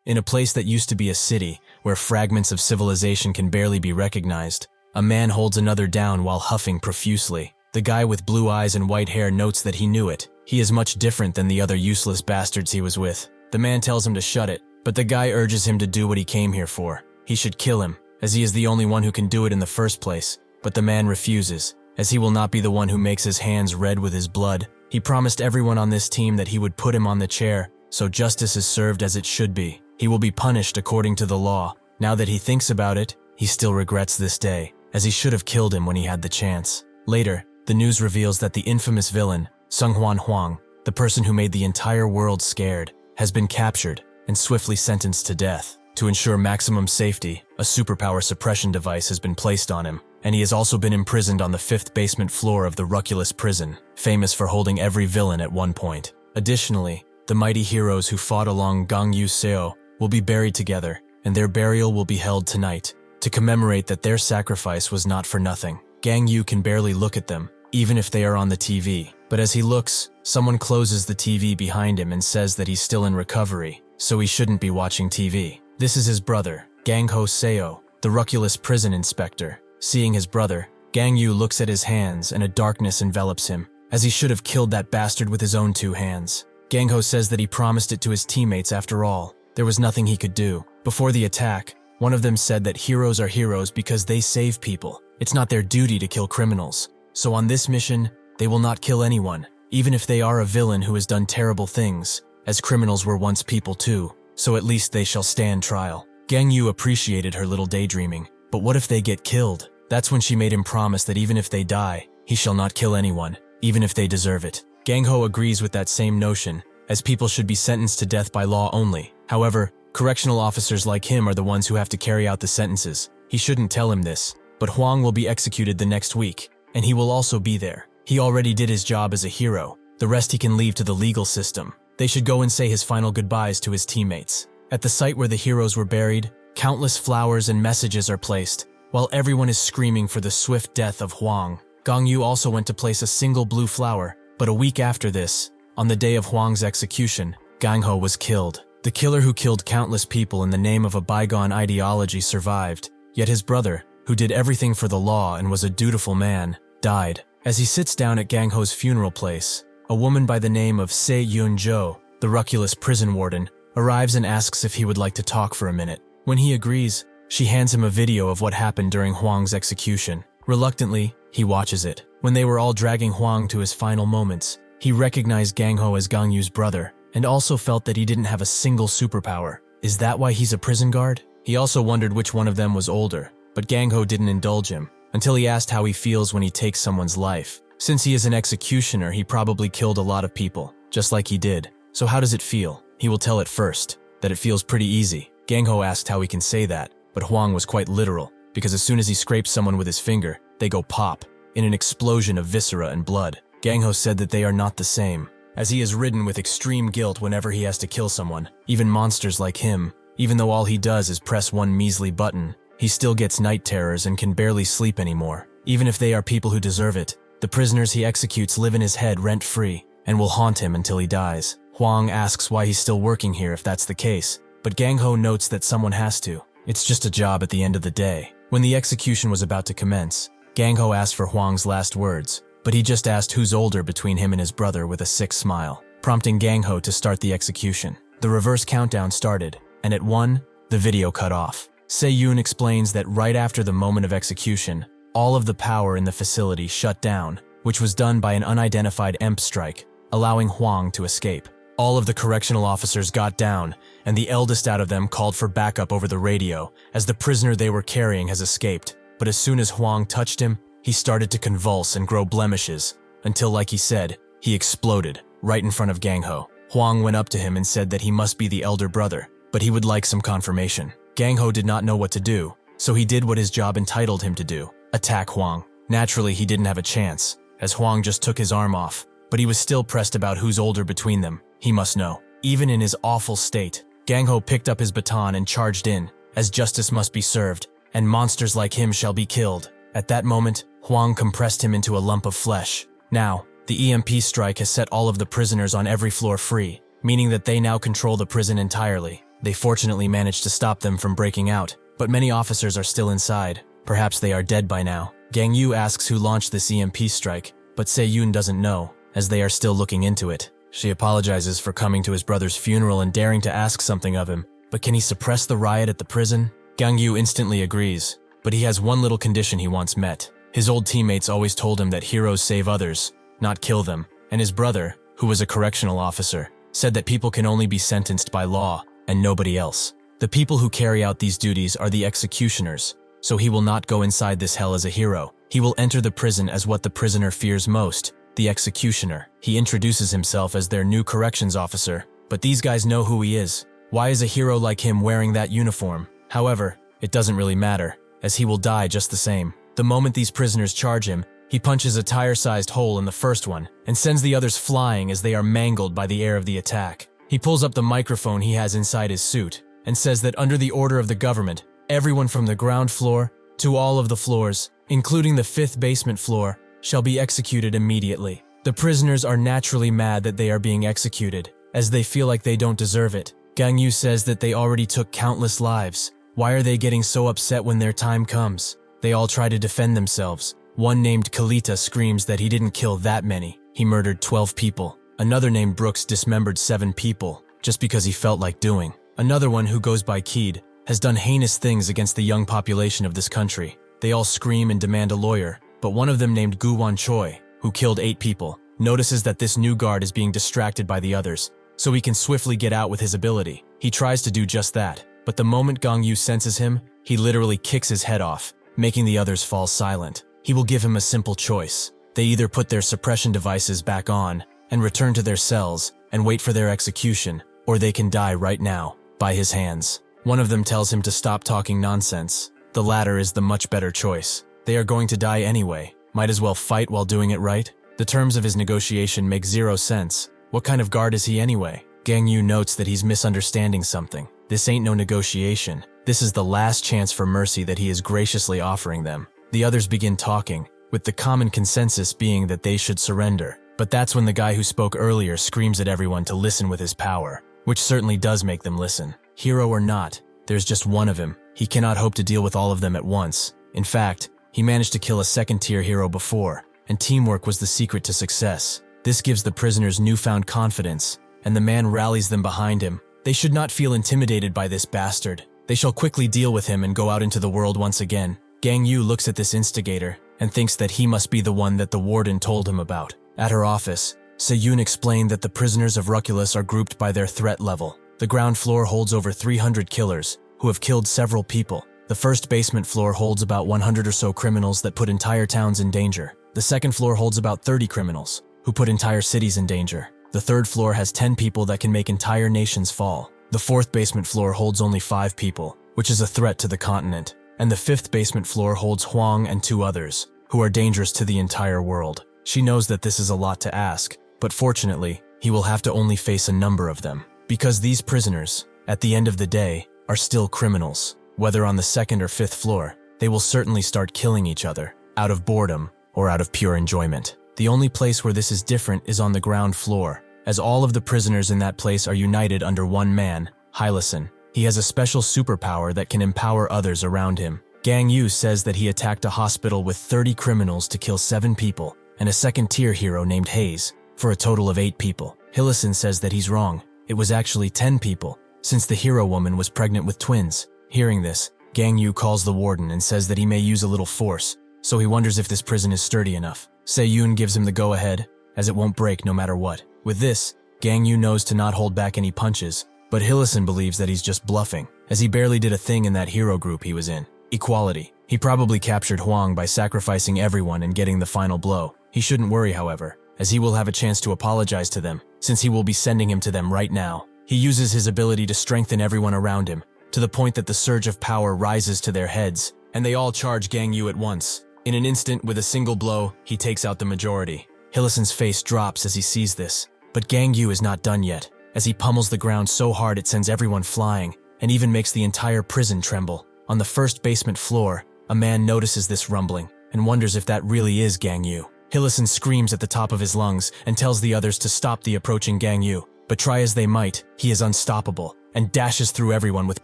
In a place that used to be a city, where fragments of civilization can barely be recognized, a man holds another down while huffing profusely. The guy with blue eyes and white hair notes that he knew it. He is much different than the other useless bastards he was with. The man tells him to shut it, but the guy urges him to do what he came here for. He should kill him, as he is the only one who can do it in the first place. But the man refuses, as he will not be the one who makes his hands red with his blood. He promised everyone on this team that he would put him on the chair, so justice is served as it should be. He will be punished according to the law. Now that he thinks about it, he still regrets this day, as he should have killed him when he had the chance. Later, the news reveals that the infamous villain, Hwang, the person who made the entire world scared, has been captured and swiftly sentenced to death. To ensure maximum safety, a superpower suppression device has been placed on him, and he has also been imprisoned on the 5th basement floor of the Ruculus prison, famous for holding every villain at one point. Additionally, the mighty heroes who fought along Gangyu will be buried together, and their burial will be held tonight, to commemorate that their sacrifice was not for nothing. Gangyu can barely look at them, even if they are on the TV. But as he looks, someone closes the TV behind him and says that he's still in recovery, so he shouldn't be watching TV. This is his brother, Gangho Seo, the Ruculus prison inspector. Seeing his brother, Gangyu looks at his hands and a darkness envelops him, as he should have killed that bastard with his own 2 hands. Gangho says that he promised it to his teammates after all. There was nothing he could do. Before the attack, one of them said that heroes are heroes because they save people. It's not their duty to kill criminals. So on this mission, they will not kill anyone, even if they are a villain who has done terrible things, as criminals were once people too, so at least they shall stand trial. Gangyu appreciated her little daydreaming, but what if they get killed? That's when she made him promise that even if they die, he shall not kill anyone, even if they deserve it. Gangho agrees with that same notion, as people should be sentenced to death by law only. However, correctional officers like him are the ones who have to carry out the sentences. He shouldn't tell him this, but Hwang will be executed the next week, and he will also be there. He already did his job as a hero. The rest he can leave to the legal system. They should go and say his final goodbyes to his teammates. At the site where the heroes were buried, countless flowers and messages are placed, while everyone is screaming for the swift death of Hwang. Gangyu also went to place a single blue flower, but a week after this, on the day of Hwang's execution, Gangho was killed. The killer who killed countless people in the name of a bygone ideology survived, yet his brother, who did everything for the law and was a dutiful man, died. As he sits down at Gangho's funeral place, a woman by the name of Se Yun-jo, the Ruculus prison warden, arrives and asks if he would like to talk for a minute. When he agrees, she hands him a video of what happened during Hwang's execution. Reluctantly, he watches it. When they were all dragging Hwang to his final moments, he recognized Gangho as Gangyu's brother, and also felt that he didn't have a single superpower. Is that why he's a prison guard? He also wondered which one of them was older, but Gangho didn't indulge him, until he asked how he feels when he takes someone's life. Since he is an executioner, he probably killed a lot of people, just like he did. So how does it feel? He will tell it first, that it feels pretty easy. Gangho asked how he can say that, but Hwang was quite literal, because as soon as he scrapes someone with his finger, they go pop, in an explosion of viscera and blood. Gangho said that they are not the same, as he is ridden with extreme guilt whenever he has to kill someone. Even monsters like him, even though all he does is press one measly button, he still gets night terrors and can barely sleep anymore. Even if they are people who deserve it, the prisoners he executes live in his head rent-free, and will haunt him until he dies. Hwang asks why he's still working here if that's the case, but Gangho notes that someone has to. It's just a job at the end of the day. When the execution was about to commence, Gangho asked for Hwang's last words, but he just asked who's older between him and his brother with a sick smile, prompting Gangho to start the execution. The reverse countdown started, and at 1, the video cut off. Se-yoon explains that right after the moment of execution, all of the power in the facility shut down, which was done by an unidentified EMP strike, allowing Hwang to escape. All of the correctional officers got down, and the eldest out of them called for backup over the radio, as the prisoner they were carrying has escaped. But as soon as Hwang touched him, he started to convulse and grow blemishes, until, like he said, he exploded, right in front of Gangho. Hwang went up to him and said that he must be the elder brother, but he would like some confirmation. Gangho did not know what to do, so he did what his job entitled him to do, attack Hwang. Naturally, he didn't have a chance, as Hwang just took his arm off, but he was still pressed about who's older between them. He must know. Even in his awful state, Gangho picked up his baton and charged in, as justice must be served, and monsters like him shall be killed. At that moment, Hwang compressed him into a lump of flesh. Now, the EMP strike has set all of the prisoners on every floor free, meaning that they now control the prison entirely. They fortunately managed to stop them from breaking out, but many officers are still inside. Perhaps they are dead by now. Gangyu asks who launched this EMP strike, but Se-yoon doesn't know, as they are still looking into it. She apologizes for coming to his brother's funeral and daring to ask something of him, but can he suppress the riot at the prison? Gangyu instantly agrees, but he has one little condition he wants met. His old teammates always told him that heroes save others, not kill them, and his brother, who was a correctional officer, said that people can only be sentenced by law, and nobody else. The people who carry out these duties are the executioners, so he will not go inside this hell as a hero. He will enter the prison as what the prisoner fears most, the executioner. He introduces himself as their new corrections officer, but these guys know who he is. Why is a hero like him wearing that uniform? However, it doesn't really matter, as he will die just the same. The moment these prisoners charge him, he punches a tire-sized hole in the first one and sends the others flying as they are mangled by the air of the attack. He pulls up the microphone he has inside his suit and says that under the order of the government, everyone from the ground floor to all of the floors, including the 5th basement floor, shall be executed immediately. The prisoners are naturally mad that they are being executed, as they feel like they don't deserve it. Gangyu says that they already took countless lives. Why are they getting so upset when their time comes? They all try to defend themselves. One named Kalita screams that he didn't kill that many. He murdered 12 people. Another named Brooks dismembered 7 people, just because he felt like doing. Another one, who goes by Keed, has done heinous things against the young population of this country. They all scream and demand a lawyer, but one of them named Gu-wan Choi, who killed 8 people, notices that this new guard is being distracted by the others, so he can swiftly get out with his ability. He tries to do just that, but the moment Gangyu senses him, he literally kicks his head off, making the others fall silent. He will give him a simple choice. They either put their suppression devices back on and return to their cells and wait for their execution, or they can die right now, by his hands. One of them tells him to stop talking nonsense. The latter is the much better choice. They are going to die anyway. Might as well fight while doing it right. The terms of his negotiation make 0 sense. What kind of guard is he anyway? Gangyu notes that he's misunderstanding something. This ain't no negotiation. This is the last chance for mercy that he is graciously offering them. The others begin talking, with the common consensus being that they should surrender. But that's when the guy who spoke earlier screams at everyone to listen with his power, which certainly does make them listen. Hero or not, there's just one of him. He cannot hope to deal with all of them at once. In fact, he managed to kill a second-tier hero before, and teamwork was the secret to success. This gives the prisoners newfound confidence, and the man rallies them behind him. They should not feel intimidated by this bastard. They shall quickly deal with him and go out into the world once again. Gangyu looks at this instigator and thinks that he must be the one that the warden told him about. At her office, Se-yoon explained that the prisoners of Ruculus are grouped by their threat level. The ground floor holds over 300 killers, who have killed several people. The first basement floor holds about 100 or so criminals that put entire towns in danger. The second floor holds about 30 criminals, who put entire cities in danger. The third floor has 10 people that can make entire nations fall. The fourth basement floor holds only 5 people, which is a threat to the continent. And the fifth basement floor holds Hwang and 2 others, who are dangerous to the entire world. She knows that this is a lot to ask, but fortunately, he will have to only face a number of them. Because these prisoners, at the end of the day, are still criminals. Whether on the 2nd or 5th floor, they will certainly start killing each other, out of boredom or out of pure enjoyment. The only place where this is different is on the ground floor, as all of the prisoners in that place are united under one man, Hylason. He has a special superpower that can empower others around him. Gangyu says that he attacked a hospital with 30 criminals to kill 7 people, and a second-tier hero named Hayes, for a total of 8 people. Hylason says that he's wrong. It was actually 10 people, since the hero woman was pregnant with twins. Hearing this, Gangyu calls the warden and says that he may use a little force, so he wonders if this prison is sturdy enough. Se-yoon gives him the go-ahead, as it won't break no matter what. With this, Gangyu knows to not hold back any punches, but Hylason believes that he's just bluffing, as he barely did a thing in that hero group he was in. Equality. He probably captured Hwang by sacrificing everyone and getting the final blow. He shouldn't worry, however, as he will have a chance to apologize to them, since he will be sending him to them right now. He uses his ability to strengthen everyone around him, to the point that the surge of power rises to their heads, and they all charge Gangyu at once. In an instant, with a single blow, he takes out the majority. Hylason's face drops as he sees this, but Gangyu is not done yet, as he pummels the ground so hard it sends everyone flying, and even makes the entire prison tremble. On the first basement floor, a man notices this rumbling, and wonders if that really is Gangyu. Hylason screams at the top of his lungs, and tells the others to stop the approaching Gangyu, but try as they might, he is unstoppable. and dashes through everyone with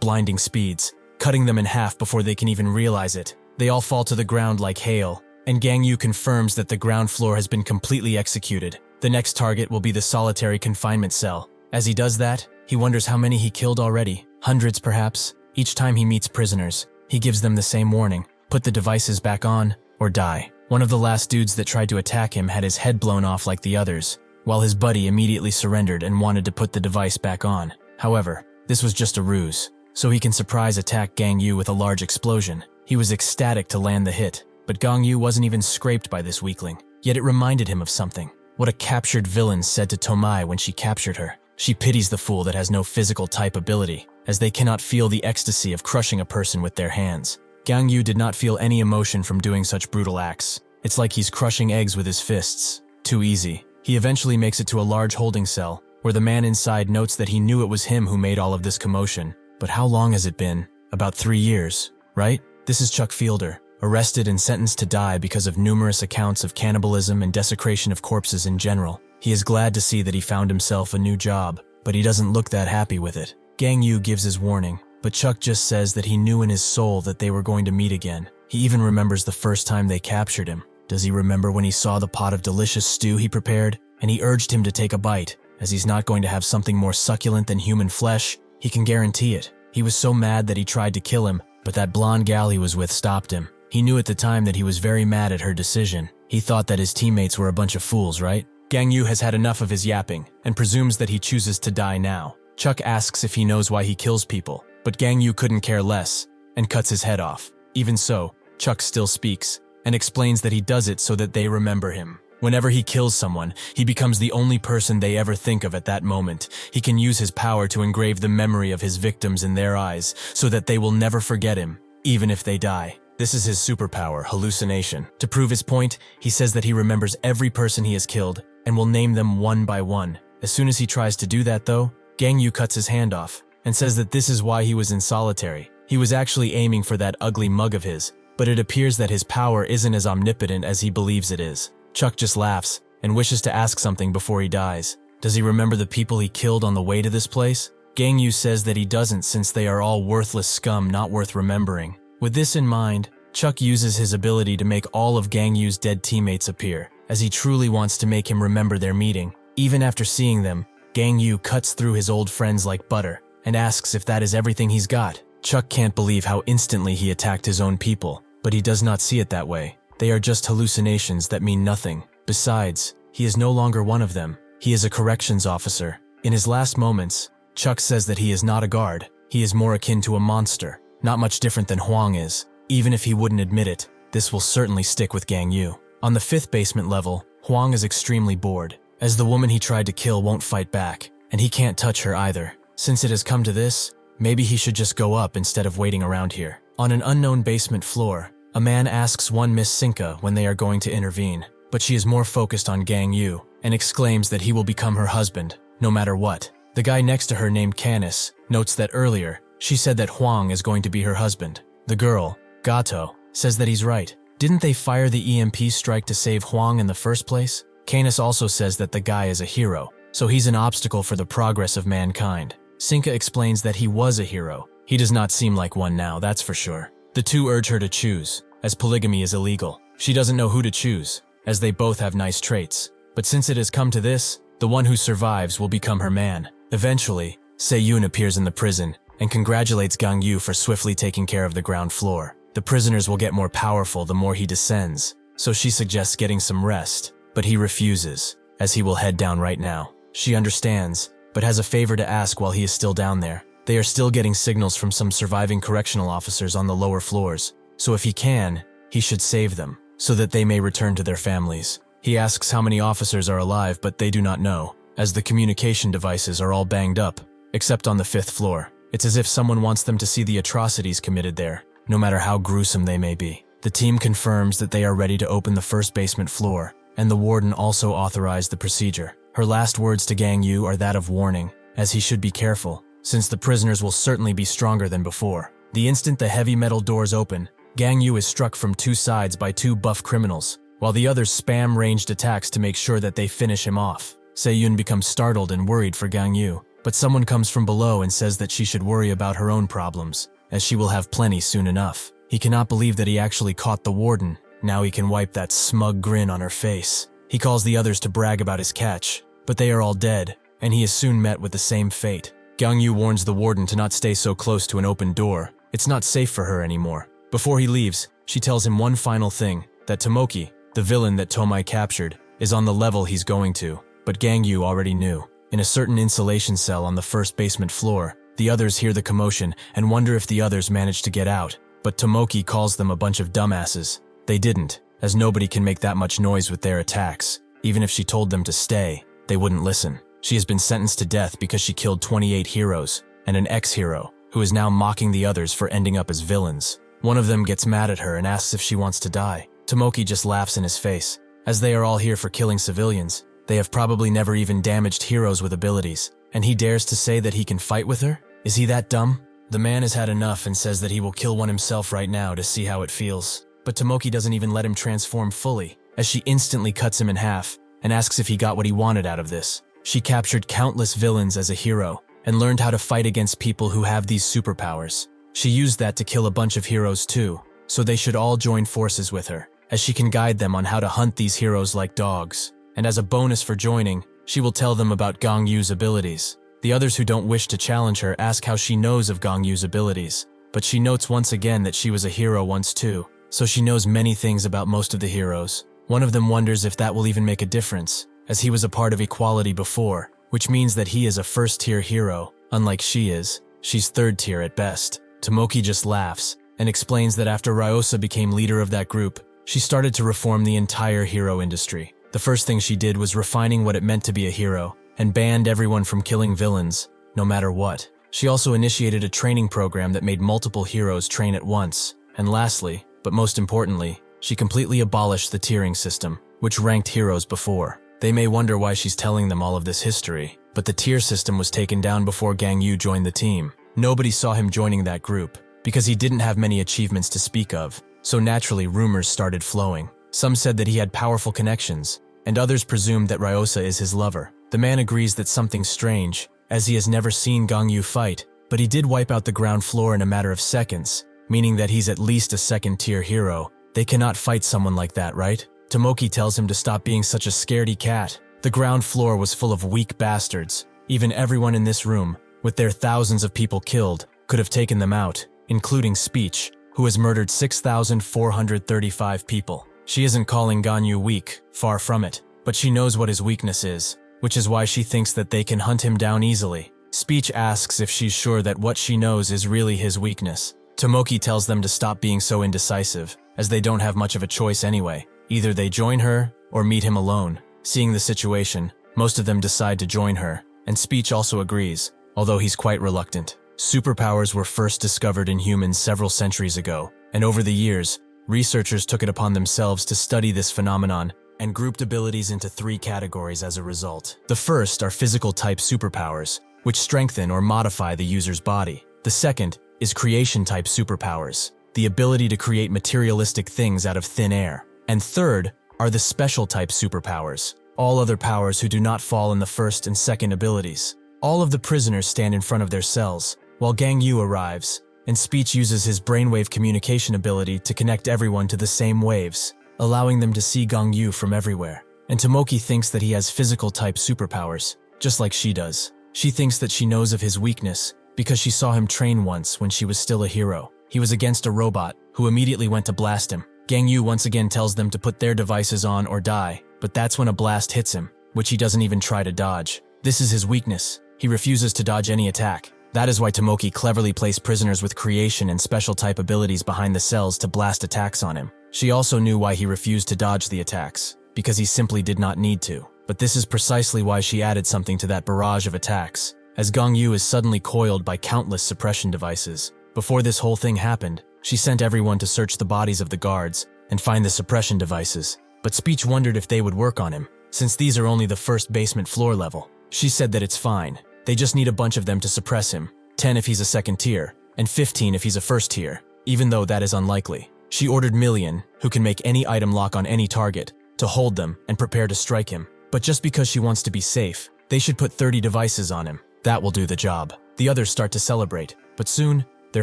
blinding speeds, cutting them in half before they can even realize it. They all fall to the ground like hail, and Gangyu confirms that the ground floor has been completely executed. The next target will be the solitary confinement cell. As he does that, he wonders how many he killed already. Hundreds, perhaps. Each time he meets prisoners, he gives them the same warning: put the devices back on, or die. One of the last dudes that tried to attack him had his head blown off like the others, while his buddy immediately surrendered and wanted to put the device back on. However, this was just a ruse, so he can surprise attack Gangyu with a large explosion. He was ecstatic to land the hit, but Gangyu wasn't even scraped by this weakling. Yet it reminded him of something. What a captured villain said to Tomai when she captured her. She pities the fool that has no physical type ability, as they cannot feel the ecstasy of crushing a person with their hands. Gangyu did not feel any emotion from doing such brutal acts. It's like he's crushing eggs with his fists. Too easy. He eventually makes it to a large holding cell, where the man inside notes that he knew it was him who made all of this commotion. But how long has it been? About 3 years, right? This is Chuck Fielder, arrested and sentenced to die because of numerous accounts of cannibalism and desecration of corpses in general. He is glad to see that he found himself a new job, but he doesn't look that happy with it. Gangyu gives his warning, but Chuck just says that he knew in his soul that they were going to meet again. He even remembers the first time they captured him. Does he remember when he saw the pot of delicious stew he prepared, and he urged him to take a bite, as he's not going to have something more succulent than human flesh? He can guarantee it. He was so mad that he tried to kill him, but that blonde gal he was with stopped him. He knew at the time that he was very mad at her decision. He thought that his teammates were a bunch of fools, right? Gangyu has had enough of his yapping, and presumes that he chooses to die now. Chuck asks if he knows why he kills people, but Gangyu couldn't care less, and cuts his head off. Even so, Chuck still speaks, and explains that he does it so that they remember him. Whenever he kills someone, he becomes the only person they ever think of at that moment. He can use his power to engrave the memory of his victims in their eyes, so that they will never forget him, even if they die. This is his superpower, hallucination. To prove his point, he says that he remembers every person he has killed, and will name them one by one. As soon as he tries to do that though, Gangyu cuts his hand off, and says that this is why he was in solitary. He was actually aiming for that ugly mug of his, but it appears that his power isn't as omnipotent as he believes it is. Chuck just laughs, and wishes to ask something before he dies. Does he remember the people he killed on the way to this place? Gangyu says that he doesn't, since they are all worthless scum not worth remembering. With this in mind, Chuck uses his ability to make all of Gangyu's dead teammates appear, as he truly wants to make him remember their meeting. Even after seeing them, Gangyu cuts through his old friends like butter, and asks if that is everything he's got. Chuck can't believe how instantly he attacked his own people, but he does not see it that way. They are just hallucinations that mean nothing. Besides, he is no longer one of them. He is a corrections officer. In his last moments, Chuck says that he is not a guard. He is more akin to a monster, not much different than Hwang is. Even if he wouldn't admit it, this will certainly stick with Gangyu. On the 5th basement level, Hwang is extremely bored, as the woman he tried to kill won't fight back, and he can't touch her either. Since it has come to this, maybe he should just go up instead of waiting around here. On an unknown basement floor, a man asks one Miss Sinka when they are going to intervene, but she is more focused on Gangyu, and exclaims that he will become her husband, no matter what. The guy next to her named Canis notes that earlier, she said that Hwang is going to be her husband. The girl, Gato, says that he's right. Didn't they fire the EMP strike to save Hwang in the first place? Canis also says that the guy is a hero, so he's an obstacle for the progress of mankind. Sinka explains that he was a hero. He does not seem like one now, that's for sure. The two urge her to choose, as polygamy is illegal. She doesn't know who to choose, as they both have nice traits. But since it has come to this, the one who survives will become her man. Eventually, Se-yoon appears in the prison and congratulates Gangyu for swiftly taking care of the ground floor. The prisoners will get more powerful the more he descends, so she suggests getting some rest, but he refuses, as he will head down right now. She understands, but has a favor to ask while he is still down there. They are still getting signals from some surviving correctional officers on the lower floors, so if he can, he should save them, so that they may return to their families. He asks how many officers are alive, but they do not know, as the communication devices are all banged up, except on the 5th floor. It's as if someone wants them to see the atrocities committed there, no matter how gruesome they may be. The team confirms that they are ready to open the 1st basement floor, and the warden also authorized the procedure. Her last words to Gangyu are that of warning, as he should be careful, since the prisoners will certainly be stronger than before. The instant the heavy metal doors open, Gangyu is struck from 2 sides by 2 buff criminals, while the others spam ranged attacks to make sure that they finish him off. Se-yoon becomes startled and worried for Gangyu, but someone comes from below and says that she should worry about her own problems, as she will have plenty soon enough. He cannot believe that he actually caught the warden. Now he can wipe that smug grin on her face. He calls the others to brag about his catch, but they are all dead, and he is soon met with the same fate. Gangyu warns the warden to not stay so close to an open door. It's not safe for her anymore. Before he leaves, she tells him one final thing, that Tomoki, the villain that Tomai captured, is on the level he's going to, but Gangyu already knew. In a certain insulation cell on the first basement floor, the others hear the commotion and wonder if the others managed to get out, but Tomoki calls them a bunch of dumbasses. They didn't, as nobody can make that much noise with their attacks. Even if she told them to stay, they wouldn't listen. She has been sentenced to death because she killed 28 heroes, and an ex-hero, who is now mocking the others for ending up as villains. One of them gets mad at her and asks if she wants to die. Tomoki just laughs in his face. As they are all here for killing civilians, they have probably never even damaged heroes with abilities, and he dares to say that he can fight with her? Is he that dumb? The man has had enough and says that he will kill one himself right now to see how it feels. But Tomoki doesn't even let him transform fully, as she instantly cuts him in half and asks if he got what he wanted out of this. She captured countless villains as a hero and learned how to fight against people who have these superpowers. She used that to kill a bunch of heroes too, so they should all join forces with her, as she can guide them on how to hunt these heroes like dogs. And as a bonus for joining, she will tell them about Gangyu's abilities. The others who don't wish to challenge her ask how she knows of Gangyu's abilities, but she notes once again that she was a hero once too, so she knows many things about most of the heroes. One of them wonders if that will even make a difference, as he was a part of equality before, which means that he is a first-tier hero, unlike she is. She's third-tier at best. Tomoki just laughs and explains that after Ryosa became leader of that group, she started to reform the entire hero industry. The first thing she did was refining what it meant to be a hero, and banned everyone from killing villains, no matter what. She also initiated a training program that made multiple heroes train at once. And lastly, but most importantly, she completely abolished the tiering system, which ranked heroes before. They may wonder why she's telling them all of this history, but the tier system was taken down before Gangyu joined the team. Nobody saw him joining that group, because he didn't have many achievements to speak of, so naturally rumors started flowing. Some said that he had powerful connections, and others presumed that Ryosa is his lover. The man agrees that something's strange, as he has never seen Gangyu fight, but he did wipe out the ground floor in a matter of seconds, meaning that he's at least a second-tier hero. They cannot fight someone like that, right? Tomoki tells him to stop being such a scaredy cat. The ground floor was full of weak bastards. Even everyone in this room, with their thousands of people killed, could have taken them out, including Speech, who has murdered 6,435 people. She isn't calling Gangyu weak, far from it, but she knows what his weakness is, which is why she thinks that they can hunt him down easily. Speech asks if she's sure that what she knows is really his weakness. Tomoki tells them to stop being so indecisive, as they don't have much of a choice anyway. Either they join her, or meet him alone. Seeing the situation, most of them decide to join her, and Speech also agrees, although he's quite reluctant. Superpowers were first discovered in humans several centuries ago, and over the years, researchers took it upon themselves to study this phenomenon and grouped abilities into 3 categories as a result. The first are physical-type superpowers, which strengthen or modify the user's body. The second is creation-type superpowers, the ability to create materialistic things out of thin air. And third are the special-type superpowers, all other powers who do not fall in the first and second abilities. All of the prisoners stand in front of their cells, while Gangyu arrives, and Speech uses his brainwave communication ability to connect everyone to the same waves, allowing them to see Gangyu from everywhere. And Tomoki thinks that he has physical-type superpowers, just like she does. She thinks that she knows of his weakness because she saw him train once when she was still a hero. He was against a robot, who immediately went to blast him. Gangyu once again tells them to put their devices on or die, but that's when a blast hits him, which he doesn't even try to dodge. This is his weakness. He refuses to dodge any attack. That is why Tomoki cleverly placed prisoners with creation and special-type abilities behind the cells to blast attacks on him. She also knew why he refused to dodge the attacks, because he simply did not need to. But this is precisely why she added something to that barrage of attacks, as Gangyu is suddenly coiled by countless suppression devices. Before this whole thing happened, she sent everyone to search the bodies of the guards and find the suppression devices, but Speech wondered if they would work on him, since these are only the first basement floor level. She said that it's fine. They just need a bunch of them to suppress him, 10 if he's a second tier, and 15 if he's a first tier, even though that is unlikely. She ordered Million, who can make any item lock on any target, to hold them and prepare to strike him. But just because she wants to be safe, they should put 30 devices on him. That will do the job. The others start to celebrate, but soon, their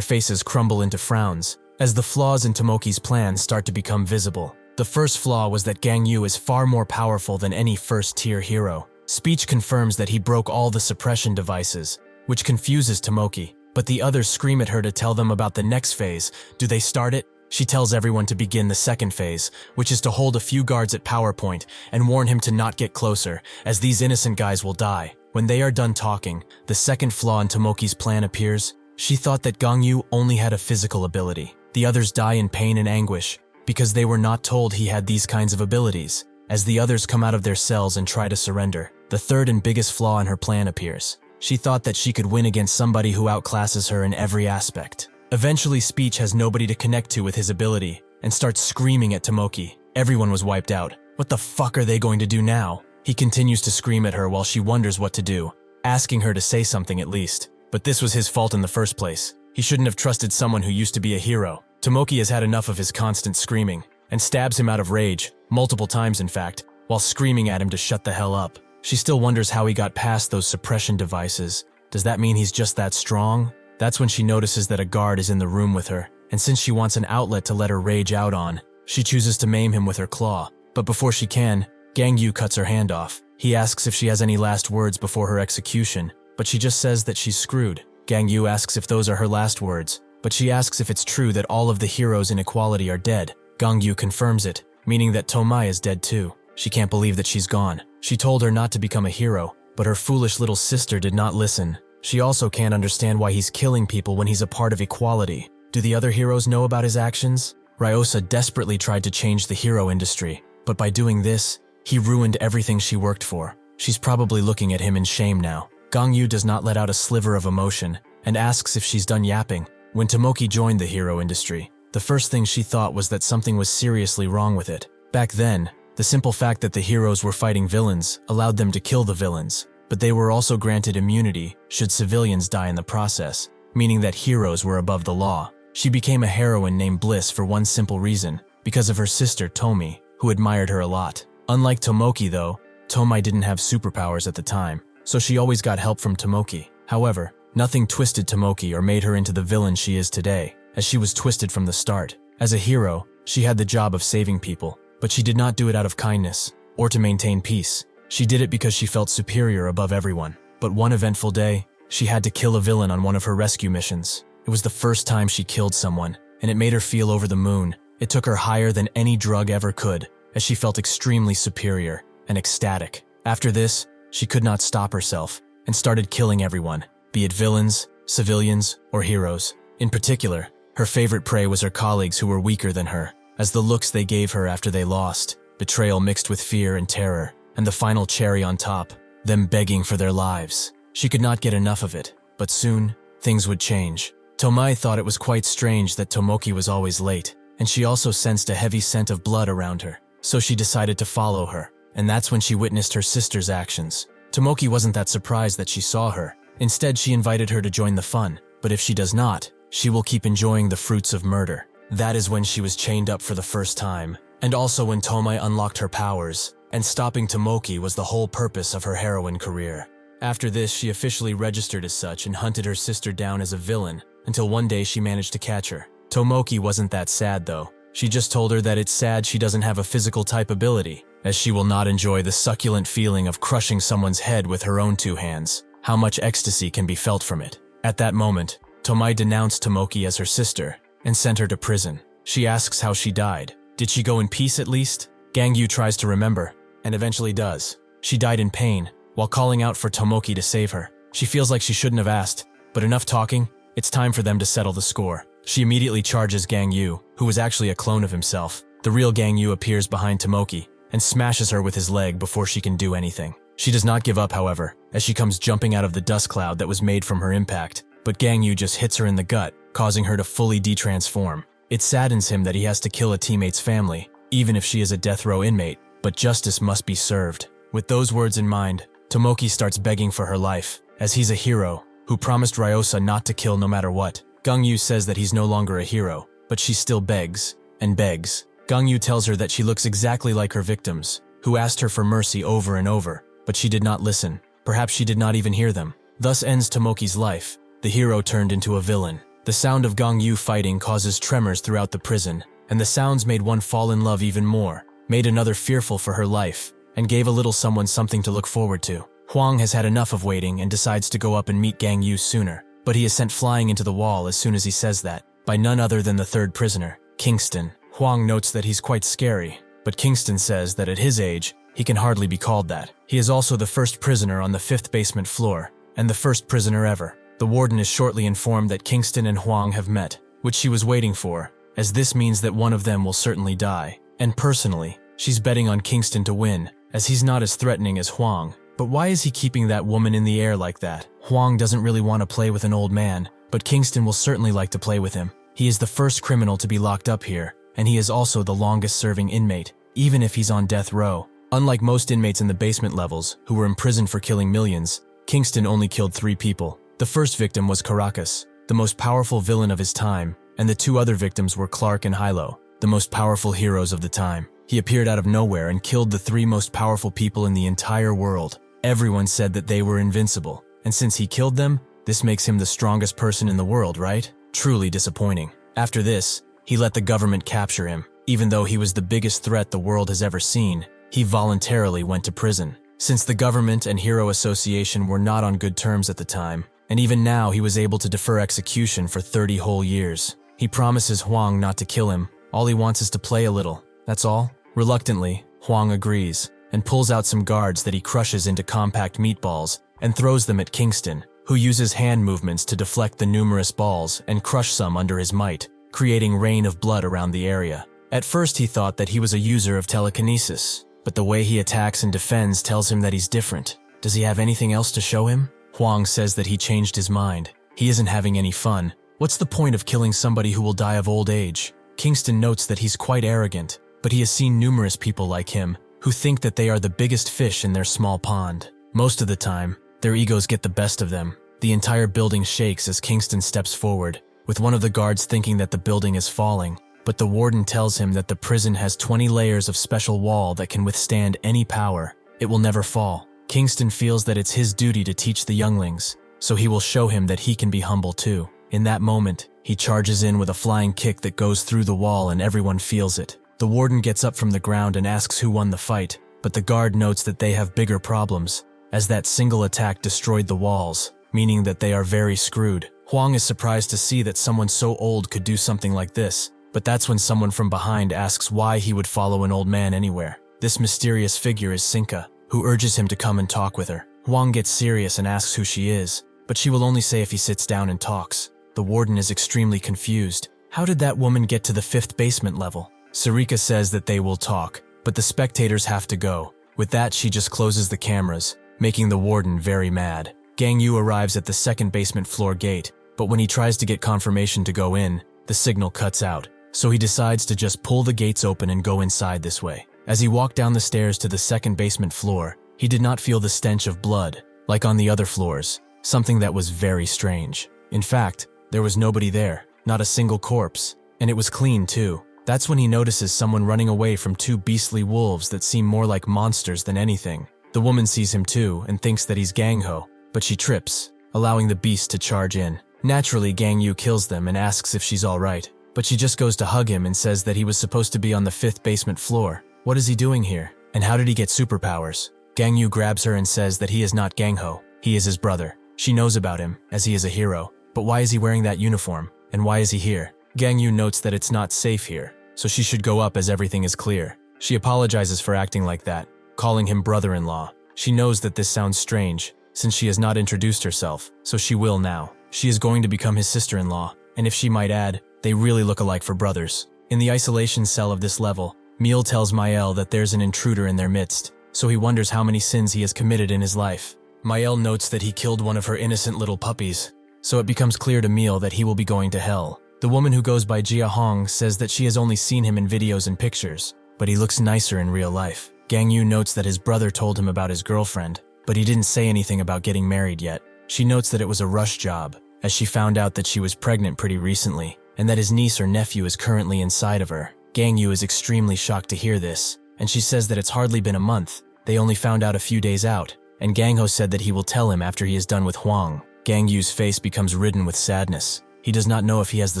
faces crumble into frowns as the flaws in Tomoki's plan start to become visible. The first flaw was that Gangyu is far more powerful than any first-tier hero. Speech confirms that he broke all the suppression devices, which confuses Tomoki, but the others scream at her to tell them about the next phase. Do they start it? She tells everyone to begin the second phase, which is to hold a few guards at power point and warn him to not get closer, as these innocent guys will die. When they are done talking, the second flaw in Tomoki's plan appears. She thought that Gangyu only had a physical ability. The others die in pain and anguish, because they were not told he had these kinds of abilities, as the others come out of their cells and try to surrender. The third and biggest flaw in her plan appears. She thought that she could win against somebody who outclasses her in every aspect. Eventually, Speech has nobody to connect to with his ability, and starts screaming at Tomoki. Everyone was wiped out. What the fuck are they going to do now? He continues to scream at her while she wonders what to do, asking her to say something at least. But this was his fault in the first place. He shouldn't have trusted someone who used to be a hero. Tomoki has had enough of his constant screaming, and stabs him out of rage, multiple times in fact, while screaming at him to shut the hell up. She still wonders how he got past those suppression devices. Does that mean he's just that strong? That's when she notices that a guard is in the room with her, and since she wants an outlet to let her rage out on, she chooses to maim him with her claw. But before she can, Gangyu cuts her hand off. He asks if she has any last words before her execution, but she just says that she's screwed. Gangyu asks if those are her last words, but she asks if it's true that all of the heroes in equality are dead. Gangyu confirms it, meaning that Tomai is dead too. She can't believe that she's gone. She told her not to become a hero, but her foolish little sister did not listen. She also can't understand why he's killing people when he's a part of equality. Do the other heroes know about his actions? Ryosa desperately tried to change the hero industry, but by doing this, he ruined everything she worked for. She's probably looking at him in shame now. Gangyu does not let out a sliver of emotion, and asks if she's done yapping. When Tomoki joined the hero industry, the first thing she thought was that something was seriously wrong with it. Back then, the simple fact that the heroes were fighting villains allowed them to kill the villains, but they were also granted immunity should civilians die in the process, meaning that heroes were above the law. She became a heroine named Bliss for one simple reason, because of her sister Tomi, who admired her a lot. Unlike Tomoki though, Tomai didn't have superpowers at the time, so she always got help from Tomoki. However, nothing twisted Tomoki or made her into the villain she is today, as she was twisted from the start. As a hero, she had the job of saving people, but she did not do it out of kindness, or to maintain peace. She did it because she felt superior above everyone. But one eventful day, she had to kill a villain on one of her rescue missions. It was the first time she killed someone, and it made her feel over the moon. It took her higher than any drug ever could, as she felt extremely superior and ecstatic. After this, she could not stop herself, and started killing everyone, be it villains, civilians, or heroes. In particular, her favorite prey was her colleagues who were weaker than her, as the looks they gave her after they lost, betrayal mixed with fear and terror, and the final cherry on top, them begging for their lives. She could not get enough of it, but soon, things would change. Tomai thought it was quite strange that Tomoki was always late, and she also sensed a heavy scent of blood around her, so she decided to follow her, and that's when she witnessed her sister's actions. Tomoki wasn't that surprised that she saw her. Instead, she invited her to join the fun, but if she does not, she will keep enjoying the fruits of murder. That is when she was chained up for the first time, and also when Tomai unlocked her powers, and stopping Tomoki was the whole purpose of her heroine career. After this, she officially registered as such and hunted her sister down as a villain, until one day she managed to catch her. Tomoki wasn't that sad though. She just told her that it's sad she doesn't have a physical type ability, as she will not enjoy the succulent feeling of crushing someone's head with her own two hands. How much ecstasy can be felt from it. At that moment, Tomai denounced Tomoki as her sister, and sent her to prison. She asks how she died. Did she go in peace at least? Gangyu tries to remember, and eventually does. She died in pain, while calling out for Tomoki to save her. She feels like she shouldn't have asked, but enough talking, it's time for them to settle the score. She immediately charges Gangyu, who was actually a clone of himself. The real Gangyu appears behind Tomoki, and smashes her with his leg before she can do anything. She does not give up, however, as she comes jumping out of the dust cloud that was made from her impact, but Gangyu just hits her in the gut, causing her to fully detransform. It saddens him that he has to kill a teammate's family, even if she is a death row inmate, but justice must be served. With those words in mind, Tomoki starts begging for her life, as he's a hero, who promised Ryosa not to kill no matter what. Gangyu says that he's no longer a hero, but she still begs, and begs. Gangyu tells her that she looks exactly like her victims, who asked her for mercy over and over, but she did not listen. Perhaps she did not even hear them. Thus ends Tomoki's life. The hero turned into a villain. The sound of Gangyu fighting causes tremors throughout the prison, and the sounds made one fall in love even more, made another fearful for her life, and gave a little someone something to look forward to. Hwang has had enough of waiting and decides to go up and meet Gangyu sooner, but he is sent flying into the wall as soon as he says that, by none other than the third prisoner, Kingston. Hwang notes that he's quite scary, but Kingston says that at his age, he can hardly be called that. He is also the first prisoner on the 5th basement floor, and the first prisoner ever. The warden is shortly informed that Kingston and Hwang have met, which she was waiting for, as this means that one of them will certainly die. And personally, she's betting on Kingston to win, as he's not as threatening as Hwang. But why is he keeping that woman in the air like that? Hwang doesn't really want to play with an old man, but Kingston will certainly like to play with him. He is the first criminal to be locked up here, and he is also the longest-serving inmate, even if he's on death row. Unlike most inmates in the basement levels, who were imprisoned for killing millions, Kingston only killed 3 people. The first victim was Caracas, the most powerful villain of his time, and the 2 other victims were Clark and Hilo, the most powerful heroes of the time. He appeared out of nowhere and killed the 3 most powerful people in the entire world. Everyone said that they were invincible, and since he killed them, this makes him the strongest person in the world, right? Truly disappointing. After this, he let the government capture him. Even though he was the biggest threat the world has ever seen, he voluntarily went to prison. Since the government and Hero Association were not on good terms at the time, and even now he was able to defer execution for 30 whole years. He promises Hwang not to kill him. All he wants is to play a little. That's all. Reluctantly, Hwang agrees, and pulls out some guards that he crushes into compact meatballs and throws them at Kingston, who uses hand movements to deflect the numerous balls and crush some under his might, creating rain of blood around the area. At first he thought that he was a user of telekinesis, but the way he attacks and defends tells him that he's different. Does he have anything else to show him? Hwang says that he changed his mind. He isn't having any fun. What's the point of killing somebody who will die of old age? Kingston notes that he's quite arrogant, but he has seen numerous people like him who think that they are the biggest fish in their small pond. Most of the time, their egos get the best of them. The entire building shakes as Kingston steps forward, with one of the guards thinking that the building is falling, but the warden tells him that the prison has 20 layers of special wall that can withstand any power. It will never fall. Kingston feels that it's his duty to teach the younglings, so he will show him that he can be humble too. In that moment, he charges in with a flying kick that goes through the wall and everyone feels it. The warden gets up from the ground and asks who won the fight, but the guard notes that they have bigger problems, as that single attack destroyed the walls, meaning that they are very screwed. Hwang is surprised to see that someone so old could do something like this, but that's when someone from behind asks why he would follow an old man anywhere. This mysterious figure is Sinka, who urges him to come and talk with her. Hwang gets serious and asks who she is, but she will only say if he sits down and talks. The warden is extremely confused. How did that woman get to the 5th basement level? Sarika says that they will talk, but the spectators have to go. With that, she just closes the cameras, making the warden very mad. Gangyu arrives at the 2nd basement floor gate, but when he tries to get confirmation to go in, the signal cuts out. So he decides to just pull the gates open and go inside this way. As he walked down the stairs to the 2nd basement floor, he did not feel the stench of blood, like on the other floors, something that was very strange. In fact, there was nobody there, not a single corpse, and it was clean too. That's when he notices someone running away from 2 beastly wolves that seem more like monsters than anything. The woman sees him too and thinks that he's Gangho, but she trips, allowing the beast to charge in. Naturally, Gangyu kills them and asks if she's alright, but she just goes to hug him and says that he was supposed to be on the 5th basement floor. What is he doing here? And how did he get superpowers? Gangyu grabs her and says that he is not Gangho, he is his brother. She knows about him, as he is a hero. But why is he wearing that uniform? And why is he here? Gangyu notes that it's not safe here, so she should go up as everything is clear. She apologizes for acting like that, calling him brother-in-law. She knows that this sounds strange, since she has not introduced herself, so she will now. She is going to become his sister-in-law, and if she might add, they really look alike for brothers. In the isolation cell of this level, Miel tells Mael that there's an intruder in their midst, so he wonders how many sins he has committed in his life. Mael notes that he killed one of her innocent little puppies, so it becomes clear to Miel that he will be going to hell. The woman who goes by Jia Hong says that she has only seen him in videos and pictures, but he looks nicer in real life. Gangyu notes that his brother told him about his girlfriend, but he didn't say anything about getting married yet. She notes that it was a rush job, as she found out that she was pregnant pretty recently, and that his niece or nephew is currently inside of her. Gangyu is extremely shocked to hear this, and she says that it's hardly been a month. They only found out a few days out, and Gangho said that he will tell him after he is done with Hwang. Gangyu's face becomes ridden with sadness. He does not know if he has the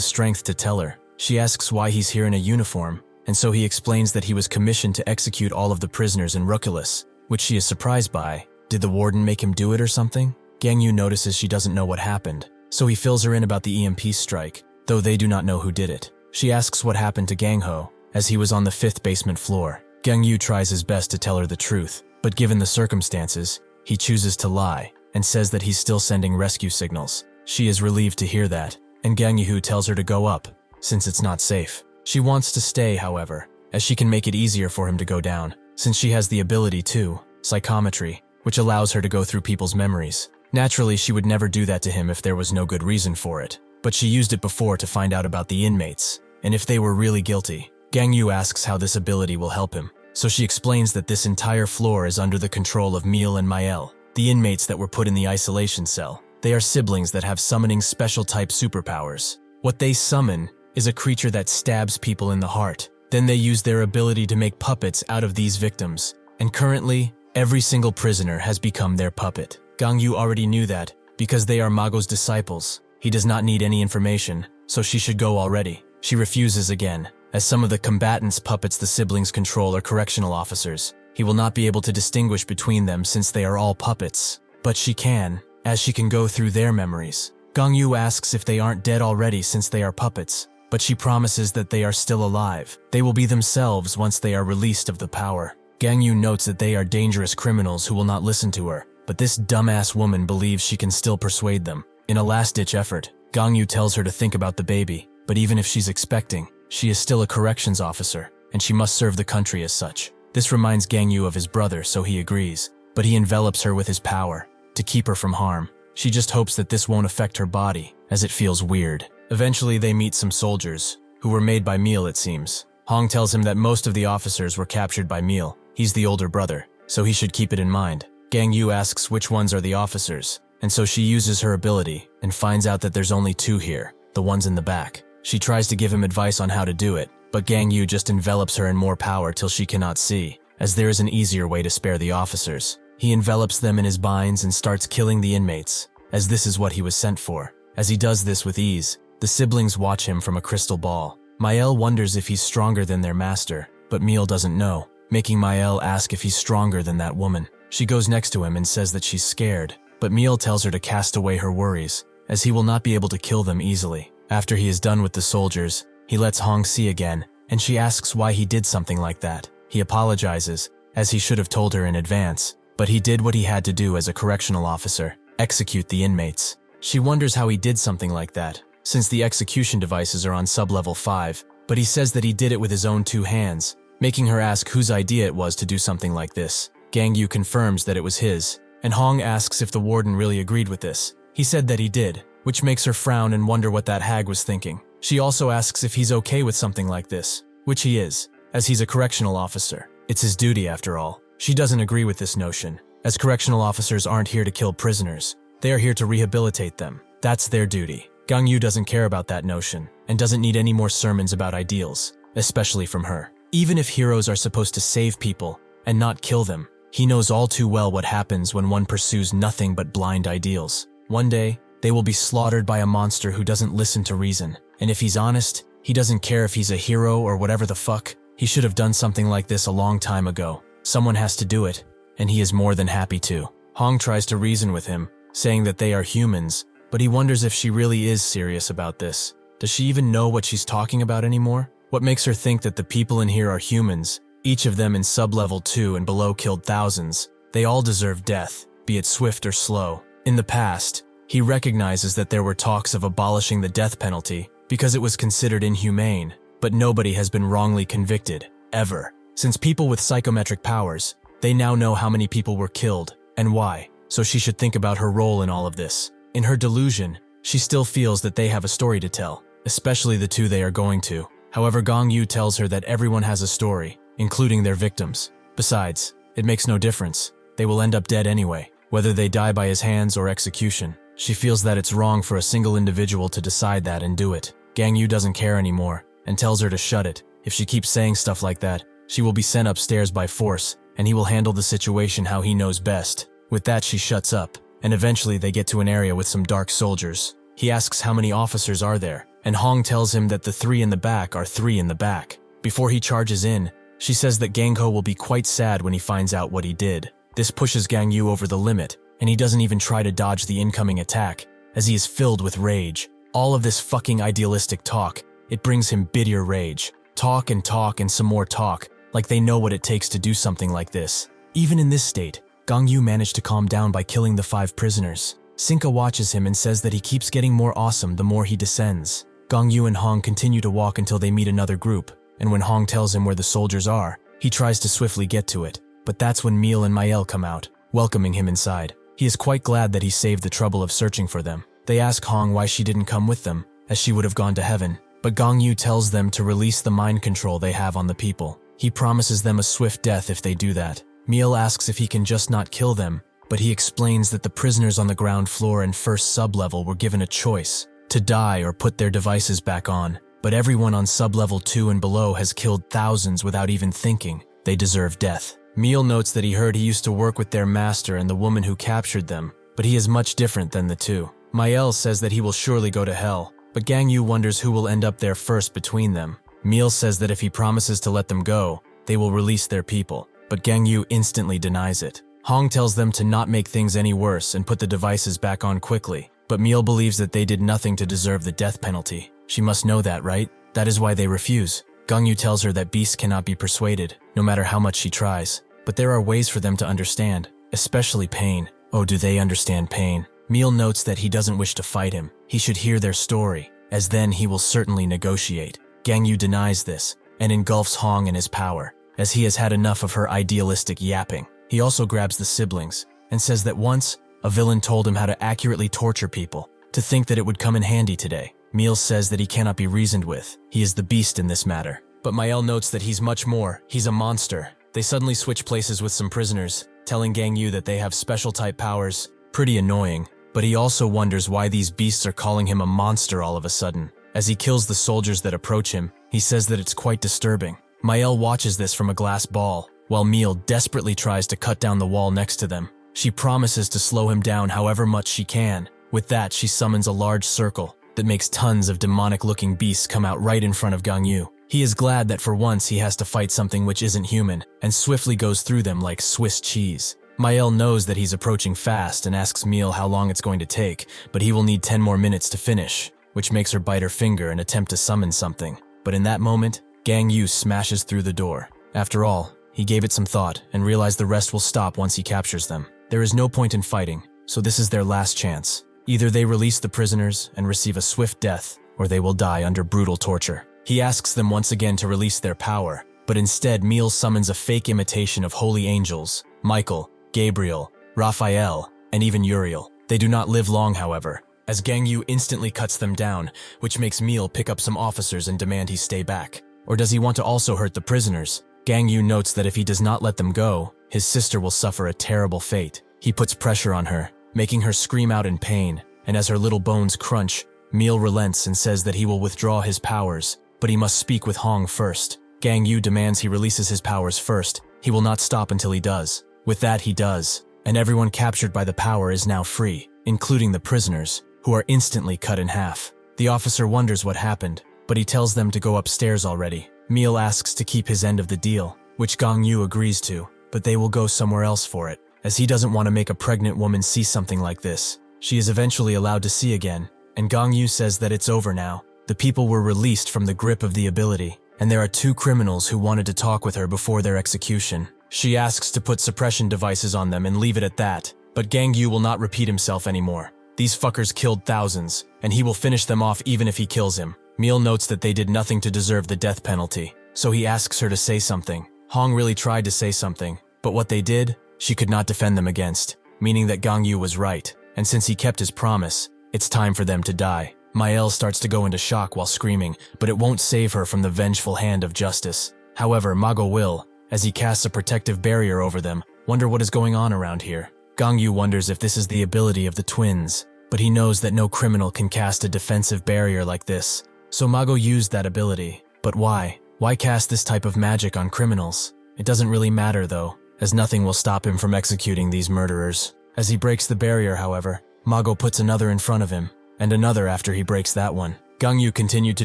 strength to tell her. She asks why he's here in a uniform, and so he explains that he was commissioned to execute all of the prisoners in Ruculus, which she is surprised by. Did the warden make him do it or something? Gangyu notices she doesn't know what happened, so he fills her in about the EMP strike, though they do not know who did it. She asks what happened to Gangho, as he was on the 5th basement floor. Gangyu tries his best to tell her the truth, but given the circumstances, he chooses to lie and says that he's still sending rescue signals. She is relieved to hear that, and Gangyu tells her to go up, since it's not safe. She wants to stay, however, as she can make it easier for him to go down, since she has the ability to, psychometry, which allows her to go through people's memories. Naturally, she would never do that to him if there was no good reason for it, but she used it before to find out about the inmates, and if they were really guilty. Gangyu asks how this ability will help him, so she explains that this entire floor is under the control of Miel and Mael, the inmates that were put in the isolation cell. They are siblings that have summoning special type superpowers. What they summon is a creature that stabs people in the heart. Then they use their ability to make puppets out of these victims, and currently, every single prisoner has become their puppet. Gangyu already knew that, because they are Mago's disciples. He does not need any information, so she should go already. She refuses again, as some of the combatants' puppets the siblings control are correctional officers. He will not be able to distinguish between them since they are all puppets. But she can, as she can go through their memories. Gangyu asks if they aren't dead already since they are puppets, but she promises that they are still alive. They will be themselves once they are released of the power. Gangyu notes that they are dangerous criminals who will not listen to her, but this dumbass woman believes she can still persuade them. In a last-ditch effort, Gangyu tells her to think about the baby, but even if she's expecting, she is still a corrections officer, and she must serve the country as such. This reminds Gangyu of his brother, so he agrees, but he envelops her with his power to keep her from harm. She just hopes that this won't affect her body, as it feels weird. Eventually, they meet some soldiers, who were made by Miel, it seems. Hwang tells him that most of the officers were captured by Miel. He's the older brother, so he should keep it in mind. Gangyu asks which ones are the officers, and so she uses her ability and finds out that there's only 2 here, the ones in the back. She tries to give him advice on how to do it, but Gangyu just envelops her in more power till she cannot see, as there is an easier way to spare the officers. He envelops them in his binds and starts killing the inmates, as this is what he was sent for. As he does this with ease, the siblings watch him from a crystal ball. Mael wonders if he's stronger than their master, but Miel doesn't know, making Mael ask if he's stronger than that woman. She goes next to him and says that she's scared, but Miel tells her to cast away her worries, as he will not be able to kill them easily. After he is done with the soldiers, he lets Hwang see again, and she asks why he did something like that. He apologizes, as he should have told her in advance, but he did what he had to do as a correctional officer, execute the inmates. She wonders how he did something like that, since the execution devices are on sub-level 5, but he says that he did it with his own 2 hands, making her ask whose idea it was to do something like this. Gangyu confirms that it was his, and Hwang asks if the warden really agreed with this. He said that he did, which makes her frown and wonder what that hag was thinking. She also asks if he's okay with something like this, which he is, as he's a correctional officer. It's his duty after all. She doesn't agree with this notion, as correctional officers aren't here to kill prisoners. They are here to rehabilitate them. That's their duty. Gangyu doesn't care about that notion, and doesn't need any more sermons about ideals, especially from her. Even if heroes are supposed to save people and not kill them, he knows all too well what happens when one pursues nothing but blind ideals. One day, they will be slaughtered by a monster who doesn't listen to reason, and if he's honest, he doesn't care if he's a hero or whatever the fuck. He should have done something like this a long time ago. Someone has to do it, and he is more than happy to. Hwang tries to reason with him, saying that they are humans, but he wonders if she really is serious about this. Does she even know what she's talking about anymore? What makes her think that the people in here are humans, each of them in sub-level 2 and below killed thousands? They all deserve death, be it swift or slow. In the past, he recognizes that there were talks of abolishing the death penalty because it was considered inhumane, but nobody has been wrongly convicted, ever. Since people with psychometric powers, they now know how many people were killed and why, so she should think about her role in all of this. In her delusion, she still feels that they have a story to tell, especially the 2 they are going to. However, Gangyu tells her that everyone has a story, including their victims. Besides, it makes no difference. They will end up dead anyway, whether they die by his hands or execution. She feels that it's wrong for a single individual to decide that and do it. Gangyu doesn't care anymore, and tells her to shut it. If she keeps saying stuff like that, she will be sent upstairs by force, and he will handle the situation how he knows best. With that, she shuts up, and eventually they get to an area with some dark soldiers. He asks how many officers are there, and Hwang tells him that the 3 in the back are 3 in the back. Before he charges in, she says that Gangyu will be quite sad when he finds out what he did. This pushes Gangyu over the limit, and he doesn't even try to dodge the incoming attack, as he is filled with rage. All of this fucking idealistic talk, it brings him bitter rage. Talk and some more talk, like they know what it takes to do something like this. Even in this state, Gangyu managed to calm down by killing the 5 prisoners. Sinka watches him and says that he keeps getting more awesome the more he descends. Gangyu and Hwang continue to walk until they meet another group, and when Hwang tells him where the soldiers are, he tries to swiftly get to it. But that's when Meal and Mael come out, welcoming him inside. He is quite glad that he saved the trouble of searching for them. They ask Hwang why she didn't come with them, as she would have gone to heaven. But Gangyu tells them to release the mind control they have on the people. He promises them a swift death if they do that. Meal asks if he can just not kill them, but he explains that the prisoners on the ground floor and first sub-level were given a choice, to die or put their devices back on. But everyone on sub-level 2 and below has killed thousands without even thinking. They deserve death. Meal notes that he heard he used to work with their master and the woman who captured them, but he is much different than the two. Mael says that he will surely go to hell, but Gangyu wonders who will end up there first between them. Meal says that if he promises to let them go, they will release their people, but Gangyu instantly denies it. Hwang tells them to not make things any worse and put the devices back on quickly, but Meal believes that they did nothing to deserve the death penalty. She must know that, right? That is why they refuse. Gangyu tells her that beasts cannot be persuaded, no matter how much she tries. But there are ways for them to understand, especially pain. Oh, do they understand pain? Meal notes that he doesn't wish to fight him. He should hear their story, as then he will certainly negotiate. Gangyu denies this, and engulfs Hwang in his power, as he has had enough of her idealistic yapping. He also grabs the siblings, and says that once, a villain told him how to accurately torture people, to think that it would come in handy today. Meal says that he cannot be reasoned with. He is the beast in this matter. But Mael notes that he's much more. He's a monster. They suddenly switch places with some prisoners, telling Gangyu that they have special type powers. Pretty annoying, but he also wonders why these beasts are calling him a monster all of a sudden. As he kills the soldiers that approach him, he says that it's quite disturbing. Mael watches this from a glass ball, while Meal desperately tries to cut down the wall next to them. She promises to slow him down however much she can. With that, she summons a large circle that makes tons of demonic-looking beasts come out right in front of Gangyu. He is glad that for once he has to fight something which isn't human, and swiftly goes through them like Swiss cheese. Mael knows that he's approaching fast and asks Meal how long it's going to take, but he will need 10 more minutes to finish, which makes her bite her finger and attempt to summon something. But in that moment, Gangyu smashes through the door. After all, he gave it some thought and realized the rest will stop once he captures them. There is no point in fighting, so this is their last chance. Either they release the prisoners and receive a swift death, or they will die under brutal torture. He asks them once again to release their power, but instead Meal summons a fake imitation of holy angels, Michael, Gabriel, Raphael, and even Uriel. They do not live long, however, as Gangyu instantly cuts them down, which makes Meal pick up some officers and demand he stay back. Or does he want to also hurt the prisoners? Gangyu notes that if he does not let them go, his sister will suffer a terrible fate. He puts pressure on her, making her scream out in pain, and as her little bones crunch, Meal relents and says that he will withdraw his powers, but he must speak with Hwang first. Gangyu demands he releases his powers first. He will not stop until he does. With that, he does, and everyone captured by the power is now free, including the prisoners, who are instantly cut in half. The officer wonders what happened, but he tells them to go upstairs already. Meal asks to keep his end of the deal, which Gangyu agrees to, but they will go somewhere else for it, as he doesn't want to make a pregnant woman see something like this. She is eventually allowed to see again, and Gangyu says that it's over now. The people were released from the grip of the ability, and there are 2 criminals who wanted to talk with her before their execution. She asks to put suppression devices on them and leave it at that, but Gangyu will not repeat himself anymore. These fuckers killed thousands, and he will finish them off even if he kills him. Meal notes that they did nothing to deserve the death penalty, so he asks her to say something. Hwang really tried to say something, but what they did, she could not defend them against, meaning that Gangyu was right, and since he kept his promise, it's time for them to die. Mael starts to go into shock while screaming, but it won't save her from the vengeful hand of justice. However, Mago will, as he casts a protective barrier over them, wonder what is going on around here. Gangyu wonders if this is the ability of the twins, but he knows that no criminal can cast a defensive barrier like this, so Mago used that ability. But why? Why cast this type of magic on criminals? It doesn't really matter though, as nothing will stop him from executing these murderers. As he breaks the barrier, however, Mago puts another in front of him, and another after he breaks that one. Gangyu continued to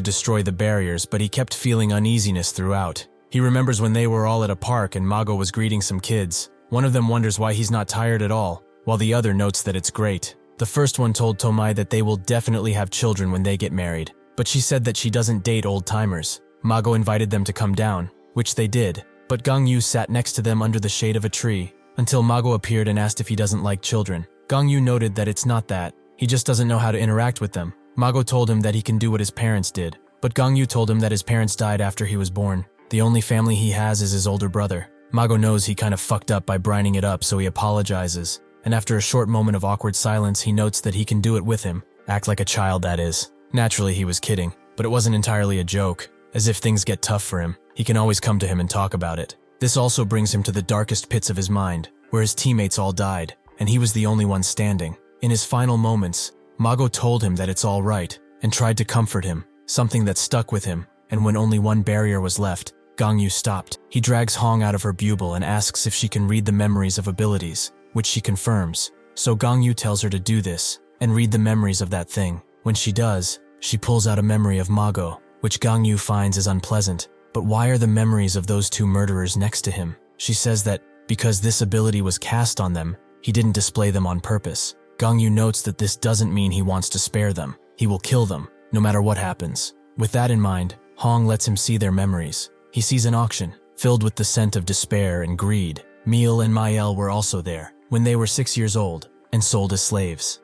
destroy the barriers, but he kept feeling uneasiness throughout. He remembers when they were all at a park and Mago was greeting some kids. One of them wonders why he's not tired at all, while the other notes that it's great. The first one told Tomai that they will definitely have children when they get married, but she said that she doesn't date old-timers. Mago invited them to come down, which they did, but Gangyu sat next to them under the shade of a tree, until Mago appeared and asked if he doesn't like children. Gangyu noted that it's not that, he just doesn't know how to interact with them. Mago told him that he can do what his parents did, but Gangyu told him that his parents died after he was born. The only family he has is his older brother. Mago knows he kind of fucked up by brining it up, so he apologizes, and after a short moment of awkward silence, he notes that he can do it with him. Act like a child, that is. Naturally, he was kidding, but it wasn't entirely a joke. As if things get tough for him, he can always come to him and talk about it. This also brings him to the darkest pits of his mind, where his teammates all died, and he was the only one standing. In his final moments, Mago told him that it's all right, and tried to comfort him, something that stuck with him, and when only one barrier was left, Gangyu stopped. He drags Hwang out of her buble and asks if she can read the memories of abilities, which she confirms. So Gangyu tells her to do this, and read the memories of that thing. When she does, she pulls out a memory of Mago, which Gangyu finds is unpleasant. But why are the memories of those two murderers next to him? She says that, because this ability was cast on them, he didn't display them on purpose. Gangyu notes that this doesn't mean he wants to spare them. He will kill them, no matter what happens. With that in mind, Hwang lets him see their memories. He sees an auction, filled with the scent of despair and greed. Miel and Mael were also there, when they were 6 years old, and sold as slaves.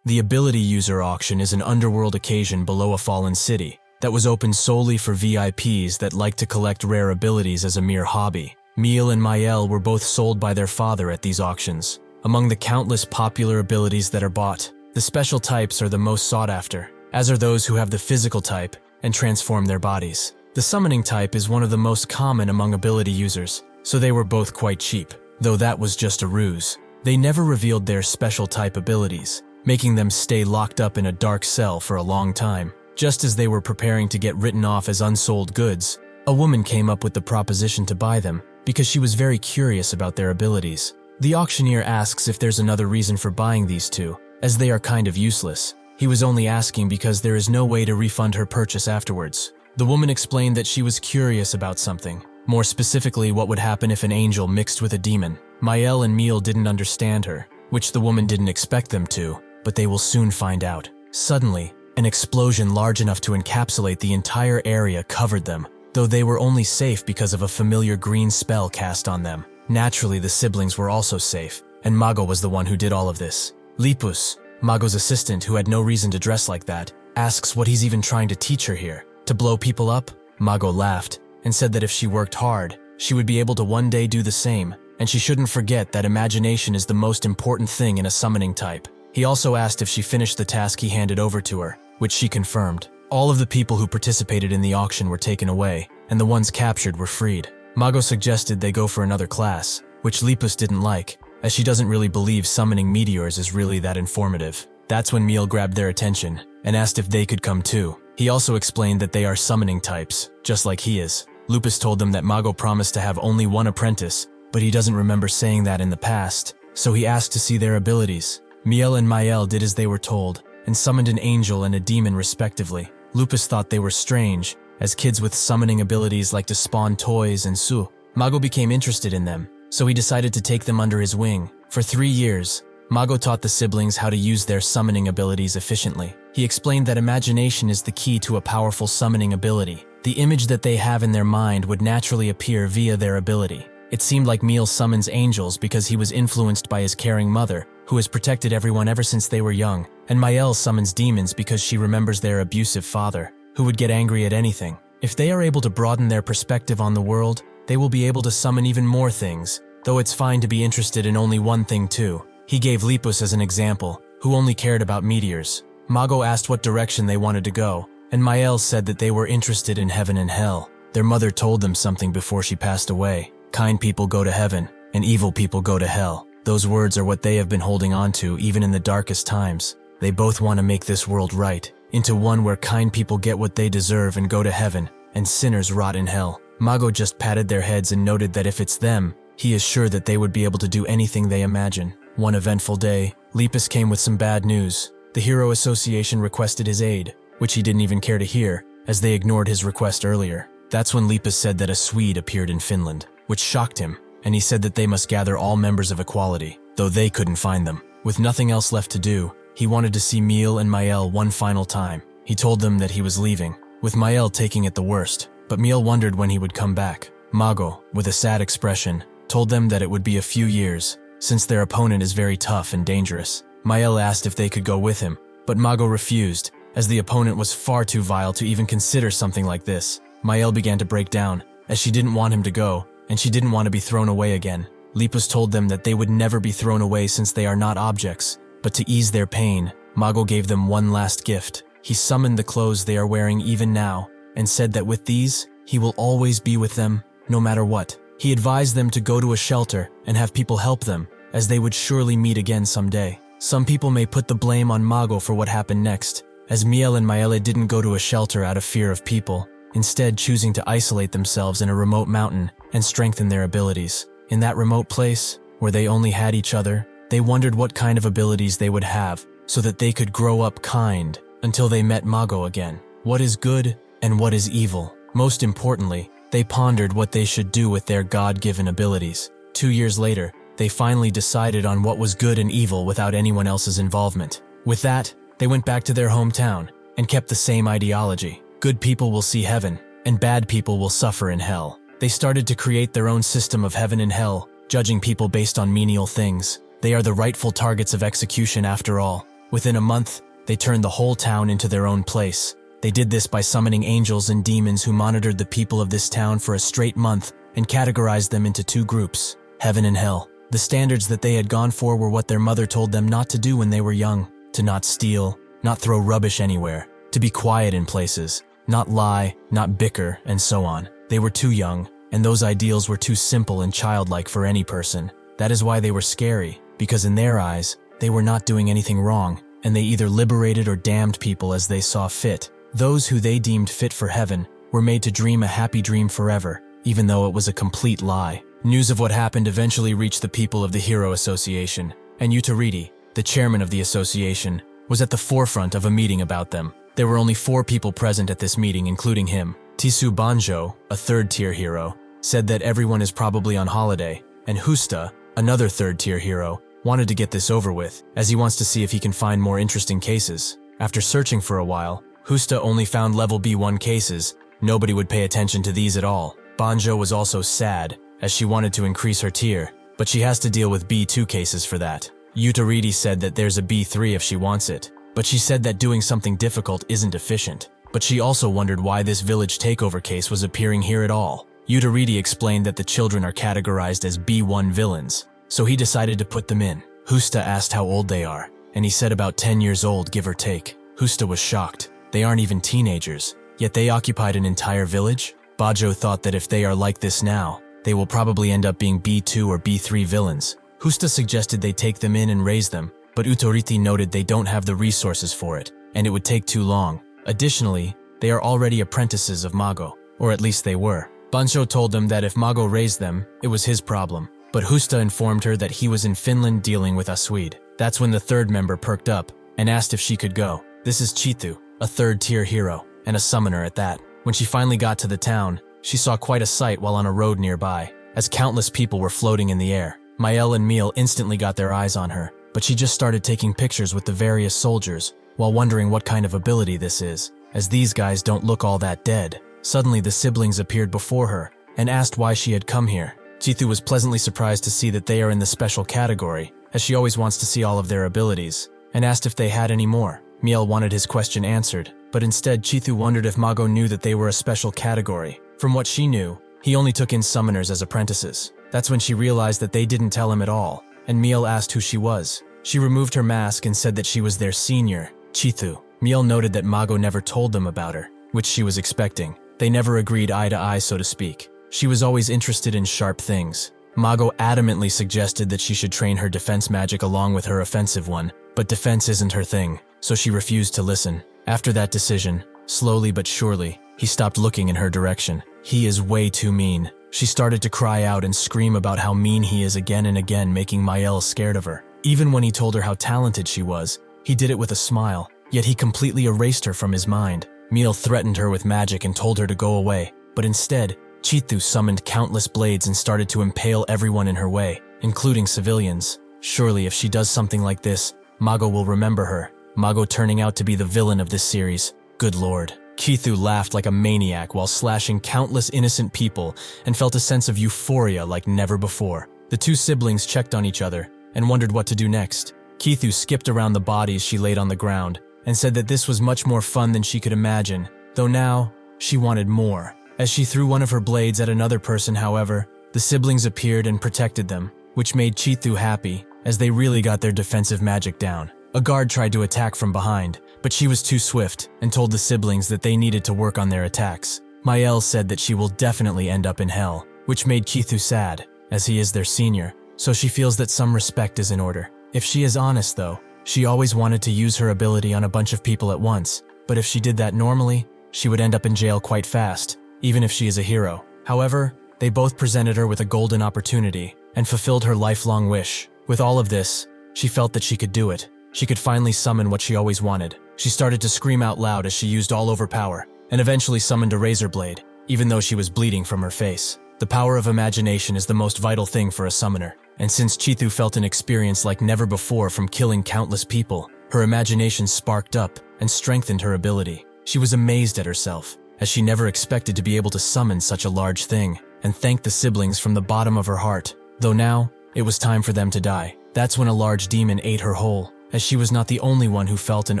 The ability user auction is an underworld occasion below a fallen city that was open solely for VIPs that like to collect rare abilities as a mere hobby. Miel and Mael were both sold by their father at these auctions. Among the countless popular abilities that are bought, the special types are the most sought after, as are those who have the physical type and transform their bodies. The summoning type is one of the most common among ability users, so they were both quite cheap, though that was just a ruse. They never revealed their special type abilities, making them stay locked up in a dark cell for a long time. Just as they were preparing to get written off as unsold goods, a woman came up with the proposition to buy them because she was very curious about their abilities. The auctioneer asks if there's another reason for buying these two, as they are kind of useless. He was only asking because there is no way to refund her purchase afterwards. The woman explained that she was curious about something, more specifically what would happen if an angel mixed with a demon. Mael and Miel didn't understand her, which the woman didn't expect them to, but they will soon find out. Suddenly, an explosion large enough to encapsulate the entire area covered them, though they were only safe because of a familiar green spell cast on them. Naturally, the siblings were also safe, and Mago was the one who did all of this. Lipus, Mago's assistant who had no reason to dress like that, asks what he's even trying to teach her here. To blow people up? Mago laughed and said that if she worked hard, she would be able to one day do the same, and she shouldn't forget that imagination is the most important thing in a summoning type. He also asked if she finished the task he handed over to her, which she confirmed. All of the people who participated in the auction were taken away, and the ones captured were freed. Mago suggested they go for another class, which Lipus didn't like, as she doesn't really believe summoning meteors is really that informative. That's when Miel grabbed their attention and asked if they could come too. He also explained that they are summoning types, just like he is. Lupus told them that Mago promised to have only one apprentice, but he doesn't remember saying that in the past, so he asked to see their abilities. Miel and Mael did as they were told, and summoned an angel and a demon respectively. Lupus thought they were strange, as kids with summoning abilities like to spawn toys and su. Mago became interested in them, so he decided to take them under his wing. For 3 years, Mago taught the siblings how to use their summoning abilities efficiently. He explained that imagination is the key to a powerful summoning ability. The image that they have in their mind would naturally appear via their ability. It seemed like Miel summons angels because he was influenced by his caring mother, who has protected everyone ever since they were young, and Mael summons demons because she remembers their abusive father, who would get angry at anything. If they are able to broaden their perspective on the world, they will be able to summon even more things, though it's fine to be interested in only one thing too. He gave Lipus as an example, who only cared about meteors. Mago asked what direction they wanted to go, and Mael said that they were interested in heaven and hell. Their mother told them something before she passed away. Kind people go to heaven, and evil people go to hell. Those words are what they have been holding on to even in the darkest times. They both want to make this world right, into one where kind people get what they deserve and go to heaven, and sinners rot in hell. Mago just patted their heads and noted that if it's them, he is sure that they would be able to do anything they imagine. One eventful day, Lepus came with some bad news. The Hero Association requested his aid, which he didn't even care to hear, as they ignored his request earlier. That's when Lepus said that a Swede appeared in Finland, which shocked him, and he said that they must gather all members of Equality, though they couldn't find them. With nothing else left to do, he wanted to see Miel and Mael one final time. He told them that he was leaving, with Mael taking it the worst, but Miel wondered when he would come back. Mago, with a sad expression, told them that it would be a few years, since their opponent is very tough and dangerous. Mael asked if they could go with him, but Mago refused, as the opponent was far too vile to even consider something like this. Mael began to break down, as she didn't want him to go, and she didn't want to be thrown away again. Lepus told them that they would never be thrown away since they are not objects, but to ease their pain, Mago gave them one last gift. He summoned the clothes they are wearing even now, and said that with these, he will always be with them, no matter what. He advised them to go to a shelter and have people help them, as they would surely meet again someday. Some people may put the blame on Mago for what happened next, as Miel and Maele didn't go to a shelter out of fear of people, instead choosing to isolate themselves in a remote mountain and strengthen their abilities. In that remote place, where they only had each other, they wondered what kind of abilities they would have so that they could grow up kind until they met Mago again. What is good and what is evil? Most importantly, they pondered what they should do with their God-given abilities. 2 years later, they finally decided on what was good and evil without anyone else's involvement. With that, they went back to their hometown and kept the same ideology. Good people will see heaven, and bad people will suffer in hell. They started to create their own system of heaven and hell, judging people based on menial things. They are the rightful targets of execution after all. Within a month, they turned the whole town into their own place. They did this by summoning angels and demons who monitored the people of this town for a straight month and categorized them into 2 groups, heaven and hell. The standards that they had gone for were what their mother told them not to do when they were young: to not steal, not throw rubbish anywhere, to be quiet in places, not lie, not bicker, and so on. They were too young, and those ideals were too simple and childlike for any person. That is why they were scary, because in their eyes, they were not doing anything wrong, and they either liberated or damned people as they saw fit. Those who they deemed fit for heaven were made to dream a happy dream forever, even though it was a complete lie. News of what happened eventually reached the people of the Hero Association, and Utariti, the chairman of the association, was at the forefront of a meeting about them. There were only 4 people present at this meeting, including him. Tisu Banjo, a 3rd-tier hero, said that everyone is probably on holiday, and Husta, another 3rd-tier hero, wanted to get this over with, as he wants to see if he can find more interesting cases. After searching for a while, Husta only found level B1 cases. Nobody would pay attention to these at all. Banjo was also sad, as she wanted to increase her tier, but she has to deal with B2 cases for that. Utariti said that there's a B3 if she wants it, but she said that doing something difficult isn't efficient. But she also wondered why this village takeover case was appearing here at all. Utariti explained that the children are categorized as B1 villains, so he decided to put them in. Husta asked how old they are, and he said about 10 years old, give or take. Husta was shocked. They aren't even teenagers, yet they occupied an entire village? Bajo thought that if they are like this now, they will probably end up being B2 or B3 villains. Husta suggested they take them in and raise them, but Utariti noted they don't have the resources for it, and it would take too long. Additionally, they are already apprentices of Mago, or at least they were. Bansho told them that if Mago raised them, it was his problem, but Husta informed her that he was in Finland dealing with a Swede. That's when the 3rd member perked up and asked if she could go. This is Chitu, a 3rd-tier hero, and a summoner at that. When she finally got to the town, she saw quite a sight while on a road nearby, as countless people were floating in the air. Mael and Miel instantly got their eyes on her, but she just started taking pictures with the various soldiers, while wondering what kind of ability this is, as these guys don't look all that dead. Suddenly the siblings appeared before her, and asked why she had come here. Chitu was pleasantly surprised to see that they are in the special category, as she always wants to see all of their abilities, and asked if they had any more. Miel wanted his question answered, but instead Chitu wondered if Mago knew that they were a special category. From what she knew, he only took in summoners as apprentices. That's when she realized that they didn't tell him at all, and Miel asked who she was. She removed her mask and said that she was their senior, Chitu. Miel noted that Mago never told them about her, which she was expecting. They never agreed eye to eye, so to speak. She was always interested in sharp things. Mago adamantly suggested that she should train her defense magic along with her offensive one, but defense isn't her thing, so she refused to listen. After that decision, slowly but surely, he stopped looking in her direction. He is way too mean. She started to cry out and scream about how mean he is again and again, making Mael scared of her. Even when he told her how talented she was, he did it with a smile, yet he completely erased her from his mind. Miel threatened her with magic and told her to go away, but instead, Chithu summoned countless blades and started to impale everyone in her way, including civilians. Surely if she does something like this, Mago will remember her. Mago turning out to be the villain of this series. Good lord. Chithu laughed like a maniac while slashing countless innocent people and felt a sense of euphoria like never before. The two siblings checked on each other and wondered what to do next. Chithu skipped around the bodies she laid on the ground and said that this was much more fun than she could imagine, though now she wanted more. As she threw one of her blades at another person, however, the siblings appeared and protected them, which made Chithu happy, as they really got their defensive magic down. A guard tried to attack from behind, but she was too swift and told the siblings that they needed to work on their attacks. Mael said that she will definitely end up in hell, which made Chithu sad, as he is their senior, so she feels that some respect is in order. If she is honest though, she always wanted to use her ability on a bunch of people at once, but if she did that normally, she would end up in jail quite fast, even if she is a hero. However, they both presented her with a golden opportunity and fulfilled her lifelong wish. With all of this, she felt that she could do it. She could finally summon what she always wanted. She started to scream out loud as she used all over power, and eventually summoned a razor blade, even though she was bleeding from her face. The power of imagination is the most vital thing for a summoner, and since Chithu felt an experience like never before from killing countless people, her imagination sparked up and strengthened her ability. She was amazed at herself, as she never expected to be able to summon such a large thing, and thanked the siblings from the bottom of her heart. Though now, it was time for them to die. That's when a large demon ate her whole, as she was not the only one who felt an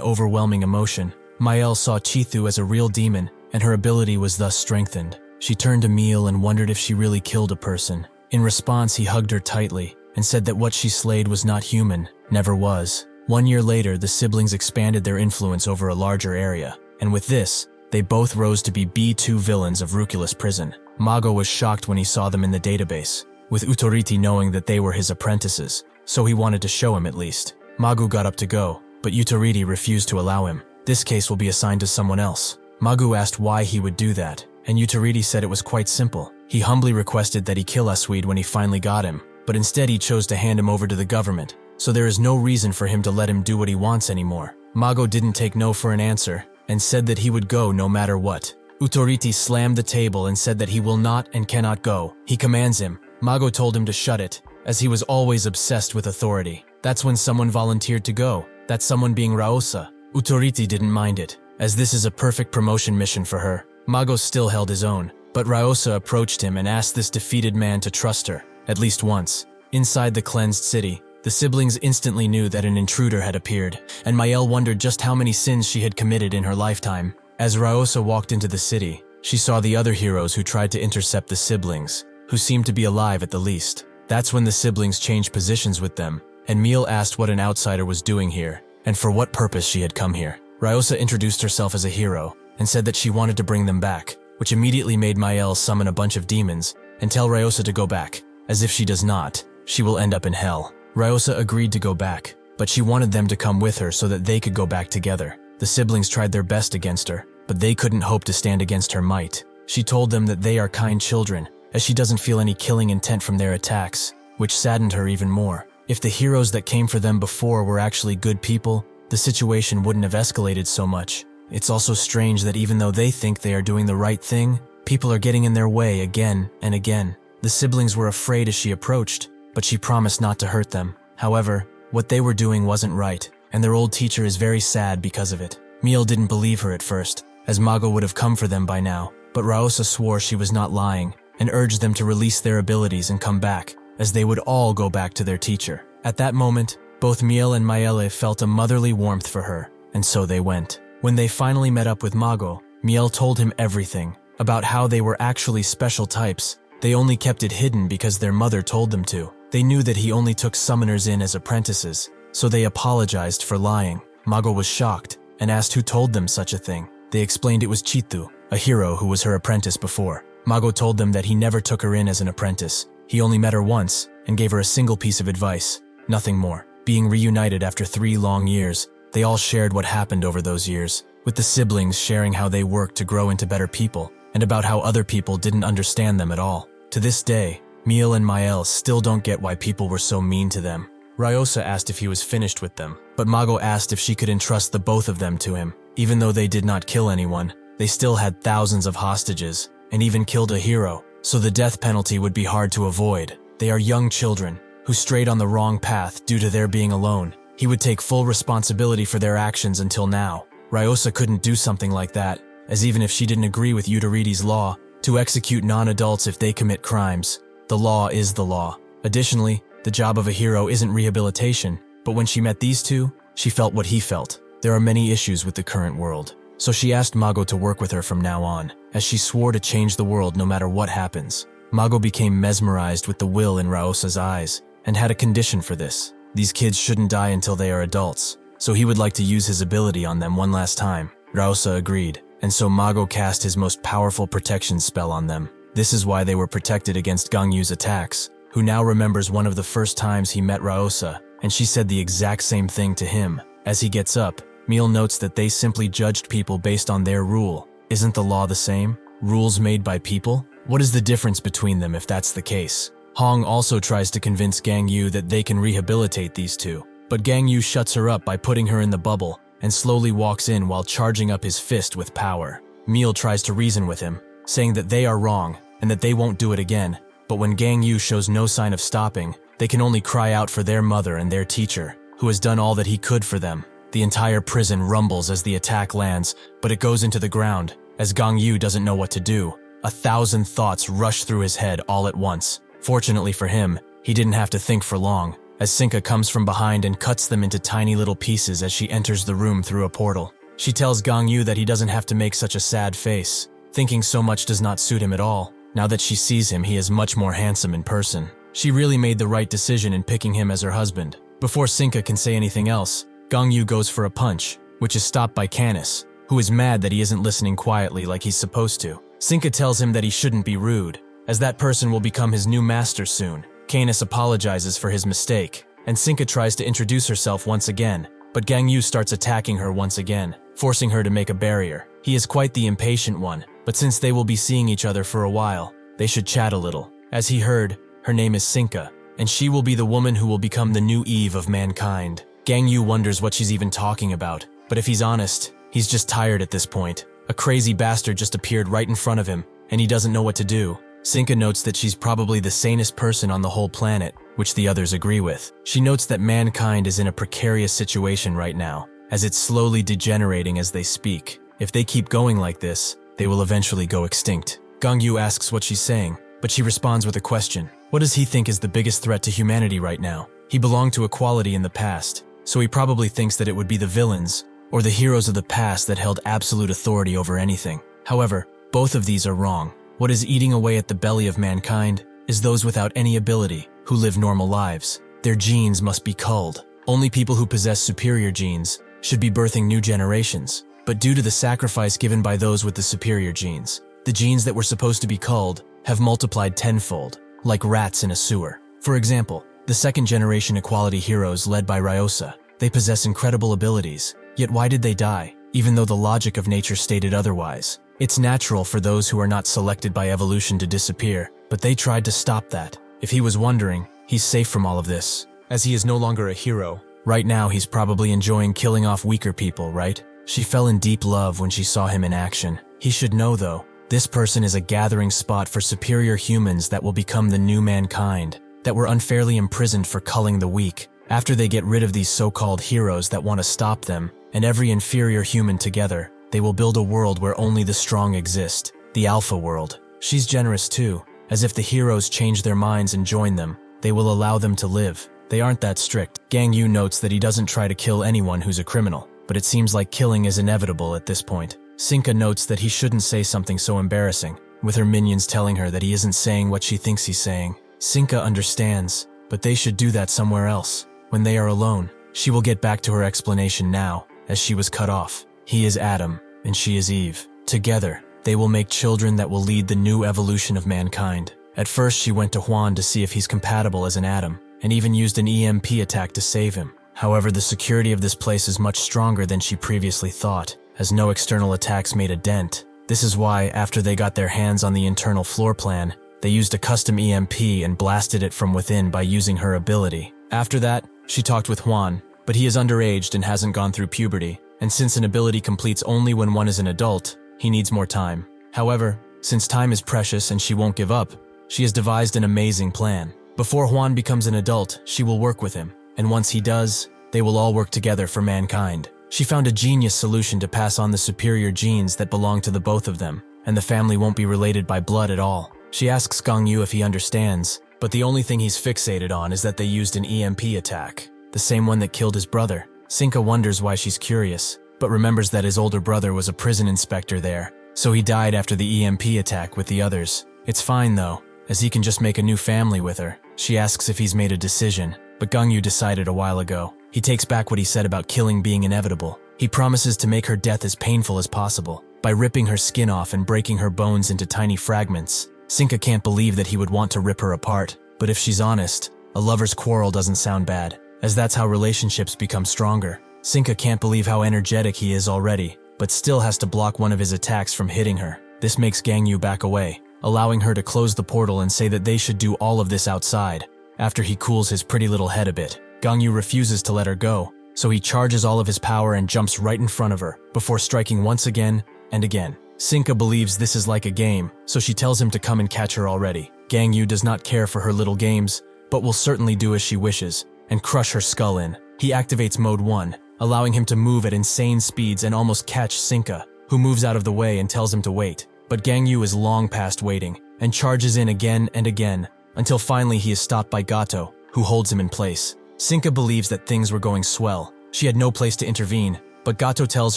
overwhelming emotion. Mael saw Chithu as a real demon, and her ability was thus strengthened. She turned to Miel and wondered if she really killed a person. In response, he hugged her tightly and said that what she slayed was not human, never was. 1 year later, the siblings expanded their influence over a larger area, and with this, they both rose to be B2 villains of Ruculus prison. Mago was shocked when he saw them in the database, with Utoriti knowing that they were his apprentices, so he wanted to show him at least. Magu got up to go, but Utoriti refused to allow him. This case will be assigned to someone else. Magu asked why he would do that, and Utoriti said it was quite simple. He humbly requested that he kill Asweed when he finally got him, but instead he chose to hand him over to the government, so there is no reason for him to let him do what he wants anymore. Mago didn't take no for an answer, and said that he would go no matter what. Utoriti slammed the table and said that he will not and cannot go. He commands him. Mago told him to shut it, as he was always obsessed with authority. That's when someone volunteered to go, that someone being Raosa. Utoriti didn't mind it, as this is a perfect promotion mission for her. Mago still held his own, but Raosa approached him and asked this defeated man to trust her, at least once. Inside the cleansed city, the siblings instantly knew that an intruder had appeared, and Mael wondered just how many sins she had committed in her lifetime. As Raosa walked into the city, she saw the other heroes who tried to intercept the siblings, who seemed to be alive at the least. That's when the siblings changed positions with them, and Miel asked what an outsider was doing here, and for what purpose she had come here. Raosa introduced herself as a hero, and said that she wanted to bring them back, which immediately made Mael summon a bunch of demons, and tell Raosa to go back, as if she does not, she will end up in hell. Raosa agreed to go back, but she wanted them to come with her so that they could go back together. The siblings tried their best against her, but they couldn't hope to stand against her might. She told them that they are kind children, as she doesn't feel any killing intent from their attacks, which saddened her even more. If the heroes that came for them before were actually good people, the situation wouldn't have escalated so much. It's also strange that even though they think they are doing the right thing, people are getting in their way again and again. The siblings were afraid as she approached, but she promised not to hurt them. However, what they were doing wasn't right, and their old teacher is very sad because of it. Miel didn't believe her at first, as Mago would have come for them by now, but Raosa swore she was not lying, and urged them to release their abilities and come back, as they would all go back to their teacher. At that moment, both Miel and Maele felt a motherly warmth for her, and so they went. When they finally met up with Mago, Miel told him everything, about how they were actually special types. They only kept it hidden because their mother told them to. They knew that he only took summoners in as apprentices, so they apologized for lying. Mago was shocked, and asked who told them such a thing. They explained it was Chithu, a hero who was her apprentice before. Mago told them that he never took her in as an apprentice. He only met her once, and gave her a single piece of advice, nothing more. Being reunited after 3 long years, they all shared what happened over those years, with the siblings sharing how they worked to grow into better people, and about how other people didn't understand them at all. To this day, Miel and Mael still don't get why people were so mean to them. Ryosa asked if he was finished with them, but Mago asked if she could entrust the both of them to him. Even though they did not kill anyone, they still had thousands of hostages, and even killed a hero, so the death penalty would be hard to avoid. They are young children, who strayed on the wrong path due to their being alone. He would take full responsibility for their actions until now. Ryosa couldn't do something like that, as even if she didn't agree with Yutaridi's law, to execute non-adults if they commit crimes. The law is the law. Additionally, the job of a hero isn't rehabilitation, but when she met these two, she felt what he felt. There are many issues with the current world, so she asked Mago to work with her from now on, as she swore to change the world no matter what happens. Mago became mesmerized with the will in Ryosa's eyes, and had a condition for this. These kids shouldn't die until they are adults, so he would like to use his ability on them one last time. Ryosa agreed, and so Mago cast his most powerful protection spell on them. This is why they were protected against Gangyu's attacks, who now remembers one of the first times he met Ryosa, and she said the exact same thing to him. As he gets up, Meal notes that they simply judged people based on their rule. Isn't the law the same? Rules made by people? What is the difference between them if that's the case? Hwang also tries to convince Gangyu that they can rehabilitate these two, but Gangyu shuts her up by putting her in the bubble and slowly walks in while charging up his fist with power. Meal tries to reason with him, saying that they are wrong and that they won't do it again, but when Gangyu shows no sign of stopping, they can only cry out for their mother and their teacher, who has done all that he could for them. The entire prison rumbles as the attack lands, but it goes into the ground. As Gangyu doesn't know what to do, 1,000 thoughts rush through his head all at once. Fortunately for him, he didn't have to think for long, as Sinka comes from behind and cuts them into tiny little pieces as she enters the room through a portal. She tells Gangyu that he doesn't have to make such a sad face. Thinking so much does not suit him at all. Now that she sees him, he is much more handsome in person. She really made the right decision in picking him as her husband. Before Sinka can say anything else, Gangyu goes for a punch, which is stopped by Canis, who is mad that he isn't listening quietly like he's supposed to. Sinka tells him that he shouldn't be rude, as that person will become his new master soon. Canis apologizes for his mistake, and Sinka tries to introduce herself once again, but Gangyu starts attacking her once again, forcing her to make a barrier. He is quite the impatient one, but since they will be seeing each other for a while, they should chat a little. As he heard, her name is Sinka, and she will be the woman who will become the new Eve of mankind. Gangyu wonders what she's even talking about, but if he's honest, he's just tired at this point. A crazy bastard just appeared right in front of him, and he doesn't know what to do. Sinka notes that she's probably the sanest person on the whole planet, which the others agree with. She notes that mankind is in a precarious situation right now, as it's slowly degenerating as they speak. If they keep going like this, they will eventually go extinct. Gangyu asks what she's saying, but she responds with a question. What does he think is the biggest threat to humanity right now? He belonged to equality in the past, so he probably thinks that it would be the villains or the heroes of the past that held absolute authority over anything. However, both of these are wrong. What is eating away at the belly of mankind is those without any ability, who live normal lives. Their genes must be culled. Only people who possess superior genes should be birthing new generations. But due to the sacrifice given by those with the superior genes, the genes that were supposed to be culled have multiplied tenfold, like rats in a sewer. For example, the second-generation equality heroes led by Ryosa, they possess incredible abilities. Yet why did they die, even though the logic of nature stated otherwise? It's natural for those who are not selected by evolution to disappear, but they tried to stop that. If he was wondering, he's safe from all of this, as he is no longer a hero. Right now he's probably enjoying killing off weaker people, right? She fell in deep love when she saw him in action. He should know though, this person is a gathering spot for superior humans that will become the new mankind, that were unfairly imprisoned for culling the weak. After they get rid of these so-called heroes that want to stop them, and every inferior human together, they will build a world where only the strong exist, the alpha world. She's generous too, as if the heroes change their minds and join them, they will allow them to live. They aren't that strict. Gangyu notes that he doesn't try to kill anyone who's a criminal, but it seems like killing is inevitable at this point. Sinka notes that he shouldn't say something so embarrassing, with her minions telling her that he isn't saying what she thinks he's saying. Sinka understands, but they should do that somewhere else. When they are alone, she will get back to her explanation now, as she was cut off. He is Adam, and she is Eve. Together, they will make children that will lead the new evolution of mankind. At first, she went to Hwan to see if he's compatible as an Adam, and even used an EMP attack to save him. However, the security of this place is much stronger than she previously thought, as no external attacks made a dent. This is why, after they got their hands on the internal floor plan, they used a custom EMP and blasted it from within by using her ability. After that, She talked with Hwan, but he is underaged and hasn't gone through puberty, and since an ability completes only when one is an adult, he needs more time. However, since time is precious and she won't give up, she has devised an amazing plan. Before Hwan becomes an adult, she will work with him, and once he does, they will all work together for mankind. She found a genius solution to pass on the superior genes that belong to the both of them, and the family won't be related by blood at all. She asks Gangyu if he understands, but the only thing he's fixated on is that they used an EMP attack, the same one that killed his brother. Sinka wonders why she's curious, but remembers that his older brother was a prison inspector there, so he died after the EMP attack with the others. It's fine though, as he can just make a new family with her. She asks if he's made a decision, but Gangyu decided a while ago. He takes back what he said about killing being inevitable. He promises to make her death as painful as possible, by ripping her skin off and breaking her bones into tiny fragments. Sinka can't believe that he would want to rip her apart, but if she's honest, a lover's quarrel doesn't sound bad, as that's how relationships become stronger. Sinka can't believe how energetic he is already, but still has to block one of his attacks from hitting her. This makes Gangyu back away, allowing her to close the portal and say that they should do all of this outside. After he cools his pretty little head a bit, Gangyu refuses to let her go, so he charges all of his power and jumps right in front of her, before striking once again and again. Sinka believes this is like a game, so she tells him to come and catch her already. Gangyu does not care for her little games, but will certainly do as she wishes, and crush her skull in. He activates Mode 1, allowing him to move at insane speeds and almost catch Sinka, who moves out of the way and tells him to wait. But Gangyu is long past waiting, and charges in again and again, until finally he is stopped by Gato, who holds him in place. Sinka believes that things were going swell. She had no place to intervene, but Gato tells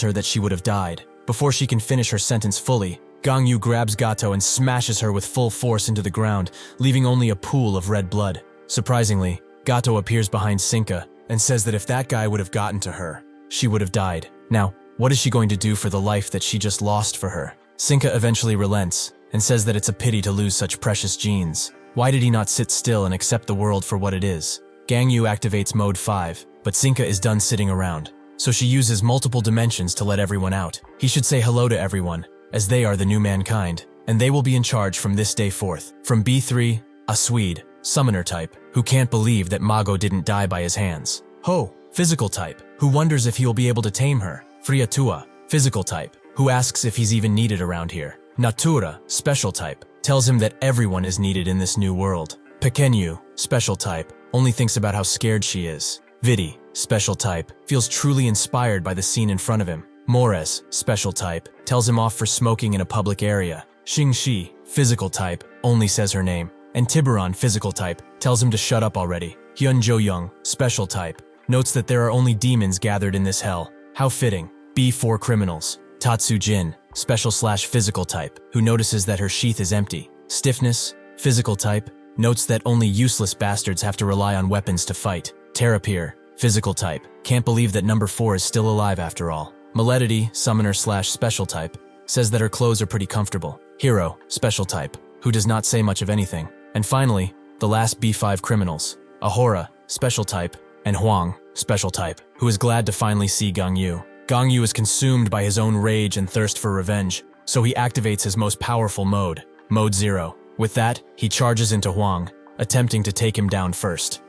her that she would have died. Before she can finish her sentence fully, Gangyu grabs Gato and smashes her with full force into the ground, leaving only a pool of red blood. Surprisingly, Gato appears behind Sinka and says that if that guy would have gotten to her, she would have died. Now, what is she going to do for the life that she just lost for her? Sinka eventually relents and says that it's a pity to lose such precious genes. Why did he not sit still and accept the world for what it is? Gangyu activates Mode 5, but Sinka is done sitting around, so she uses multiple dimensions to let everyone out. He should say hello to everyone, as they are the new mankind, and they will be in charge from this day forth. From B3, a Swede, summoner type, who can't believe that Mago didn't die by his hands. Ho, physical type, who wonders if he will be able to tame her. Friatua, physical type, who asks if he's even needed around here. Natura, special type, tells him that everyone is needed in this new world. Pequenu, special type, only thinks about how scared she is. Vidi, special type, feels truly inspired by the scene in front of him. Mores, special type, tells him off for smoking in a public area. Xingxi, physical type, only says her name. And Tiburon, physical type, tells him to shut up already. Hyun Jo-young, special type, notes that there are only demons gathered in this hell. How fitting. B4 criminals. Tatsu Jin, special/physical type, who notices that her sheath is empty. Stiffness, physical type, notes that only useless bastards have to rely on weapons to fight. Terapir, physical type, can't believe that number 4 is still alive after all. Maledity, summoner/special type, says that her clothes are pretty comfortable. Hero, special type, who does not say much of anything. And finally, the last B5 criminals. Ahura, special type, and Hwang, special type, who is glad to finally see Gangyu. Gangyu is consumed by his own rage and thirst for revenge, so he activates his most powerful mode, Mode 0. With that, he charges into Hwang, attempting to take him down first.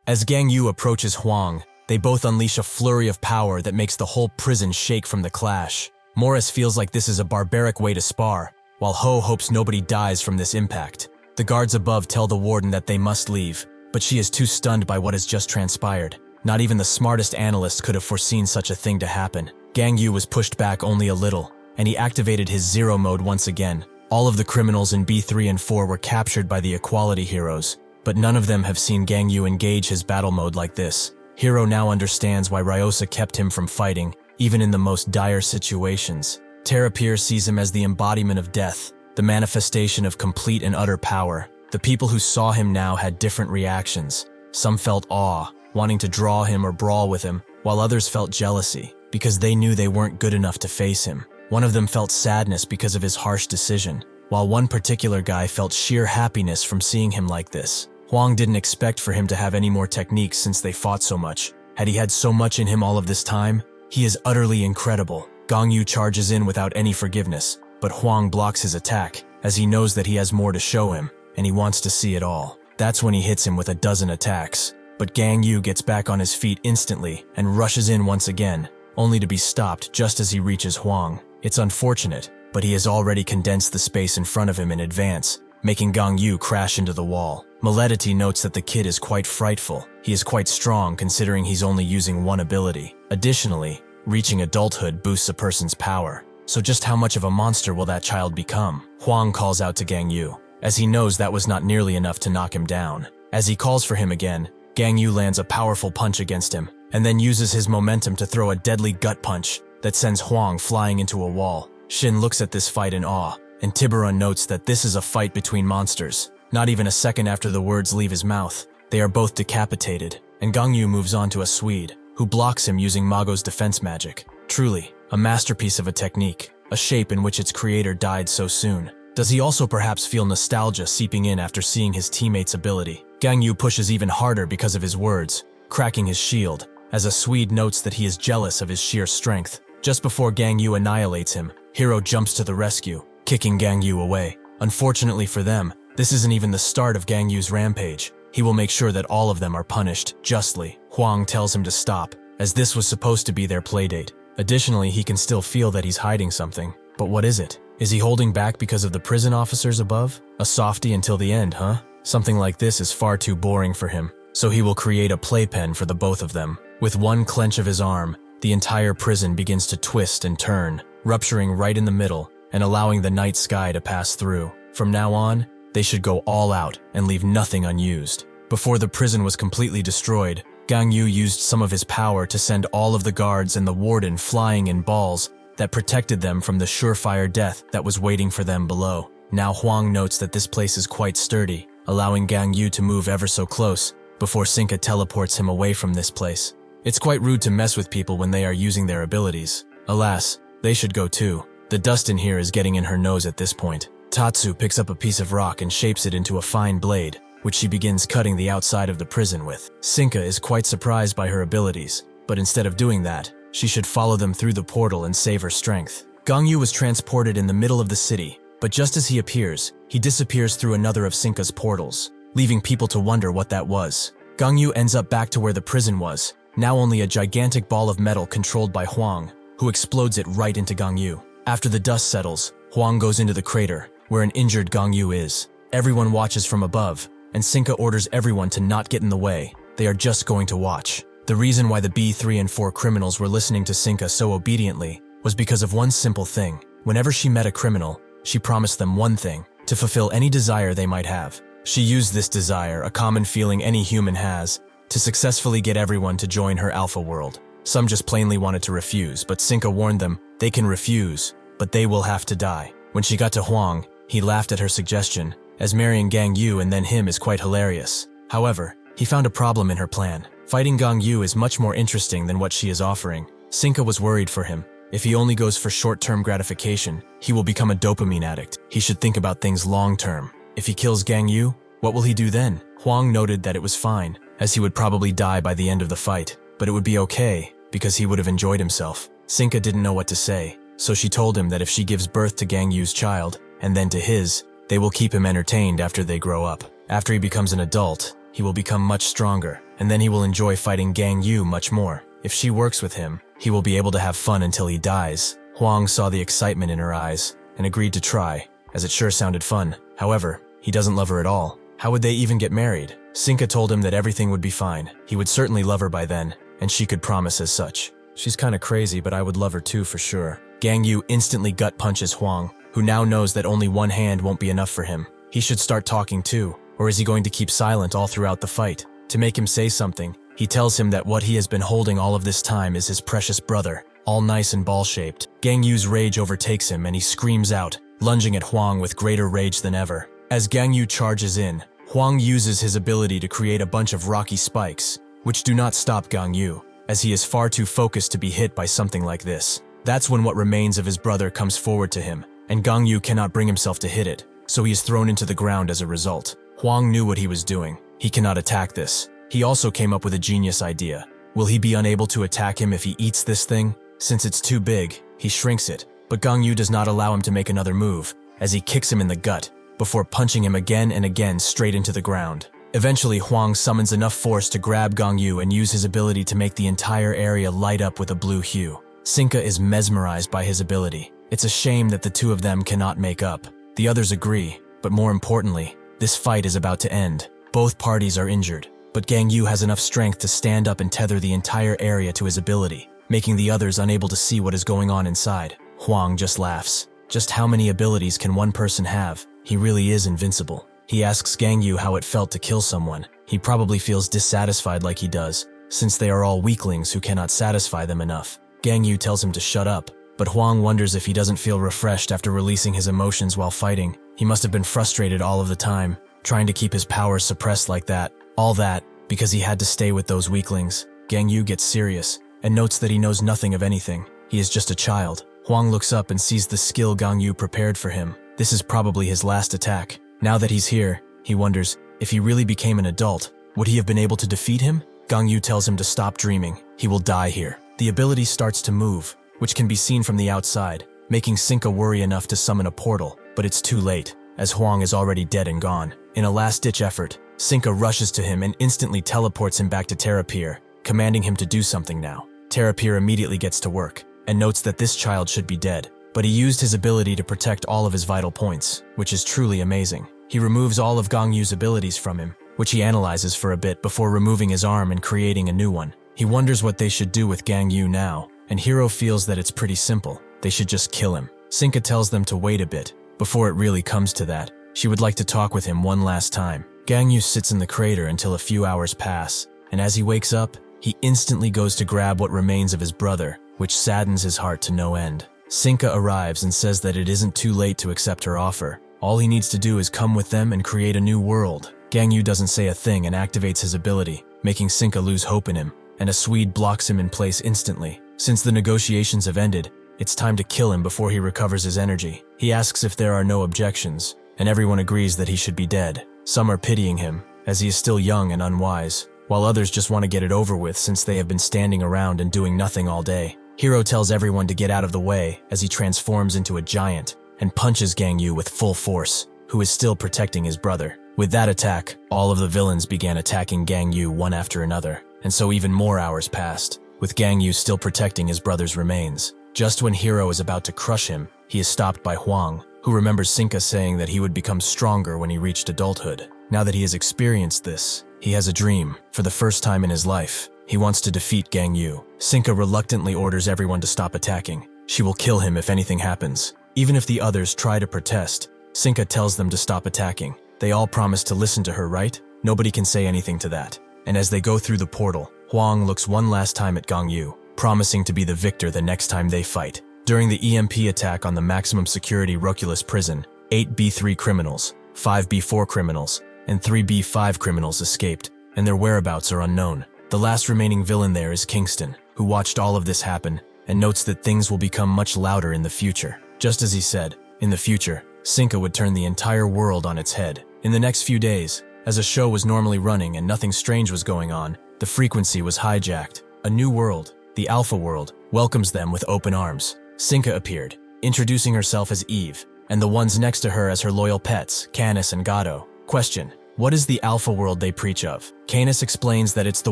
As Gangyu approaches Hwang, they both unleash a flurry of power that makes the whole prison shake from the clash. Morris feels like this is a barbaric way to spar, while Ho hopes nobody dies from this impact. The guards above tell the warden that they must leave, but she is too stunned by what has just transpired. Not even the smartest analyst could have foreseen such a thing to happen. Gangyu was pushed back only a little, and he activated his Zero mode once again. All of the criminals in B3 and 4 were captured by the Equality heroes, but none of them have seen Gangyu engage his battle mode like this. Hero now understands why Ryosa kept him from fighting, even in the most dire situations. Terapir sees him as the embodiment of death, the manifestation of complete and utter power. The people who saw him now had different reactions. Some felt awe, wanting to draw him or brawl with him, while others felt jealousy, because they knew they weren't good enough to face him. One of them felt sadness because of his harsh decision, while one particular guy felt sheer happiness from seeing him like this. Hwang didn't expect for him to have any more techniques since they fought so much. Had he had so much in him all of this time? He is utterly incredible. Gangyu charges in without any forgiveness, but Hwang blocks his attack, as he knows that he has more to show him, and he wants to see it all. That's when he hits him with a dozen attacks. but Gangyu gets back on his feet instantly and rushes in once again, only to be stopped just as he reaches Hwang. It's unfortunate, but he has already condensed the space in front of him in advance, making Gangyu crash into the wall. Maledity notes that the kid is quite frightful. He is quite strong considering he's only using one ability. Additionally, reaching adulthood boosts a person's power. So just how much of a monster will that child become? Hwang calls out to Gangyu, as he knows that was not nearly enough to knock him down. As he calls for him again, Gangyu lands a powerful punch against him, and then uses his momentum to throw a deadly gut punch that sends Hwang flying into a wall. Shin looks at this fight in awe, and Tiburon notes that this is a fight between monsters. Not even a second after the words leave his mouth, they are both decapitated, and Gangyu moves on to a Swede, who blocks him using Mago's defense magic. Truly, a masterpiece of a technique, a shape in which its creator died so soon. Does he also perhaps feel nostalgia seeping in after seeing his teammate's ability? Gangyu pushes even harder because of his words, cracking his shield, as a Swede notes that he is jealous of his sheer strength. Just before Gangyu annihilates him, Hiro jumps to the rescue, kicking Gangyu away. Unfortunately for them, this isn't even the start of Gangyu's rampage. He will make sure that all of them are punished justly. Hwang tells him to stop, as this was supposed to be their playdate. Additionally, he can still feel that he's hiding something. But what is it? Is he holding back because of the prison officers above? A softie until the end, huh? Something like this is far too boring for him, so he will create a playpen for the both of them. With one clench of his arm, the entire prison begins to twist and turn, rupturing right in the middle and allowing the night sky to pass through. From now on, they should go all out and leave nothing unused. Before the prison was completely destroyed, Gangyu used some of his power to send all of the guards and the warden flying in balls that protected them from the surefire death that was waiting for them below. Now Hwang notes that this place is quite sturdy, allowing Gangyu to move ever so close before Sinka teleports him away from this place. It's quite rude to mess with people when they are using their abilities. Alas, they should go too. The dust in here is getting in her nose at this point. Tatsu picks up a piece of rock and shapes it into a fine blade, which she begins cutting the outside of the prison with. Sinka is quite surprised by her abilities, but instead of doing that, she should follow them through the portal and save her strength. Gangyu was transported in the middle of the city, but just as he appears, he disappears through another of Sinka's portals, leaving people to wonder what that was. Gangyu ends up back to where the prison was, now only a gigantic ball of metal controlled by Hwang, who explodes it right into Gangyu. After the dust settles, Hwang goes into the crater, where an injured Gangyu is. Everyone watches from above, and Sinka orders everyone to not get in the way. They are just going to watch. The reason why the B3 and 4 criminals were listening to Sinka so obediently was because of one simple thing. Whenever she met a criminal, she promised them one thing: to fulfill any desire they might have. She used this desire, a common feeling any human has, to successfully get everyone to join her alpha world. Some just plainly wanted to refuse, but Sinka warned them they can refuse, but they will have to die. When she got to Hwang, he laughed at her suggestion, as marrying Gangyu and then him is quite hilarious. However, he found a problem in her plan. Fighting Gangyu is much more interesting than what she is offering. Sinka was worried for him. If he only goes for short-term gratification, he will become a dopamine addict. He should think about things long-term. If he kills Gangyu, what will he do then? Hwang noted that it was fine, as he would probably die by the end of the fight, but it would be okay, because he would have enjoyed himself. Sinka didn't know what to say, so she told him that if she gives birth to Gangyu's child, and then to his, they will keep him entertained after they grow up. After he becomes an adult, he will become much stronger, and then he will enjoy fighting Gangyu much more. If she works with him, he will be able to have fun until he dies. Hwang saw the excitement in her eyes, and agreed to try, as it sure sounded fun. However, he doesn't love her at all. How would they even get married? Sinka told him that everything would be fine. He would certainly love her by then, and she could promise as such. She's kinda crazy, but I would love her too for sure. Gangyu instantly gut punches Hwang, who now knows that only one hand won't be enough for him. He should start talking too, or is he going to keep silent all throughout the fight? To make him say something, he tells him that what he has been holding all of this time is his precious brother, all nice and ball-shaped. Gangyu's rage overtakes him and he screams out, lunging at Hwang with greater rage than ever. As Gangyu charges in, Hwang uses his ability to create a bunch of rocky spikes, which do not stop Gangyu, as he is far too focused to be hit by something like this. That's when what remains of his brother comes forward to him, and Gangyu cannot bring himself to hit it, so he is thrown into the ground as a result. Hwang knew what he was doing. He cannot attack this. He also came up with a genius idea. Will he be unable to attack him if he eats this thing? Since it's too big, he shrinks it, but Gangyu does not allow him to make another move, as he kicks him in the gut, before punching him again and again straight into the ground. Eventually, Hwang summons enough force to grab Gangyu and use his ability to make the entire area light up with a blue hue. Sinka is mesmerized by his ability. It's a shame that the two of them cannot make up. The others agree, but more importantly, this fight is about to end. Both parties are injured, but Gangyu has enough strength to stand up and tether the entire area to his ability, making the others unable to see what is going on inside. Hwang just laughs. Just how many abilities can one person have? He really is invincible. He asks Gangyu how it felt to kill someone. He probably feels dissatisfied like he does, since they are all weaklings who cannot satisfy them enough. Gangyu tells him to shut up, but Hwang wonders if he doesn't feel refreshed after releasing his emotions while fighting. He must have been frustrated all of the time, trying to keep his powers suppressed like that. All that, because he had to stay with those weaklings. Gangyu gets serious, and notes that he knows nothing of anything. He is just a child. Hwang looks up and sees the skill Gangyu prepared for him. This is probably his last attack. Now that he's here, he wonders, if he really became an adult, would he have been able to defeat him? Gangyu tells him to stop dreaming. He will die here. The ability starts to move, which can be seen from the outside, making Sinka worry enough to summon a portal, but it's too late, as Hwang is already dead and gone. In a last-ditch effort, Sinka rushes to him and instantly teleports him back to Terrapir, commanding him to do something now. Terrapir immediately gets to work, and notes that this child should be dead, but he used his ability to protect all of his vital points, which is truly amazing. He removes all of Gangyu's abilities from him, which he analyzes for a bit before removing his arm and creating a new one. He wonders what they should do with Gangyu now, and Hero feels that it's pretty simple. They should just kill him. Sinka tells them to wait a bit, before it really comes to that. She would like to talk with him one last time. Gangyu sits in the crater until a few hours pass, and as he wakes up, he instantly goes to grab what remains of his brother, which saddens his heart to no end. Sinka arrives and says that it isn't too late to accept her offer. All he needs to do is come with them and create a new world. Gangyu doesn't say a thing and activates his ability, making Sinka lose hope in him, and a Swede blocks him in place instantly. Since the negotiations have ended, it's time to kill him before he recovers his energy. He asks if there are no objections, and everyone agrees that he should be dead. Some are pitying him, as he is still young and unwise, while others just want to get it over with since they have been standing around and doing nothing all day. Hero tells everyone to get out of the way as he transforms into a giant and punches Gangyu with full force, who is still protecting his brother. With that attack, all of the villains began attacking Gangyu one after another, and so even more hours passed, with Gangyu still protecting his brother's remains. Just when Hero is about to crush him, he is stopped by Hwang, who remembers Sinka saying that he would become stronger when he reached adulthood. Now that he has experienced this, he has a dream. For the first time in his life, he wants to defeat Gangyu. Sinka reluctantly orders everyone to stop attacking. She will kill him if anything happens. Even if the others try to protest, Sinka tells them to stop attacking. They all promise to listen to her, right? Nobody can say anything to that. And as they go through the portal, Hwang looks one last time at Gangyu, promising to be the victor the next time they fight. During the EMP attack on the maximum security Roculus prison, 8 B3 criminals, 5 B4 criminals, and 3 B5 criminals escaped, and their whereabouts are unknown. The last remaining villain there is Kingston, who watched all of this happen, and notes that things will become much louder in the future. Just as he said, in the future, Sinka would turn the entire world on its head. In the next few days, as a show was normally running and nothing strange was going on, the frequency was hijacked. A new world, the Alpha World, welcomes them with open arms. Sinka appeared, introducing herself as Eve, and the ones next to her as her loyal pets, Canis and Gato. Question: what is the Alpha World they preach of? Canis explains that it's the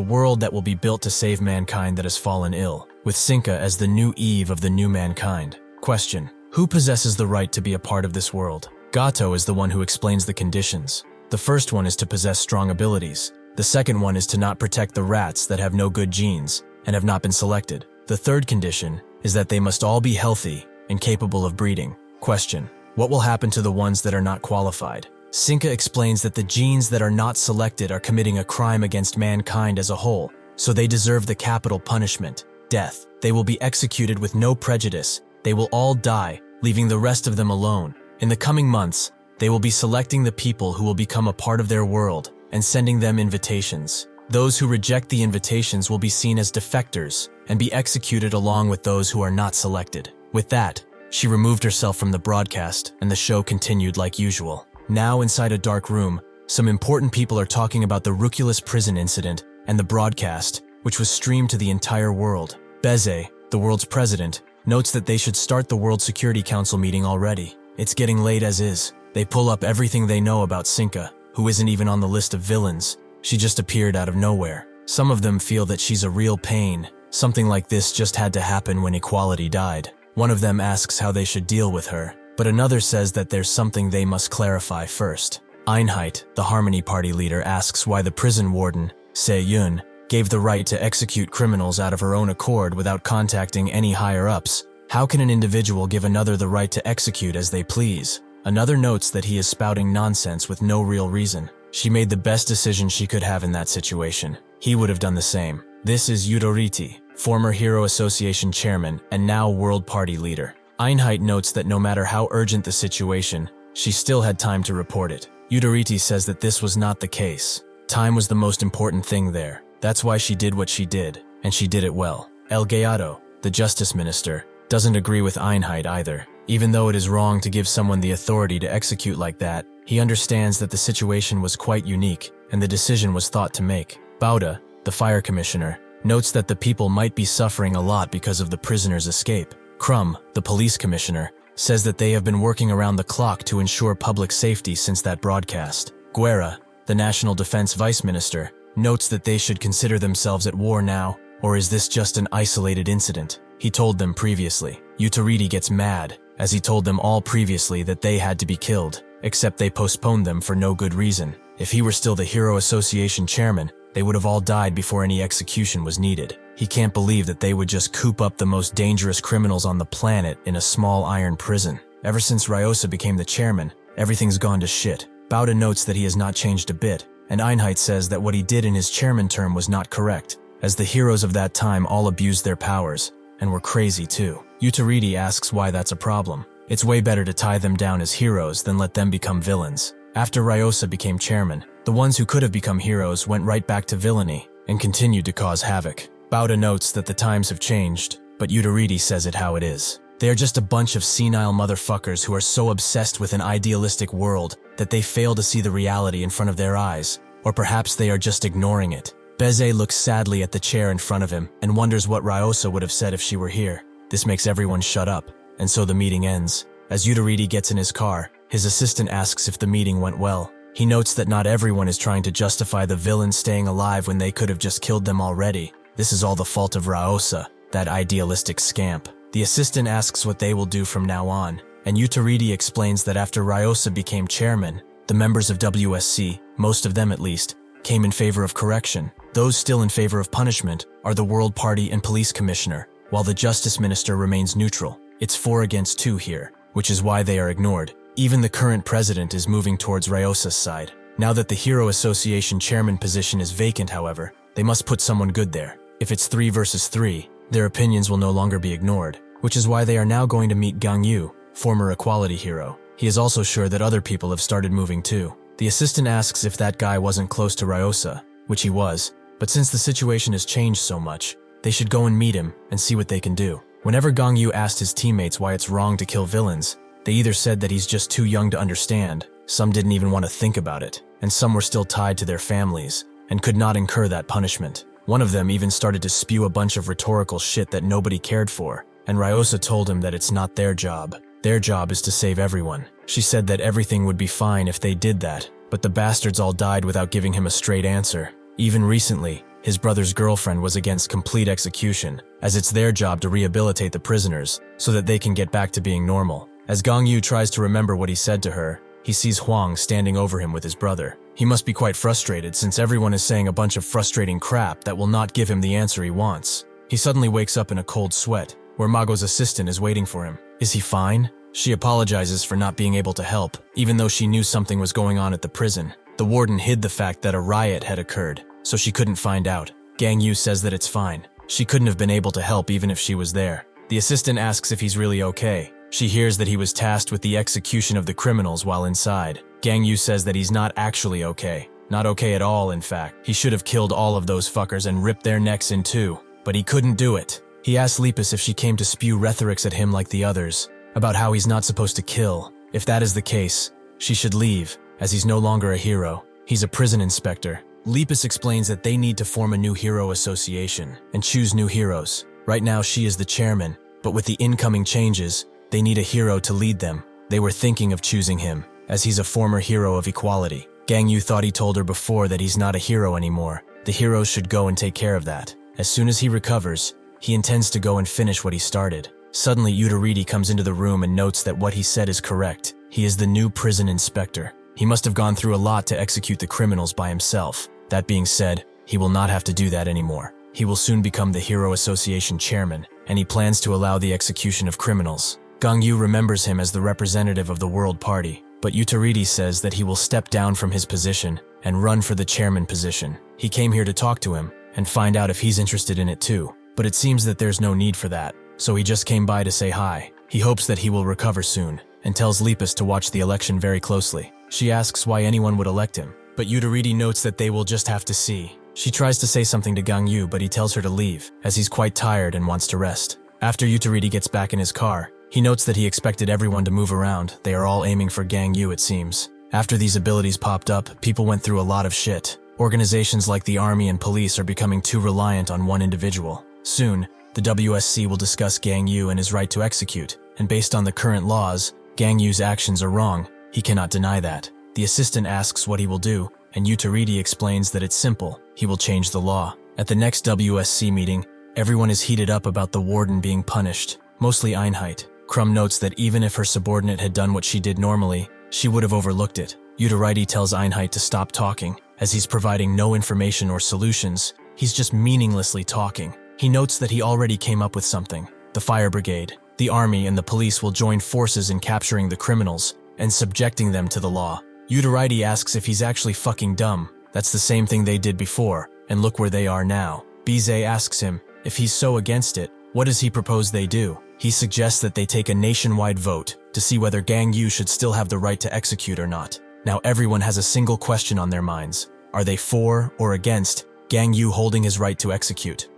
world that will be built to save mankind that has fallen ill, with Sinka as the new Eve of the new mankind. Question: who possesses the right to be a part of this world? Gato is the one who explains the conditions. The first one is to possess strong abilities. The second one is to not protect the rats that have no good genes and have not been selected. The third condition is that they must all be healthy and capable of breeding. Question: what will happen to the ones that are not qualified? Sinka explains that the genes that are not selected are committing a crime against mankind as a whole, so they deserve the capital punishment, death. They will be executed with no prejudice. They will all die, leaving the rest of them alone. In the coming months, they will be selecting the people who will become a part of their world and sending them invitations. Those who reject the invitations will be seen as defectors and be executed along with those who are not selected. With that, she removed herself from the broadcast and the show continued like usual. Now inside a dark room, some important people are talking about the Roculus prison incident and the broadcast, which was streamed to the entire world. Beze, the world's president, notes that they should start the World Security Council meeting already. It's getting late as is. They pull up everything they know about Sinka, who isn't even on the list of villains. She just appeared out of nowhere. Some of them feel that she's a real pain. Something like this just had to happen when equality died. One of them asks how they should deal with her, but another says that there's something they must clarify first. Einheit, the Harmony Party leader, asks why the prison warden, Se-yun, gave the right to execute criminals out of her own accord without contacting any higher-ups. How can an individual give another the right to execute as they please? Another notes that he is spouting nonsense with no real reason. She made the best decision she could have in that situation. He would have done the same. This is Yudoriti, former Hero Association chairman and now World Party leader. Einheit notes that no matter how urgent the situation, she still had time to report it. Yudoriti says that this was not the case. Time was the most important thing there. That's why she did what she did, and she did it well. El Gallado, the justice minister, doesn't agree with Einheit either. Even though it is wrong to give someone the authority to execute like that, he understands that the situation was quite unique, and the decision was thought to make. Bauda, the fire commissioner, notes that the people might be suffering a lot because of the prisoner's escape. Crumb, the police commissioner, says that they have been working around the clock to ensure public safety since that broadcast. Guerra, the national defense vice minister, notes that they should consider themselves at war now, or is this just an isolated incident? He told them previously. Utariti gets mad, as he told them all previously that they had to be killed, except they postponed them for no good reason. If he were still the Hero Association chairman, they would have all died before any execution was needed. He can't believe that they would just coop up the most dangerous criminals on the planet in a small iron prison. Ever since Ryosa became the chairman, everything's gone to shit. Bauda notes that he has not changed a bit, and Einheit says that what he did in his chairman term was not correct, as the heroes of that time all abused their powers, and were crazy too. Utariti asks why that's a problem. It's way better to tie them down as heroes than let them become villains. After Ryosa became chairman, the ones who could have become heroes went right back to villainy, and continued to cause havoc. Bauda notes that the times have changed, but Utariti says it how it is. They are just a bunch of senile motherfuckers who are so obsessed with an idealistic world that they fail to see the reality in front of their eyes, or perhaps they are just ignoring it. Beze looks sadly at the chair in front of him and wonders what Ryosa would have said if she were here. This makes everyone shut up, and so the meeting ends. As Utariti gets in his car, his assistant asks if the meeting went well. He notes that not everyone is trying to justify the villains staying alive when they could have just killed them already. This is all the fault of Ryosa, that idealistic scamp. The assistant asks what they will do from now on, and Utariti explains that after Ryosa became chairman, the members of WSC, most of them at least, came in favor of correction. Those still in favor of punishment are the World Party and Police Commissioner, while the Justice Minister remains neutral. It's 4 against 2 here, which is why they are ignored. Even the current president is moving towards Ryosa's side. Now that the Hero Association chairman position is vacant, however, they must put someone good there. If it's 3 versus 3, their opinions will no longer be ignored, which is why they are now going to meet Gangyu, former equality hero. He is also sure that other people have started moving too. The assistant asks if that guy wasn't close to Ryosa, which he was, but since the situation has changed so much, they should go and meet him and see what they can do. Whenever Gangyu asked his teammates why it's wrong to kill villains, they either said that he's just too young to understand, some didn't even want to think about it, and some were still tied to their families and could not incur that punishment. One of them even started to spew a bunch of rhetorical shit that nobody cared for, and Ryosa told him that it's not their job. Their job is to save everyone. She said that everything would be fine if they did that, but the bastards all died without giving him a straight answer. Even recently, his brother's girlfriend was against complete execution, as it's their job to rehabilitate the prisoners so that they can get back to being normal. As Gangyu tries to remember what he said to her, he sees Hwang standing over him with his brother. He must be quite frustrated since everyone is saying a bunch of frustrating crap that will not give him the answer he wants. He suddenly wakes up in a cold sweat, where Mago's assistant is waiting for him. Is he fine? She apologizes for not being able to help, even though she knew something was going on at the prison. The warden hid the fact that a riot had occurred, so she couldn't find out. Gangyu says that it's fine. She couldn't have been able to help even if she was there. The assistant asks if he's really okay. She hears that he was tasked with the execution of the criminals while inside. Gangyu says that he's not actually okay. Not okay at all, in fact. He should have killed all of those fuckers and ripped their necks in two, but he couldn't do it. He asks Lepus if she came to spew rhetorics at him like the others, about how he's not supposed to kill. If that is the case, she should leave, as he's no longer a hero. He's a prison inspector. Lepus explains that they need to form a new hero association and choose new heroes. Right now she is the chairman, but with the incoming changes, they need a hero to lead them. They were thinking of choosing him, as he's a former hero of equality. Gangyu thought he told her before that he's not a hero anymore. The heroes should go and take care of that. As soon as he recovers, he intends to go and finish what he started. Suddenly, Yutariti comes into the room and notes that what he said is correct. He is the new prison inspector. He must have gone through a lot to execute the criminals by himself. That being said, he will not have to do that anymore. He will soon become the Hero Association chairman, and he plans to allow the execution of criminals. Gangyu remembers him as the representative of the World Party, but Yutariti says that he will step down from his position and run for the chairman position. He came here to talk to him and find out if he's interested in it too, but it seems that there's no need for that, so he just came by to say hi. He hopes that he will recover soon, and tells Lepus to watch the election very closely. She asks why anyone would elect him, but Yutariti notes that they will just have to see. She tries to say something to Gangyu, but he tells her to leave, as he's quite tired and wants to rest. After Yutariti gets back in his car, he notes that he expected everyone to move around. They are all aiming for Gangyu, it seems. After these abilities popped up, people went through a lot of shit. Organizations like the army and police are becoming too reliant on one individual. Soon, the WSC will discuss Gangyu and his right to execute, and based on the current laws, Gangyu's actions are wrong. He cannot deny that. The assistant asks what he will do, and Yutariti explains that it's simple. He will change the law. At the next WSC meeting, everyone is heated up about the warden being punished, mostly Einheit. Crumb notes that even if her subordinate had done what she did normally, she would have overlooked it. Yutariti tells Einheit to stop talking, as he's providing no information or solutions. He's just meaninglessly talking. He notes that he already came up with something. The fire brigade, the army, and the police will join forces in capturing the criminals and subjecting them to the law. Yutariti asks if he's actually fucking dumb. That's the same thing they did before, and look where they are now. Bize asks him if he's so against it, what does he propose they do? He suggests that they take a nationwide vote to see whether Gangyu should still have the right to execute or not. Now everyone has a single question on their minds. Are they for or against Gangyu holding his right to execute?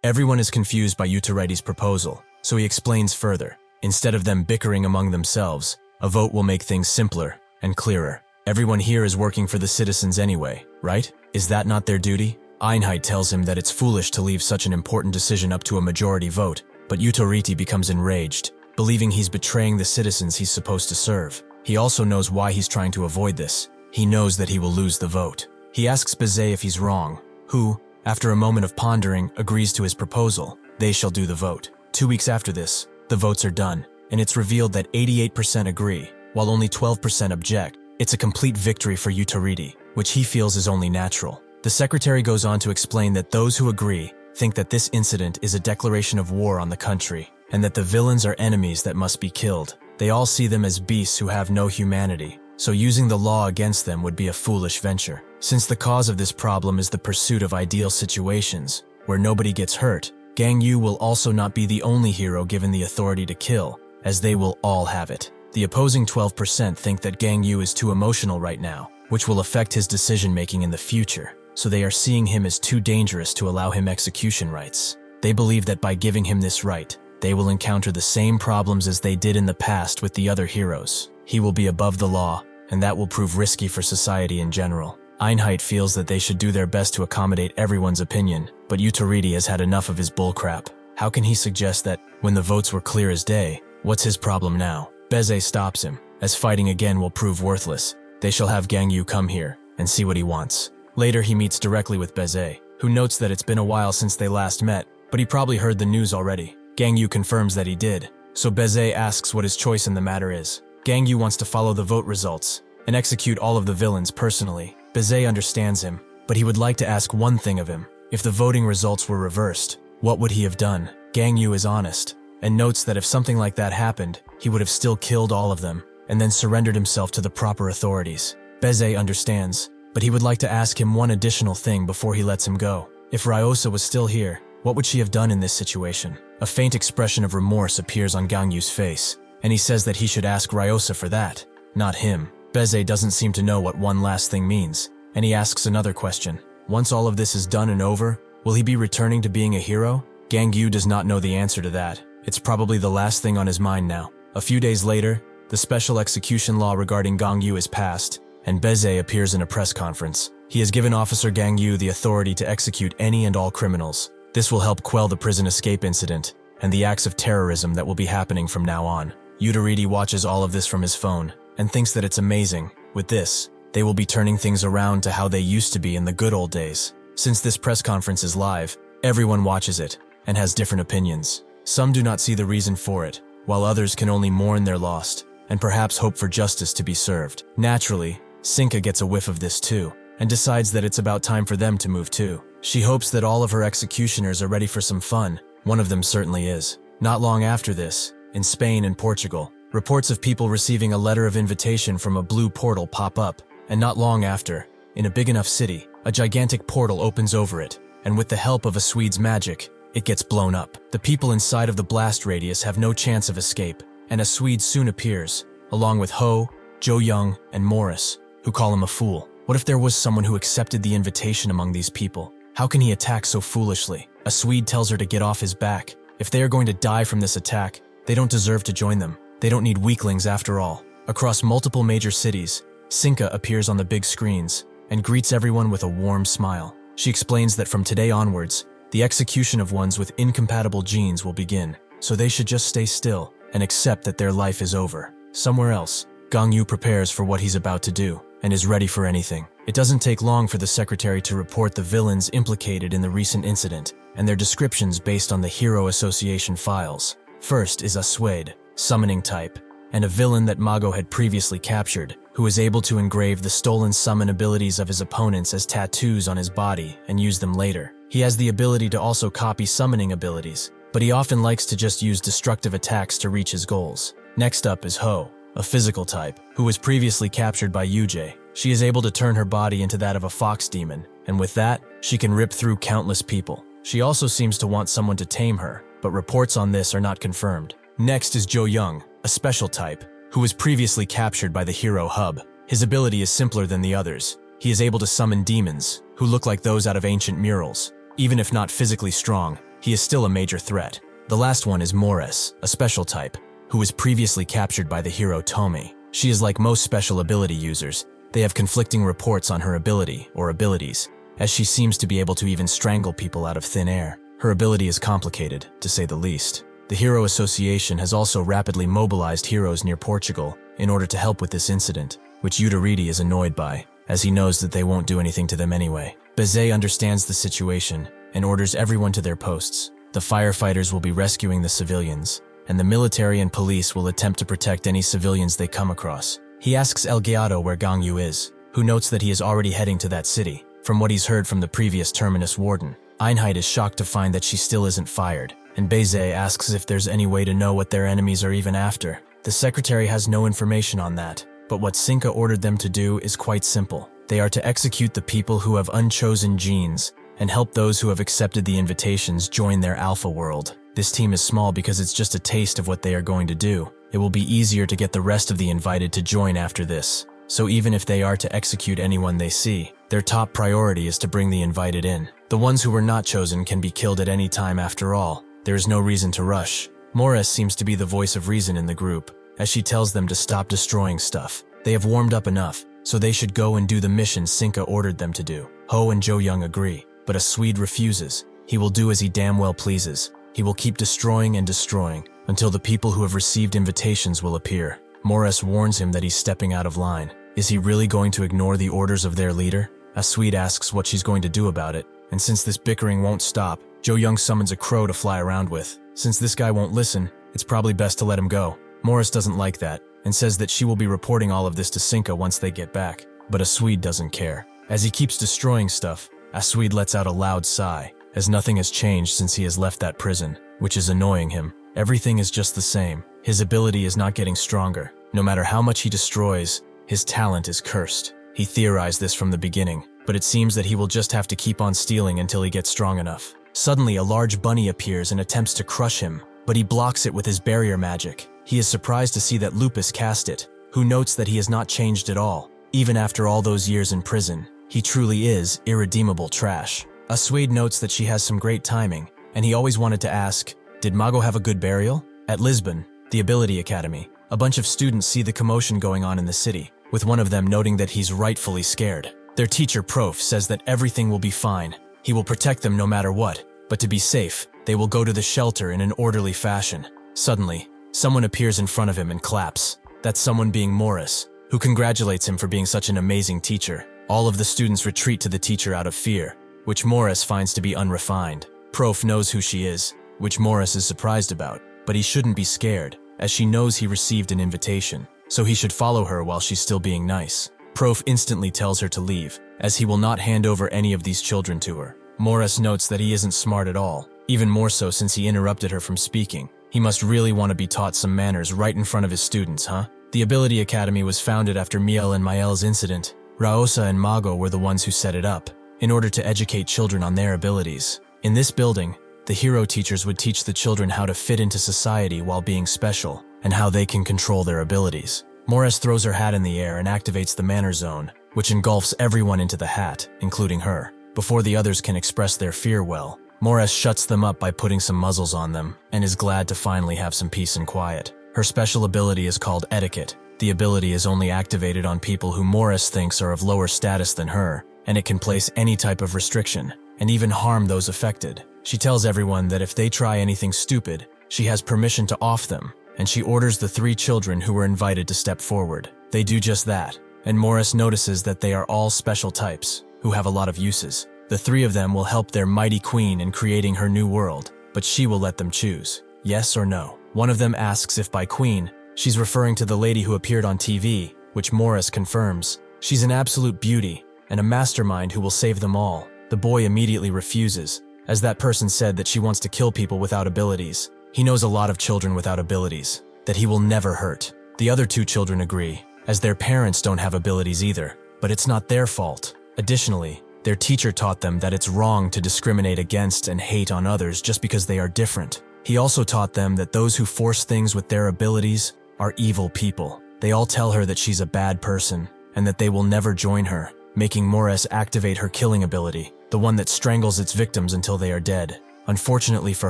Everyone is confused by Yutariti's proposal, so he explains further. Instead of them bickering among themselves, a vote will make things simpler and clearer. Everyone here is working for the citizens anyway, right? Is that not their duty? Einheit tells him that it's foolish to leave such an important decision up to a majority vote, but Yutariti becomes enraged, believing he's betraying the citizens he's supposed to serve. He also knows why he's trying to avoid this. He knows that he will lose the vote. He asks Bize if he's wrong, who, after a moment of pondering, agrees to his proposal. They shall do the vote. 2 weeks after this, the votes are done, and it's revealed that 88% agree, while only 12% object. It's a complete victory for Yutariti, which he feels is only natural. The secretary goes on to explain that those who agree think that this incident is a declaration of war on the country, and that the villains are enemies that must be killed. They all see them as beasts who have no humanity, so using the law against them would be a foolish venture. Since the cause of this problem is the pursuit of ideal situations, where nobody gets hurt, Gangyu will also not be the only hero given the authority to kill, as they will all have it. The opposing 12% think that Gangyu is too emotional right now, which will affect his decision-making in the future, so they are seeing him as too dangerous to allow him execution rights. They believe that by giving him this right, they will encounter the same problems as they did in the past with the other heroes. He will be above the law, and that will prove risky for society in general. Einheit feels that they should do their best to accommodate everyone's opinion, but Yutariti has had enough of his bullcrap. How can he suggest that, when the votes were clear as day, what's his problem now? Bize stops him, as fighting again will prove worthless. They shall have Gangyu come here, and see what he wants. Later he meets directly with Bize, who notes that it's been a while since they last met, but he probably heard the news already. Gangyu confirms that he did, so Bize asks what his choice in the matter is. Gangyu wants to follow the vote results, and execute all of the villains personally. Bize understands him, but he would like to ask one thing of him. If the voting results were reversed, what would he have done? Gangyu is honest, and notes that if something like that happened, he would have still killed all of them, and then surrendered himself to the proper authorities. Bize understands, but he would like to ask him one additional thing before he lets him go. If Ryosa was still here, what would she have done in this situation? A faint expression of remorse appears on Gangyu's face, and he says that he should ask Ryosa for that, not him. Bize doesn't seem to know what one last thing means, and he asks another question. Once all of this is done and over, will he be returning to being a hero? Gangyu does not know the answer to that. It's probably the last thing on his mind now. A few days later, the special execution law regarding Gangyu is passed, and Bize appears in a press conference. He has given Officer Gangyu the authority to execute any and all criminals. This will help quell the prison escape incident and the acts of terrorism that will be happening from now on. Yutariti watches all of this from his phone and thinks that it's amazing. With this, They will be turning things around to how they used to be in the good old days. Since this press conference is live, everyone watches it and has different opinions. Some do not see the reason for it, while others can only mourn their loss and perhaps hope for justice to be served. Naturally, Sinka gets a whiff of this too, and decides that it's about time for them to move too. She hopes that all of her executioners are ready for some fun. One of them certainly is. Not long after this, in Spain and Portugal, reports of people receiving a letter of invitation from a blue portal pop up, and not long after, in a big enough city, a gigantic portal opens over it, and with the help of a Swede's magic, it gets blown up. The people inside of the blast radius have no chance of escape, and a Swede soon appears, along with Ho, Jo Young, and Morris, who call him a fool. What if there was someone who accepted the invitation among these people? How can he attack so foolishly? A Swede tells her to get off his back. If they are going to die from this attack, they don't deserve to join them. They don't need weaklings after all. Across multiple major cities, Sinka appears on the big screens and greets everyone with a warm smile. She explains that from today onwards, the execution of ones with incompatible genes will begin, so they should just stay still and accept that their life is over. Somewhere else, Gangyu prepares for what he's about to do and is ready for anything. It doesn't take long for the secretary to report the villains implicated in the recent incident and their descriptions based on the Hero Association files. First is a Swede, summoning type, and a villain that Mago had previously captured, who is able to engrave the stolen summon abilities of his opponents as tattoos on his body and use them later. He has the ability to also copy summoning abilities, but he often likes to just use destructive attacks to reach his goals. Next up is Ho, a physical type, who was previously captured by Yuji. She is able to turn her body into that of a fox demon, and with that, she can rip through countless people. She also seems to want someone to tame her, but reports on this are not confirmed. Next is Jo Young, a special type, who was previously captured by the Hero Hub. His ability is simpler than the others. He is able to summon demons, who look like those out of ancient murals. Even if not physically strong, he is still a major threat. The last one is Morris, a special type, who was previously captured by the hero Tomi. She is like most special ability users. They have conflicting reports on her ability or abilities, as she seems to be able to even strangle people out of thin air. Her ability is complicated, to say the least. The Hero Association has also rapidly mobilized heroes near Portugal in order to help with this incident, which Udariti is annoyed by, as he knows that they won't do anything to them anyway. Bezet understands the situation and orders everyone to their posts. The firefighters will be rescuing the civilians, and the military and police will attempt to protect any civilians they come across. He asks El Gato where Gangyu is, who notes that he is already heading to that city, from what he's heard from the previous terminus warden. Einheit is shocked to find that she still isn't fired, and Bezet asks if there's any way to know what their enemies are even after. The secretary has no information on that, but what Sinka ordered them to do is quite simple. They are to execute the people who have unchosen genes and help those who have accepted the invitations join their alpha world. This team is small because it's just a taste of what they are going to do. It will be easier to get the rest of the invited to join after this. So even if they are to execute anyone they see, their top priority is to bring the invited in. The ones who were not chosen can be killed at any time after all. There is no reason to rush. Morris seems to be the voice of reason in the group, as she tells them to stop destroying stuff. They have warmed up enough, so they should go and do the mission Sinka ordered them to do. Ho and Jo Young agree, but a Swede refuses. He will do as he damn well pleases. He will keep destroying and destroying until the people who have received invitations will appear. Morris warns him that he's stepping out of line. Is he really going to ignore the orders of their leader? A Swede asks what she's going to do about it, and since this bickering won't stop, Jo Young summons a crow to fly around with. Since this guy won't listen, it's probably best to let him go. Morris doesn't like that, and says that she will be reporting all of this to Sinka once they get back. But a Swede doesn't care. As he keeps destroying stuff, a Swede lets out a loud sigh, as nothing has changed since he has left that prison, which is annoying him. Everything is just the same. His ability is not getting stronger. No matter how much he destroys, his talent is cursed. He theorized this from the beginning, but it seems that he will just have to keep on stealing until he gets strong enough. Suddenly, a large bunny appears and attempts to crush him, but he blocks it with his barrier magic. He is surprised to see that Lupus cast it, who notes that he has not changed at all. Even after all those years in prison, he truly is irredeemable trash. A Swede notes that she has some great timing, and he always wanted to ask, did Mago have a good burial? At Lisbon, the Ability Academy, a bunch of students see the commotion going on in the city, with one of them noting that he's rightfully scared. Their teacher, Prof, says that everything will be fine. He will protect them no matter what, but to be safe, they will go to the shelter in an orderly fashion. Suddenly, someone appears in front of him and claps. That's someone being Morris, who congratulates him for being such an amazing teacher. All of the students retreat to the teacher out of fear, which Morris finds to be unrefined. Prof knows who she is, which Morris is surprised about, but he shouldn't be scared, as she knows he received an invitation, so he should follow her while she's still being nice. Prof instantly tells her to leave, as he will not hand over any of these children to her. Morris notes that he isn't smart at all, even more so since he interrupted her from speaking. He must really want to be taught some manners right in front of his students, huh? The Ability Academy was founded after Miel and Mael's incident. Raosa and Mago were the ones who set it up, in order to educate children on their abilities. In this building, the hero teachers would teach the children how to fit into society while being special, and how they can control their abilities. Morris throws her hat in the air and activates the manner zone, which engulfs everyone into the hat, including her. Before the others can express their fear well, Morris shuts them up by putting some muzzles on them, and is glad to finally have some peace and quiet. Her special ability is called Etiquette. The ability is only activated on people who Morris thinks are of lower status than her, and it can place any type of restriction, and even harm those affected. She tells everyone that if they try anything stupid, she has permission to off them, and she orders the 3 children who were invited to step forward. They do just that, and Morris notices that they are all special types, who have a lot of uses. The 3 of them will help their mighty queen in creating her new world, but she will let them choose, yes or no. One of them asks if by queen, she's referring to the lady who appeared on TV, which Morris confirms. She's an absolute beauty, and a mastermind who will save them all. The boy immediately refuses, as that person said that she wants to kill people without abilities. He knows a lot of children without abilities, that he will never hurt. The other 2 children agree, as their parents don't have abilities either, but it's not their fault. Additionally, their teacher taught them that it's wrong to discriminate against and hate on others just because they are different. He also taught them that those who force things with their abilities are evil people. They all tell her that she's a bad person, and that they will never join her, making Morris activate her killing ability, the one that strangles its victims until they are dead. Unfortunately for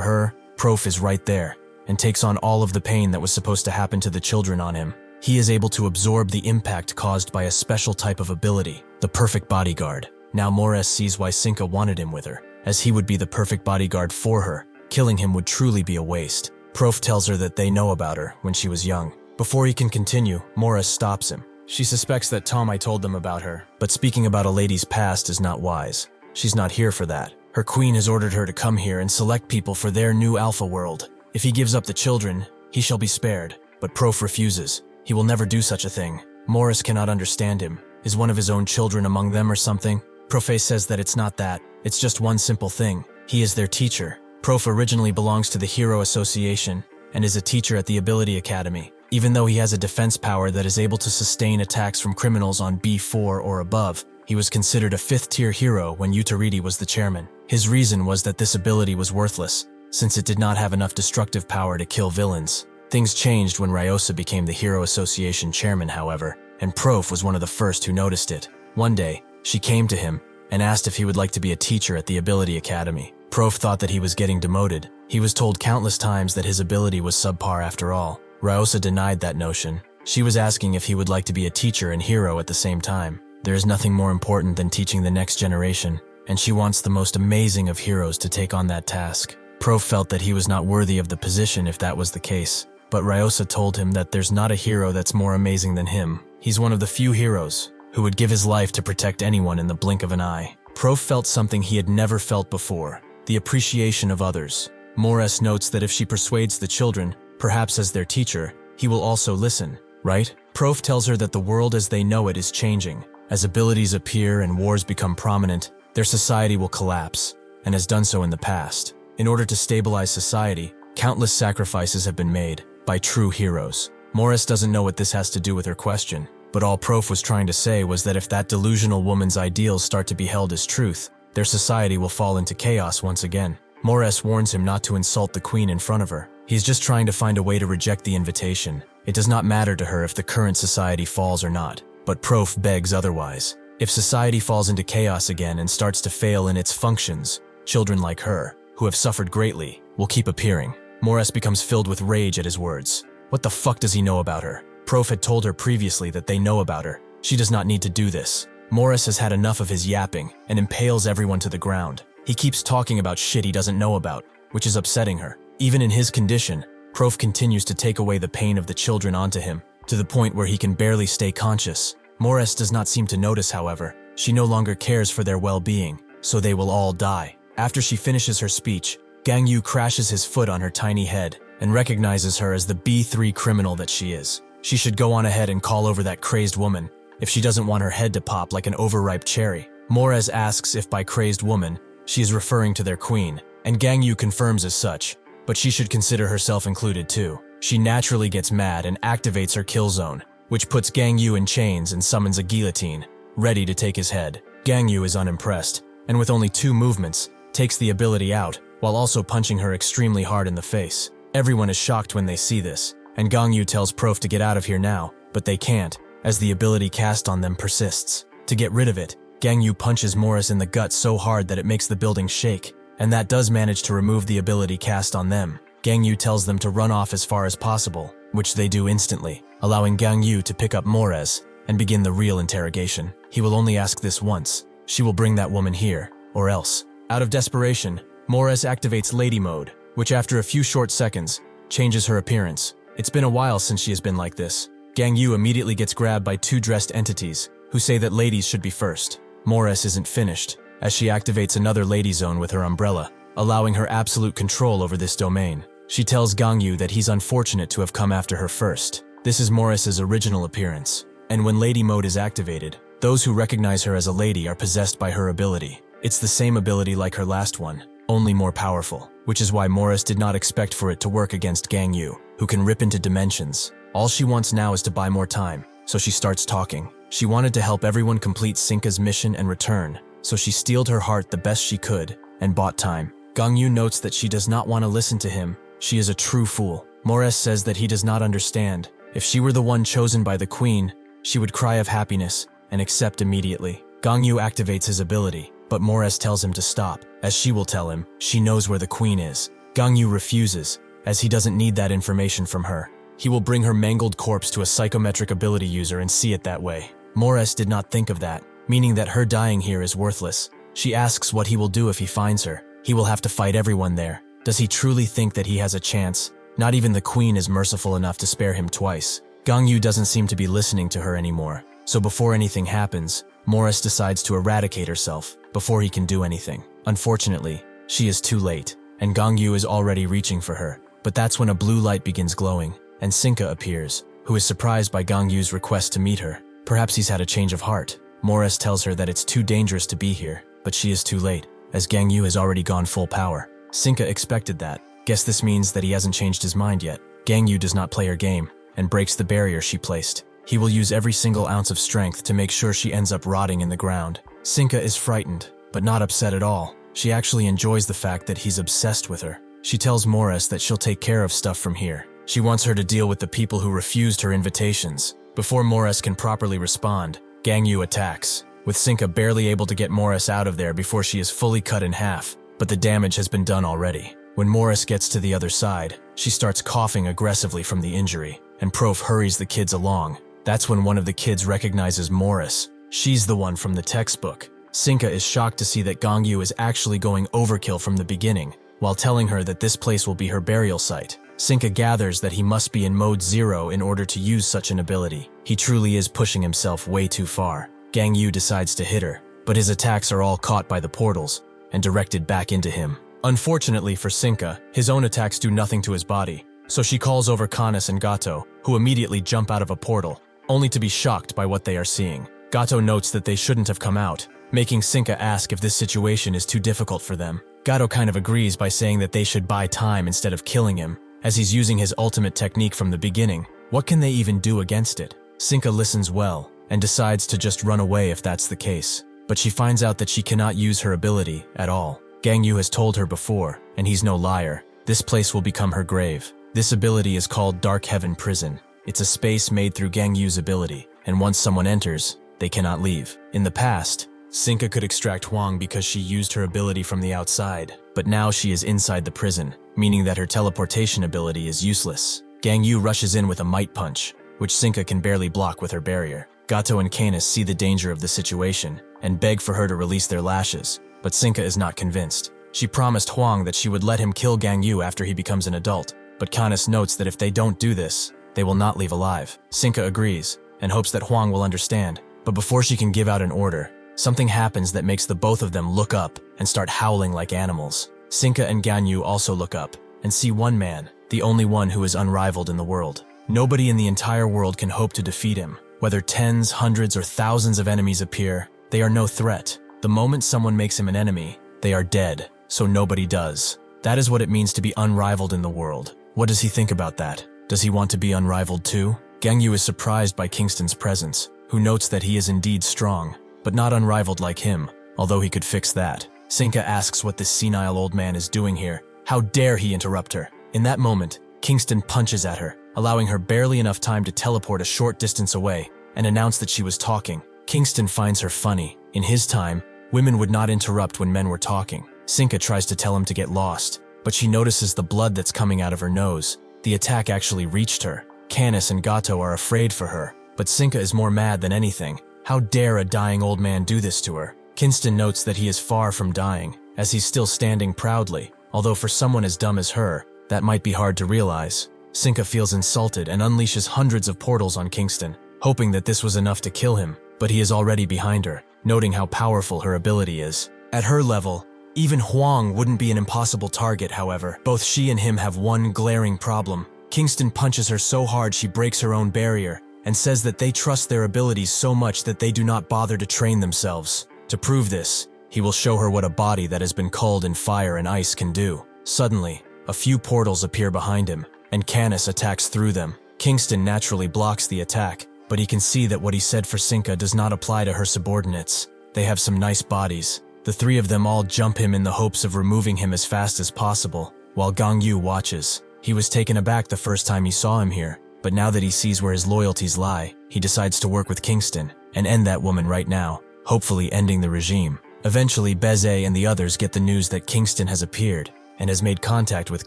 her, Prof is right there, and takes on all of the pain that was supposed to happen to the children on him. He is able to absorb the impact caused by a special type of ability, the perfect bodyguard. Now Morris sees why Cinca wanted him with her, as he would be the perfect bodyguard for her. Killing him would truly be a waste. Prof tells her that they know about her when she was young. Before he can continue, Morris stops him. She suspects that Tomai told them about her, but speaking about a lady's past is not wise. She's not here for that. Her queen has ordered her to come here and select people for their new alpha world. If he gives up the children, he shall be spared. But Prof refuses. He will never do such a thing. Morris cannot understand him. Is one of his own children among them or something? Prof says that it's not that. It's just one simple thing. He is their teacher. Prof originally belongs to the Hero Association and is a teacher at the Ability Academy. Even though he has a defense power that is able to sustain attacks from criminals on B4 or above, he was considered a 5th-tier hero when Utariti was the chairman. His reason was that this ability was worthless, since it did not have enough destructive power to kill villains. Things changed when Ryosa became the Hero Association chairman, however, and Prof was one of the first who noticed it. One day, she came to him and asked if he would like to be a teacher at the Ability Academy. Prof thought that he was getting demoted. He was told countless times that his ability was subpar after all. Ryosa denied that notion. She was asking if he would like to be a teacher and hero at the same time. There is nothing more important than teaching the next generation, and she wants the most amazing of heroes to take on that task. Prof felt that he was not worthy of the position if that was the case, but Ryosa told him that there's not a hero that's more amazing than him. He's one of the few heroes who would give his life to protect anyone in the blink of an eye. Prof felt something he had never felt before, the appreciation of others. Morris notes that if she persuades the children, perhaps as their teacher, he will also listen, right? Prof tells her that the world as they know it is changing. As abilities appear and wars become prominent, their society will collapse, and has done so in the past. In order to stabilize society, countless sacrifices have been made by true heroes. Morris doesn't know what this has to do with her question, but all Prof was trying to say was that if that delusional woman's ideals start to be held as truth, their society will fall into chaos once again. Morris warns him not to insult the queen in front of her. He's just trying to find a way to reject the invitation. It does not matter to her if the current society falls or not, but Prof begs otherwise. If society falls into chaos again and starts to fail in its functions, children like her, who have suffered greatly, will keep appearing. Morris becomes filled with rage at his words. What the fuck does he know about her? Prof had told her previously that they know about her. She does not need to do this. Morris has had enough of his yapping and impales everyone to the ground. He keeps talking about shit he doesn't know about, which is upsetting her. Even in his condition, Prof continues to take away the pain of the children onto him. to the point where he can barely stay conscious. Morris does not seem to notice, however. She no longer cares for their well-being, so they will all die. After she finishes her speech, Gangyu crashes his foot on her tiny head and recognizes her as the B3 criminal that she is. She should go on ahead and call over that crazed woman if she doesn't want her head to pop like an overripe cherry. Morris asks if by crazed woman, she is referring to their queen, and Gangyu confirms as such, but she should consider herself included too. She naturally gets mad and activates her kill zone, which puts Gangyu in chains and summons a guillotine, ready to take his head. Gangyu is unimpressed, and with only 2 movements, takes the ability out, while also punching her extremely hard in the face. Everyone is shocked when they see this, and Gangyu tells Prof to get out of here now, but they can't, as the ability cast on them persists. To get rid of it, Gangyu punches Morris in the gut so hard that it makes the building shake, and that does manage to remove the ability cast on them. Gangyu tells them to run off as far as possible, which they do instantly, allowing Gangyu to pick up Morris and begin the real interrogation. He will only ask this once. She will bring that woman here, or else. Out of desperation, Morris activates Lady Mode, which after a few short seconds, changes her appearance. It's been a while since she has been like this. Gangyu immediately gets grabbed by 2 dressed entities, who say that ladies should be first. Morris isn't finished, as she activates another lady zone with her umbrella, allowing her absolute control over this domain. She tells Gangyu that he's unfortunate to have come after her first. This is Morris's original appearance, and when Lady Mode is activated, those who recognize her as a lady are possessed by her ability. It's the same ability like her last one, only more powerful, which is why Morris did not expect for it to work against Gangyu, who can rip into dimensions. All she wants now is to buy more time, so she starts talking. She wanted to help everyone complete Sinka's mission and return, so she steeled her heart the best she could and bought time. Gangyu notes that she does not want to listen to him. She is a true fool. Morris says that he does not understand. If she were the one chosen by the queen, she would cry of happiness and accept immediately. Gangyu activates his ability, but Morris tells him to stop, as she will tell him she knows where the queen is. Gangyu refuses, as he doesn't need that information from her. He will bring her mangled corpse to a psychometric ability user and see it that way. Morris did not think of that, meaning that her dying here is worthless. She asks what he will do if he finds her. He will have to fight everyone there. Does he truly think that he has a chance? Not even the queen is merciful enough to spare him twice. Gangyu doesn't seem to be listening to her anymore, so before anything happens, Morris decides to eradicate herself before he can do anything. Unfortunately, she is too late, and Gangyu is already reaching for her. But that's when a blue light begins glowing, and Sinka appears, who is surprised by Gangyu's request to meet her. Perhaps he's had a change of heart. Morris tells her that it's too dangerous to be here, but she is too late, as Gangyu has already gone full power. Sinka expected that. Guess this means that he hasn't changed his mind yet. Gangyu does not play her game, and breaks the barrier she placed. He will use every single ounce of strength to make sure she ends up rotting in the ground. Sinka is frightened, but not upset at all. She actually enjoys the fact that he's obsessed with her. She tells Morris that she'll take care of stuff from here. She wants her to deal with the people who refused her invitations. Before Morris can properly respond, Gangyu attacks, with Sinka barely able to get Morris out of there before she is fully cut in half, but the damage has been done already. When Morris gets to the other side, she starts coughing aggressively from the injury, and Prof hurries the kids along. That's when one of the kids recognizes Morris. She's the one from the textbook. Sinka is shocked to see that Gangyu is actually going overkill from the beginning, while telling her that this place will be her burial site. Sinka gathers that he must be in mode 0 in order to use such an ability. He truly is pushing himself way too far. Gangyu decides to hit her, but his attacks are all caught by the portals and directed back into him. Unfortunately for Sinka, his own attacks do nothing to his body, so she calls over Kanes and Gato, who immediately jump out of a portal, only to be shocked by what they are seeing. Gato notes that they shouldn't have come out, making Sinka ask if this situation is too difficult for them. Gato kind of agrees by saying that they should buy time instead of killing him, as he's using his ultimate technique from the beginning. What can they even do against it? Sinka listens well, and decides to just run away if that's the case. But she finds out that she cannot use her ability at all. Gangyu has told her before, and he's no liar. This place will become her grave. This ability is called Dark Heaven Prison. It's a space made through Gangyu's ability, and once someone enters, they cannot leave. In the past, Sinka could extract Hwang because she used her ability from the outside, but now she is inside the prison, meaning that her teleportation ability is useless. Gangyu rushes in with a might punch, which Sinka can barely block with her barrier. Gato and Kanes see the danger of the situation and beg for her to release their lashes, but Sinka is not convinced. She promised Hwang that she would let him kill Gangyu after he becomes an adult, but Kanes notes that if they don't do this, they will not leave alive. Sinka agrees, and hopes that Hwang will understand. But before she can give out an order, something happens that makes the both of them look up and start howling like animals. Sinka and Gangyu also look up and see one man, the only one who is unrivaled in the world. Nobody in the entire world can hope to defeat him. Whether tens, hundreds, or thousands of enemies appear, they are no threat. The moment someone makes him an enemy, they are dead, so nobody does. That is what it means to be unrivaled in the world. What does he think about that? Does he want to be unrivaled too? Gangyu is surprised by Kingston's presence, who notes that he is indeed strong, but not unrivaled like him, although he could fix that. Sinka asks what this senile old man is doing here. How dare he interrupt her? In that moment, Kingston punches at her, allowing her barely enough time to teleport a short distance away and announce that she was talking. Kingston finds her funny. In his time, women would not interrupt when men were talking. Sinka tries to tell him to get lost, but she notices the blood that's coming out of her nose. The attack actually reached her. Canis and Gato are afraid for her, but Sinka is more mad than anything. How dare a dying old man do this to her? Kingston notes that he is far from dying, as he's still standing proudly, although for someone as dumb as her, that might be hard to realize. Sinka feels insulted and unleashes hundreds of portals on Kingston, hoping that this was enough to kill him, but he is already behind her, noting how powerful her ability is. At her level, even Hwang wouldn't be an impossible target, however. Both she and him have one glaring problem. Kingston punches her so hard she breaks her own barrier, and says that they trust their abilities so much that they do not bother to train themselves. To prove this, he will show her what a body that has been culled in fire and ice can do. Suddenly, a few portals appear behind him, and Canis attacks through them. Kingston naturally blocks the attack, but he can see that what he said for Sinka does not apply to her subordinates. They have some nice bodies. The three of them all jump him in the hopes of removing him as fast as possible, while Gangyu watches. He was taken aback the first time he saw him here, but now that he sees where his loyalties lie, he decides to work with Kingston and end that woman right now, hopefully ending the regime. Eventually, Beze and the others get the news that Kingston has appeared and has made contact with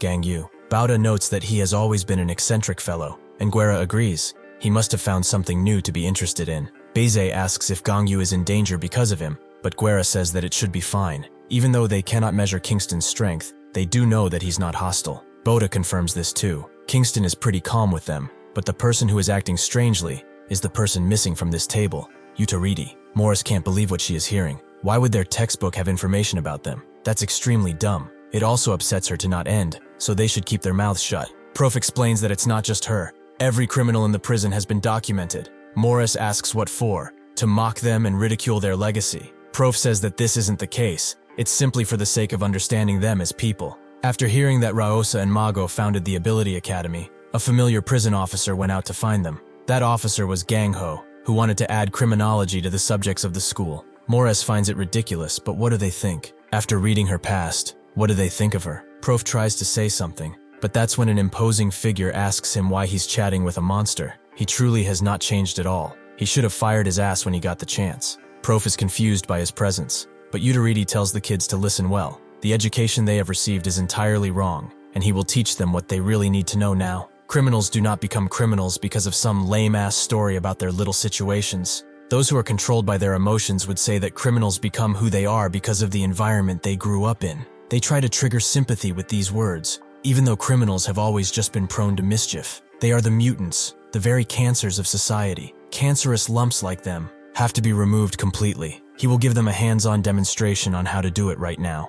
Gangyu. Bauda notes that he has always been an eccentric fellow, and Guerra agrees. He must have found something new to be interested in. Beze asks if Gangyu is in danger because of him, but Guerra says that it should be fine. Even though they cannot measure Kingston's strength, they do know that he's not hostile. Bauda confirms this too. Kingston is pretty calm with them, but the person who is acting strangely is the person missing from this table, Utariti. Morris can't believe what she is hearing. Why would their textbook have information about them? That's extremely dumb. It also upsets her to not end, so they should keep their mouths shut. Prof explains that it's not just her. Every criminal in the prison has been documented. Morris asks what for, to mock them and ridicule their legacy. Prof says that this isn't the case. It's simply for the sake of understanding them as people. After hearing that Raosa and Mago founded the Ability Academy, a familiar prison officer went out to find them. That officer was Gangho, who wanted to add criminology to the subjects of the school. Morris finds it ridiculous, but what do they think? After reading her past, what do they think of her? Prof tries to say something, but that's when an imposing figure asks him why he's chatting with a monster. He truly has not changed at all. He should have fired his ass when he got the chance. Prof is confused by his presence, but Utariti tells the kids to listen well. The education they have received is entirely wrong, and he will teach them what they really need to know now. Criminals do not become criminals because of some lame-ass story about their little situations. Those who are controlled by their emotions would say that criminals become who they are because of the environment they grew up in. They try to trigger sympathy with these words, even though criminals have always just been prone to mischief. They are the mutants, the very cancers of society. Cancerous lumps like them have to be removed completely. He will give them a hands-on demonstration on how to do it right now.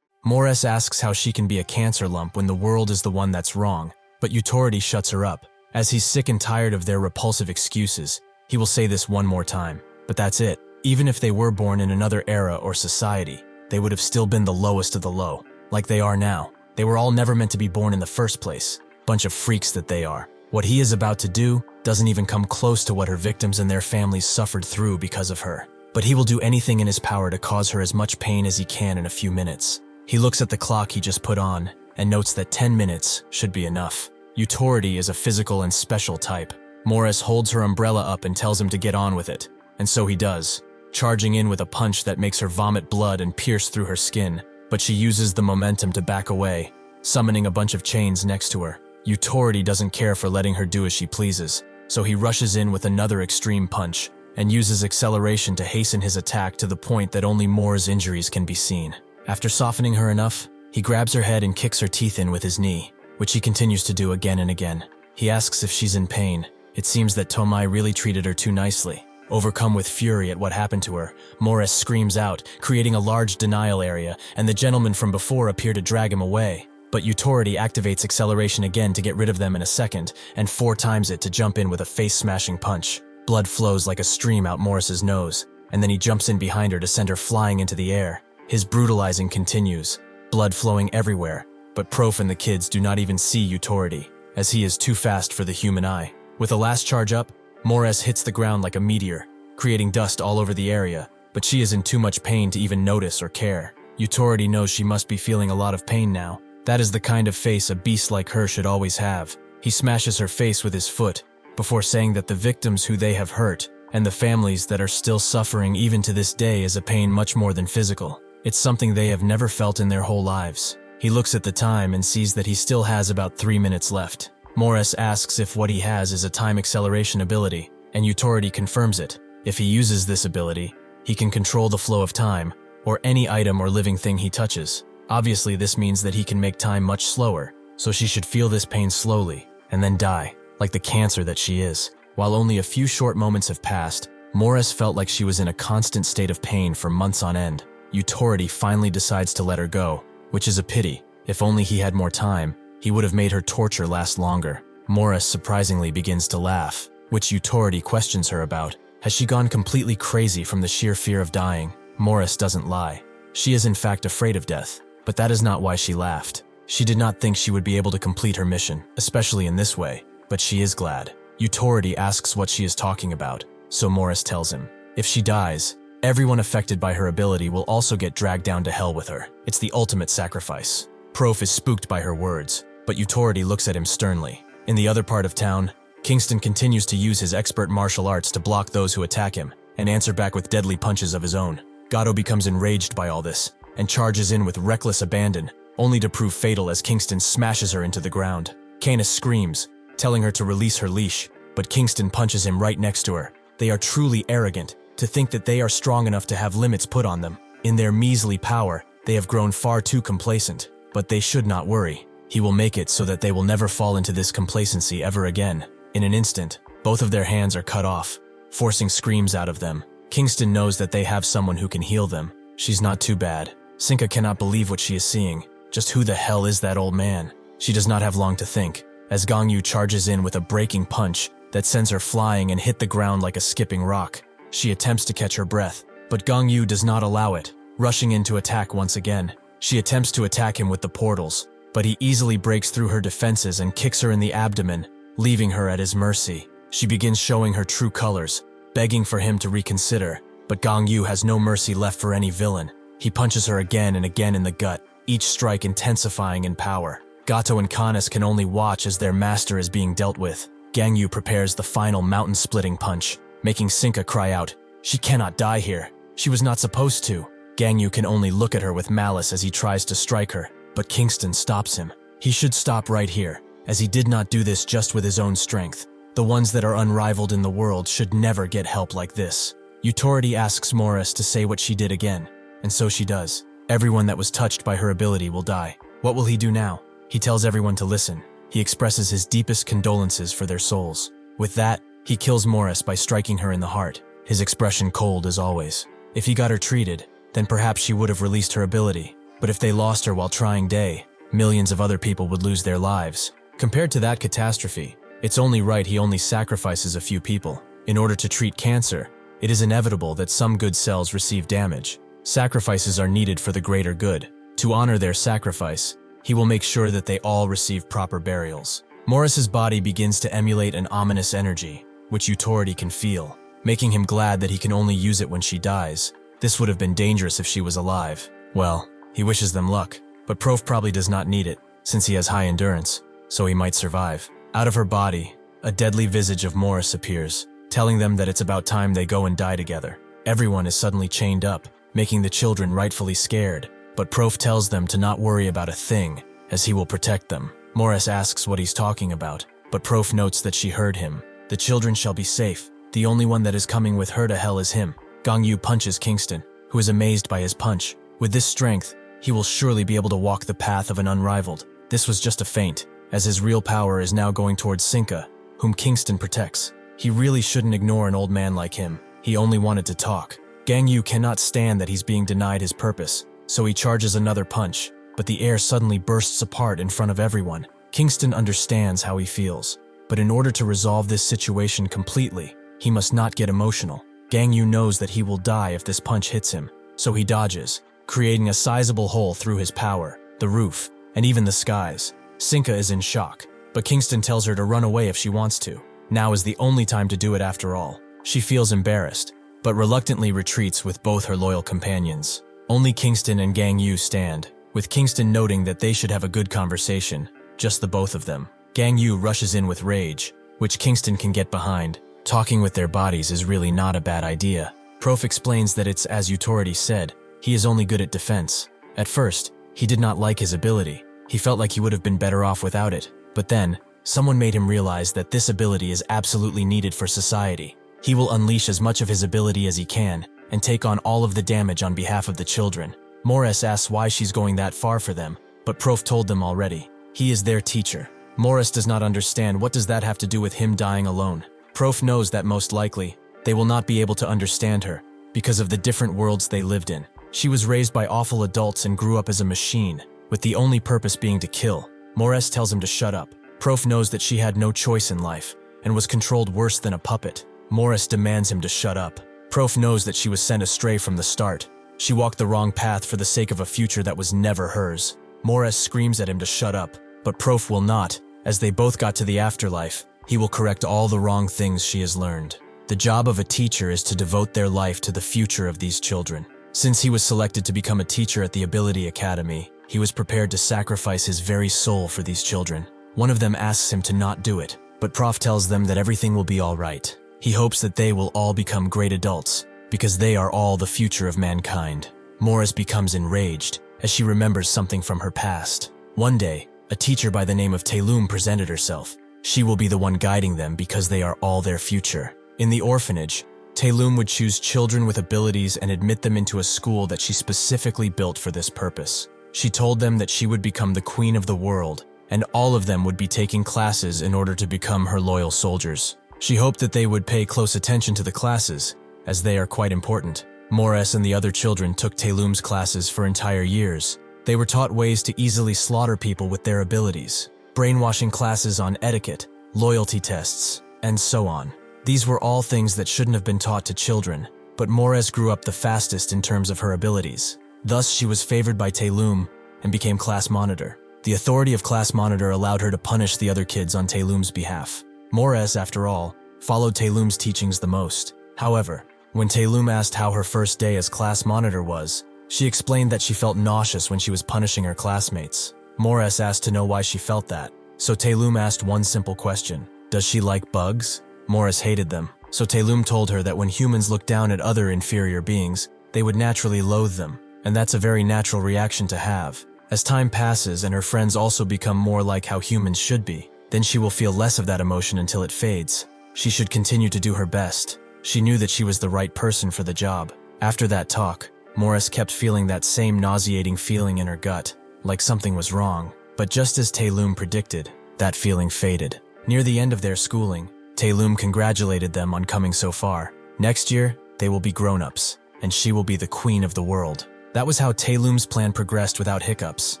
Morris asks how she can be a cancer lump when the world is the one that's wrong, but Utariti shuts her up. As he's sick and tired of their repulsive excuses, he will say this one more time. But that's it. Even if they were born in another era or society, they would have still been the lowest of the low, like they are now. They were all never meant to be born in the first place. Bunch of freaks that they are. What he is about to do doesn't even come close to what her victims and their families suffered through because of her. But he will do anything in his power to cause her as much pain as he can in a few minutes. He looks at the clock he just put on and notes that 10 minutes should be enough. Utariti is a physical and special type. Morris holds her umbrella up and tells him to get on with it, and so he does, charging in with a punch that makes her vomit blood and pierce through her skin, but she uses the momentum to back away, summoning a bunch of chains next to her. Utariti doesn't care for letting her do as she pleases, so he rushes in with another extreme punch and uses acceleration to hasten his attack to the point that only Moore's injuries can be seen. After softening her enough, he grabs her head and kicks her teeth in with his knee, which he continues to do again and again. He asks if she's in pain. It seems that Tomai really treated her too nicely. Overcome with fury at what happened to her, Morris screams out, creating a large denial area, and the gentlemen from before appear to drag him away. But Utority activates acceleration again to get rid of them in a second, and 4 times it to jump in with a face-smashing punch. Blood flows like a stream out Morris's nose, and then he jumps in behind her to send her flying into the air. His brutalizing continues, blood flowing everywhere, but Prof and the kids do not even see Utority, as he is too fast for the human eye. With the last charge up, Morris hits the ground like a meteor, creating dust all over the area, but she is in too much pain to even notice or care. Utority knows she must be feeling a lot of pain now. That is the kind of face a beast like her should always have. He smashes her face with his foot, before saying that the victims who they have hurt, and the families that are still suffering even to this day is a pain much more than physical. It's something they have never felt in their whole lives. He looks at the time and sees that he still has about 3 minutes left. Morris asks if what he has is a time acceleration ability, and Utority confirms it. If he uses this ability, he can control the flow of time, or any item or living thing he touches. Obviously, this means that he can make time much slower, so she should feel this pain slowly, and then die, like the cancer that she is. While only a few short moments have passed, Morris felt like she was in a constant state of pain for months on end. Utority finally decides to let her go, which is a pity. If only he had more time, he would have made her torture last longer. Morris surprisingly begins to laugh, which Utority questions her about. Has she gone completely crazy from the sheer fear of dying? Morris doesn't lie. She is in fact afraid of death, but that is not why she laughed. She did not think she would be able to complete her mission, especially in this way, but she is glad. Utority asks what she is talking about, so Morris tells him. If she dies, everyone affected by her ability will also get dragged down to hell with her. It's the ultimate sacrifice. Prof is spooked by her words, but Utority looks at him sternly. In the other part of town, Kingston continues to use his expert martial arts to block those who attack him, and answer back with deadly punches of his own. Gato becomes enraged by all this, and charges in with reckless abandon, only to prove fatal as Kingston smashes her into the ground. Canis screams, telling her to release her leash, but Kingston punches him right next to her. They are truly arrogant, to think that they are strong enough to have limits put on them. In their measly power, they have grown far too complacent, but they should not worry. He will make it so that they will never fall into this complacency ever again. In an instant, both of their hands are cut off, forcing screams out of them. Kingston knows that they have someone who can heal them. She's not too bad. Sinka cannot believe what she is seeing. Just who the hell is that old man? She does not have long to think, as Gangyu charges in with a breaking punch that sends her flying and hit the ground like a skipping rock. She attempts to catch her breath, but Gangyu does not allow it, rushing in to attack once again. She attempts to attack him with the portals, but he easily breaks through her defenses and kicks her in the abdomen, leaving her at his mercy. She begins showing her true colors, begging for him to reconsider, but Gangyu has no mercy left for any villain. He punches her again and again in the gut, each strike intensifying in power. Gato and Canis can only watch as their master is being dealt with. Gangyu prepares the final mountain-splitting punch, making Sinka cry out, "She cannot die here. She was not supposed to." Gangyu can only look at her with malice as he tries to strike her, but Kingston stops him. He should stop right here, as he did not do this just with his own strength. The ones that are unrivaled in the world should never get help like this. Utority asks Morris to say what she did again, and so she does. Everyone that was touched by her ability will die. What will he do now? He tells everyone to listen. He expresses his deepest condolences for their souls. With that, he kills Morris by striking her in the heart, his expression cold as always. If he got her treated, then perhaps she would have released her ability. But if they lost her while trying day, millions of other people would lose their lives. Compared to that catastrophe, it's only right he only sacrifices a few people. In order to treat cancer, it is inevitable that some good cells receive damage. Sacrifices are needed for the greater good. To honor their sacrifice, he will make sure that they all receive proper burials. Morris's body begins to emulate an ominous energy, which Utority can feel, making him glad that he can only use it when she dies. This would have been dangerous if she was alive. Well, he wishes them luck, but Prof probably does not need it, since he has high endurance, so he might survive. Out of her body, a deadly visage of Morris appears, telling them that it's about time they go and die together. Everyone is suddenly chained up, making the children rightfully scared, but Prof tells them to not worry about a thing, as he will protect them. Morris asks what he's talking about, but Prof notes that she heard him. The children shall be safe. The only one that is coming with her to hell is him. Gangyu punches Kingston, who is amazed by his punch. With this strength, he will surely be able to walk the path of an unrivaled. This was just a feint. as his real power is now going towards Sinka, whom Kingston protects. He really shouldn't ignore an old man like him. He only wanted to talk. Gangyu cannot stand that he's being denied his purpose, so he charges another punch, but the air suddenly bursts apart in front of everyone. Kingston understands how he feels, but in order to resolve this situation completely, he must not get emotional. Gangyu knows that he will die if this punch hits him, so he dodges, creating a sizable hole through his power, the roof, and even the skies. Sinka is in shock, but Kingston tells her to run away if she wants to. Now is the only time to do it after all. She feels embarrassed, but reluctantly retreats with both her loyal companions. Only Kingston and Gangyu stand, with Kingston noting that they should have a good conversation, just the both of them. Gangyu rushes in with rage, which Kingston can get behind. Talking with their bodies is really not a bad idea. Prof explains that it's as Utority said, he is only good at defense. At first, he did not like his ability. He felt like he would have been better off without it. But then, someone made him realize that this ability is absolutely needed for society. He will unleash as much of his ability as he can, and take on all of the damage on behalf of the children. Morris asks why she's going that far for them, but Prof told them already. He is their teacher. Morris does not understand what does that have to do with him dying alone. Prof knows that most likely, they will not be able to understand her, because of the different worlds they lived in. She was raised by awful adults and grew up as a machine, with the only purpose being to kill. Morris tells him to shut up. Prof knows that she had no choice in life, and was controlled worse than a puppet. Morris demands him to shut up. Prof knows that she was sent astray from the start. She walked the wrong path for the sake of a future that was never hers. Morris screams at him to shut up, but Prof will not. As they both got to the afterlife, he will correct all the wrong things she has learned. The job of a teacher is to devote their life to the future of these children. Since he was selected to become a teacher at the Ability Academy, he was prepared to sacrifice his very soul for these children. One of them asks him to not do it, but Prof tells them that everything will be all right. He hopes that they will all become great adults, because they are all the future of mankind. Morris becomes enraged, as she remembers something from her past. One day, a teacher by the name of Taelum presented herself. She will be the one guiding them because they are all their future. In the orphanage, Taelum would choose children with abilities and admit them into a school that she specifically built for this purpose. She told them that she would become the queen of the world, and all of them would be taking classes in order to become her loyal soldiers. She hoped that they would pay close attention to the classes, as they are quite important. Morris and the other children took Taelum's classes for entire years. They were taught ways to easily slaughter people with their abilities, brainwashing classes on etiquette, loyalty tests, and so on. These were all things that shouldn't have been taught to children, but Morris grew up the fastest in terms of her abilities. Thus, she was favored by Taelum and became class monitor. The authority of class monitor allowed her to punish the other kids on Taelum's behalf. Morris, after all, followed Taelum's teachings the most. However, when Taelum asked how her first day as class monitor was, she explained that she felt nauseous when she was punishing her classmates. Morris asked to know why she felt that, so Taelum asked one simple question: does she like bugs? Morris hated them, so Taelum told her that when humans look down at other inferior beings, they would naturally loathe them, and that's a very natural reaction to have. As time passes and her friends also become more like how humans should be, then she will feel less of that emotion until it fades. She should continue to do her best. She knew that she was the right person for the job. After that talk, Morris kept feeling that same nauseating feeling in her gut, like something was wrong. But just as Taelum predicted, that feeling faded. Near the end of their schooling, Taelum congratulated them on coming so far. Next year, they will be grown-ups, and she will be the queen of the world. That was how Taelum's plan progressed without hiccups,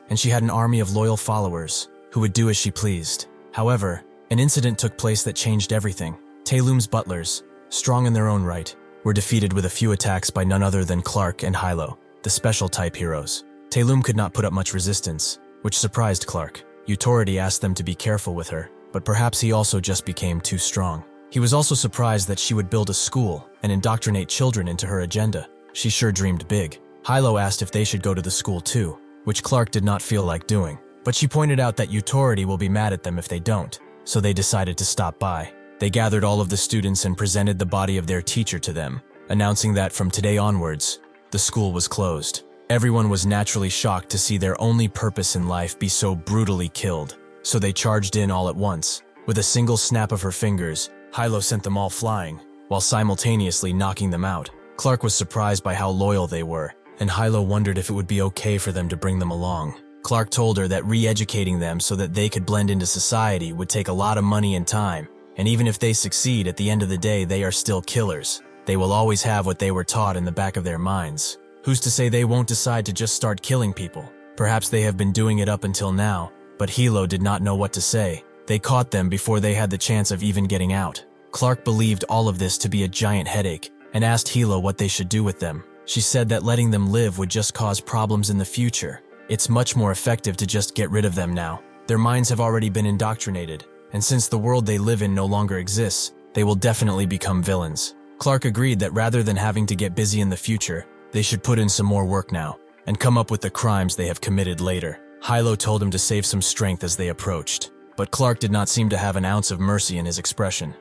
and she had an army of loyal followers who would do as she pleased. However, an incident took place that changed everything. Taelum's butlers, strong in their own right, were defeated with a few attacks by none other than Clark and Hilo, the special-type heroes. Taelum could not put up much resistance, which surprised Clark. Utority asked them to be careful with her, but perhaps he also just became too strong. He was also surprised that she would build a school and indoctrinate children into her agenda. She sure dreamed big. Hilo asked if they should go to the school too, which Clark did not feel like doing. But she pointed out that Utority will be mad at them if they don't, so they decided to stop by. They gathered all of the students and presented the body of their teacher to them, announcing that from today onwards, the school was closed. Everyone was naturally shocked to see their only purpose in life be so brutally killed, so they charged in all at once. With a single snap of her fingers, Hilo sent them all flying, while simultaneously knocking them out. Clark was surprised by how loyal they were, and Hilo wondered if it would be okay for them to bring them along. Clark told her that re-educating them so that they could blend into society would take a lot of money and time, and even if they succeed, at the end of the day, they are still killers. They will always have what they were taught in the back of their minds. Who's to say they won't decide to just start killing people? Perhaps they have been doing it up until now, but Hilo did not know what to say. They caught them before they had the chance of even getting out. Clark believed all of this to be a giant headache and asked Hilo what they should do with them. She said that letting them live would just cause problems in the future. It's much more effective to just get rid of them now. Their minds have already been indoctrinated, and since the world they live in no longer exists, they will definitely become villains. Clark agreed that rather than having to get busy in the future, they should put in some more work now and come up with the crimes they have committed later. Hilo told him to save some strength as they approached, but Clark did not seem to have an ounce of mercy in his expression.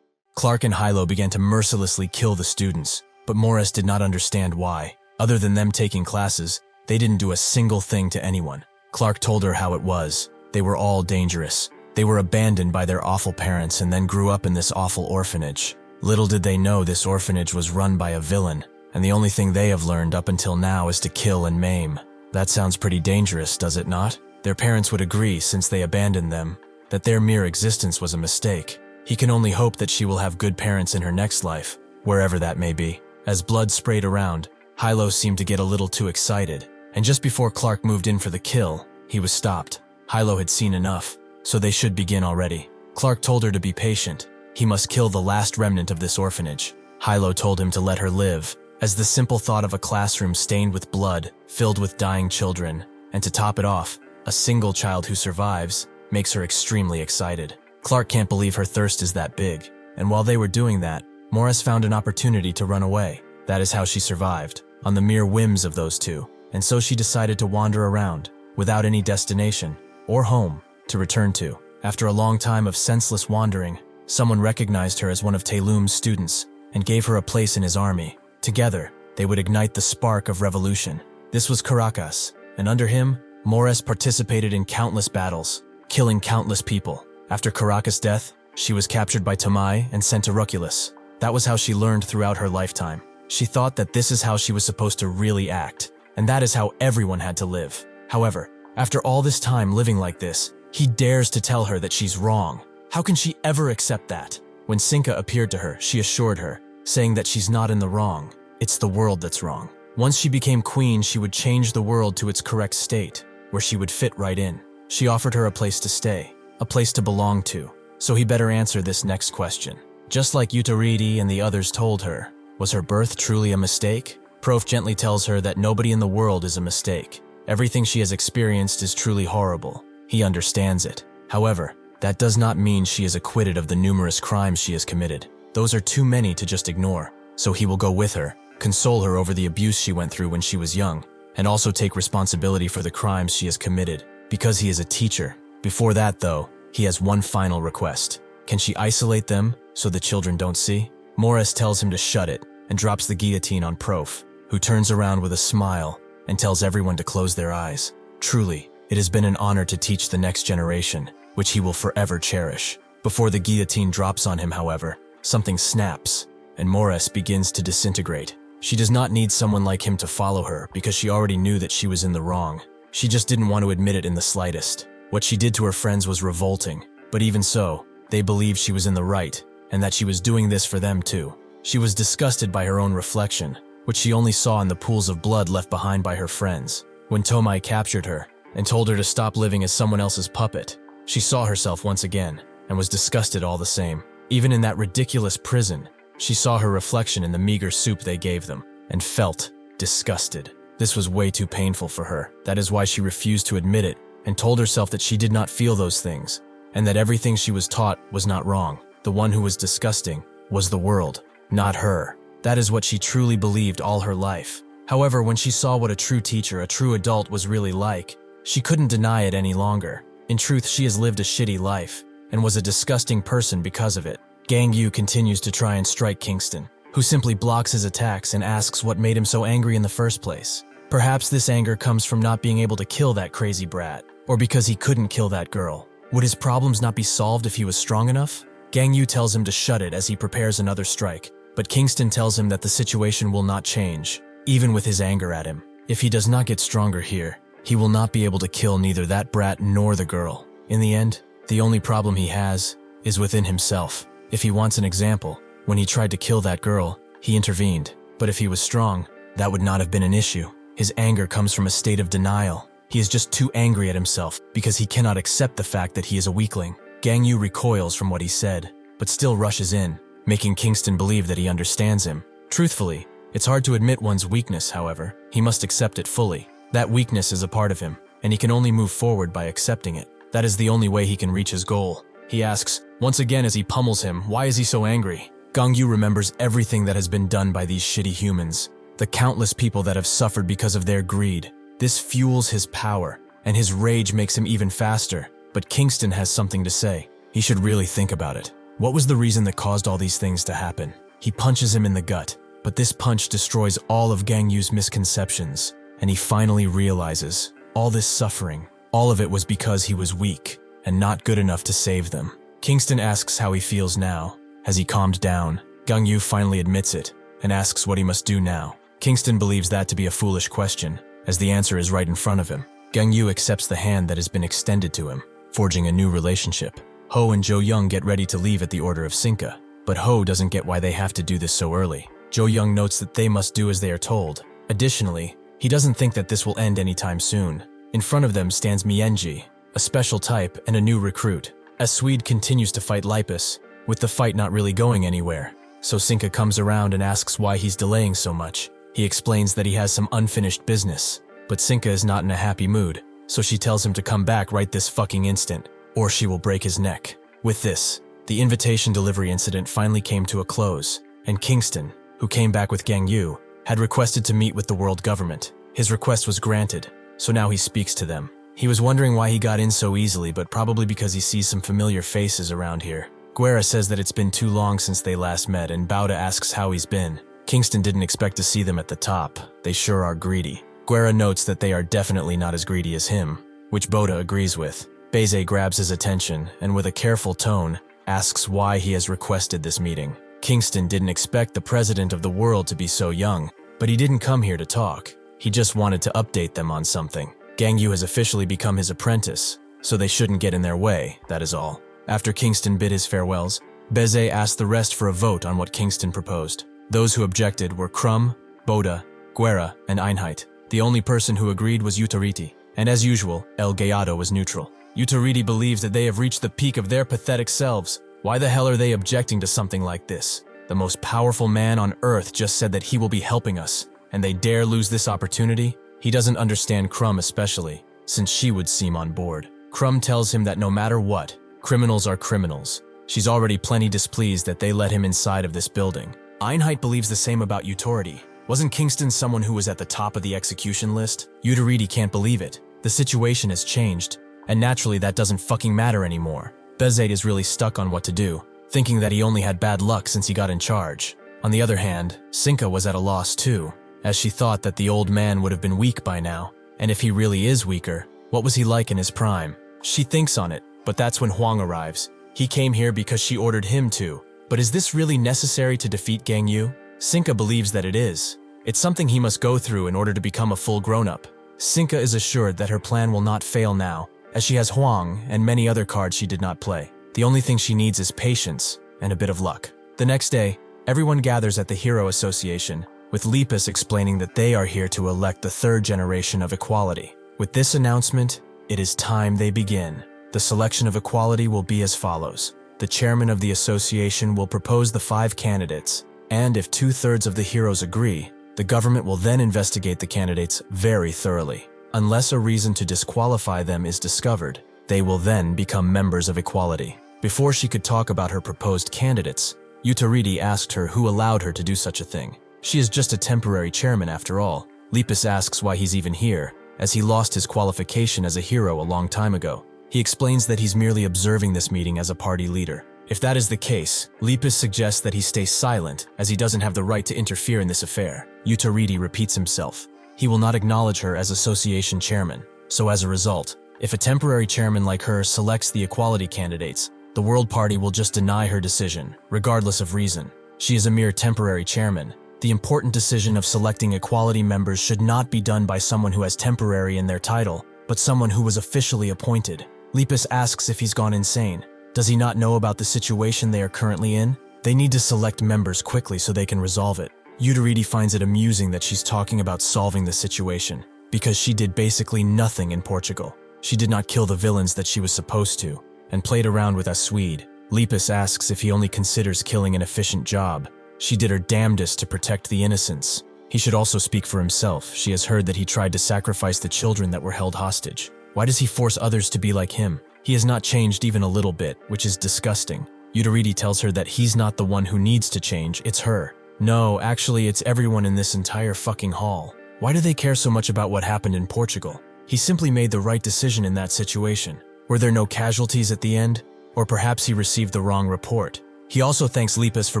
Clark and Hilo began to mercilessly kill the students, but Morris did not understand why. Other than them taking classes, they didn't do a single thing to anyone. Clark told her how it was. They were all dangerous. They were abandoned by their awful parents and then grew up in this awful orphanage. Little did they know this orphanage was run by a villain, and the only thing they have learned up until now is to kill and maim. That sounds pretty dangerous, does it not? Their parents would agree, since they abandoned them, that their mere existence was a mistake. He can only hope that she will have good parents in her next life, wherever that may be. As blood sprayed around, Hilo seemed to get a little too excited, and just before Clark moved in for the kill, he was stopped. Hilo had seen enough, so they should begin already. Clark told her to be patient. He must kill the last remnant of this orphanage. Hilo told him to let her live, as the simple thought of a classroom stained with blood, filled with dying children, and to top it off, a single child who survives, makes her extremely excited. Clark can't believe her thirst is that big, and while they were doing that, Morris found an opportunity to run away. That is how she survived, on the mere whims of those two, and so she decided to wander around, without any destination, or home, to return to. After a long time of senseless wandering, someone recognized her as one of Taelum's students, and gave her a place in his army. Together, they would ignite the spark of revolution. This was Caracas, and under him, Morris participated in countless battles, killing countless people. After Caracas' death, she was captured by Tamai and sent to Ruculus. That was how she learned throughout her lifetime. She thought that this is how she was supposed to really act, and that is how everyone had to live. However, after all this time living like this, he dares to tell her that she's wrong. How can she ever accept that? When Cinca appeared to her, she assured her, saying that she's not in the wrong. It's the world that's wrong. Once she became queen, she would change the world to its correct state, where she would fit right in. She offered her a place to stay, a place to belong to. So he better answer this next question. Just like Yutaridi and the others told her, was her birth truly a mistake? Prof gently tells her that nobody in the world is a mistake. Everything she has experienced is truly horrible. He understands it. However, that does not mean she is acquitted of the numerous crimes she has committed. Those are too many to just ignore. So he will go with her, console her over the abuse she went through when she was young, and also take responsibility for the crimes she has committed, because he is a teacher. Before that, though, he has one final request. Can she isolate them so the children don't see? Morris tells him to shut it and drops the guillotine on Prof, who turns around with a smile and tells everyone to close their eyes. Truly, it has been an honor to teach the next generation, which he will forever cherish. Before the guillotine drops on him, however, something snaps, and Morris begins to disintegrate. She does not need someone like him to follow her because she already knew that she was in the wrong. She just didn't want to admit it in the slightest. What she did to her friends was revolting, but even so, they believed she was in the right, and that she was doing this for them too. She was disgusted by her own reflection, which she only saw in the pools of blood left behind by her friends. When Tomai captured her and told her to stop living as someone else's puppet, she saw herself once again and was disgusted all the same. Even in that ridiculous prison, she saw her reflection in the meager soup they gave them and felt disgusted. This was way too painful for her. That is why she refused to admit it and told herself that she did not feel those things and that everything she was taught was not wrong. The one who was disgusting was the world, not her. That is what she truly believed all her life. However, when she saw what a true teacher, a true adult was really like, she couldn't deny it any longer. In truth, she has lived a shitty life and was a disgusting person because of it. Gangyu continues to try and strike Kingston, who simply blocks his attacks and asks what made him so angry in the first place. Perhaps this anger comes from not being able to kill that crazy brat, or because he couldn't kill that girl. Would his problems not be solved if he was strong enough? Gangyu tells him to shut it as he prepares another strike, but Kingston tells him that the situation will not change, even with his anger at him. If he does not get stronger here, He will not be able to kill neither that brat nor the girl. In the end, the only problem he has is within himself. If he wants an example, when he tried to kill that girl, he intervened. But if he was strong, that would not have been an issue. His anger comes from a state of denial. He is just too angry at himself because he cannot accept the fact that he is a weakling. Gangyu recoils from what he said, but still rushes in, making Kingston believe that he understands him. Truthfully, it's hard to admit one's weakness, however. He must accept it fully. That weakness is a part of him, and he can only move forward by accepting it. That is the only way he can reach his goal. He asks, once again as he pummels him, why is he so angry? Gangyu remembers everything that has been done by these shitty humans, the countless people that have suffered because of their greed. This fuels his power, and his rage makes him even faster. But Kingston has something to say. He should really think about it. What was the reason that caused all these things to happen? He punches him in the gut, but this punch destroys all of Gangyu's misconceptions, and he finally realizes all this suffering, all of it was because he was weak and not good enough to save them. Kingston asks how he feels now. Has he calmed down? Gangyu finally admits it and asks what he must do now. Kingston believes that to be a foolish question, as the answer is right in front of him. Gangyu accepts the hand that has been extended to him, forging a new relationship. Ho and Jo Young get ready to leave at the order of Sinka, but Ho doesn't get why they have to do this so early. Jo Young notes that they must do as they are told. Additionally, he doesn't think that this will end anytime soon. In front of them stands Mienji, a special type and a new recruit. As Swede continues to fight Lipus, with the fight not really going anywhere, so Sinka comes around and asks why he's delaying so much. He explains that he has some unfinished business, but Sinka is not in a happy mood, so she tells him to come back right this fucking instant, or she will break his neck. With this, the invitation delivery incident finally came to a close, and Kingston, who came back with Gangyu, had requested to meet with the world government. His request was granted, so now he speaks to them. He was wondering why he got in so easily, but probably because he sees some familiar faces around here. Guerra says that it's been too long since they last met, and Bauda asks how he's been. Kingston didn't expect to see them at the top. They sure are greedy. Guerra notes that they are definitely not as greedy as him, which Bauda agrees with. Beze grabs his attention, and with a careful tone, asks why he has requested this meeting. Kingston didn't expect the president of the world to be so young, but he didn't come here to talk. He just wanted to update them on something. Gangyu has officially become his apprentice, so they shouldn't get in their way, that is all. After Kingston bid his farewells, Beze asked the rest for a vote on what Kingston proposed. Those who objected were Krum, Bauda, Guerra, and Einheit. The only person who agreed was Utariti, and as usual, El Gallardo was neutral. Utariti believes that they have reached the peak of their pathetic selves. Why the hell are they objecting to something like this? The most powerful man on earth just said that he will be helping us, and they dare lose this opportunity? He doesn't understand Krum especially, since she would seem on board. Krum tells him that no matter what, criminals are criminals. She's already plenty displeased that they let him inside of this building. Einheit believes the same about Utariti. Wasn't Kingston someone who was at the top of the execution list? Utariti can't believe it. The situation has changed, and naturally that doesn't fucking matter anymore. Bezade is really stuck on what to do, thinking that he only had bad luck since he got in charge. On the other hand, Sinka was at a loss too, as she thought that the old man would have been weak by now, and if he really is weaker, what was he like in his prime? She thinks on it, but that's when Hwang arrives. He came here because she ordered him to. But is this really necessary to defeat Gangyu? Sinka believes that it is. It's something he must go through in order to become a full grown-up. Sinka is assured that her plan will not fail now, as she has Hwang and many other cards she did not play. The only thing she needs is patience and a bit of luck. The next day, everyone gathers at the Hero Association, with Lepus explaining that they are here to elect the third generation of equality. With this announcement, it is time they begin. The selection of equality will be as follows. The chairman of the association will propose the 5 candidates, and if 2/3 of the heroes agree, the government will then investigate the candidates very thoroughly. Unless a reason to disqualify them is discovered, they will then become members of equality. Before she could talk about her proposed candidates, Utariti asked her who allowed her to do such a thing. She is just a temporary chairman after all. Lepus asks why he's even here, as he lost his qualification as a hero a long time ago. He explains that he's merely observing this meeting as a party leader. If that is the case, Lepus suggests that he stay silent, as he doesn't have the right to interfere in this affair. Utariti repeats himself. He will not acknowledge her as association chairman. So as a result, if a temporary chairman like her selects the equality candidates, the World Party will just deny her decision, regardless of reason. She is a mere temporary chairman. The important decision of selecting equality members should not be done by someone who has temporary in their title, but someone who was officially appointed. Lepus asks if he's gone insane. Does he not know about the situation they are currently in? They need to select members quickly so they can resolve it. Euteridi finds it amusing that she's talking about solving the situation, because she did basically nothing in Portugal. She did not kill the villains that she was supposed to, and played around with a Swede. Lepus asks if he only considers killing an efficient job. She did her damnedest to protect the innocents. He should also speak for himself. She has heard that he tried to sacrifice the children that were held hostage. Why does he force others to be like him? He has not changed even a little bit, which is disgusting. Euteridi tells her that he's not the one who needs to change, it's her. No, actually it's everyone in this entire fucking hall. Why do they care so much about what happened in Portugal? He simply made the right decision in that situation. Were there no casualties at the end? Or perhaps he received the wrong report. He also thanks Lepus for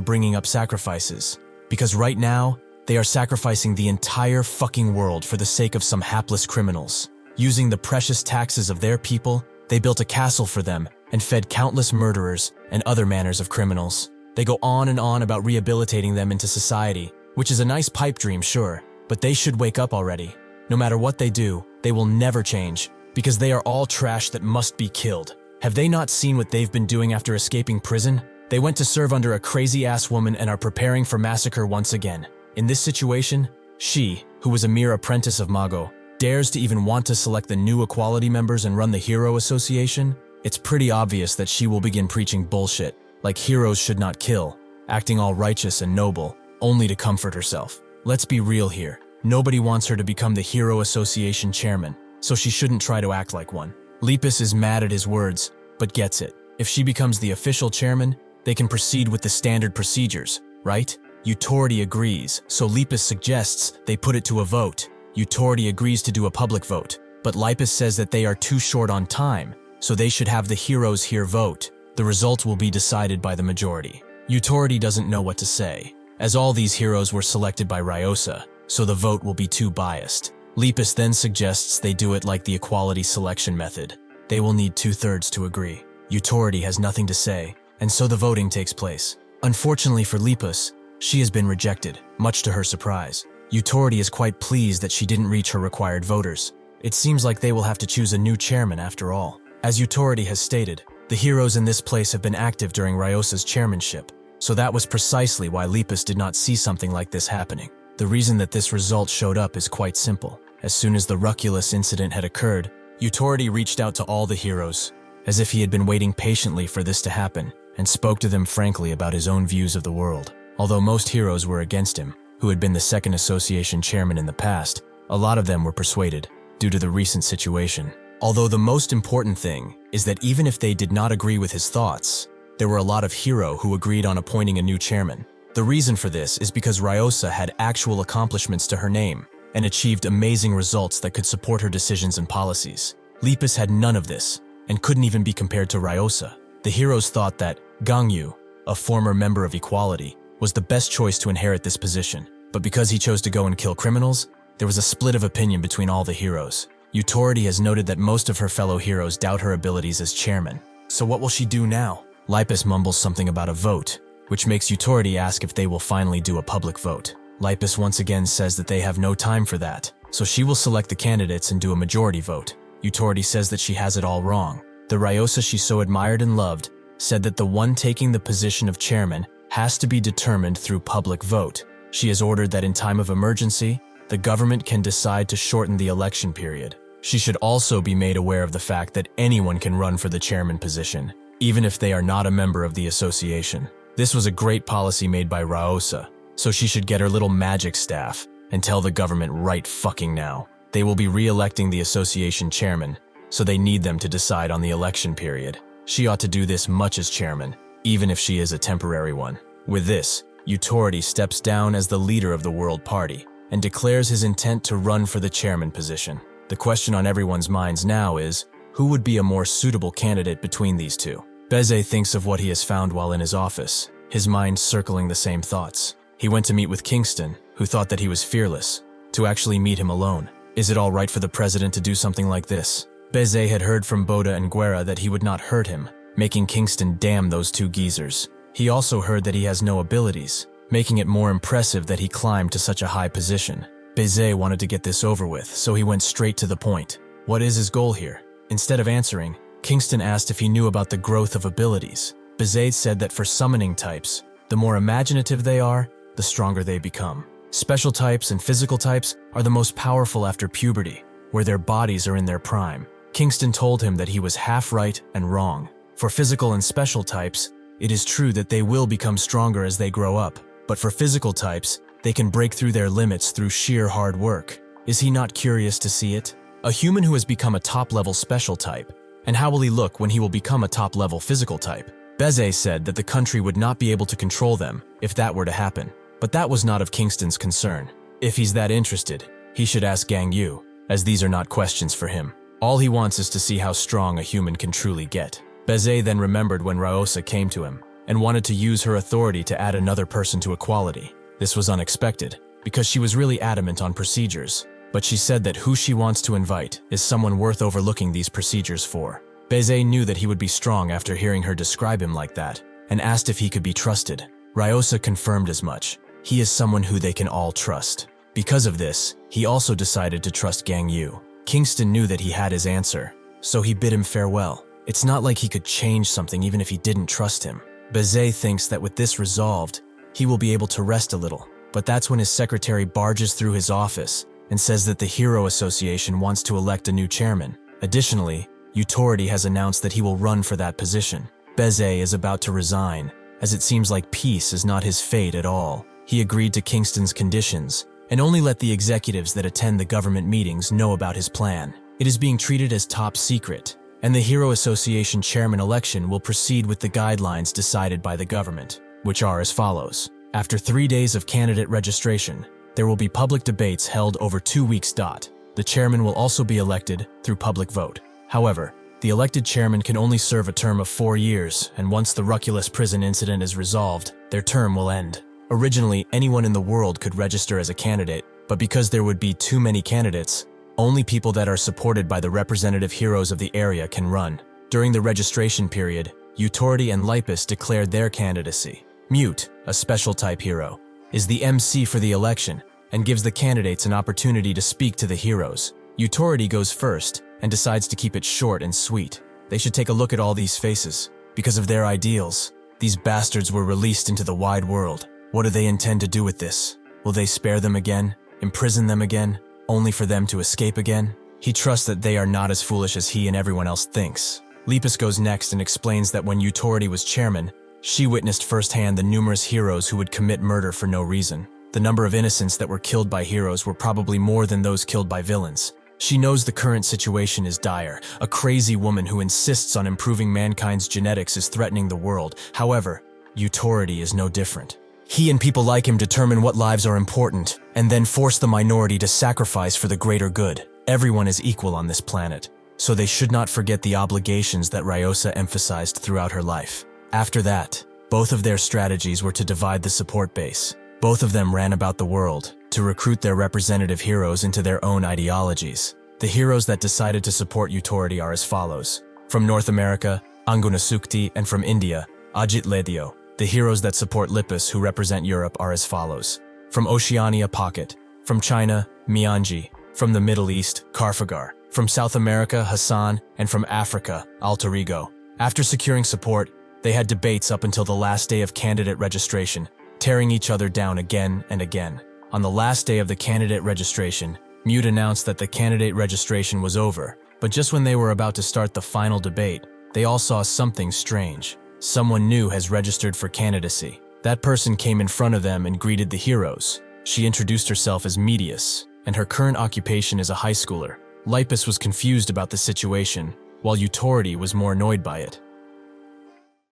bringing up sacrifices. Because right now, they are sacrificing the entire fucking world for the sake of some hapless criminals. Using the precious taxes of their people, they built a castle for them and fed countless murderers and other manners of criminals. They go on and on about rehabilitating them into society, which is a nice pipe dream, sure, but they should wake up already. No matter what they do, they will never change, because they are all trash that must be killed. Have they not seen what they've been doing after escaping prison? They went to serve under a crazy-ass woman and are preparing for massacre once again. In this situation, she, who was a mere apprentice of Mago, dares to even want to select the new equality members and run the Hero Association? It's pretty obvious that she will begin preaching bullshit, like heroes should not kill, acting all righteous and noble, only to comfort herself. Let's be real here. Nobody wants her to become the Hero Association chairman, so she shouldn't try to act like one. Lepus is mad at his words, but gets it. If she becomes the official chairman, they can proceed with the standard procedures, right? Euteridi agrees, so Lepus suggests they put it to a vote. Euteridi agrees to do a public vote, but Lepus says that they are too short on time, so they should have the heroes here vote. The result will be decided by the majority. Euteridi doesn't know what to say, as all these heroes were selected by Ryosa, so the vote will be too biased. Lepus then suggests they do it like the equality selection method. They will need 2/3 to agree. Euteridi has nothing to say, and so the voting takes place. Unfortunately for Lepus, she has been rejected, much to her surprise. Euteridi is quite pleased that she didn't reach her required voters. It seems like they will have to choose a new chairman after all. As Euteridi has stated, the heroes in this place have been active during Ryosa's chairmanship, so that was precisely why Lepus did not see something like this happening. The reason that this result showed up is quite simple. As soon as the Ruculus incident had occurred, Euteridi reached out to all the heroes, as if he had been waiting patiently for this to happen, and spoke to them frankly about his own views of the world. Although most heroes were against him, who had been the second association chairman in the past, a lot of them were persuaded, due to the recent situation. Although the most important thing is that even if they did not agree with his thoughts, there were a lot of hero who agreed on appointing a new chairman. The reason for this is because Ryosa had actual accomplishments to her name, and achieved amazing results that could support her decisions and policies. Lepus had none of this, and couldn't even be compared to Ryosa. The heroes thought that Gangyu, a former member of Equality, was the best choice to inherit this position, but because he chose to go and kill criminals, there was a split of opinion between all the heroes. Euteridi has noted that most of her fellow heroes doubt her abilities as chairman. So what will she do now? Lepus mumbles something about a vote, which makes Euteridi ask if they will finally do a public vote. Lepus once again says that they have no time for that, so she will select the candidates and do a majority vote. Euteridi says that she has it all wrong. The Ryosa she so admired and loved said that the one taking the position of chairman has to be determined through public vote. She has ordered that in time of emergency, the government can decide to shorten the election period. She should also be made aware of the fact that anyone can run for the chairman position, even if they are not a member of the association. This was a great policy made by Ryosa, so she should get her little magic staff and tell the government right fucking now. They will be re-electing the association chairman, so they need them to decide on the election period. She ought to do this much as chairman, even if she is a temporary one. With this, Euteridi steps down as the leader of the World Party and declares his intent to run for the chairman position. The question on everyone's minds now is, who would be a more suitable candidate between these two? Beze thinks of what he has found while in his office, his mind circling the same thoughts. He went to meet with Kingston, who thought that he was fearless, to actually meet him alone. Is it all right for the president to do something like this? Beze had heard from Boda and Guerra that he would not hurt him, making Kingston damn those two geezers. He also heard that he has no abilities, making it more impressive that he climbed to such a high position. Beze wanted to get this over with, so he went straight to the point. What is his goal here? Instead of answering, Kingston asked if he knew about the growth of abilities. Beze said that for summoning types, the more imaginative they are, the stronger they become. Special types and physical types are the most powerful after puberty, where their bodies are in their prime. Kingston told him that he was half right and wrong. For physical and special types, it is true that they will become stronger as they grow up, but for physical types, they can break through their limits through sheer hard work. Is he not curious to see it? A human who has become a top-level special type, and how will he look when he will become a top-level physical type? Beze said that the country would not be able to control them if that were to happen, but that was not of Kingston's concern. If he's that interested, he should ask Gangyu, as these are not questions for him. All he wants is to see how strong a human can truly get. Beze then remembered when Ryosa came to him and wanted to use her authority to add another person to equality. This was unexpected, because she was really adamant on procedures, but she said that who she wants to invite is someone worth overlooking these procedures for. Beze knew that he would be strong after hearing her describe him like that, and asked if he could be trusted. Ryosa confirmed as much. He is someone who they can all trust. Because of this, he also decided to trust Gangyu. Kingston knew that he had his answer, so he bid him farewell. It's not like he could change something even if he didn't trust him. Beze thinks that with this resolved, he will be able to rest a little, but that's when his secretary barges through his office and says that the Hero Association wants to elect a new chairman. Additionally, Utority has announced that he will run for that position. Beze is about to resign, as it seems like peace is not his fate at all. He agreed to Kingston's conditions, and only let the executives that attend the government meetings know about his plan. It is being treated as top secret, and the Hero Association chairman election will proceed with the guidelines decided by the government, which are as follows. After 3 days of candidate registration, there will be public debates held over 2 weeks. The chairman will also be elected through public vote. However, the elected chairman can only serve a term of 4 years, and once the Ruculus prison incident is resolved, their term will end. Originally, anyone in the world could register as a candidate, but because there would be too many candidates, only people that are supported by the representative heroes of the area can run. During the registration period, Utority and Lipus declared their candidacy. Mute, a special type hero, is the MC for the election and gives the candidates an opportunity to speak to the heroes. Utority goes first and decides to keep it short and sweet. They should take a look at all these faces. Because of their ideals, these bastards were released into the wide world. What do they intend to do with this? Will they spare them again? Imprison them again? Only for them to escape again? He trusts that they are not as foolish as he and everyone else thinks. Lipus goes next and explains that when Utority was chairman, she witnessed firsthand the numerous heroes who would commit murder for no reason. The number of innocents that were killed by heroes were probably more than those killed by villains. She knows the current situation is dire. A crazy woman who insists on improving mankind's genetics is threatening the world. However, Utority is no different. He and people like him determine what lives are important, and then force the minority to sacrifice for the greater good. Everyone is equal on this planet, so they should not forget the obligations that Ryosa emphasized throughout her life. After that, both of their strategies were to divide the support base. Both of them ran about the world to recruit their representative heroes into their own ideologies. The heroes that decided to support Utority are as follows. From North America, Angunasukti, and from India, Ajit Ledyo. The heroes that support Lipus, who represent Europe, are as follows. From Oceania, Pocket. From China, Mianji. From the Middle East, Karfagar. From South America, Hassan. And from Africa, Alterigo. After securing support, they had debates up until the last day of candidate registration, tearing each other down again and again. On the last day of the candidate registration, Mute announced that the candidate registration was over, but just when they were about to start the final debate, they all saw something strange. Someone new has registered for candidacy. That person came in front of them and greeted the heroes. She introduced herself as Medius, and her current occupation is a high schooler. Lipus was confused about the situation, while Utority was more annoyed by it.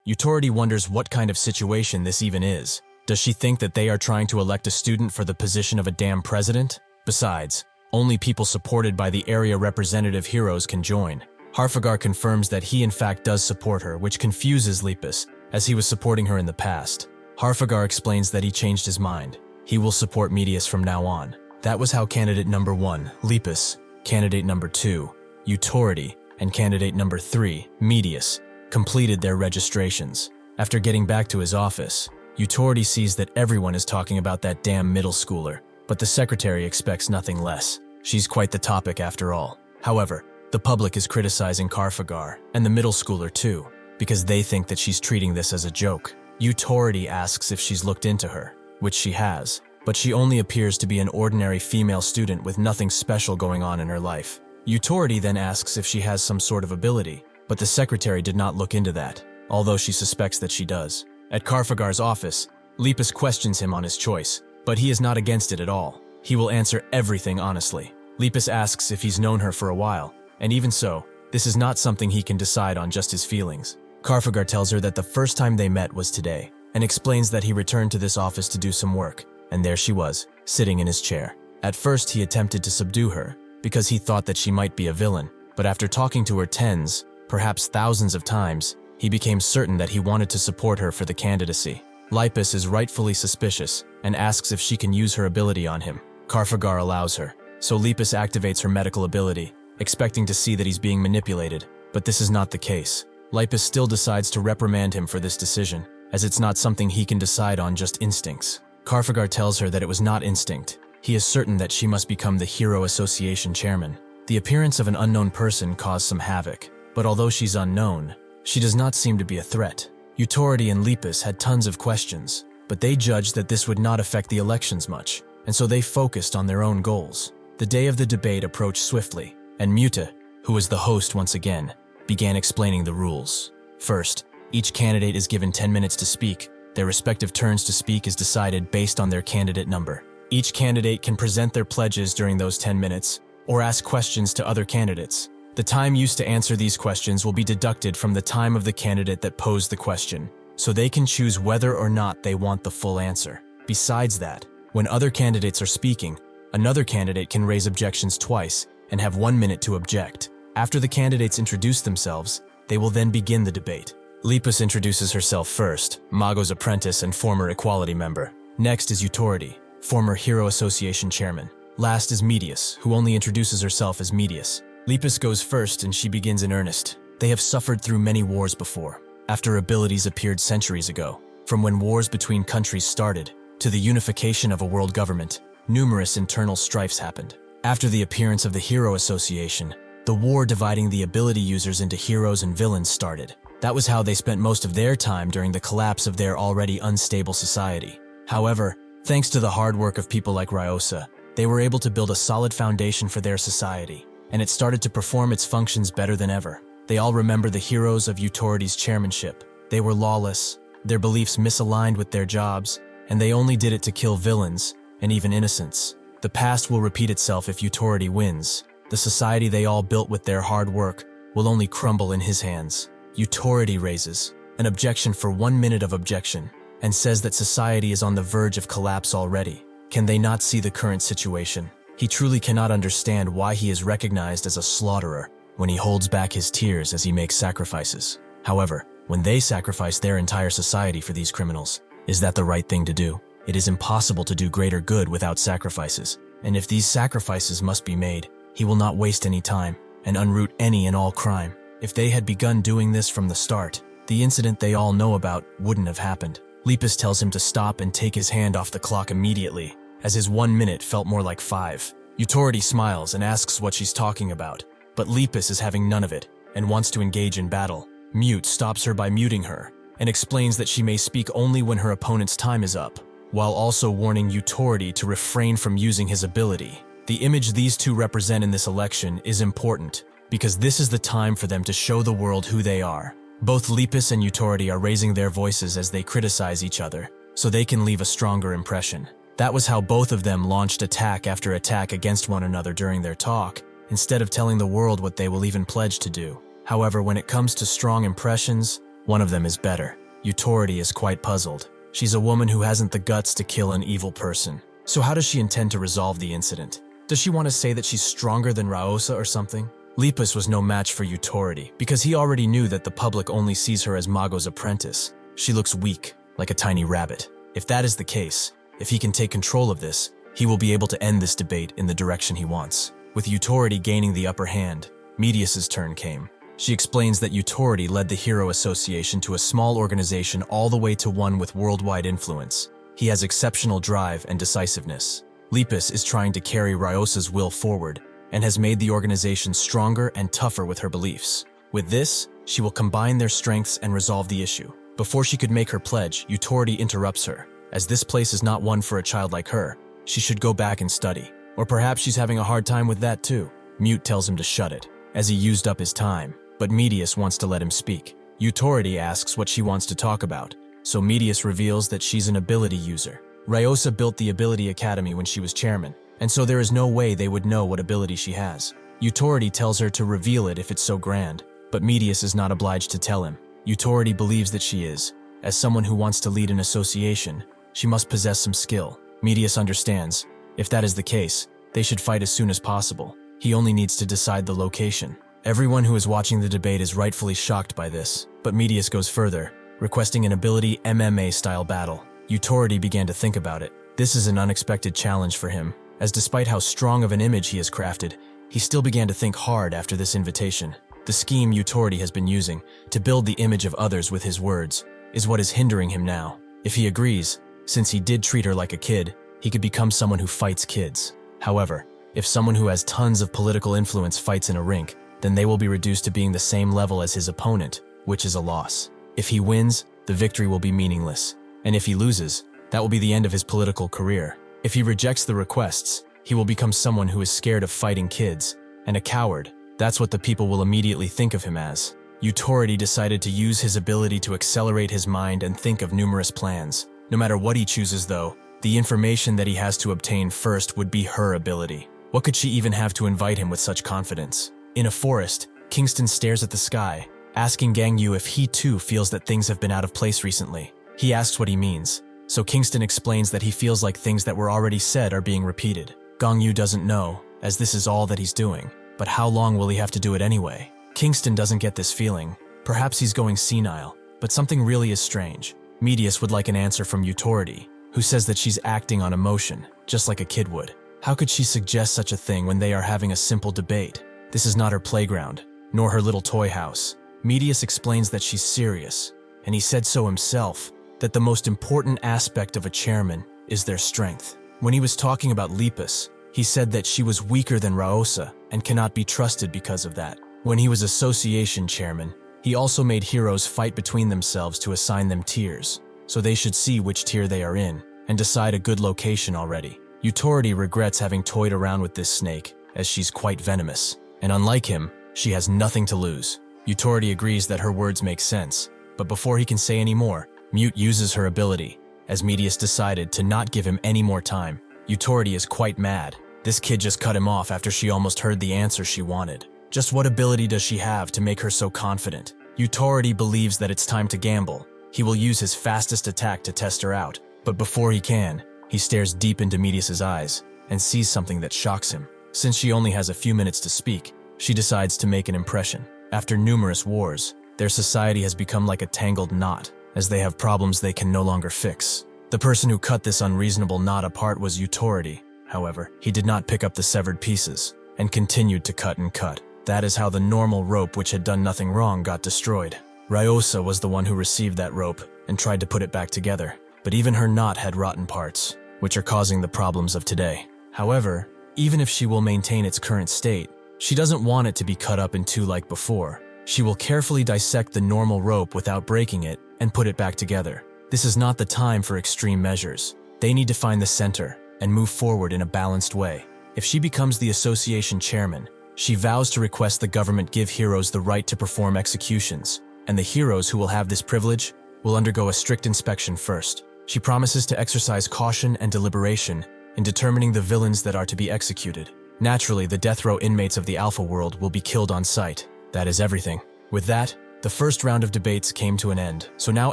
Utority wonders what kind of situation this even is. Does she think that they are trying to elect a student for the position of a damn president? Besides, only people supported by the area representative heroes can join. Harfagar confirms that he in fact does support her, which confuses Lipus, as he was supporting her in the past. Harfagar explains that he changed his mind. He will support Medius from now on. That was how candidate number 1, Lipus, candidate number 2, Utority, and candidate number 3, Medius, completed their registrations. After getting back to his office, Utority sees that everyone is talking about that damn middle schooler, but the secretary expects nothing less. She's quite the topic after all. However, the public is criticizing Karfagar, and the middle schooler too, because they think that she's treating this as a joke. Utority asks if she's looked into her, which she has, but she only appears to be an ordinary female student with nothing special going on in her life. Utority then asks if she has some sort of ability, but the secretary did not look into that, although she suspects that she does. At Karfagar's office, Lepus questions him on his choice, but he is not against it at all. He will answer everything honestly. Lepus asks if he's known her for a while, and even so, this is not something he can decide on just his feelings. Karfagar tells her that the first time they met was today, and explains that he returned to this office to do some work, and there she was, sitting in his chair. At first he attempted to subdue her, because he thought that she might be a villain, but after talking to her tens, perhaps thousands of times, he became certain that he wanted to support her for the candidacy. Lepus is rightfully suspicious and asks if she can use her ability on him. Karfagar allows her, so Lepus activates her medical ability, expecting to see that he's being manipulated, but this is not the case. Lepus still decides to reprimand him for this decision, as it's not something he can decide on just instincts. Karfagar tells her that it was not instinct. He is certain that she must become the Hero Association chairman. The appearance of an unknown person caused some havoc, but although she's unknown, she does not seem to be a threat. Utority and Lepus had tons of questions, but they judged that this would not affect the elections much, and so they focused on their own goals. The day of the debate approached swiftly, and Muta, who was the host once again, began explaining the rules. First, each candidate is given 10 minutes to speak. Their respective turns to speak is decided based on their candidate number. Each candidate can present their pledges during those 10 minutes, or ask questions to other candidates. The time used to answer these questions will be deducted from the time of the candidate that posed the question, so they can choose whether or not they want the full answer. Besides that, when other candidates are speaking, another candidate can raise objections twice and have 1 minute to object. After the candidates introduce themselves, they will then begin the debate. Lepus introduces herself first, Mago's apprentice and former equality member. Next is Utority, former Hero Association chairman. Last is Medius, who only introduces herself as Medius. Lepus goes first and she begins in earnest. They have suffered through many wars before, after abilities appeared centuries ago. From when wars between countries started, to the unification of a world government, numerous internal strifes happened. After the appearance of the Hero Association, the war dividing the ability users into heroes and villains started. That was how they spent most of their time during the collapse of their already unstable society. However, thanks to the hard work of people like Ryosa, they were able to build a solid foundation for their society, and it started to perform its functions better than ever. They all remember the heroes of Utority's chairmanship. They were lawless, their beliefs misaligned with their jobs, and they only did it to kill villains, and even innocents. The past will repeat itself if Utority wins. The society they all built with their hard work will only crumble in his hands. Utority raises an objection for 1 minute of objection, and says that society is on the verge of collapse already. Can they not see the current situation? He truly cannot understand why he is recognized as a slaughterer when he holds back his tears as he makes sacrifices. However, when they sacrifice their entire society for these criminals, is that the right thing to do? It is impossible to do greater good without sacrifices, and if these sacrifices must be made, he will not waste any time and unroot any and all crime. If they had begun doing this from the start, the incident they all know about wouldn't have happened. Lepus tells him to stop and take his hand off the clock immediately, as his 1 minute felt more like 5. Utority smiles and asks what she's talking about, but Lepus is having none of it and wants to engage in battle. Mute stops her by muting her and explains that she may speak only when her opponent's time is up, while also warning Utority to refrain from using his ability. The image these two represent in this election is important, because this is the time for them to show the world who they are. Both Lepus and Utority are raising their voices as they criticize each other, so they can leave a stronger impression. That was how both of them launched attack after attack against one another during their talk, instead of telling the world what they will even pledge to do. However, when it comes to strong impressions, one of them is better. Utority is quite puzzled. She's a woman who hasn't the guts to kill an evil person. So how does she intend to resolve the incident? Does she want to say that she's stronger than Ryosa or something? Lepus was no match for Utority, because he already knew that the public only sees her as Mago's apprentice. She looks weak, like a tiny rabbit. If that is the case, if he can take control of this, he will be able to end this debate in the direction he wants. With Utority gaining the upper hand, Medius's turn came. She explains that Utority led the Hero Association to a small organization all the way to one with worldwide influence. He has exceptional drive and decisiveness. Lepus is trying to carry Ryosa's will forward and has made the organization stronger and tougher with her beliefs. With this, she will combine their strengths and resolve the issue. Before she could make her pledge, Utority interrupts her. As this place is not one for a child like her, she should go back and study. Or perhaps she's having a hard time with that too. Mute tells him to shut it, as he used up his time. But Medius wants to let him speak. Utority asks what she wants to talk about, so Medius reveals that she's an ability user. Ryosa built the Ability Academy when she was chairman, and so there is no way they would know what ability she has. Utority tells her to reveal it if it's so grand, but Medius is not obliged to tell him. Utority believes that she is. As someone who wants to lead an association, she must possess some skill. Medius understands. If that is the case, they should fight as soon as possible. He only needs to decide the location. Everyone who is watching the debate is rightfully shocked by this, but Medius goes further, requesting an ability MMA-style battle. Utority began to think about it. This is an unexpected challenge for him, as despite how strong of an image he has crafted, he still began to think hard after this invitation. The scheme Utority has been using, to build the image of others with his words, is what is hindering him now. If he agrees, since he did treat her like a kid, he could become someone who fights kids. However, if someone who has tons of political influence fights in a rink, then they will be reduced to being the same level as his opponent, which is a loss. If he wins, the victory will be meaningless. And if he loses, that will be the end of his political career. If he rejects the requests, he will become someone who is scared of fighting kids, and a coward. That's what the people will immediately think of him as. Utority decided to use his ability to accelerate his mind and think of numerous plans. No matter what he chooses though, the information that he has to obtain first would be her ability. What could she even have to invite him with such confidence? In a forest, Kingston stares at the sky, asking Gangyu if he too feels that things have been out of place recently. He asks what he means, so Kingston explains that he feels like things that were already said are being repeated. Gangyu doesn't know, as this is all that he's doing, but how long will he have to do it anyway? Kingston doesn't get this feeling. Perhaps he's going senile, but something really is strange. Medius would like an answer from Utority, who says that she's acting on emotion, just like a kid would. How could she suggest such a thing when they are having a simple debate? This is not her playground, nor her little toy house. Medius explains that she's serious, and he said so himself, that the most important aspect of a chairman is their strength. When he was talking about Lepus, he said that she was weaker than Ryosa and cannot be trusted because of that. When he was association chairman, he also made heroes fight between themselves to assign them tiers, so they should see which tier they are in and decide a good location already. Utority regrets having toyed around with this snake, as she's quite venomous. And unlike him, she has nothing to lose. Utority agrees that her words make sense, but before he can say any more, Mute uses her ability, as Medius decided to not give him any more time. Utority is quite mad. This kid just cut him off after she almost heard the answer she wanted. Just what ability does she have to make her so confident? Utority believes that it's time to gamble. He will use his fastest attack to test her out, but before he can, he stares deep into Medius's eyes and sees something that shocks him. Since she only has a few minutes to speak, she decides to make an impression. After numerous wars, their society has become like a tangled knot, as they have problems they can no longer fix. The person who cut this unreasonable knot apart was Utority. However, he did not pick up the severed pieces, and continued to cut and cut. That is how the normal rope which had done nothing wrong got destroyed. Ryosa was the one who received that rope, and tried to put it back together. But even her knot had rotten parts, which are causing the problems of today. However, even if she will maintain its current state, she doesn't want it to be cut up in two like before. She will carefully dissect the normal rope without breaking it and put it back together. This is not the time for extreme measures. They need to find the center and move forward in a balanced way. If she becomes the association chairman, she vows to request the government give heroes the right to perform executions, and the heroes who will have this privilege will undergo a strict inspection first. She promises to exercise caution and deliberation in determining the villains that are to be executed. Naturally, the death row inmates of the Alpha world will be killed on sight. That is everything. With that, the first round of debates came to an end, so now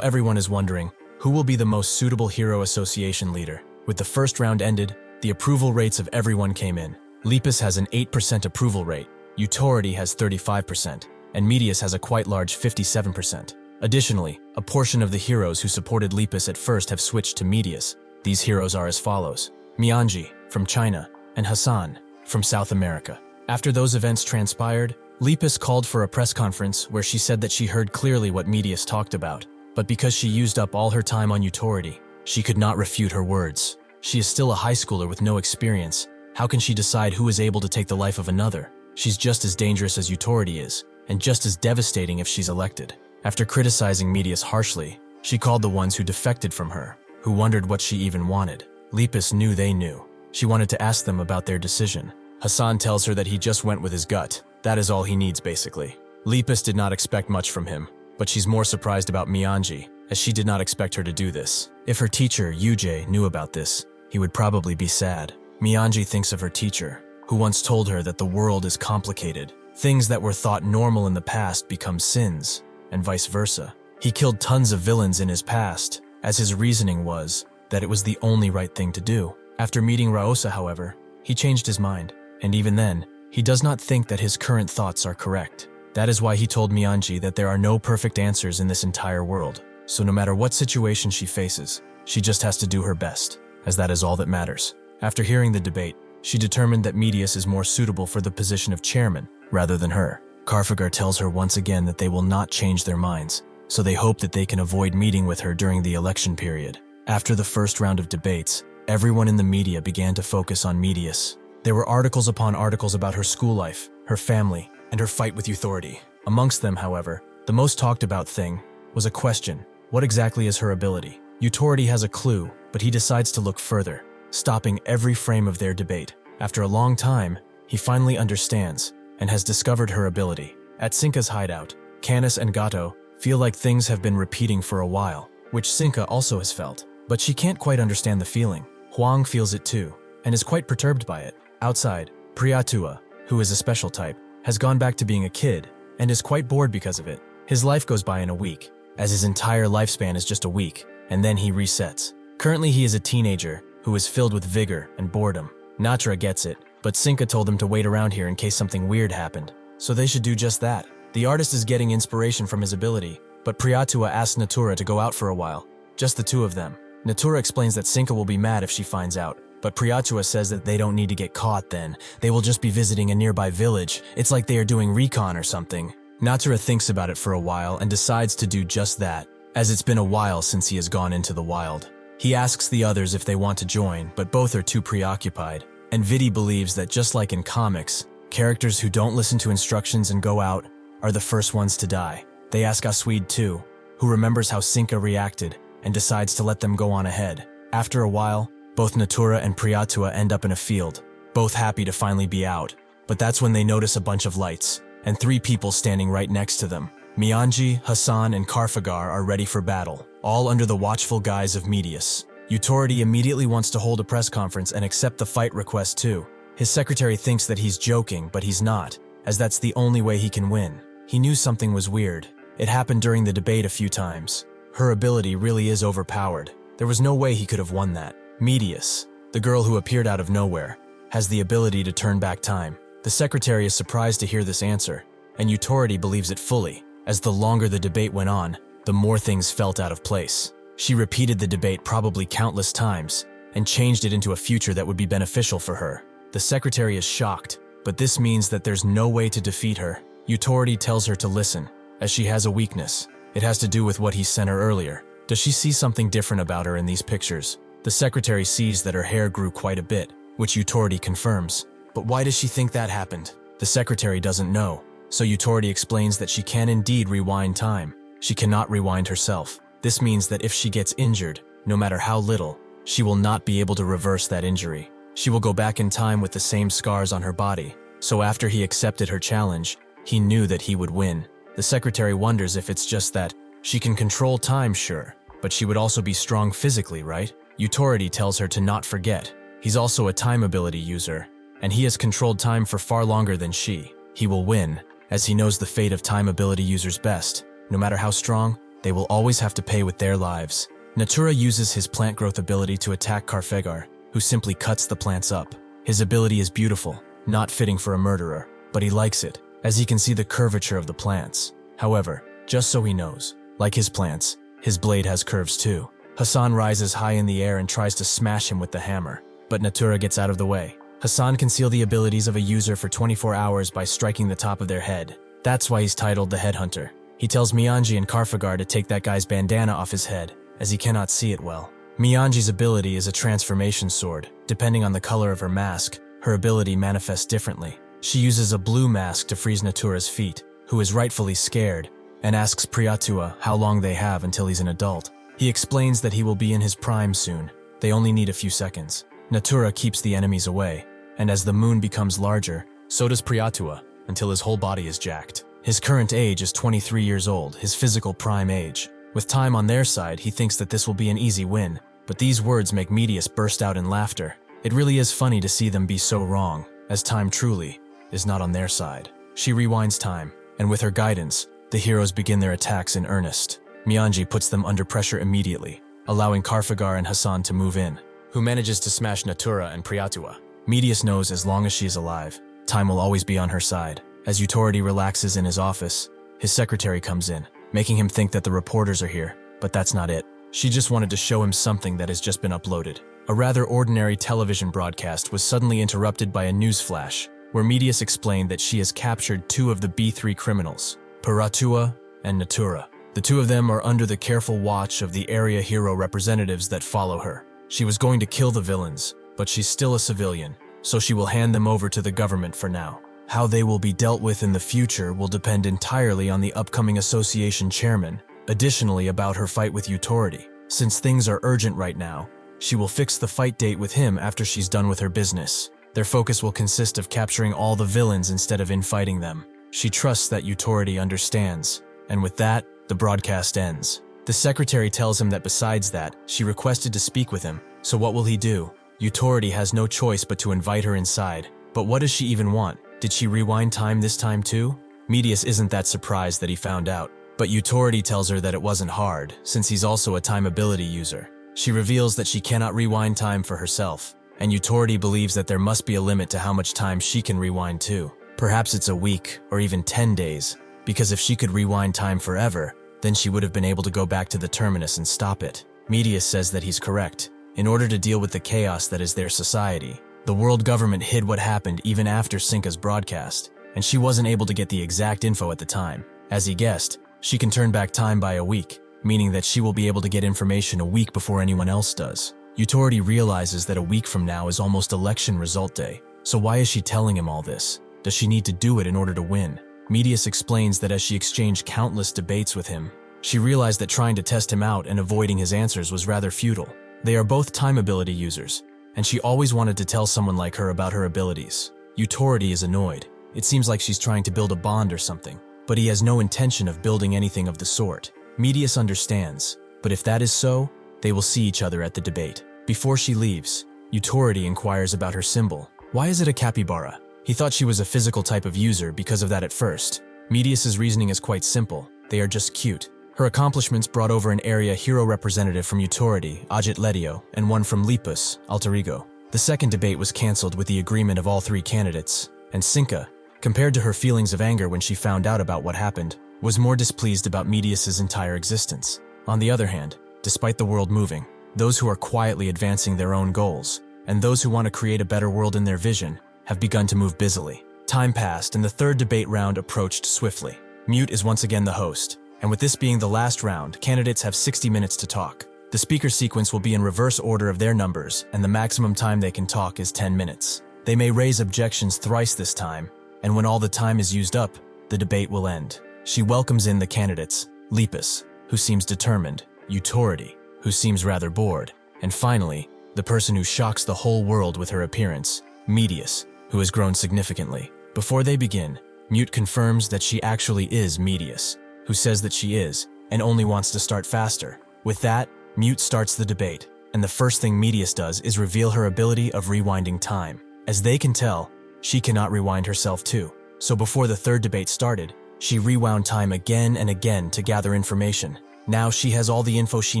everyone is wondering, who will be the most suitable hero association leader? With the first round ended, the approval rates of everyone came in. Lepus has an 8% approval rate, Utority has 35%, and Medius has a quite large 57%. Additionally, a portion of the heroes who supported Lepus at first have switched to Medius. These heroes are as follows: Mianji, from China, and Hassan, from South America. After those events transpired, Lepus called for a press conference where she said that she heard clearly what Medius talked about, but because she used up all her time on Utority, she could not refute her words. She is still a high schooler with no experience. How can she decide who is able to take the life of another? She's just as dangerous as Utority is, and just as devastating if she's elected. After criticizing Medius harshly, she called the ones who defected from her, who wondered what she even wanted. Lepus knew they knew. She wanted to ask them about their decision. Hassan tells her that he just went with his gut. That is all he needs, basically. Lepus did not expect much from him, but she's more surprised about Mianji, as she did not expect her to do this. If her teacher, Yujie, knew about this, he would probably be sad. Mianji thinks of her teacher, who once told her that the world is complicated. Things that were thought normal in the past become sins, and vice versa. He killed tons of villains in his past, as his reasoning was that it was the only right thing to do. After meeting Raosa, however, he changed his mind, and even then, he does not think that his current thoughts are correct. That is why he told Mianji that there are no perfect answers in this entire world, so no matter what situation she faces, she just has to do her best, as that is all that matters. After hearing the debate, she determined that Medius is more suitable for the position of chairman rather than her. Karfagar tells her once again that they will not change their minds, so they hope that they can avoid meeting with her during the election period. After the first round of debates, everyone in the media began to focus on Medius. There were articles upon articles about her school life, her family, and her fight with authority. Amongst them, however, the most talked about thing was a question: what exactly is her ability? Utority has a clue, but he decides to look further, stopping every frame of their debate. After a long time, he finally understands and has discovered her ability. At Sinka's hideout, Canis and Gato feel like things have been repeating for a while, which Sinka also has felt, but she can't quite understand the feeling. Hwang feels it too, and is quite perturbed by it. Outside, Priyatua, who is a special type, has gone back to being a kid and is quite bored because of it. His life goes by in a week, as his entire lifespan is just a week, and then he resets. Currently he is a teenager who is filled with vigor and boredom. Natra gets it, but Sinka told them to wait around here in case something weird happened, so they should do just that. The artist is getting inspiration from his ability, but Priyatua asks Natura to go out for a while, just the two of them. Natura explains that Sinka will be mad if she finds out, but Priyatua says that they don't need to get caught then. They will just be visiting a nearby village. It's like they are doing recon or something. Natura thinks about it for a while and decides to do just that, as it's been a while since he has gone into the wild. He asks the others if they want to join, but both are too preoccupied. And Vidi believes that just like in comics, characters who don't listen to instructions and go out are the first ones to die. They ask Asweed too, who remembers how Sinka reacted and decides to let them go on ahead. After a while, both Natura and Priyatua end up in a field, both happy to finally be out. But that's when they notice a bunch of lights, and 3 people standing right next to them. Mianji, Hassan, and Karfagar are ready for battle, all under the watchful guise of Medius. Utority immediately wants to hold a press conference and accept the fight request too. His secretary thinks that he's joking, but he's not, as that's the only way he can win. He knew something was weird. It happened during the debate a few times. Her ability really is overpowered. There was no way he could have won that. Medius, the girl who appeared out of nowhere, has the ability to turn back time. The secretary is surprised to hear this answer, and Utority believes it fully. As the longer the debate went on, the more things felt out of place. She repeated the debate probably countless times, and changed it into a future that would be beneficial for her. The secretary is shocked, but this means that there's no way to defeat her. Utority tells her to listen, as she has a weakness. It has to do with what he sent her earlier. Does she see something different about her in these pictures? The secretary sees that her hair grew quite a bit, which Utority confirms. But why does she think that happened? The secretary doesn't know, so Utority explains that she can indeed rewind time. She cannot rewind herself. This means that if she gets injured, no matter how little, she will not be able to reverse that injury. She will go back in time with the same scars on her body. So after he accepted her challenge, he knew that he would win. The secretary wonders if it's just that she can control time, sure, but she would also be strong physically, right? Utority tells her to not forget. He's also a time ability user, and he has controlled time for far longer than she. He will win, as he knows the fate of time ability users best. No matter how strong, they will always have to pay with their lives. Natura uses his plant growth ability to attack Karfegar, who simply cuts the plants up. His ability is beautiful, not fitting for a murderer, but he likes it, as he can see the curvature of the plants. However, just so he knows, like his plants, his blade has curves too. Hassan rises high in the air and tries to smash him with the hammer, but Natura gets out of the way. Hassan can seal the abilities of a user for 24 hours by striking the top of their head. That's why he's titled the Headhunter. He tells Mianji and Karfagar to take that guy's bandana off his head, as he cannot see it well. Mianji's ability is a transformation sword. Depending on the color of her mask, her ability manifests differently. She uses a blue mask to freeze Natura's feet, who is rightfully scared, and asks Priyatua how long they have until he's an adult. He explains that he will be in his prime soon. They only need a few seconds. Natura keeps the enemies away, and as the moon becomes larger, so does Priyatua, until his whole body is jacked. His current age is 23 years old, his physical prime age. With time on their side, he thinks that this will be an easy win, but these words make Medius burst out in laughter. It really is funny to see them be so wrong, as time truly is not on their side. She rewinds time, and with her guidance, the heroes begin their attacks in earnest. Mianji puts them under pressure immediately, allowing Karfagar and Hassan to move in, who manages to smash Natura and Priyatua. Medius knows as long as she is alive, time will always be on her side. As Utority relaxes in his office, his secretary comes in, making him think that the reporters are here, but that's not it. She just wanted to show him something that has just been uploaded. A rather ordinary television broadcast was suddenly interrupted by a news flash, where Medius explained that she has captured 2 of the B3 criminals, Priyatua and Natura. The 2 of them are under the careful watch of the area hero representatives that follow her. She was going to kill the villains, but she's still a civilian, so she will hand them over to the government for now. How they will be dealt with in the future will depend entirely on the upcoming association chairman. Additionally, about her fight with Utority. Since things are urgent right now, she will fix the fight date with him after she's done with her business. Their focus will consist of capturing all the villains instead of infighting them. She trusts that Utority understands, and with that, the broadcast ends. The secretary tells him that besides that, she requested to speak with him, so what will he do? Utority has no choice but to invite her inside. But what does she even want? Did she rewind time this time too? Medius isn't that surprised that he found out, but Utority tells her that it wasn't hard, since he's also a time ability user. She reveals that she cannot rewind time for herself, and Utority believes that there must be a limit to how much time she can rewind too. Perhaps it's a week, or even 10 days, because if she could rewind time forever, then she would have been able to go back to the terminus and stop it. Medius says that he's correct. In order to deal with the chaos that is their society, the world government hid what happened even after Cinca's broadcast, and she wasn't able to get the exact info at the time. As he guessed, she can turn back time by a week, meaning that she will be able to get information a week before anyone else does. Utority realizes that a week from now is almost election result day, so why is she telling him all this? Does she need to do it in order to win? Medius explains that as she exchanged countless debates with him, she realized that trying to test him out and avoiding his answers was rather futile. They are both time ability users, and she always wanted to tell someone like her about her abilities. Utority is annoyed. It seems like she's trying to build a bond or something, but he has no intention of building anything of the sort. Medius understands, but if that is so, they will see each other at the debate. Before she leaves, Utority inquires about her symbol. Why is it a capybara? He thought she was a physical type of user because of that at first. Medius's reasoning is quite simple. They are just cute. Her accomplishments brought over an area hero representative from Utority, Ajit Letio, and one from Lepus, Alter Ego. The second debate was cancelled with the agreement of all 3 candidates, and Cinca, compared to her feelings of anger when she found out about what happened, was more displeased about Medius's entire existence. On the other hand, despite the world moving, those who are quietly advancing their own goals, and those who want to create a better world in their vision, have begun to move busily. Time passed and the third debate round approached swiftly. Mute is once again the host, and with this being the last round, candidates have 60 minutes to talk. The speaker sequence will be in reverse order of their numbers, and the maximum time they can talk is 10 minutes. They may raise objections thrice this time, and when all the time is used up, the debate will end. She welcomes in the candidates, Lepus, who seems determined, Utority, who seems rather bored, and finally, the person who shocks the whole world with her appearance, Medius, who has grown significantly. Before they begin, Mute confirms that she actually is Medius, who says that she is, and only wants to start faster. With that, Mute starts the debate, and the first thing Medius does is reveal her ability of rewinding time. As they can tell, she cannot rewind herself too. So before the third debate started, she rewound time again and again to gather information. Now she has all the info she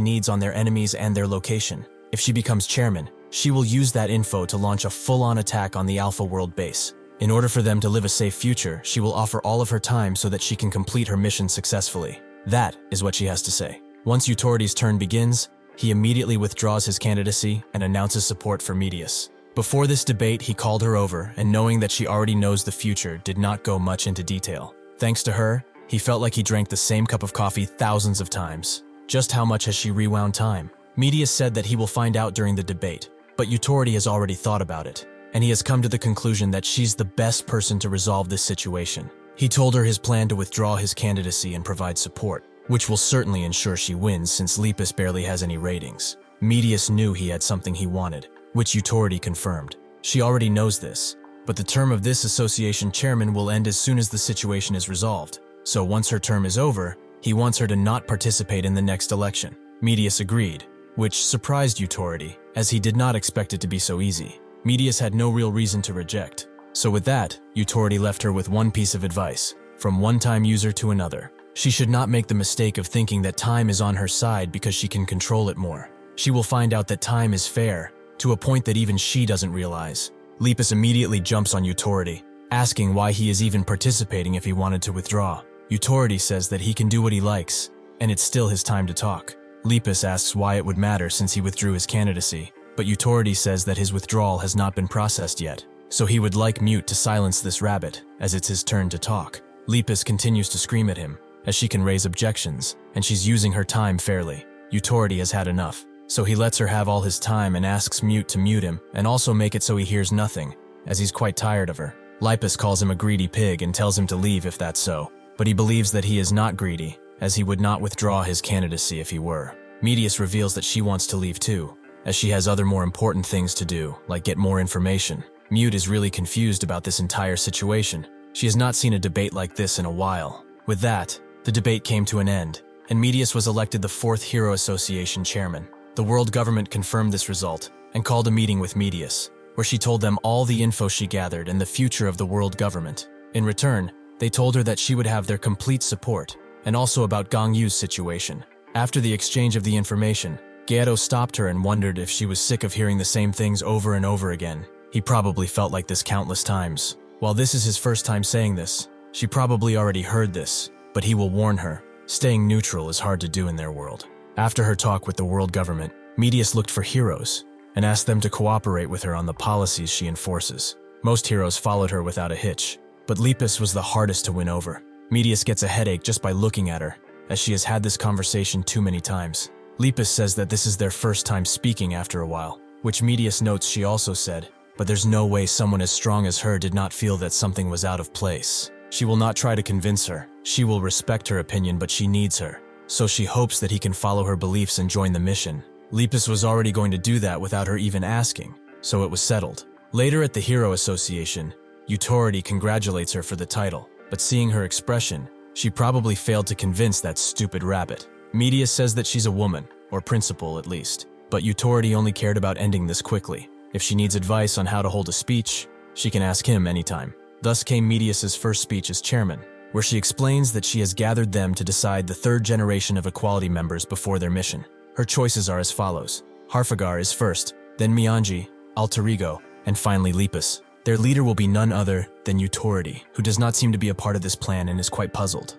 needs on their enemies and their location. If she becomes chairman, she will use that info to launch a full-on attack on the Alpha World base. In order for them to live a safe future, she will offer all of her time so that she can complete her mission successfully. That is what she has to say. Once Utority's turn begins, he immediately withdraws his candidacy and announces support for Medius. Before this debate, he called her over, and knowing that she already knows the future, did not go much into detail. Thanks to her, he felt like he drank the same cup of coffee thousands of times. Just how much has she rewound time? Media said that he will find out during the debate, but Utority has already thought about it, and he has come to the conclusion that she's the best person to resolve this situation. He told her his plan to withdraw his candidacy and provide support, which will certainly ensure she wins since Lepus barely has any ratings. Medius knew he had something he wanted, which Utority confirmed. She already knows this, but the term of this association chairman will end as soon as the situation is resolved. So once her term is over, he wants her to not participate in the next election. Medius agreed, which surprised Utority, as he did not expect it to be so easy. Medius had no real reason to reject. So with that, Utority left her with one piece of advice, from one-time user to another. She should not make the mistake of thinking that time is on her side because she can control it more. She will find out that time is fair, to a point that even she doesn't realize. Lepus immediately jumps on Utority, asking why he is even participating if he wanted to withdraw. Utority says that he can do what he likes, and it's still his time to talk. Lepus asks why it would matter since he withdrew his candidacy, but Utority says that his withdrawal has not been processed yet, so he would like Mute to silence this rabbit, as it's his turn to talk. Lepus continues to scream at him, as she can raise objections, and she's using her time fairly. Utority has had enough, so he lets her have all his time and asks Mute to mute him, and also make it so he hears nothing, as he's quite tired of her. Lepus calls him a greedy pig and tells him to leave if that's so, but he believes that he is not greedy, as he would not withdraw his candidacy if he were. Medius reveals that she wants to leave too, as she has other more important things to do, like get more information. Mute is really confused about this entire situation. She has not seen a debate like this in a while. With that, the debate came to an end, and Medius was elected the 4th Hero Association chairman. The world government confirmed this result and called a meeting with Medius, where she told them all the info she gathered and the future of the world government. In return, they told her that she would have their complete support, and also about Gangyu's situation. After the exchange of the information, Gaeto stopped her and wondered if she was sick of hearing the same things over and over again. He probably felt like this countless times. While this is his first time saying this, she probably already heard this, but he will warn her. Staying neutral is hard to do in their world. After her talk with the world government, Medius looked for heroes and asked them to cooperate with her on the policies she enforces. Most heroes followed her without a hitch, but Lepus was the hardest to win over. Medius gets a headache just by looking at her, as she has had this conversation too many times. Lepus says that this is their first time speaking after a while, which Medius notes she also said, but there's no way someone as strong as her did not feel that something was out of place. She will not try to convince her. She will respect her opinion, but she needs her. So she hopes that he can follow her beliefs and join the mission. Lepus was already going to do that without her even asking, so it was settled. Later at the Hero Association, Utority congratulates her for the title, but seeing her expression, she probably failed to convince that stupid rabbit. Medius says that she's a woman, or principal at least, but Utority only cared about ending this quickly. If she needs advice on how to hold a speech, she can ask him anytime. Thus came Medius's first speech as chairman, where she explains that she has gathered them to decide the 3rd generation of Equality members before their mission. Her choices are as follows. Harfagar is first, then Mianji, Alter Ego, and finally Lepus. Their leader will be none other than Utority, who does not seem to be a part of this plan and is quite puzzled.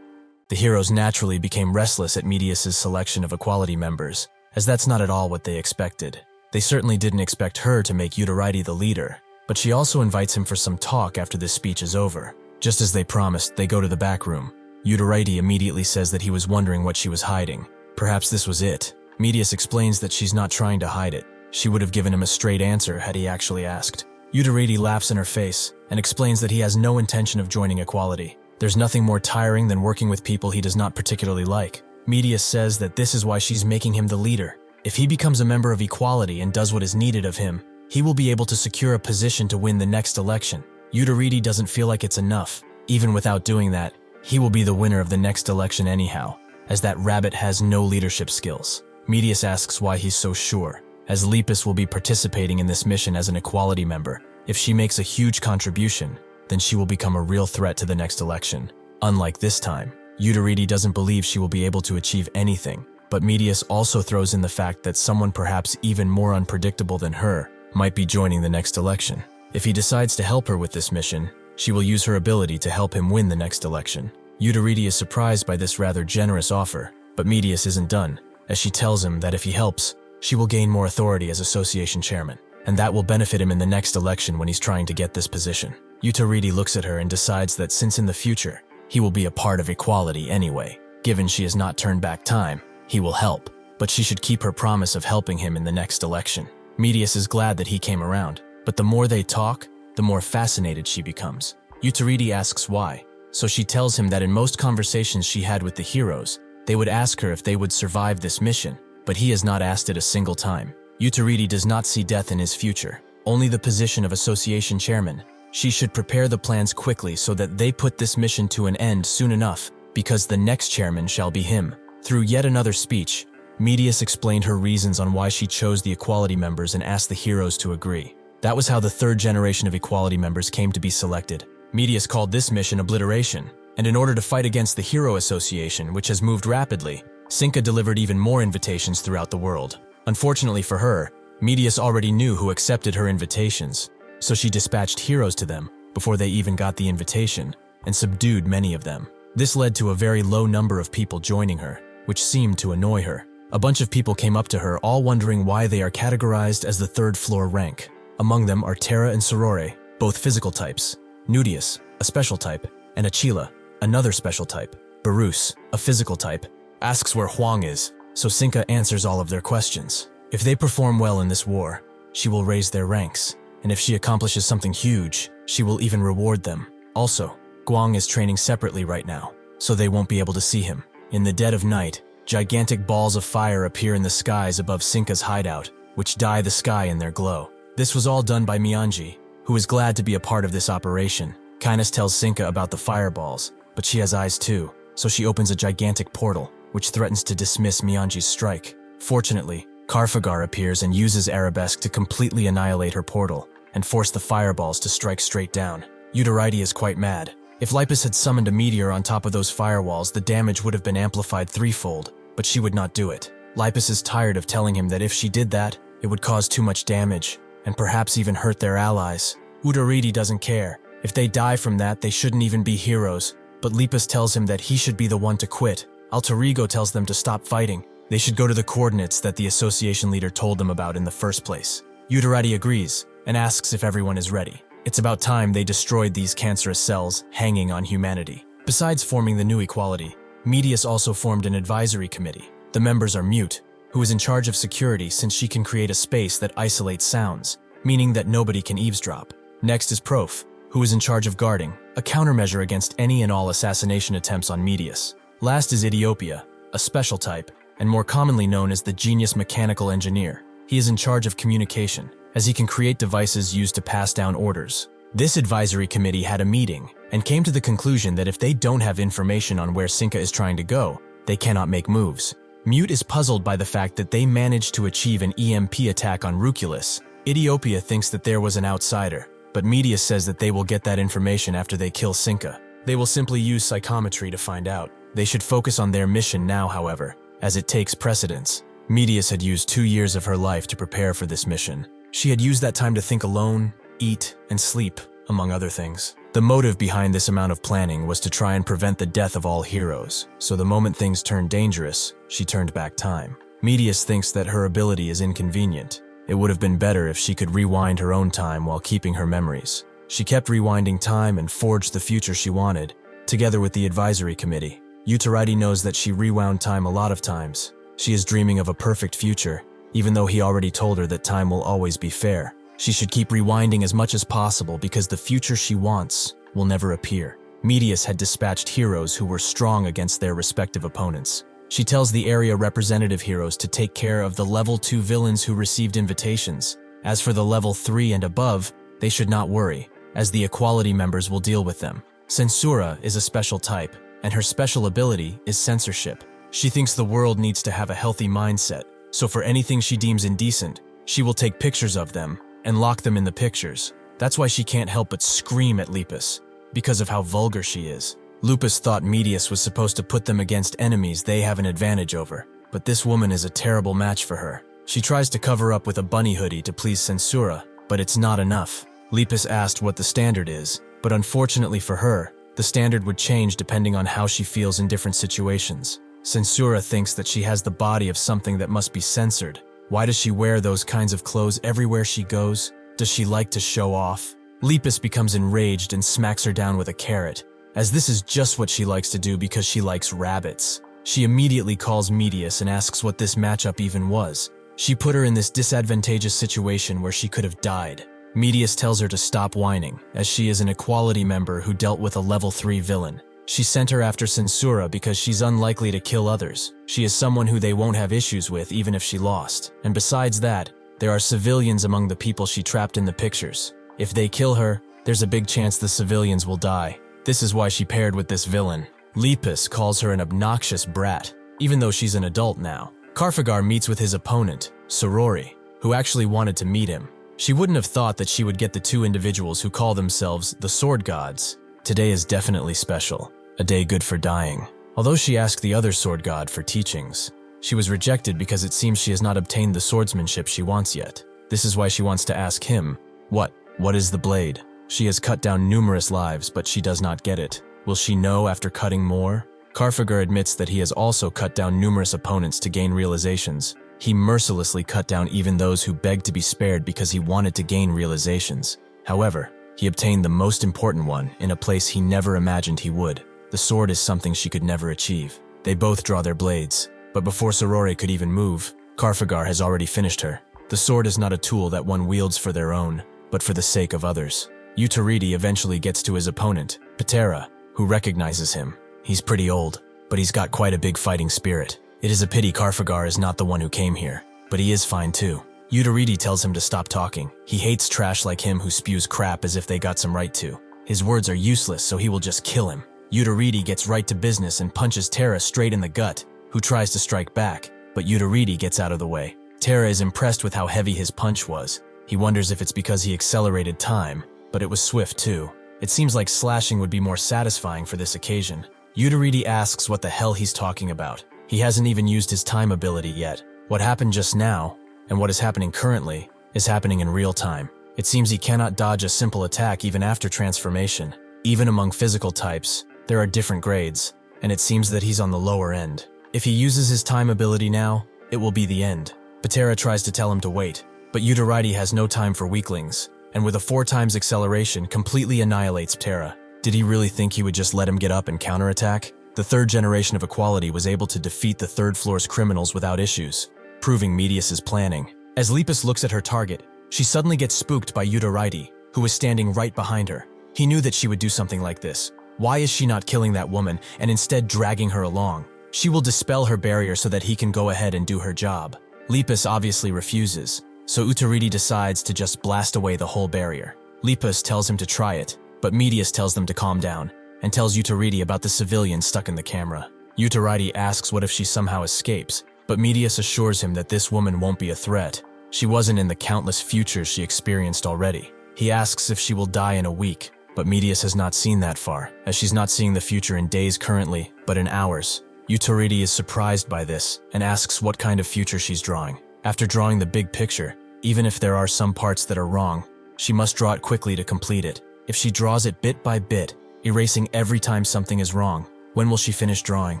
The heroes naturally became restless at Medius's selection of Equality members, as that's not at all what they expected. They certainly didn't expect her to make Utority the leader, but she also invites him for some talk after this speech is over. Just as they promised, they go to the back room. Utority immediately says that he was wondering what she was hiding. Perhaps this was it. Medius explains that she's not trying to hide it. She would have given him a straight answer had he actually asked. Utority laughs in her face and explains that he has no intention of joining Equality. There's nothing more tiring than working with people he does not particularly like. Medius says that this is why she's making him the leader. If he becomes a member of Equality and does what is needed of him, he will be able to secure a position to win the next election. Utority doesn't feel like it's enough. Even without doing that, he will be the winner of the next election anyhow, as that rabbit has no leadership skills. Medius asks why he's so sure, as Lepus will be participating in this mission as an Equality member. If she makes a huge contribution, then she will become a real threat to the next election. Unlike this time, Utority doesn't believe she will be able to achieve anything, but Medius also throws in the fact that someone perhaps even more unpredictable than her might be joining the next election. If he decides to help her with this mission, she will use her ability to help him win the next election. Utority is surprised by this rather generous offer, but Medius isn't done, as she tells him that if he helps, she will gain more authority as association chairman. and that will benefit him in the next election when he's trying to get this position. Yutaridi looks at her and decides that since in the future, he will be a part of equality anyway. Given she has not turned back time, he will help, but she should keep her promise of helping him in the next election. Medius is glad that he came around, but the more they talk, the more fascinated she becomes. Yutaridi asks why, so she tells him that in most conversations she had with the heroes, they would ask her if they would survive this mission, but he has not asked it a single time. Yutaridi does not see death in his future, only the position of association chairman. She should prepare the plans quickly so that they put this mission to an end soon enough, because the next chairman shall be him. Through yet another speech, Medius explained her reasons on why she chose the equality members and asked the heroes to agree. That was how the third generation of equality members came to be selected. Medius called this mission obliteration, and in order to fight against the Hero Association, which has moved rapidly, Sinka delivered even more invitations throughout the world. Unfortunately for her, Medius already knew who accepted her invitations, so she dispatched heroes to them before they even got the invitation, and subdued many of them. This led to a very low number of people joining her, which seemed to annoy her. A bunch of people came up to her, all wondering why they are categorized as the third floor rank. Among them are Terra and Sorore, both physical types, Nudius, a special type, and Achila, another special type. Barus, a physical type, asks where Hwang is, so Sinka answers all of their questions. If they perform well in this war, she will raise their ranks, and if she accomplishes something huge, she will even reward them. Also, Guang is training separately right now, so they won't be able to see him. In the dead of night, gigantic balls of fire appear in the skies above Sinka's hideout, which dye the sky in their glow. This was all done by Mianji, who is glad to be a part of this operation. Kainis tells Sinka about the fireballs, but she has eyes too, so she opens a gigantic portal, which threatens to dismiss Mianji's strike. Fortunately, Karfagar appears and uses Arabesque to completely annihilate her portal, and force the fireballs to strike straight down. Yutaridi is quite mad. If Lipus had summoned a meteor on top of those firewalls, the damage would have been amplified threefold, but she would not do it. Lipus is tired of telling him that if she did that, it would cause too much damage, and perhaps even hurt their allies. Udaridi doesn't care. If they die from that, they shouldn't even be heroes, but Lipus tells him that he should be the one to quit. Alterigo tells them to stop fighting. They should go to the coordinates that the association leader told them about in the first place. Udaridi agrees, and asks if everyone is ready. It's about time they destroyed these cancerous cells hanging on humanity. Besides forming the new equality, Medius also formed an advisory committee. The members are Mute, who is in charge of security since she can create a space that isolates sounds, meaning that nobody can eavesdrop. Next is Prof, who is in charge of guarding, a countermeasure against any and all assassination attempts on Medius. Last is Idiopia, a special type, and more commonly known as the Genius Mechanical Engineer. He is in charge of communication, as he can create devices used to pass down orders. This advisory committee had a meeting and came to the conclusion that if they don't have information on where Sinka is trying to go, they cannot make moves. Mute is puzzled by the fact that they managed to achieve an EMP attack on Ruculus. Idiopia thinks that there was an outsider, but Medius says that they will get that information after they kill Sinka. They will simply use psychometry to find out. They should focus on their mission now, however, as it takes precedence. Medius had used 2 years of her life to prepare for this mission. She had used that time to think alone, eat, and sleep, among other things. The motive behind this amount of planning was to try and prevent the death of all heroes, so the moment things turned dangerous, she turned back time. Medius thinks that her ability is inconvenient. It would have been better if she could rewind her own time while keeping her memories. She kept rewinding time and forged the future she wanted, together with the advisory committee. Utaridi knows that she rewound time a lot of times. She is dreaming of a perfect future, even though he already told her that time will always be fair. She should keep rewinding as much as possible because the future she wants will never appear. Medius had dispatched heroes who were strong against their respective opponents. She tells the area representative heroes to take care of the level 2 villains who received invitations. As for the level 3 and above, they should not worry, as the equality members will deal with them. Censura is a special type, and her special ability is censorship. She thinks the world needs to have a healthy mindset, so for anything she deems indecent, she will take pictures of them and lock them in the pictures. That's why she can't help but scream at Lupus, because of how vulgar she is. Lupus thought Medius was supposed to put them against enemies they have an advantage over, but this woman is a terrible match for her. She tries to cover up with a bunny hoodie to please Censura, but it's not enough. Lupus asked what the standard is, but unfortunately for her, the standard would change depending on how she feels in different situations. Censura thinks that she has the body of something that must be censored, Why does she wear those kinds of clothes everywhere she goes? Does she like to show off? Lepus becomes enraged and smacks her down with a carrot, as this is just what she likes to do because she likes rabbits. She immediately calls Medius and asks what this matchup even was. She put her in this disadvantageous situation where she could have died. Medius tells her to stop whining, as she is an equality member who dealt with a level 3 villain. She sent her after Censura because she's unlikely to kill others. She is someone who they won't have issues with even if she lost. And besides that, there are civilians among the people she trapped in the pictures. If they kill her, there's a big chance the civilians will die. This is why she paired with this villain. Lepus calls her an obnoxious brat, even though she's an adult now. Karfagar meets with his opponent, Sorori, who actually wanted to meet him. She wouldn't have thought that she would get the two individuals who call themselves the Sword Gods. Today is definitely special, a day good for dying. Although she asked the other Sword God for teachings, she was rejected because it seems she has not obtained the swordsmanship she wants yet. This is why she wants to ask him, What is the blade? She has cut down numerous lives, but she does not get it. Will she know after cutting more? Karfagar admits that he has also cut down numerous opponents to gain realizations. He mercilessly cut down even those who begged to be spared because he wanted to gain realizations. However, he obtained the most important one in a place he never imagined he would. The sword is something she could never achieve. They both draw their blades, but before Sorori could even move, Karfagar has already finished her. The sword is not a tool that one wields for their own, but for the sake of others. Utaridi eventually gets to his opponent, Patera, who recognizes him. He's pretty old, but he's got quite a big fighting spirit. It is a pity Karfagar is not the one who came here, but he is fine too. Utaridi tells him to stop talking. He hates trash like him who spews crap as if they got some right to. His words are useless, so he will just kill him. Utaridi gets right to business and punches Terra straight in the gut, who tries to strike back, but Utaridi gets out of the way. Terra is impressed with how heavy his punch was. He wonders if it's because he accelerated time, but it was swift too. It seems like slashing would be more satisfying for this occasion. Utaridi asks what the hell he's talking about. He hasn't even used his time ability yet. What happened just now, and what is happening currently, is happening in real time. It seems he cannot dodge a simple attack even after transformation. Even among physical types, there are different grades, and it seems that he's on the lower end. If he uses his time ability now, it will be the end. Patera tries to tell him to wait, but Utaridi has no time for weaklings, and with a 4 times acceleration completely annihilates Terra. Did he really think he would just let him get up and counterattack? The third generation of equality was able to defeat the third floor's criminals without issues, proving Medius's planning. As Lepus looks at her target, she suddenly gets spooked by Utaridi, who is standing right behind her. He knew that she would do something like this. Why is she not killing that woman and instead dragging her along? She will dispel her barrier so that he can go ahead and do her job. Lepus obviously refuses, so Utaridi decides to just blast away the whole barrier. Lepus tells him to try it, but Medius tells them to calm down, and tells Utaridi about the civilian stuck in the camera. Utaridi asks what if she somehow escapes, but Medius assures him that this woman won't be a threat. She wasn't in the countless futures she experienced already. He asks if she will die in a week, but Medius has not seen that far, as she's not seeing the future in days currently, but in hours. Utaridi is surprised by this, and asks what kind of future she's drawing. After drawing the big picture, even if there are some parts that are wrong, she must draw it quickly to complete it. If she draws it bit by bit, erasing every time something is wrong, when will she finish drawing?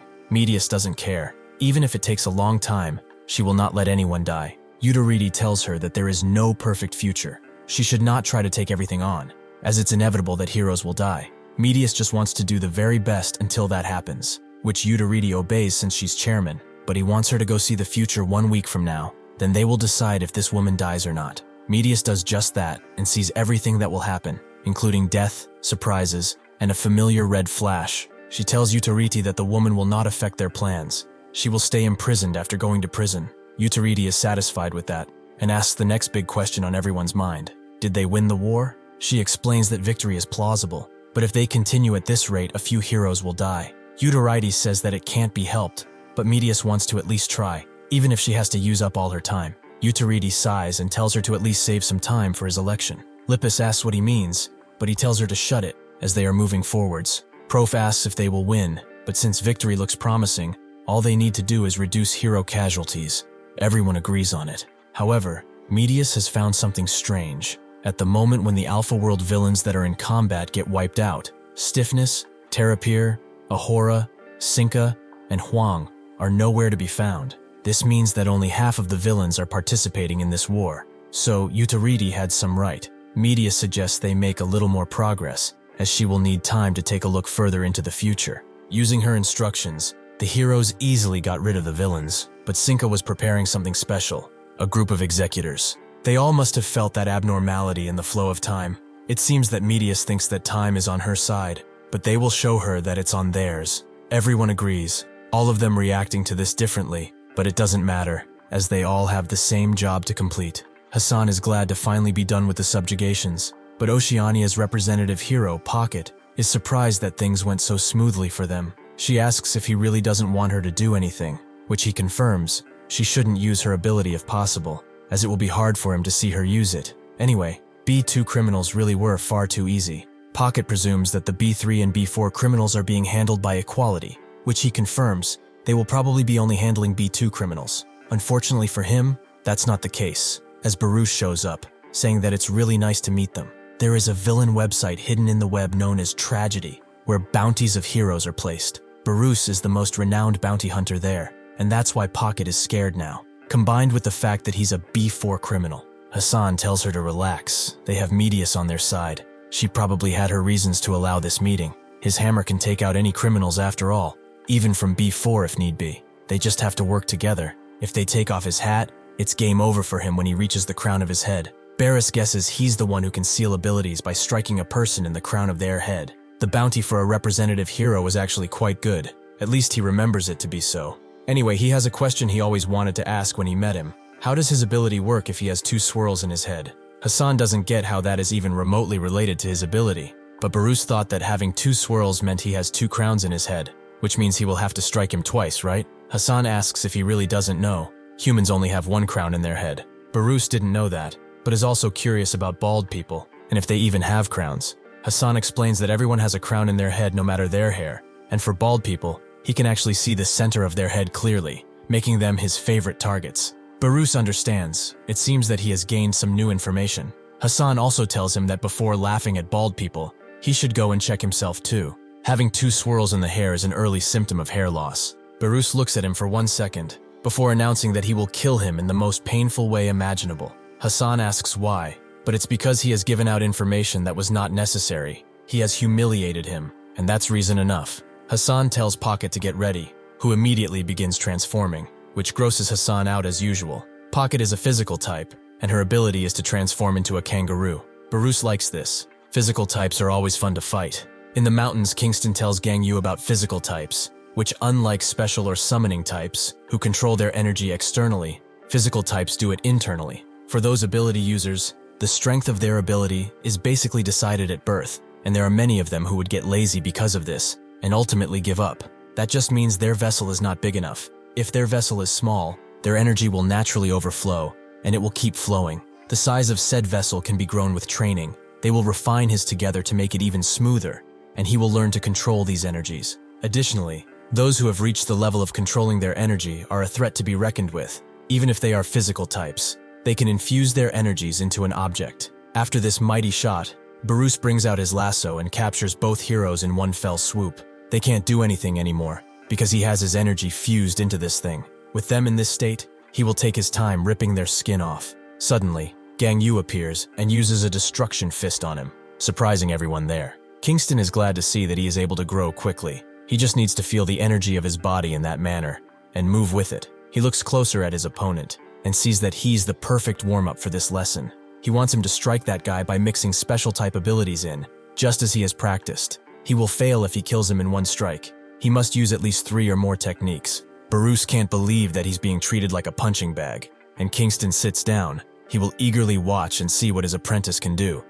Medius doesn't care. Even if it takes a long time, she will not let anyone die. Utaridi tells her that there is no perfect future. She should not try to take everything on, as it's inevitable that heroes will die. Medius just wants to do the very best until that happens, which Utaridi obeys since she's chairman, but he wants her to go see the future 1 week from now. Then they will decide if this woman dies or not. Medius does just that and sees everything that will happen, including death, surprises, and a familiar red flash. She tells Utaridi that the woman will not affect their plans. She will stay imprisoned after going to prison. Utaridi is satisfied with that, and asks the next big question on everyone's mind. Did they win the war? She explains that victory is plausible, but if they continue at this rate, a few heroes will die. Utaridi says that it can't be helped, but Medius wants to at least try, even if she has to use up all her time. Utaridi sighs and tells her to at least save some time for his election. Lepus asks what he means, but he tells her to shut it, as they are moving forwards. Prof asks if they will win, but since victory looks promising, all they need to do is reduce hero casualties. Everyone agrees on it. However, Medius has found something strange. At the moment when the Alpha World villains that are in combat get wiped out, Stiffness, Terrapir, Ahura, Sinka, and Hwang are nowhere to be found. This means that only half of the villains are participating in this war. So, Yutariti had some right. Media suggests they make a little more progress, as she will need time to take a look further into the future. Using her instructions, the heroes easily got rid of the villains, but Cinca was preparing something special, a group of executors. They all must have felt that abnormality in the flow of time. It seems that Medius thinks that time is on her side, but they will show her that it's on theirs. Everyone agrees, all of them reacting to this differently, but it doesn't matter, as they all have the same job to complete. Hassan is glad to finally be done with the subjugations, but Oceania's representative hero, Pocket, is surprised that things went so smoothly for them. She asks if he really doesn't want her to do anything, which he confirms. She shouldn't use her ability if possible, as it will be hard for him to see her use it. Anyway, B2 criminals really were far too easy. Pocket presumes that the B3 and B4 criminals are being handled by equality, which he confirms. They will probably be only handling B2 criminals. Unfortunately for him, that's not the case, as Baruch shows up, saying that it's really nice to meet them. There is a villain website hidden in the web known as Tragedy, where bounties of heroes are placed. Baruch is the most renowned bounty hunter there, and that's why Pocket is scared now, combined with the fact that he's a B4 criminal. Hassan tells her to relax. They have Medius on their side. She probably had her reasons to allow this meeting. His hammer can take out any criminals after all, even from B4 if need be. They just have to work together. If they take off his hat, it's game over for him when he reaches the crown of his head. Barris guesses he's the one who can seal abilities by striking a person in the crown of their head. The bounty for a representative hero is actually quite good. At least he remembers it to be so. Anyway, he has a question he always wanted to ask when he met him. How does his ability work if he has two swirls in his head? Hassan doesn't get how that is even remotely related to his ability, but Baruch thought that having two swirls meant he has two crowns in his head, which means he will have to strike him twice, right? Hassan asks if he really doesn't know. Humans only have one crown in their head. Baruch didn't know that, but is also curious about bald people, and if they even have crowns. Hassan explains that everyone has a crown in their head no matter their hair, and for bald people, he can actually see the center of their head clearly, making them his favorite targets. Baruch understands. It seems that he has gained some new information. Hassan also tells him that before laughing at bald people, he should go and check himself too. Having two swirls in the hair is an early symptom of hair loss. Baruch looks at him for 1 second, before announcing that he will kill him in the most painful way imaginable. Hassan asks why, but it's because he has given out information that was not necessary. He has humiliated him, and that's reason enough. Hassan tells Pocket to get ready, who immediately begins transforming, which grosses Hassan out as usual. Pocket is a physical type, and her ability is to transform into a kangaroo. Baruch likes this. Physical types are always fun to fight. In the mountains, Kingston tells Gangyu about physical types, which unlike special or summoning types, who control their energy externally, physical types do it internally. For those ability users, the strength of their ability is basically decided at birth, and there are many of them who would get lazy because of this, and ultimately give up. That just means their vessel is not big enough. If their vessel is small, their energy will naturally overflow, and it will keep flowing. The size of said vessel can be grown with training. They will refine his together to make it even smoother, and he will learn to control these energies. Additionally, those who have reached the level of controlling their energy are a threat to be reckoned with. Even if they are physical types, they can infuse their energies into an object. After this mighty shot, Baruch brings out his lasso and captures both heroes in one fell swoop. They can't do anything anymore, because he has his energy fused into this thing. With them in this state, he will take his time ripping their skin off. Suddenly, Gangyu appears and uses a destruction fist on him, surprising everyone there. Kingston is glad to see that he is able to grow quickly. He just needs to feel the energy of his body in that manner, and move with it. He looks closer at his opponent, and sees that he's the perfect warm-up for this lesson. He wants him to strike that guy by mixing special type abilities in, just as he has practiced. He will fail if he kills him in one strike. He must use at least 3 or more techniques. Baruch can't believe that he's being treated like a punching bag, and Kingston sits down. He will eagerly watch and see what his apprentice can do.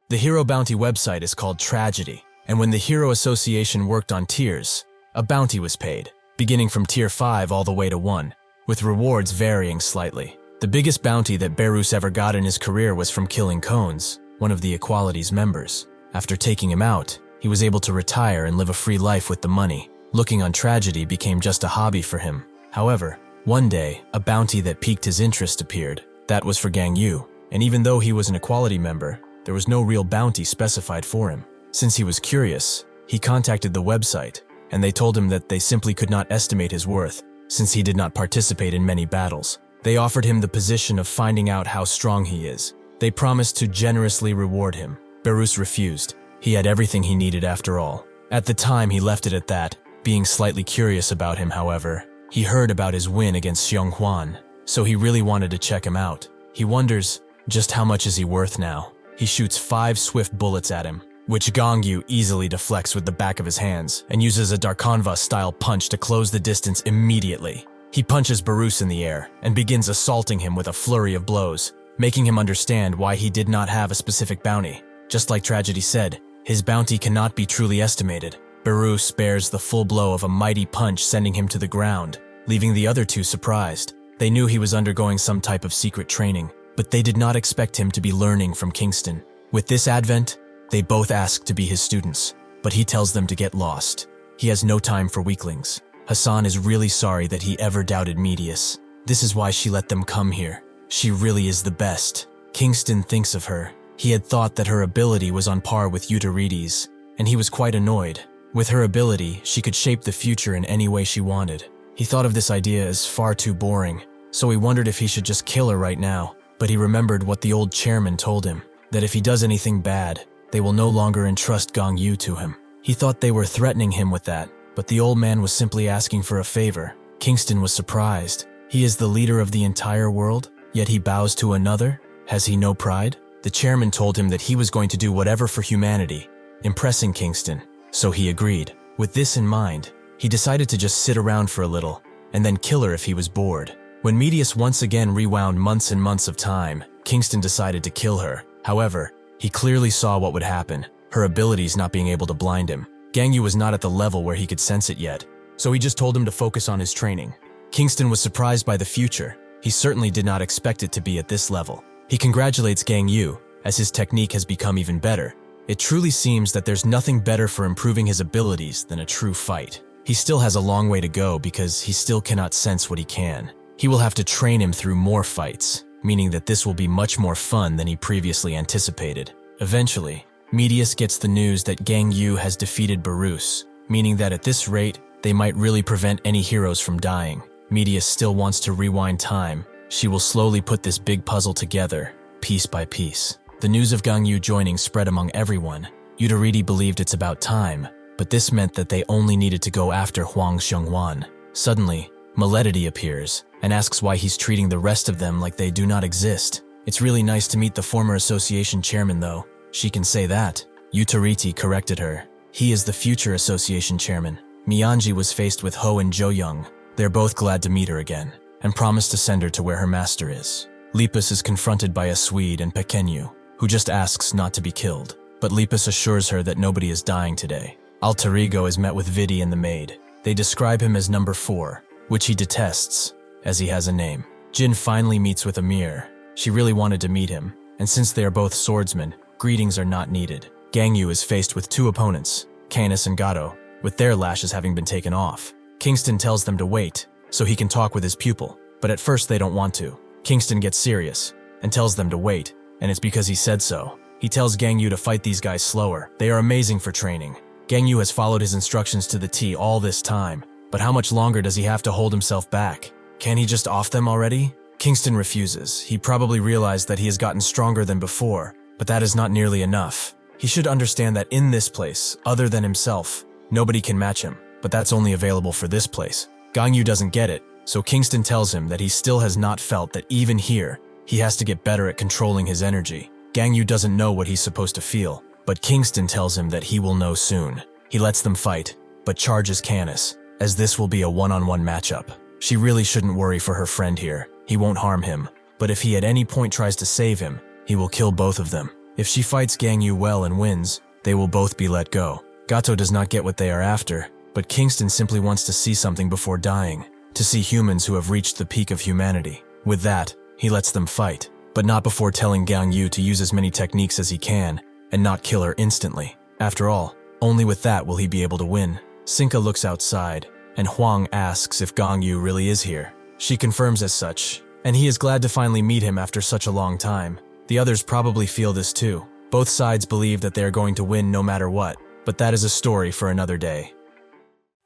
The Hero Bounty website is called Tragedy, and when the Hero Association worked on tiers, a bounty was paid, beginning from tier 5 all the way to 1, with rewards varying slightly. The biggest bounty that Baruch ever got in his career was from killing Cones, one of the Equality's members. After taking him out, he was able to retire and live a free life with the money. Looking on Tragedy became just a hobby for him. However, one day, a bounty that piqued his interest appeared. That was for Gangyu, and even though he was an Equality member, there was no real bounty specified for him. Since he was curious, he contacted the website, and they told him that they simply could not estimate his worth, since he did not participate in many battles. They offered him the position of finding out how strong he is. They promised to generously reward him. Barus refused. He had everything he needed after all. At the time, he left it at that, being slightly curious about him, however. He heard about his win against Hwan, so he really wanted to check him out. He wonders, just how much is he worth now? He shoots 5 swift bullets at him, which Gangyu easily deflects with the back of his hands and uses a Darkanva-style punch to close the distance immediately. He punches Barus in the air and begins assaulting him with a flurry of blows, making him understand why he did not have a specific bounty. Just like Tragedy said, his bounty cannot be truly estimated. Barus spares the full blow of a mighty punch, sending him to the ground, leaving the other two surprised. They knew he was undergoing some type of secret training, but they did not expect him to be learning from Kingston. With this advent, they both ask to be his students, but he tells them to get lost. He has no time for weaklings. Hassan is really sorry that he ever doubted Medius. This is why she let them come here. She really is the best. Kingston thinks of her. He had thought that her ability was on par with Euterides, and he was quite annoyed. With her ability, she could shape the future in any way she wanted. He thought of this idea as far too boring, so he wondered if he should just kill her right now. But he remembered what the old chairman told him, that if he does anything bad, they will no longer entrust Gangyu to him. He thought they were threatening him with that, but the old man was simply asking for a favor. Kingston was surprised. He is the leader of the entire world, yet he bows to another? Has he no pride? The chairman told him that he was going to do whatever for humanity, impressing Kingston, so he agreed. With this in mind, he decided to just sit around for a little, and then kill her if he was bored. When Medius once again rewound months and months of time, Kingston decided to kill her. However, he clearly saw what would happen, her abilities not being able to blind him. Gangyu was not at the level where he could sense it yet, so he just told him to focus on his training. Kingston was surprised by the future. He certainly did not expect it to be at this level. He congratulates Gangyu, as his technique has become even better. It truly seems that there's nothing better for improving his abilities than a true fight. He still has a long way to go because he still cannot sense what he can. He will have to train him through more fights, meaning that this will be much more fun than he previously anticipated. Eventually, Medius gets the news that Gangyu has defeated Barus, meaning that at this rate, they might really prevent any heroes from dying. Medius still wants to rewind time. She will slowly put this big puzzle together, piece by piece. The news of Gangyu joining spread among everyone. Euterides believed it's about time, but this meant that they only needed to go after Hwang Hwan. Suddenly, Maledity appears and asks why he's treating the rest of them like they do not exist. It's really nice to meet the former association chairman though. She can say that. Euterides corrected her. He is the future association chairman. Mianji was faced with Ho and Jo-young. They're both glad to meet her again, and promise to send her to where her master is. Lepus is confronted by a Swede and Pequenu, who just asks not to be killed. But Lepus assures her that nobody is dying today. Alter Ego is met with Vidi and the maid. They describe him as number 4, which he detests, as he has a name. Jin finally meets with Amir. She really wanted to meet him, and since they are both swordsmen, greetings are not needed. Gangyu is faced with 2 opponents, Canis and Gato, with their lashes having been taken off. Kingston tells them to wait, so he can talk with his pupil, but at first they don't want to. Kingston gets serious, and tells them to wait, and it's because he said so. He tells Gangyu to fight these guys slower. They are amazing for training. Gangyu has followed his instructions to the T all this time, but how much longer does he have to hold himself back? Can he just off them already? Kingston refuses. He probably realized that he has gotten stronger than before, but that is not nearly enough. He should understand that in this place, other than himself, nobody can match him, but that's only available for this place. Gangyu doesn't get it, so Kingston tells him that he still has not felt that even here, he has to get better at controlling his energy. Gangyu doesn't know what he's supposed to feel, but Kingston tells him that he will know soon. He lets them fight, but charges Canis, as this will be a one-on-one matchup. She really shouldn't worry for her friend here. He won't harm him, but if he at any point tries to save him, he will kill both of them. If she fights Gangyu well and wins, they will both be let go. Gato does not get what they are after, but Kingston simply wants to see something before dying, to see humans who have reached the peak of humanity. With that, he lets them fight, but not before telling Gangyu to use as many techniques as he can and not kill her instantly. After all, only with that will he be able to win. Sinka looks outside, and Hwang asks if Gangyu really is here. She confirms as such, and he is glad to finally meet him after such a long time. The others probably feel this too. Both sides believe that they are going to win no matter what, but that is a story for another day.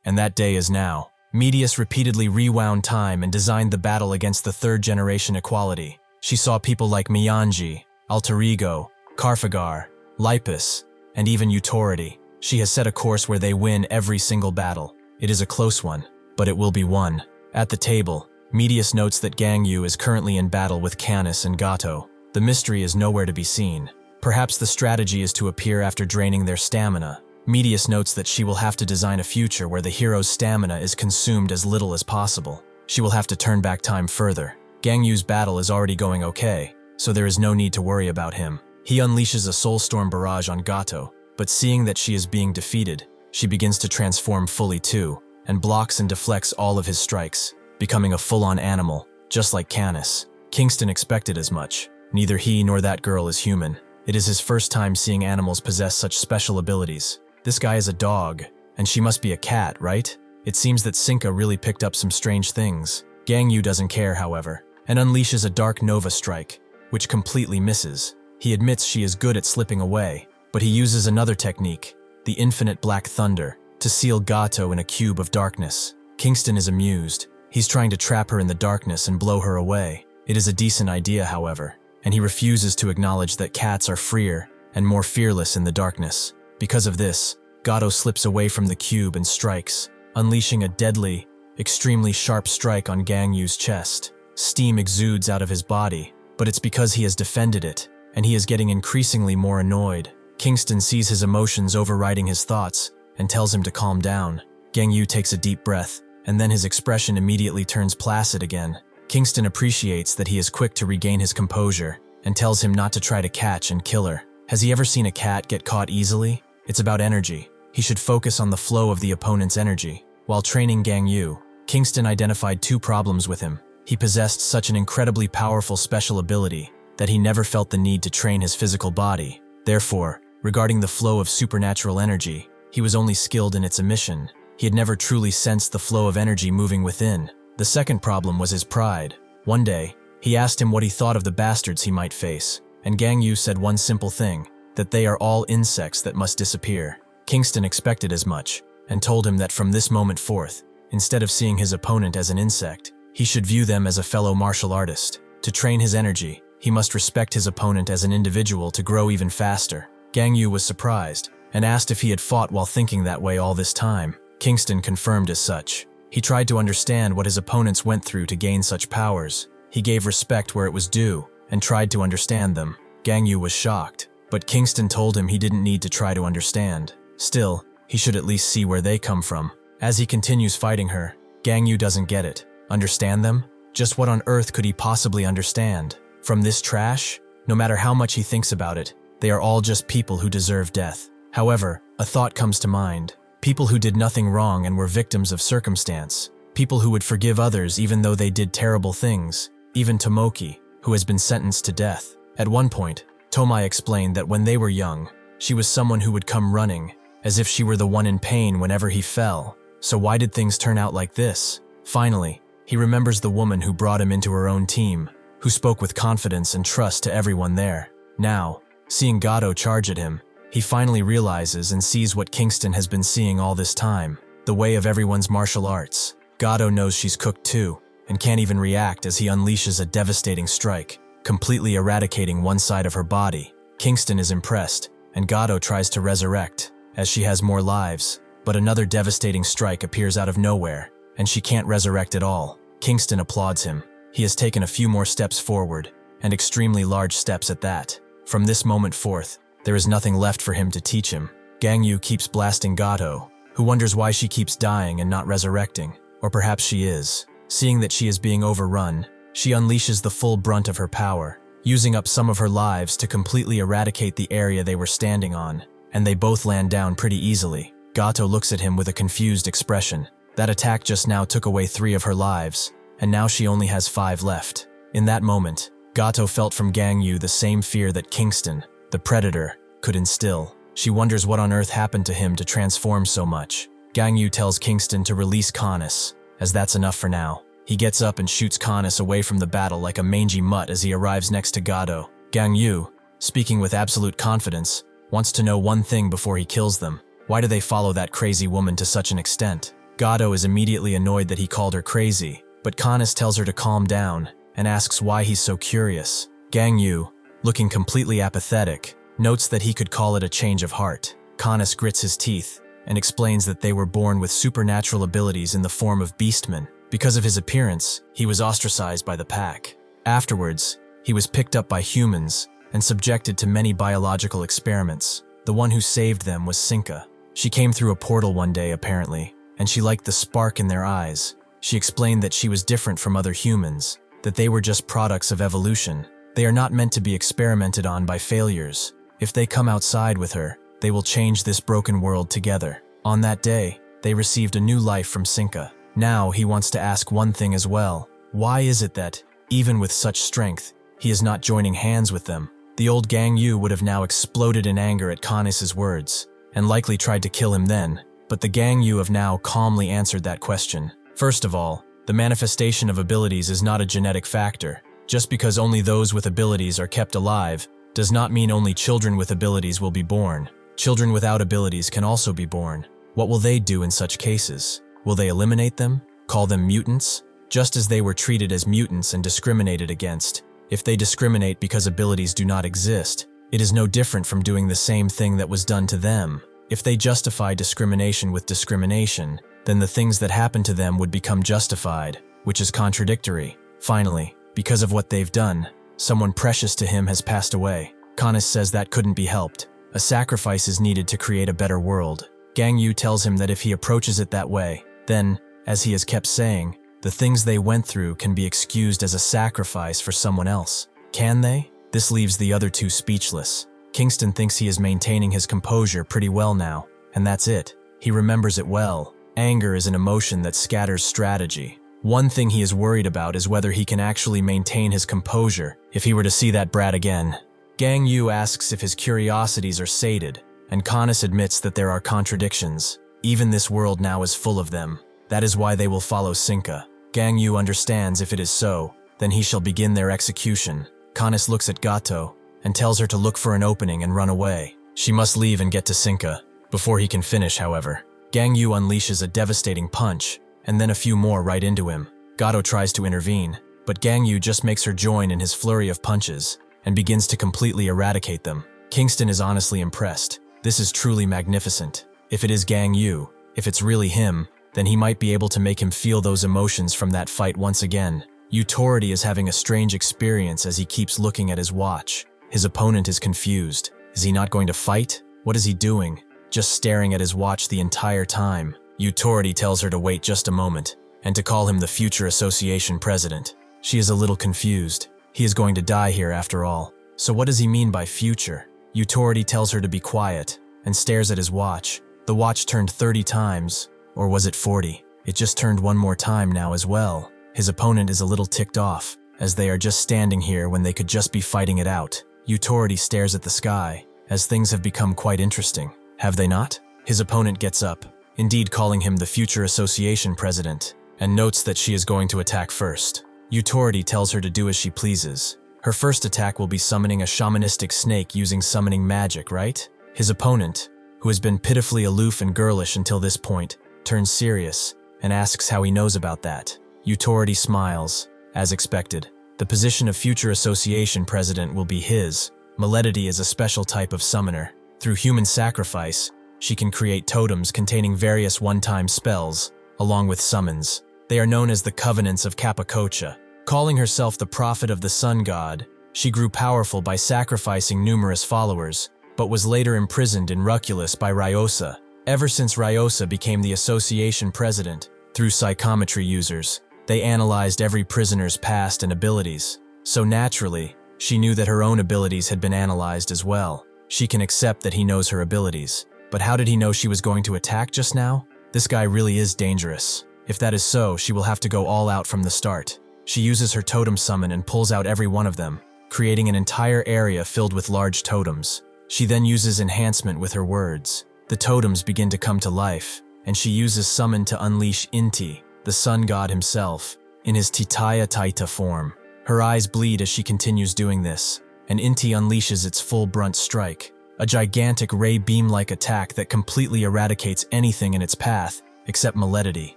And that day is now. Medius repeatedly rewound time and designed the battle against the third-generation equality. She saw people like Myanji, Alterigo, Carfagar, Lipus, and even Utority. She has set a course where they win every single battle. It is a close one, but it will be won. At the table, Medius notes that Gangyu is currently in battle with Canis and Gato. The mystery is nowhere to be seen. Perhaps the strategy is to appear after draining their stamina. Medius notes that she will have to design a future where the hero's stamina is consumed as little as possible. She will have to turn back time further. Gangyu's battle is already going okay, so there is no need to worry about him. He unleashes a Soulstorm barrage on Gato, but seeing that she is being defeated, she begins to transform fully too, and blocks and deflects all of his strikes, becoming a full-on animal, just like Canis. Kingston expected as much. Neither he nor that girl is human. It is his first time seeing animals possess such special abilities. This guy is a dog, and she must be a cat, right? It seems that Sinka really picked up some strange things. Gangyu doesn't care, however, and unleashes a Dark Nova strike, which completely misses. He admits she is good at slipping away, but he uses another technique, the Infinite Black Thunder, to seal Gato in a cube of darkness. Kingston is amused. He's trying to trap her in the darkness and blow her away. It is a decent idea, however, and he refuses to acknowledge that cats are freer and more fearless in the darkness. Because of this, Gato slips away from the cube and strikes, unleashing a deadly, extremely sharp strike on Gangyu's chest. Steam exudes out of his body, but it's because he has defended it, and he is getting increasingly more annoyed. Kingston sees his emotions overriding his thoughts and tells him to calm down. Gangyu takes a deep breath, and then his expression immediately turns placid again. Kingston appreciates that he is quick to regain his composure and tells him not to try to catch and kill her. Has he ever seen a cat get caught easily? It's about energy. He should focus on the flow of the opponent's energy. While training Gangyu, Kingston identified two problems with him. He possessed such an incredibly powerful special ability that he never felt the need to train his physical body. Therefore, regarding the flow of supernatural energy, he was only skilled in its emission. He had never truly sensed the flow of energy moving within. The second problem was his pride. One day, he asked him what he thought of the bastards he might face, and Gangyu said one simple thing, that they are all insects that must disappear. Kingston expected as much, and told him that from this moment forth, instead of seeing his opponent as an insect, he should view them as a fellow martial artist. To train his energy, he must respect his opponent as an individual to grow even faster. Gangyu was surprised, and asked if he had fought while thinking that way all this time. Kingston confirmed as such. He tried to understand what his opponents went through to gain such powers. He gave respect where it was due, and tried to understand them. Gangyu was shocked, but Kingston told him he didn't need to try to understand. Still, he should at least see where they come from. As he continues fighting her, Gangyu doesn't get it. Understand them? Just what on earth could he possibly understand? From this trash? No matter how much he thinks about it, they are all just people who deserve death. However, a thought comes to mind. People who did nothing wrong and were victims of circumstance. People who would forgive others even though they did terrible things. Even Tomoki, who has been sentenced to death. At one point, Tomai explained that when they were young, she was someone who would come running, as if she were the one in pain whenever he fell. So why did things turn out like this? Finally, he remembers the woman who brought him into her own team, who spoke with confidence and trust to everyone there. Now, seeing Gato charge at him, he finally realizes and sees what Kingston has been seeing all this time, the way of everyone's martial arts. Gato knows she's cooked too, and can't even react as he unleashes a devastating strike, completely eradicating one side of her body. Kingston is impressed, and Gato tries to resurrect, as she has more lives, but another devastating strike appears out of nowhere, and she can't resurrect at all. Kingston applauds him. He has taken a few more steps forward, and extremely large steps at that. From this moment forth, there is nothing left for him to teach him. Gangyu keeps blasting Gato, who wonders why she keeps dying and not resurrecting. Or perhaps she is. Seeing that she is being overrun, she unleashes the full brunt of her power, using up some of her lives to completely eradicate the area they were standing on, and they both land down pretty easily. Gato looks at him with a confused expression. That attack just now took away 3 of her lives, and now she only has 5 left. In that moment, Gato felt from Gangyu the same fear that Kingston, the predator, could instill. She wonders what on earth happened to him to transform so much. Gangyu tells Kingston to release Canis, as that's enough for now. He gets up and shoots Canis away from the battle like a mangy mutt as he arrives next to Gato. Gangyu, speaking with absolute confidence, wants to know one thing before he kills them. Why do they follow that crazy woman to such an extent? Gato is immediately annoyed that he called her crazy, but Kanis tells her to calm down and asks why he's so curious. Gangyu, looking completely apathetic, notes that he could call it a change of heart. Kanis grits his teeth and explains that they were born with supernatural abilities in the form of beastmen. Because of his appearance, he was ostracized by the pack. Afterwards, he was picked up by humans and subjected to many biological experiments. The one who saved them was Sinka. She came through a portal one day, apparently, and she liked the spark in their eyes. She explained that she was different from other humans, that they were just products of evolution. They are not meant to be experimented on by failures. If they come outside with her, they will change this broken world together. On that day, they received a new life from Sinka. Now he wants to ask one thing as well. Why is it that, even with such strength, he is not joining hands with them? The old Gangyu would have now exploded in anger at Kanis's words, and likely tried to kill him then, but the Gangyu have now calmly answered that question. First of all, the manifestation of abilities is not a genetic factor. Just because only those with abilities are kept alive, does not mean only children with abilities will be born. Children without abilities can also be born. What will they do in such cases? Will they eliminate them? Call them mutants? Just as they were treated as mutants and discriminated against. If they discriminate because abilities do not exist, it is no different from doing the same thing that was done to them. If they justify discrimination with discrimination, then the things that happen to them would become justified, which is contradictory. Finally, because of what they've done, someone precious to him has passed away. Kanis says that couldn't be helped. A sacrifice is needed to create a better world. Gangyu tells him that if he approaches it that way, then, as he has kept saying, the things they went through can be excused as a sacrifice for someone else. Can they? This leaves the other two speechless. Kingston thinks he is maintaining his composure pretty well now, and that's it. He remembers it well. Anger is an emotion that scatters strategy. One thing he is worried about is whether he can actually maintain his composure if he were to see that brat again. Gangyu asks if his curiosities are sated, and Kanis admits that there are contradictions. Even this world now is full of them. That is why they will follow Sinka. Gangyu understands if it is so, then he shall begin their execution. Kanis looks at Gato and tells her to look for an opening and run away. She must leave and get to Sinka. Before he can finish, however, Gangyu unleashes a devastating punch, and then a few more right into him. Gato tries to intervene, but Gangyu just makes her join in his flurry of punches and begins to completely eradicate them. Kingston is honestly impressed. This is truly magnificent. If it is Gangyu, if it's really him, then he might be able to make him feel those emotions from that fight once again. Authority is having a strange experience as he keeps looking at his watch. His opponent is confused. Is he not going to fight? What is he doing? Just staring at his watch the entire time. Authority tells her to wait just a moment, and to call him the future association president. She is a little confused. He is going to die here after all. So what does he mean by future? Authority tells her to be quiet, and stares at his watch. The watch turned 30 times, or was it 40? It just turned one more time now as well. His opponent is a little ticked off, as they are just standing here when they could just be fighting it out. Authority stares at the sky, as things have become quite interesting. Have they not? His opponent gets up, indeed calling him the future association president, and notes that she is going to attack first. Authority tells her to do as she pleases. Her first attack will be summoning a shamanistic snake using summoning magic, right? His opponent, who has been pitifully aloof and girlish until this point, turns serious and asks how he knows about that. Authority smiles, as expected. The position of future association president will be his. Maledity is a special type of summoner. Through human sacrifice, she can create totems containing various one-time spells, along with summons. They are known as the Covenants of Capacocha. Calling herself the prophet of the sun god, she grew powerful by sacrificing numerous followers, but was later imprisoned in Ruculus by Ryosa. Ever since Ryosa became the association president, through psychometry users, they analyzed every prisoner's past and abilities. So naturally, she knew that her own abilities had been analyzed as well. She can accept that he knows her abilities. But how did he know she was going to attack just now? This guy really is dangerous. If that is so, she will have to go all out from the start. She uses her totem summon and pulls out every one of them, creating an entire area filled with large totems. She then uses enhancement with her words. The totems begin to come to life, and she uses summon to unleash Inti, the sun god himself, in his Titaya Taita form. Her eyes bleed as she continues doing this, and Inti unleashes its full brunt strike, a gigantic ray beam-like attack that completely eradicates anything in its path, except Milady.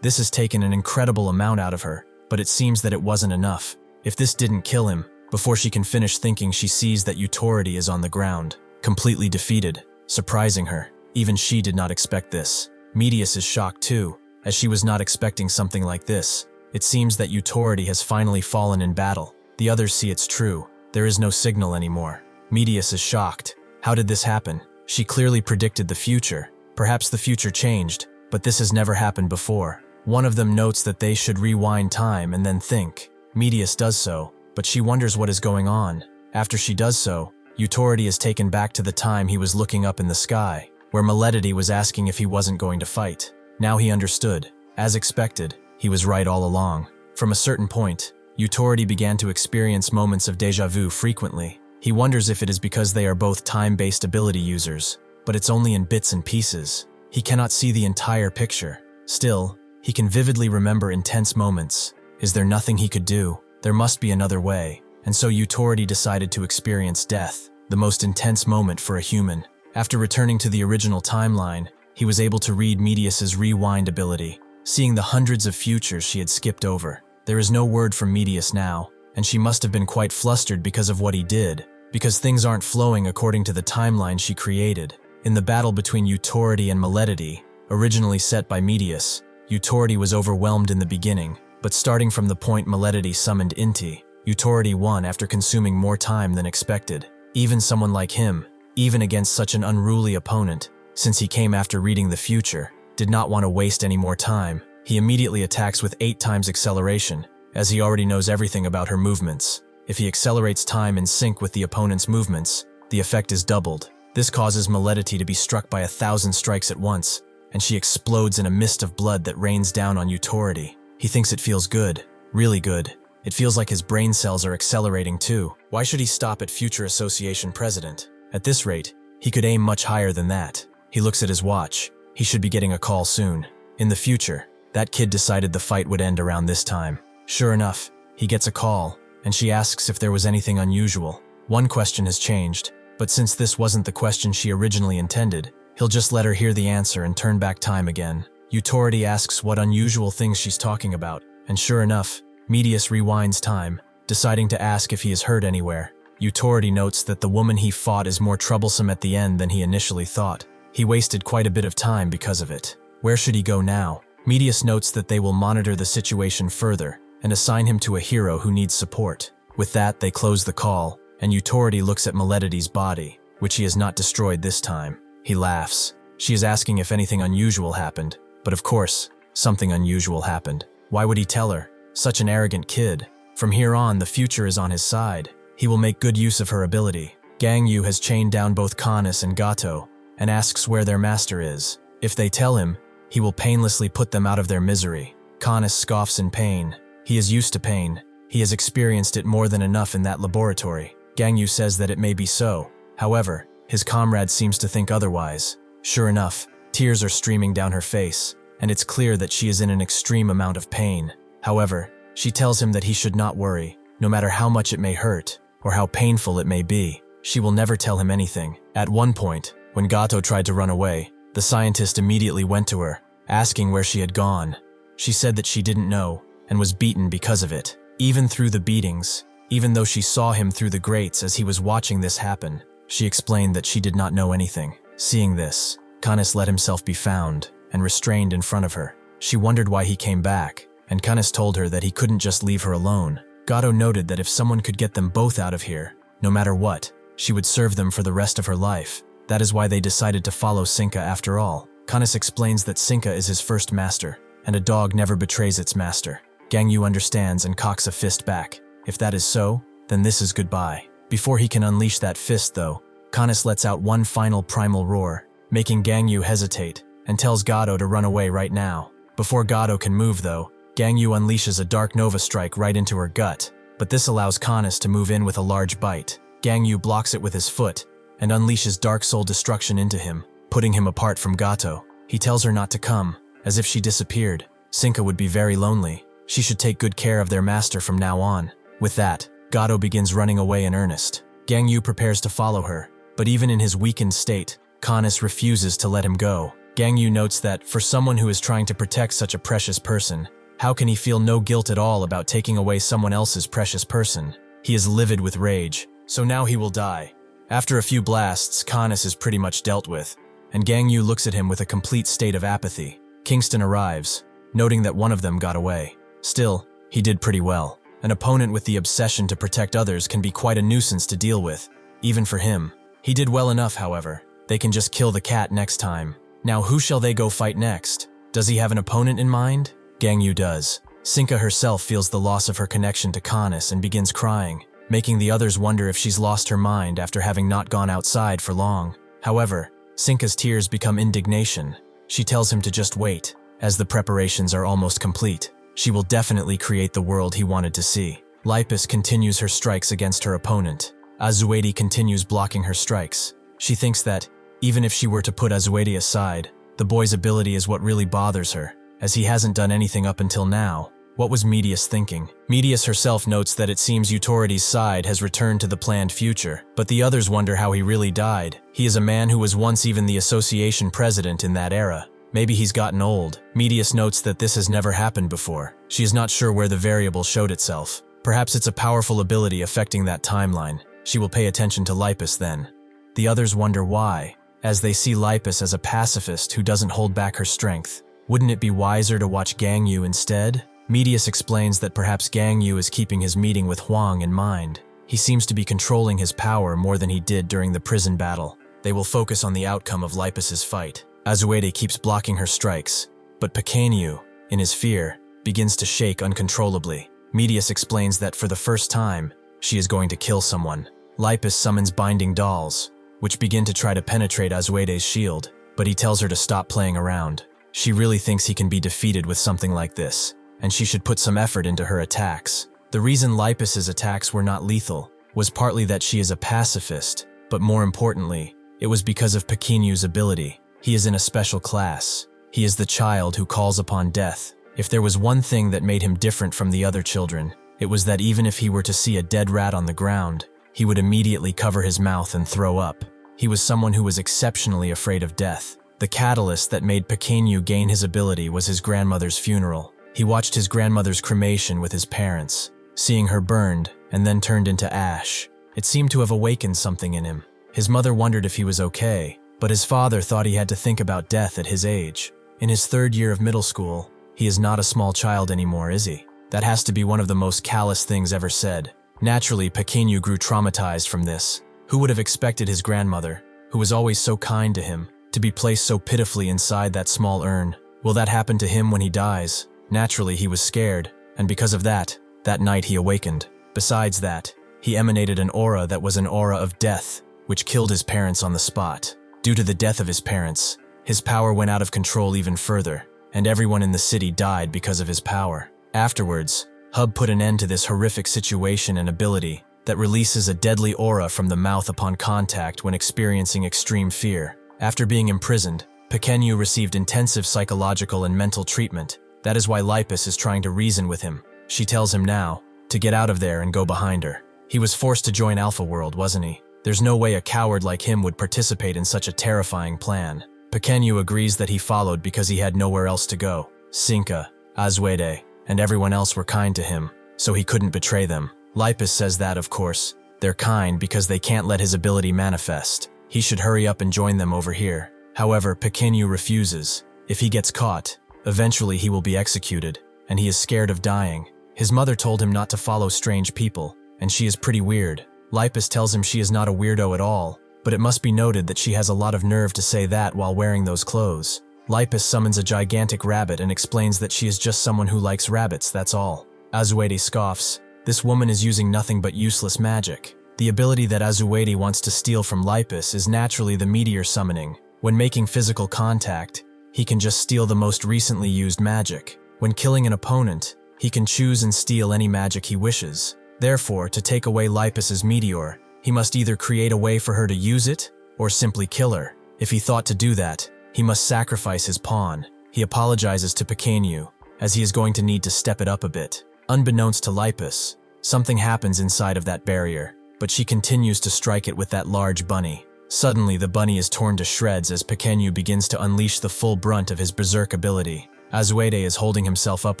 This has taken an incredible amount out of her, but it seems that it wasn't enough. If this didn't kill him, before she can finish thinking, she sees that Utority is on the ground, completely defeated, surprising her. Even she did not expect this. Medius is shocked too, as she was not expecting something like this. It seems that Utority has finally fallen in battle. The others see it's true. There is no signal anymore. Medius is shocked. How did this happen? She clearly predicted the future. Perhaps the future changed, but this has never happened before. One of them notes that they should rewind time and then think. Medius does so, but she wonders what is going on. After she does so, Utority is taken back to the time he was looking up in the sky, where Milady was asking if he wasn't going to fight. Now he understood. As expected, he was right all along. From a certain point, Utority began to experience moments of déjà vu frequently. He wonders if it is because they are both time-based ability users, but it's only in bits and pieces. He cannot see the entire picture. Still, he can vividly remember intense moments. Is there nothing he could do? There must be another way. And so Utority decided to experience death, the most intense moment for a human. After returning to the original timeline, he was able to read Medius's rewind ability, seeing the hundreds of futures she had skipped over. There is no word from Medius now, and she must have been quite flustered because of what he did, because things aren't flowing according to the timeline she created. In the battle between Utority and Milady, originally set by Medius, Utority was overwhelmed in the beginning, but starting from the point Milady summoned Inti, Utority won after consuming more time than expected. Even someone like him, even against such an unruly opponent, since he came after reading the future, did not want to waste any more time. He immediately attacks with 8 times acceleration, as he already knows everything about her movements. If he accelerates time in sync with the opponent's movements, the effect is doubled. This causes Milady to be struck by 1,000 strikes at once, and she explodes in a mist of blood that rains down on Utority. He thinks it feels good, really good. It feels like his brain cells are accelerating too. Why should he stop at Future Association President? At this rate, he could aim much higher than that. He looks at his watch. He should be getting a call soon. In the future, that kid decided the fight would end around this time. Sure enough, he gets a call, and she asks if there was anything unusual. One question has changed, but since this wasn't the question she originally intended, he'll just let her hear the answer and turn back time again. Utority asks what unusual things she's talking about, and sure enough, Medius rewinds time, deciding to ask if he is hurt anywhere. Utority notes that the woman he fought is more troublesome at the end than he initially thought. He wasted quite a bit of time because of it. Where should he go now? Medius notes that they will monitor the situation further and assign him to a hero who needs support. With that, they close the call, and Utority looks at Milady's body, which he has not destroyed this time. He laughs. She is asking if anything unusual happened, but of course, something unusual happened. Why would he tell her? Such an arrogant kid. From here on, the future is on his side. He will make good use of her ability. Gangyu has chained down both Canis and Gato, and asks where their master is. If they tell him, he will painlessly put them out of their misery. Canis scoffs in pain. He is used to pain. He has experienced it more than enough in that laboratory. Gangyu says that it may be so. However, his comrade seems to think otherwise. Sure enough, tears are streaming down her face, and it's clear that she is in an extreme amount of pain. However, she tells him that he should not worry, no matter how much it may hurt, or how painful it may be. She will never tell him anything. At one point, when Gato tried to run away, the scientist immediately went to her, asking where she had gone. She said that she didn't know, and was beaten because of it. Even through the beatings, even though she saw him through the grates as he was watching this happen, she explained that she did not know anything. Seeing this, Canis let himself be found and restrained in front of her. She wondered why he came back, and Canis told her that he couldn't just leave her alone. Gato noted that if someone could get them both out of here, no matter what, she would serve them for the rest of her life. That is why they decided to follow Sinka after all. Canis explains that Sinka is his first master, and a dog never betrays its master. Gangyu understands and cocks a fist back. If that is so, then this is goodbye. Before he can unleash that fist though, Canis lets out one final primal roar, making Gangyu hesitate, and tells Gato to run away right now. Before Gato can move though, Gangyu unleashes a dark Nova strike right into her gut, but this allows Canis to move in with a large bite. Gangyu blocks it with his foot, and unleashes Dark Soul Destruction into him, putting him apart from Gato. He tells her not to come, as if she disappeared. Sinka would be very lonely. She should take good care of their master from now on. With that, Gato begins running away in earnest. Gangyu prepares to follow her, but even in his weakened state, Canis refuses to let him go. Gangyu notes that, for someone who is trying to protect such a precious person, how can he feel no guilt at all about taking away someone else's precious person? He is livid with rage, so now he will die. After a few blasts, Canis is pretty much dealt with, and Gangyu looks at him with a complete state of apathy. Kingston arrives, noting that one of them got away. Still, he did pretty well. An opponent with the obsession to protect others can be quite a nuisance to deal with, even for him. He did well enough, however. They can just kill the cat next time. Now who shall they go fight next? Does he have an opponent in mind? Gangyu does. Sinka herself feels the loss of her connection to Canis and begins crying, making the others wonder if she's lost her mind after having not gone outside for long. However, Sinka's tears become indignation. She tells him to just wait, as the preparations are almost complete. She will definitely create the world he wanted to see. Lipis continues her strikes against her opponent. Azuedi continues blocking her strikes. She thinks that, even if she were to put Azuedi aside, the boy's ability is what really bothers her, as he hasn't done anything up until now. What was Medius thinking? Medius herself notes that it seems Utority's side has returned to the planned future, but the others wonder how he really died. He is a man who was once even the association president in that era. Maybe he's gotten old. Medius notes that this has never happened before. She is not sure where the variable showed itself. Perhaps it's a powerful ability affecting that timeline. She will pay attention to Lipis then. The others wonder why, as they see Lipis as a pacifist who doesn't hold back her strength. Wouldn't it be wiser to watch Gangyu instead? Medius explains that perhaps Gangyu is keeping his meeting with Hwang in mind. He seems to be controlling his power more than he did during the prison battle. They will focus on the outcome of Lipis's fight. Azuedi keeps blocking her strikes, but Pequeño, in his fear, begins to shake uncontrollably. Medius explains that for the first time, she is going to kill someone. Lipis summons binding dolls, which begin to try to penetrate Azuedi's shield, but he tells her to stop playing around. She really thinks he can be defeated with something like this, and she should put some effort into her attacks. The reason Lipis's attacks were not lethal was partly that she is a pacifist, but more importantly, it was because of Pequeño's ability. He is in a special class. He is the child who calls upon death. If there was one thing that made him different from the other children, it was that even if he were to see a dead rat on the ground, he would immediately cover his mouth and throw up. He was someone who was exceptionally afraid of death. The catalyst that made Pequeño gain his ability was his grandmother's funeral. He watched his grandmother's cremation with his parents, seeing her burned and then turned into ash. It seemed to have awakened something in him. His mother wondered if he was okay, but his father thought he had to think about death at his age. In his 3rd year of middle school, he is not a small child anymore, is he? That has to be one of the most callous things ever said. Naturally, Pequeño grew traumatized from this. Who would have expected his grandmother, who was always so kind to him, to be placed so pitifully inside that small urn? Will that happen to him when he dies? Naturally, he was scared, and because of that night he awakened. Besides that, he emanated an aura that was an aura of death, which killed his parents on the spot. Due to the death of his parents, his power went out of control even further, and everyone in the city died because of his power. Afterwards, Hub put an end to this horrific situation and ability that releases a deadly aura from the mouth upon contact when experiencing extreme fear. After being imprisoned, Pequeño received intensive psychological and mental treatment. That is why Lipis is trying to reason with him. She tells him now to get out of there and go behind her. He was forced to join Alpha World, wasn't he? There's no way a coward like him would participate in such a terrifying plan. Pequeño agrees that he followed because he had nowhere else to go. Sinka, Azuedi, and everyone else were kind to him, so he couldn't betray them. Lipis says that, of course, they're kind because they can't let his ability manifest. He should hurry up and join them over here. However, Pequeño refuses. If he gets caught, eventually he will be executed, and he is scared of dying. His mother told him not to follow strange people, and she is pretty weird. Lipis tells him she is not a weirdo at all, but it must be noted that she has a lot of nerve to say that while wearing those clothes. Lipis summons a gigantic rabbit and explains that she is just someone who likes rabbits, that's all. Azuedi scoffs. This woman is using nothing but useless magic. The ability that Azuedi wants to steal from Lipis is naturally the meteor summoning. When making physical contact, he can just steal the most recently used magic. When killing an opponent, he can choose and steal any magic he wishes. Therefore, to take away Lipis's meteor, he must either create a way for her to use it, or simply kill her. If he thought to do that, he must sacrifice his pawn. He apologizes to Pequeño, as he is going to need to step it up a bit. Unbeknownst to Lipis, something happens inside of that barrier, but she continues to strike it with that large bunny. Suddenly, the bunny is torn to shreds as Pequenu begins to unleash the full brunt of his berserk ability. Azuede is holding himself up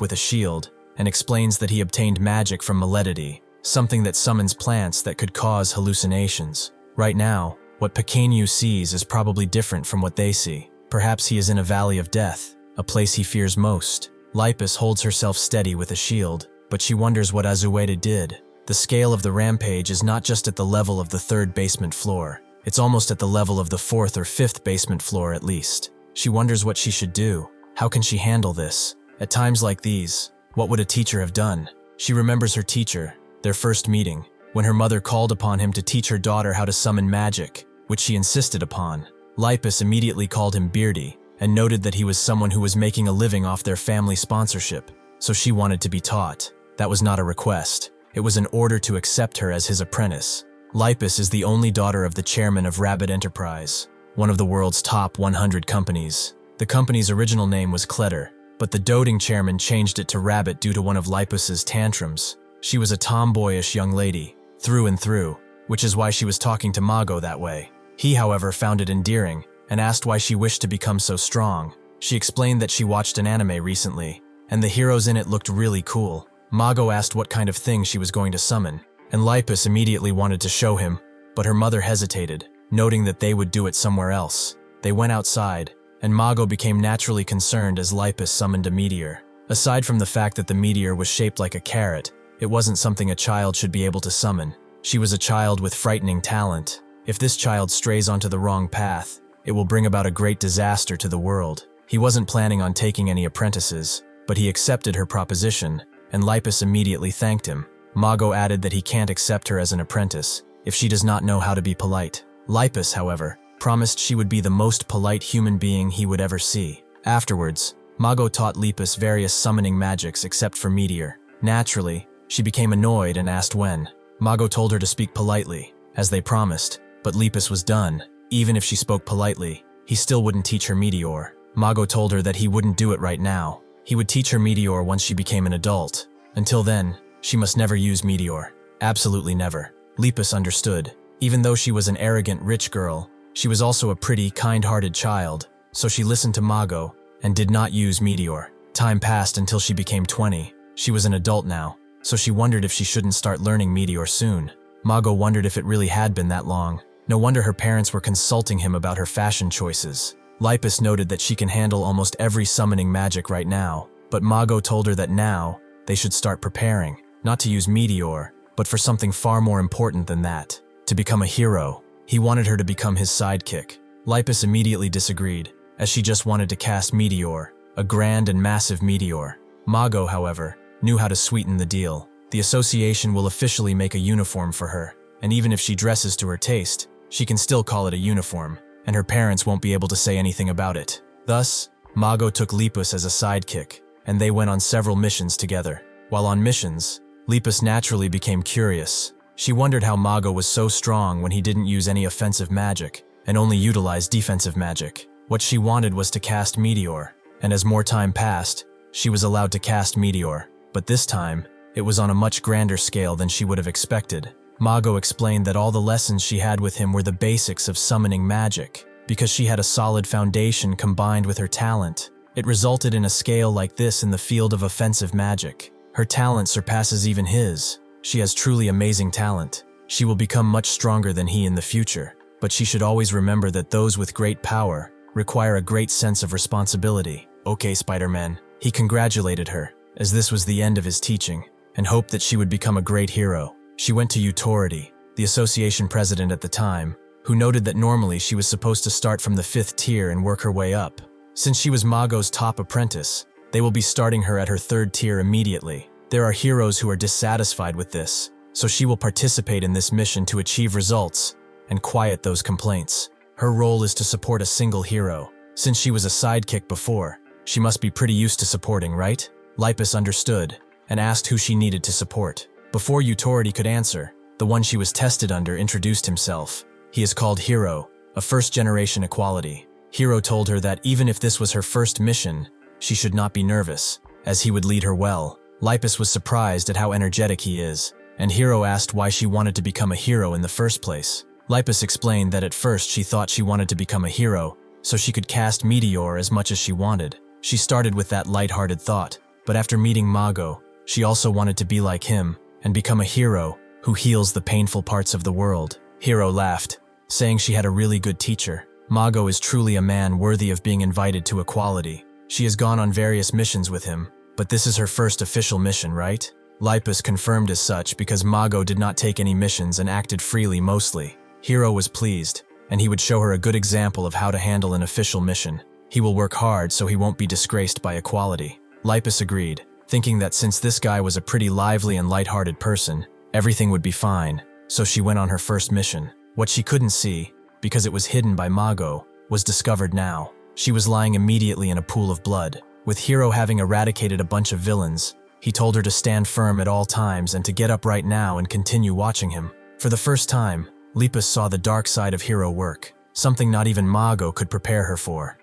with a shield and explains that he obtained magic from Maledity, something that summons plants that could cause hallucinations. Right now, what Pequenu sees is probably different from what they see. Perhaps he is in a valley of death, a place he fears most. Lipus holds herself steady with a shield, but she wonders what Azuede did. The scale of the rampage is not just at the level of the 3rd basement floor. It's almost at the level of the 4th or 5th basement floor at least. She wonders what she should do. How can she handle this? At times like these, what would a teacher have done? She remembers her teacher, their first meeting, when her mother called upon him to teach her daughter how to summon magic, which she insisted upon. Lipus immediately called him Beardy and noted that he was someone who was making a living off their family sponsorship, so she wanted to be taught. That was not a request. It was an order to accept her as his apprentice. Lipus is the only daughter of the chairman of Rabbit Enterprise, one of the world's top 100 companies. The company's original name was Kletter, but the doting chairman changed it to Rabbit due to one of Lipus's tantrums. She was a tomboyish young lady, through and through, which is why she was talking to Mago that way. He, however, found it endearing and asked why she wished to become so strong. She explained that she watched an anime recently, and the heroes in it looked really cool. Mago asked what kind of thing she was going to summon, and Lipus immediately wanted to show him, but her mother hesitated, noting that they would do it somewhere else. They went outside, and Mago became naturally concerned as Lipus summoned a meteor. Aside from the fact that the meteor was shaped like a carrot, it wasn't something a child should be able to summon. She was a child with frightening talent. If this child strays onto the wrong path, it will bring about a great disaster to the world. He wasn't planning on taking any apprentices, but he accepted her proposition, and Lipus immediately thanked him. Mago added that he can't accept her as an apprentice if she does not know how to be polite. Lipus, however, promised she would be the most polite human being he would ever see. Afterwards, Mago taught Lipus various summoning magics except for Meteor. Naturally, she became annoyed and asked when. Mago told her to speak politely, as they promised, but Lipus was done. Even if she spoke politely, he still wouldn't teach her Meteor. Mago told her that he wouldn't do it right now. He would teach her Meteor once she became an adult. Until then, she must never use Meteor. Absolutely never. Lipus understood. Even though she was an arrogant rich girl, she was also a pretty, kind-hearted child, so she listened to Mago and did not use Meteor. Time passed until she became 20. She was an adult now, so she wondered if she shouldn't start learning Meteor soon. Mago wondered if it really had been that long. No wonder her parents were consulting him about her fashion choices. Lipus noted that she can handle almost every summoning magic right now, but Mago told her that now they should start preparing, not to use Meteor, but for something far more important than that, to become a hero. He wanted her to become his sidekick. Lipus immediately disagreed, as she just wanted to cast Meteor, a grand and massive meteor. Mago, however, knew how to sweeten the deal. The association will officially make a uniform for her, and even if she dresses to her taste, she can still call it a uniform, and her parents won't be able to say anything about it. Thus, Mago took Lipus as a sidekick, and they went on several missions together. While on missions, Lipus naturally became curious. She wondered how Mago was so strong when he didn't use any offensive magic, and only utilized defensive magic. What she wanted was to cast Meteor, and as more time passed, she was allowed to cast Meteor, but this time, it was on a much grander scale than she would have expected. Mago explained that all the lessons she had with him were the basics of summoning magic, because she had a solid foundation combined with her talent. It resulted in a scale like this in the field of offensive magic. Her talent surpasses even his. She has truly amazing talent. She will become much stronger than he in the future, but she should always remember that those with great power require a great sense of responsibility. Okay, Spider-Man. He congratulated her, as this was the end of his teaching, and hoped that she would become a great hero. She went to Utority, the association president at the time, who noted that normally she was supposed to start from the 5th tier and work her way up. Since she was Mago's top apprentice, they will be starting her at her 3rd tier immediately. There are heroes who are dissatisfied with this, so she will participate in this mission to achieve results and quiet those complaints. Her role is to support a single hero. Since she was a sidekick before, she must be pretty used to supporting, right? Lipus understood and asked who she needed to support. Before Utority could answer, the one she was tested under introduced himself. He is called Hero, a first-generation equality. Hero told her that even if this was her first mission, she should not be nervous, as he would lead her well. Lipus was surprised at how energetic he is, and Hero asked why she wanted to become a hero in the first place. Lipus explained that at first she thought she wanted to become a hero, so she could cast Meteor as much as she wanted. She started with that light-hearted thought, but after meeting Mago, she also wanted to be like him and become a hero who heals the painful parts of the world. Hero laughed, saying she had a really good teacher. Mago is truly a man worthy of being invited to equality. She has gone on various missions with him, but this is her first official mission, right? Lipus confirmed as such because Mago did not take any missions and acted freely mostly. Hero was pleased, and he would show her a good example of how to handle an official mission. He will work hard so he won't be disgraced by equality. Lipus agreed, thinking that since this guy was a pretty lively and light-hearted person, everything would be fine, so she went on her first mission. What she couldn't see, because it was hidden by Mago, was discovered now. She was lying immediately in a pool of blood. With Hero having eradicated a bunch of villains, he told her to stand firm at all times and to get up right now and continue watching him. For the first time, Lipus saw the dark side of Hero work, something not even Mago could prepare her for.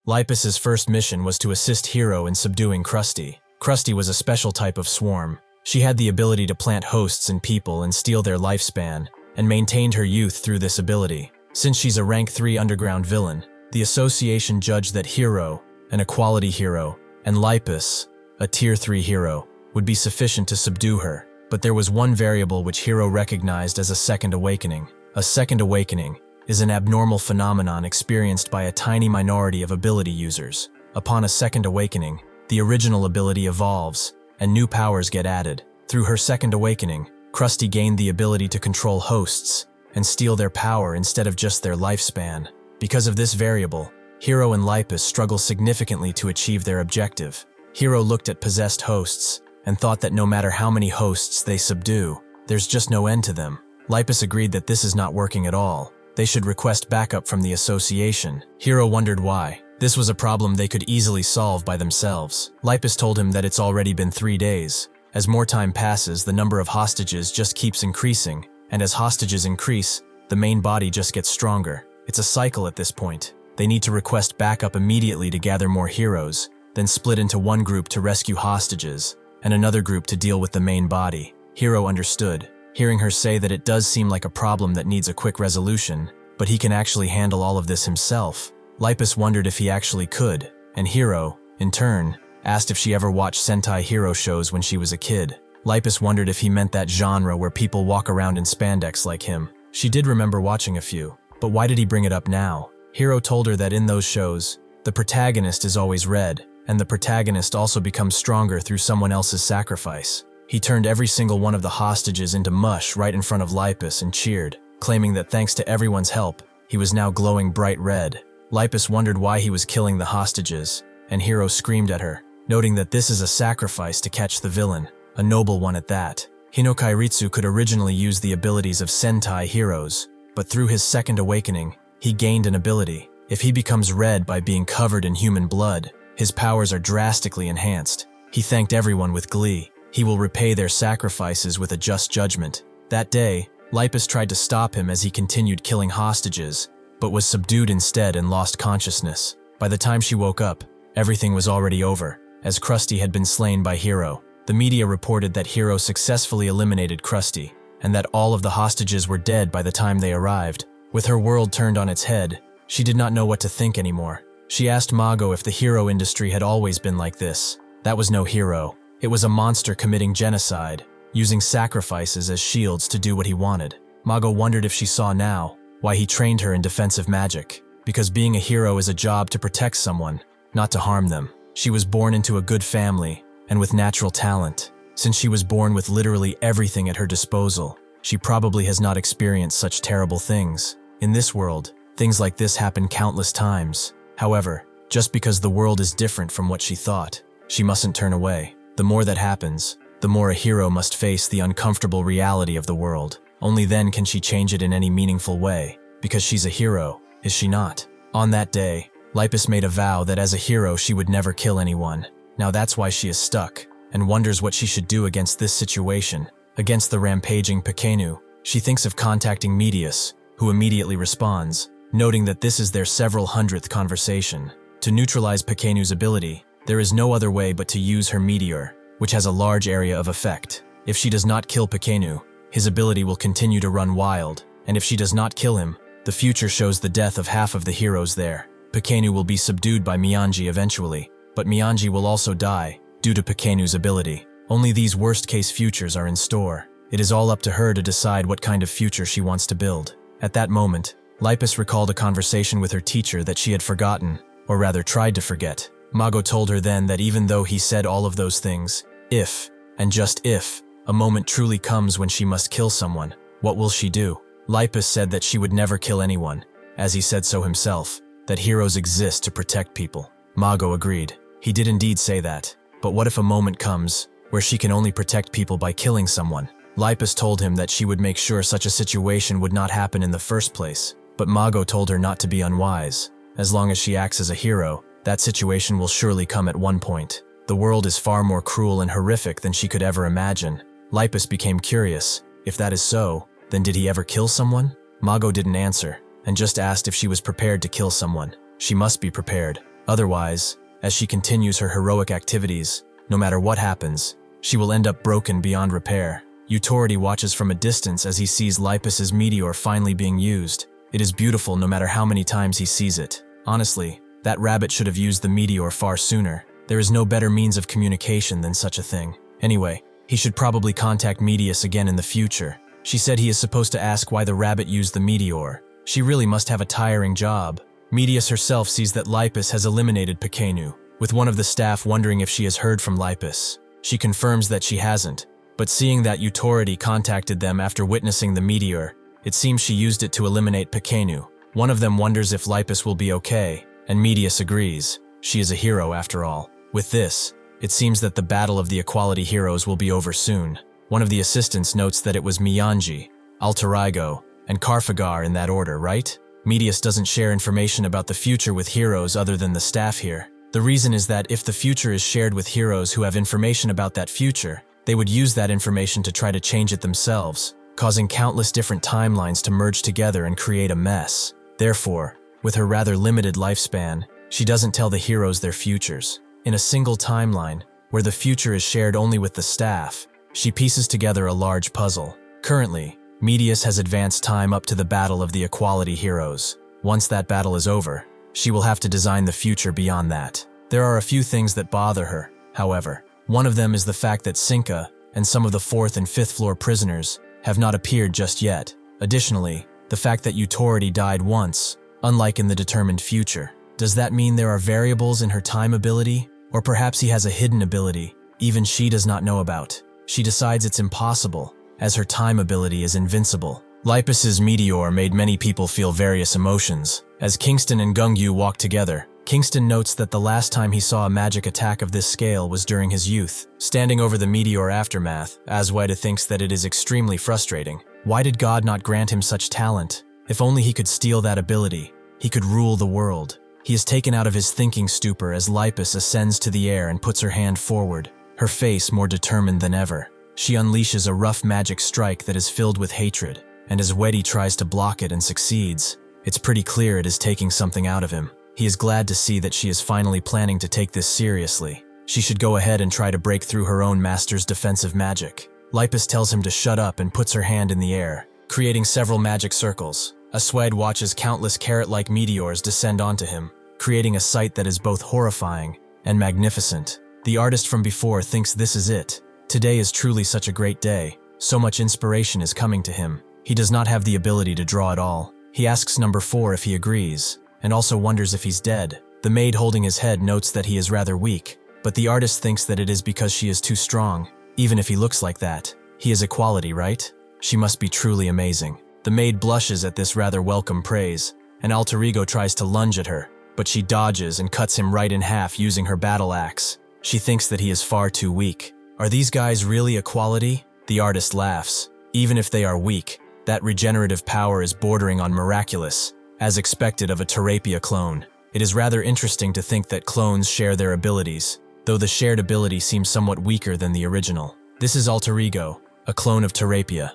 Lipus's first mission was to assist Hero in subduing Krusty. Krusty was a special type of swarm. She had the ability to plant hosts in people and steal their lifespan, and maintained her youth through this ability. Since she's a rank 3 underground villain, the association judged that Hero, an equality hero, and Lipus, a tier 3 hero, would be sufficient to subdue her. But there was one variable which Hero recognized as a second awakening. A second awakening is an abnormal phenomenon experienced by a tiny minority of ability users. Upon a second awakening, the original ability evolves, and new powers get added. Through her second awakening, Krusty gained the ability to control hosts and steal their power instead of just their lifespan. Because of this variable, Hero and Lipus struggle significantly to achieve their objective. Hero looked at possessed hosts and thought that no matter how many hosts they subdue, there's just no end to them. Lipus agreed that this is not working at all. They should request backup from the association. Hero wondered why. This was a problem they could easily solve by themselves. Lipus told him that it's already been 3 days. As more time passes, the number of hostages just keeps increasing, and as hostages increase, the main body just gets stronger. It's a cycle at this point. They need to request backup immediately to gather more heroes, then split into one group to rescue hostages, and another group to deal with the main body. Hero understood, hearing her say that it does seem like a problem that needs a quick resolution, but he can actually handle all of this himself. Lipus wondered if he actually could, and Hero, in turn, asked if she ever watched Sentai hero shows when she was a kid. Lipus wondered if he meant that genre where people walk around in spandex like him. She did remember watching a few, but why did he bring it up now? Hero told her that in those shows, the protagonist is always red, and the protagonist also becomes stronger through someone else's sacrifice. He turned every single one of the hostages into mush right in front of Lipus and cheered, claiming that thanks to everyone's help, he was now glowing bright red. Lipus wondered why he was killing the hostages, and Hero screamed at her, noting that this is a sacrifice to catch the villain, a noble one at that. Hinokairitsu could originally use the abilities of Sentai heroes, but through his second awakening, he gained an ability. If he becomes red by being covered in human blood, his powers are drastically enhanced. He thanked everyone with glee. He will repay their sacrifices with a just judgment. That day, Lipus tried to stop him as he continued killing hostages, but was subdued instead and lost consciousness. By the time she woke up, everything was already over, as Krusty had been slain by Hero. The media reported that Hero successfully eliminated Krusty, and that all of the hostages were dead by the time they arrived. With her world turned on its head, she did not know what to think anymore. She asked Mago if the hero industry had always been like this. That was no hero. It was a monster committing genocide, using sacrifices as shields to do what he wanted. Mago wondered if she saw now why he trained her in defensive magic, because being a hero is a job to protect someone, not to harm them. She was born into a good family, and with natural talent. Since she was born with literally everything at her disposal, she probably has not experienced such terrible things. In this world, things like this happen countless times. However, just because the world is different from what she thought, she mustn't turn away. The more that happens, the more a hero must face the uncomfortable reality of the world. Only then can she change it in any meaningful way, because she's a hero, is she not? On that day, Lipus made a vow that as a hero she would never kill anyone. Now that's why she is stuck, and wonders what she should do against this situation. Against the rampaging Pequenu, she thinks of contacting Medius, who immediately responds, noting that this is their several hundredth conversation. To neutralize Pequenu's ability, there is no other way but to use her meteor, which has a large area of effect. If she does not kill Pequenu, his ability will continue to run wild, and if she does not kill him, the future shows the death of half of the heroes there. Pequeno will be subdued by Mionji eventually, but Mionji will also die, due to Pequeno's ability. Only these worst-case futures are in store. It is all up to her to decide what kind of future she wants to build. At that moment, Lipus recalled a conversation with her teacher that she had forgotten, or rather tried to forget. Mago told her then that even though he said all of those things, if, and just if, a moment truly comes when she must kill someone, what will she do? Lipus said that she would never kill anyone, as he said so himself, that heroes exist to protect people. Mago agreed. He did indeed say that. But what if a moment comes where she can only protect people by killing someone? Lipus told him that she would make sure such a situation would not happen in the first place, but Mago told her not to be unwise. As long as she acts as a hero, that situation will surely come at one point. The world is far more cruel and horrific than she could ever imagine. Lipus became curious. If that is so, then did he ever kill someone? Mago didn't answer, and just asked if she was prepared to kill someone. She must be prepared. Otherwise, as she continues her heroic activities, no matter what happens, she will end up broken beyond repair. Utority watches from a distance as he sees Lipus's meteor finally being used. It is beautiful no matter how many times he sees it. Honestly, that rabbit should have used the meteor far sooner. There is no better means of communication than such a thing. Anyway, he should probably contact Medius again in the future. She said he is supposed to ask why the rabbit used the meteor. She really must have a tiring job. Medius herself sees that Lipus has eliminated Pequeno, with one of the staff wondering if she has heard from Lipus. She confirms that she hasn't, but seeing that Utority contacted them after witnessing the meteor, it seems she used it to eliminate Pequeno. One of them wonders if Lipus will be okay, and Medius agrees. She is a hero after all. With this, it seems that the battle of the equality heroes will be over soon. One of the assistants notes that it was Mionji, Alterigo, and Carfagar in that order, right? Medius doesn't share information about the future with heroes other than the staff here. The reason is that if the future is shared with heroes who have information about that future, they would use that information to try to change it themselves, causing countless different timelines to merge together and create a mess. Therefore, with her rather limited lifespan, she doesn't tell the heroes their futures. In a single timeline, where the future is shared only with the staff, she pieces together a large puzzle. Currently, Medius has advanced time up to the battle of the equality heroes. Once that battle is over, she will have to design the future beyond that. There are a few things that bother her, however. One of them is the fact that Sinka and some of the 4th and 5th floor prisoners have not appeared just yet. Additionally, the fact that Utority died once, unlike in the determined future. Does that mean there are variables in her time ability? Or perhaps he has a hidden ability even she does not know about. She decides it's impossible, as her time ability is invincible. Lipus's meteor made many people feel various emotions. As Kingston and Gangyu walk together, Kingston notes that the last time he saw a magic attack of this scale was during his youth. Standing over the meteor aftermath, Aswida thinks that it is extremely frustrating. Why did God not grant him such talent? If only he could steal that ability, he could rule the world. He is taken out of his thinking stupor as Lipus ascends to the air and puts her hand forward, her face more determined than ever. She unleashes a rough magic strike that is filled with hatred, and as Wedi tries to block it and succeeds, it's pretty clear it is taking something out of him. He is glad to see that she is finally planning to take this seriously. She should go ahead and try to break through her own master's defensive magic. Lipus tells him to shut up and puts her hand in the air, creating several magic circles. Aswed watches countless carrot-like meteors descend onto him, creating a sight that is both horrifying and magnificent. The artist from before thinks this is it. Today is truly such a great day. So much inspiration is coming to him. He does not have the ability to draw at all. He asks number 4 if he agrees, and also wonders if he's dead. The maid holding his head notes that he is rather weak, but the artist thinks that it is because she is too strong. Even if he looks like that, he is equality, right? She must be truly amazing. The maid blushes at this rather welcome praise, and Alterigo tries to lunge at her, but she dodges and cuts him right in half using her battle axe. She thinks that he is far too weak. Are these guys really equality? The artist laughs. Even if they are weak, that regenerative power is bordering on miraculous, as expected of a Terapia clone. It is rather interesting to think that clones share their abilities, though the shared ability seems somewhat weaker than the original. This is Alterigo, a clone of Terapia,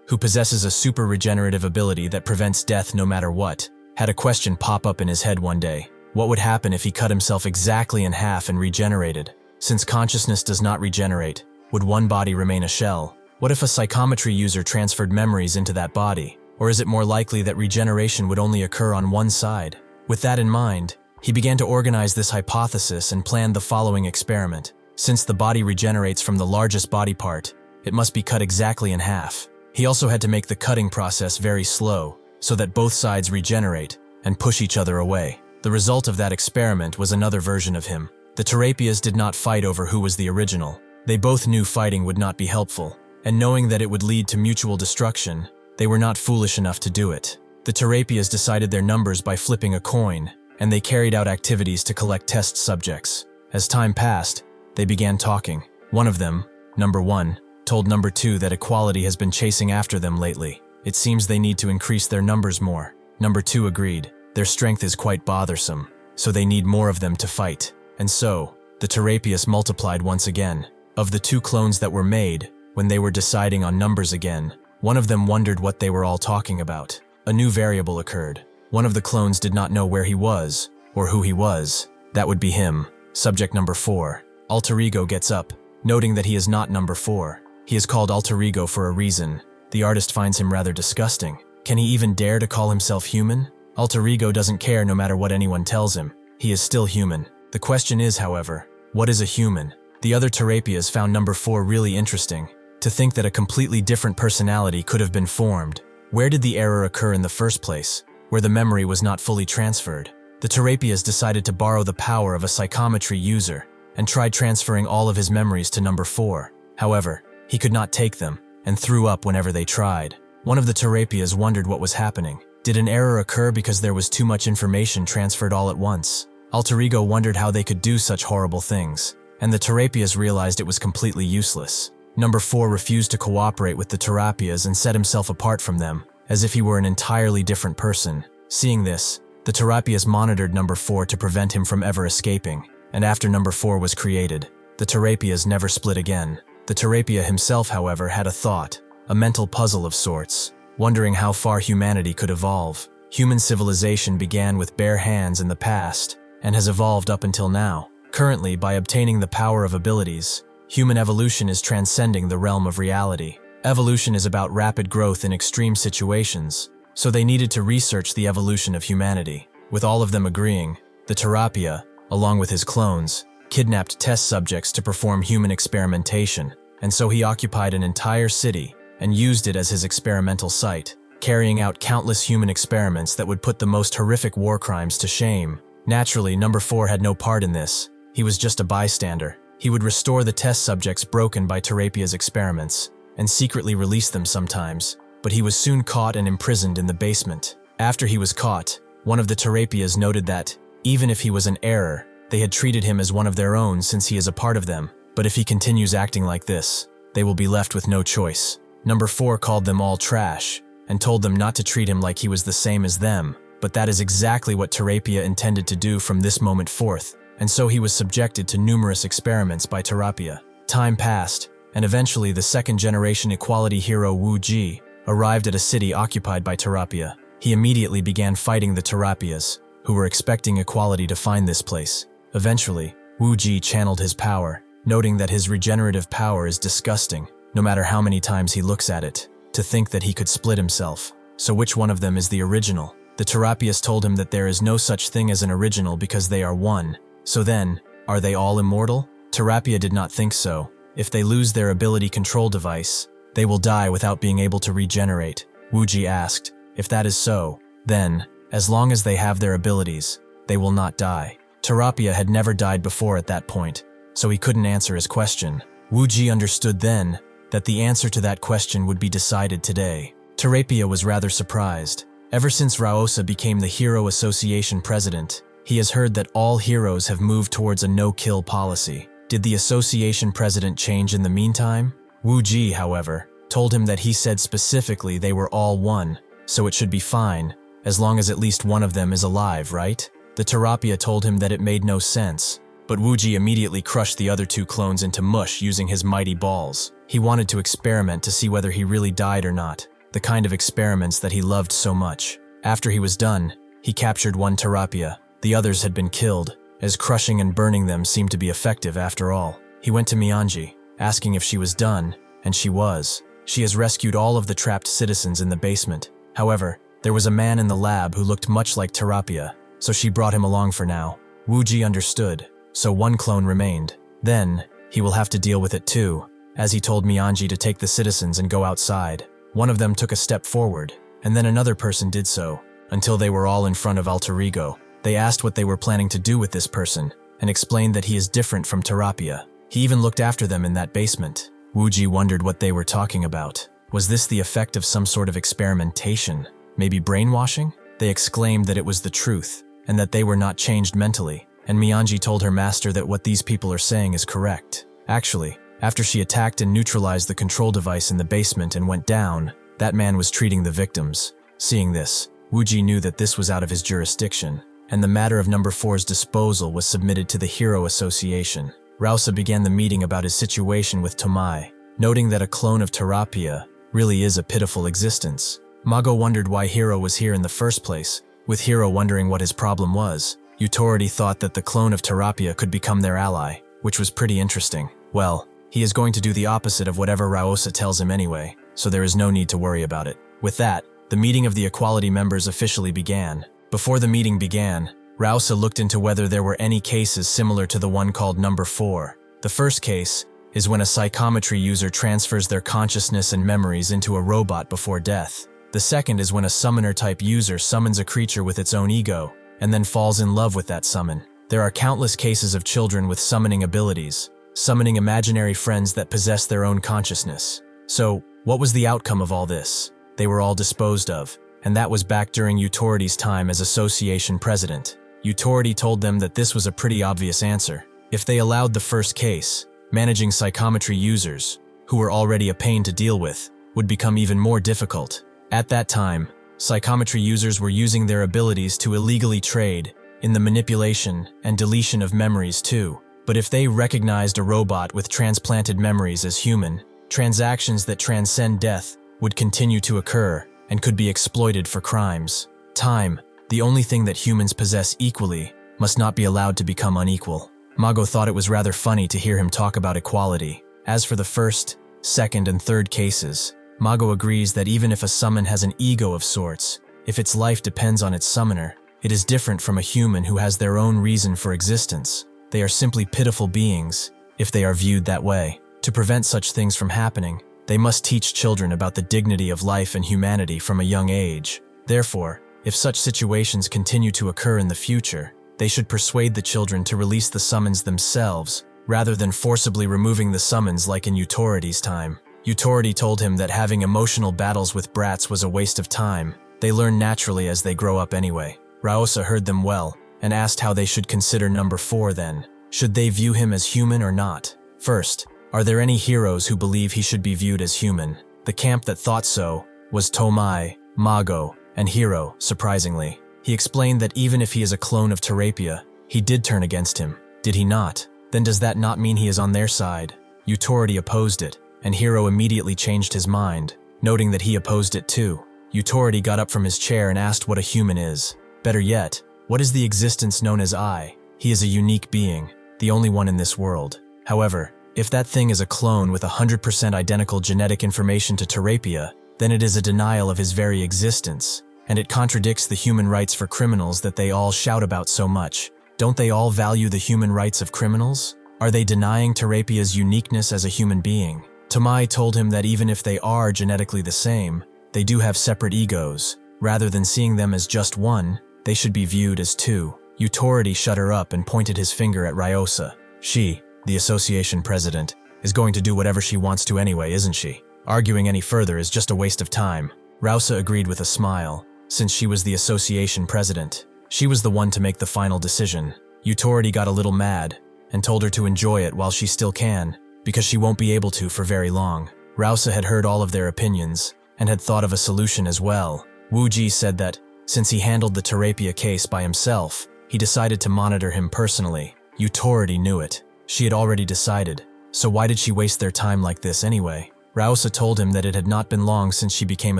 who possesses a super regenerative ability that prevents death no matter what. Had a question pop up in his head one day. What would happen if he cut himself exactly in half and regenerated? Since consciousness does not regenerate, would one body remain a shell? What if a psychometry user transferred memories into that body? Or is it more likely that regeneration would only occur on one side? With that in mind, he began to organize this hypothesis and planned the following experiment. Since the body regenerates from the largest body part, it must be cut exactly in half. He also had to make the cutting process very slow, so that both sides regenerate and push each other away. The result of that experiment was another version of him. The Terapias did not fight over who was the original. They both knew fighting would not be helpful, and knowing that it would lead to mutual destruction, they were not foolish enough to do it. The Terapias decided their numbers by flipping a coin, and they carried out activities to collect test subjects. As time passed, they began talking. One of them, number 1, told number 2 that equality has been chasing after them lately. It seems they need to increase their numbers more. Number 2 agreed. Their strength is quite bothersome, so they need more of them to fight. And so, the Terapias multiplied once again. Of the 2 clones that were made, when they were deciding on numbers again, one of them wondered what they were all talking about. A new variable occurred. One of the clones did not know where he was, or who he was. That would be him. Subject number 4. Alter Ego gets up, noting that he is not number 4. He is called Alter Ego for a reason. The artist finds him rather disgusting. Can he even dare to call himself human? Alter Ego doesn't care no matter what anyone tells him. He is still human. The question is, however, what is a human? The other Terapias found number 4 really interesting. To think that a completely different personality could have been formed. Where did the error occur in the first place, where the memory was not fully transferred? The Terapias decided to borrow the power of a psychometry user and tried transferring all of his memories to number 4. However, he could not take them and threw up whenever they tried. One of the Terapias wondered what was happening. Did an error occur because there was too much information transferred all at once? Alter Ego wondered how they could do such horrible things, and the Terapias realized it was completely useless. Number 4 refused to cooperate with the Terapias and set himself apart from them, as if he were an entirely different person. Seeing this, the Terapias monitored number 4 to prevent him from ever escaping, and after number 4 was created, the Terapias never split again. The Terapia himself, however, had a thought, a mental puzzle of sorts, wondering how far humanity could evolve. Human civilization began with bare hands in the past, and has evolved up until now. Currently, by obtaining the power of abilities, human evolution is transcending the realm of reality. Evolution is about rapid growth in extreme situations, so they needed to research the evolution of humanity. With all of them agreeing, the Terapia, along with his clones, kidnapped test subjects to perform human experimentation, and so he occupied an entire city and used it as his experimental site, carrying out countless human experiments that would put the most horrific war crimes to shame. Naturally, number 4 had no part in this. He was just a bystander. He would restore the test subjects broken by Terapia's experiments, and secretly release them sometimes, but he was soon caught and imprisoned in the basement. After he was caught, one of the Terapias noted that, even if he was an error, they had treated him as one of their own since he is a part of them, but if he continues acting like this, they will be left with no choice. Number 4 called them all trash, and told them not to treat him like he was the same as them, but that is exactly what Terapia intended to do from this moment forth, and so he was subjected to numerous experiments by Terapia. Time passed, and eventually the second-generation equality hero Wu Ji arrived at a city occupied by Terapia. He immediately began fighting the Terapias, who were expecting equality to find this place. Eventually, Wu Ji channeled his power, noting that his regenerative power is disgusting, no matter how many times he looks at it, to think that he could split himself. So which one of them is the original? The Terapias told him that there is no such thing as an original because they are one. So then, are they all immortal? Terapia did not think so. If they lose their ability control device, they will die without being able to regenerate. Wu Ji asked, if that is so, then, as long as they have their abilities, they will not die. Terapia had never died before at that point, so he couldn't answer his question. Wu Ji understood then that the answer to that question would be decided today. Terapia was rather surprised. Ever since Raosa became the Hero Association president, he has heard that all heroes have moved towards a no-kill policy. Did the association president change in the meantime? Wu Ji, however, told him that he said specifically they were all one, so it should be fine, as long as at least one of them is alive, right? The Terapia told him that it made no sense, but Wu Ji immediately crushed the other 2 clones into mush using his mighty balls. He wanted to experiment to see whether he really died or not, the kind of experiments that he loved so much. After he was done, he captured one Terapia. The others had been killed, as crushing and burning them seemed to be effective after all. He went to Mianji, asking if she was done, and she was. She has rescued all of the trapped citizens in the basement. However, there was a man in the lab who looked much like Terapia, so she brought him along for now. Wuji understood, so one clone remained. Then, he will have to deal with it too, as he told Mianji to take the citizens and go outside. One of them took a step forward, and then another person did so, until they were all in front of Alter Ego. They asked what they were planning to do with this person, and explained that he is different from Terapia. He even looked after them in that basement. Wuji wondered what they were talking about. Was this the effect of some sort of experimentation? Maybe brainwashing? They exclaimed that it was the truth, and that they were not changed mentally, and Mianji told her master that what these people are saying is correct. Actually, after she attacked and neutralized the control device in the basement and went down, that man was treating the victims. Seeing this, Wuji knew that this was out of his jurisdiction, and the matter of number 4's disposal was submitted to the Hero Association. Rausa began the meeting about his situation with Tomai, noting that a clone of Terapia really is a pitiful existence. Mago wondered why Hiro was here in the first place, with Hiro wondering what his problem was. Yutoridi thought that the clone of Terapia could become their ally, which was pretty interesting. Well, he is going to do the opposite of whatever Rausa tells him anyway, so there is no need to worry about it. With that, the meeting of the Equality members officially began. Before the meeting began, Rausa looked into whether there were any cases similar to the one called number 4. The first case is when a psychometry user transfers their consciousness and memories into a robot before death. The second is when a summoner-type user summons a creature with its own ego, and then falls in love with that summon. There are countless cases of children with summoning abilities, summoning imaginary friends that possess their own consciousness. So, what was the outcome of all this? They were all disposed of, and that was back during Yutoridi's time as association president. Yutoridi told them that this was a pretty obvious answer. If they allowed the first case, managing psychometry users, who were already a pain to deal with, would become even more difficult. At that time, psychometry users were using their abilities to illegally trade in the manipulation and deletion of memories too. But if they recognized a robot with transplanted memories as human, transactions that transcend death would continue to occur and could be exploited for crimes. Time, the only thing that humans possess equally, must not be allowed to become unequal. Mago thought it was rather funny to hear him talk about equality. As for the first, second, and third cases, Mago agrees that even if a summon has an ego of sorts, if its life depends on its summoner, it is different from a human who has their own reason for existence. They are simply pitiful beings, if they are viewed that way. To prevent such things from happening, they must teach children about the dignity of life and humanity from a young age. Therefore, if such situations continue to occur in the future, they should persuade the children to release the summons themselves, rather than forcibly removing the summons like in Yutoridi's time. Yutoridi told him that having emotional battles with brats was a waste of time. They learn naturally as they grow up anyway. Rausa heard them well, and asked how they should consider number 4 then. Should they view him as human or not? First, are there any heroes who believe he should be viewed as human? The camp that thought so was Tomai, Mago, and Hiro, surprisingly. He explained that even if he is a clone of Terapia, he did turn against him. Did he not? Then does that not mean he is on their side? Yutoridi opposed it, and Hiro immediately changed his mind, noting that he opposed it too. Yutoridi got up from his chair and asked what a human is. Better yet, what is the existence known as I? He is a unique being, the only one in this world. However, if that thing is a clone with 100% identical genetic information to Terapia, then it is a denial of his very existence, and it contradicts the human rights for criminals that they all shout about so much. Don't they all value the human rights of criminals? Are they denying Terapia's uniqueness as a human being? Tomai told him that even if they are genetically the same, they do have separate egos. Rather than seeing them as just one, they should be viewed as two. Yutoridi shut her up and pointed his finger at Ryosa. She, the association president, is going to do whatever she wants to anyway, isn't she? Arguing any further is just a waste of time. Rausa agreed with a smile, since she was the association president. She was the one to make the final decision. Yutoridi got a little mad, and told her to enjoy it while she still can, because she won't be able to for very long. Rausa had heard all of their opinions, and had thought of a solution as well. Wuji said that, since he handled the Terapia case by himself, he decided to monitor him personally. Yutoridi knew it. She had already decided, so why did she waste their time like this anyway? Rausa told him that it had not been long since she became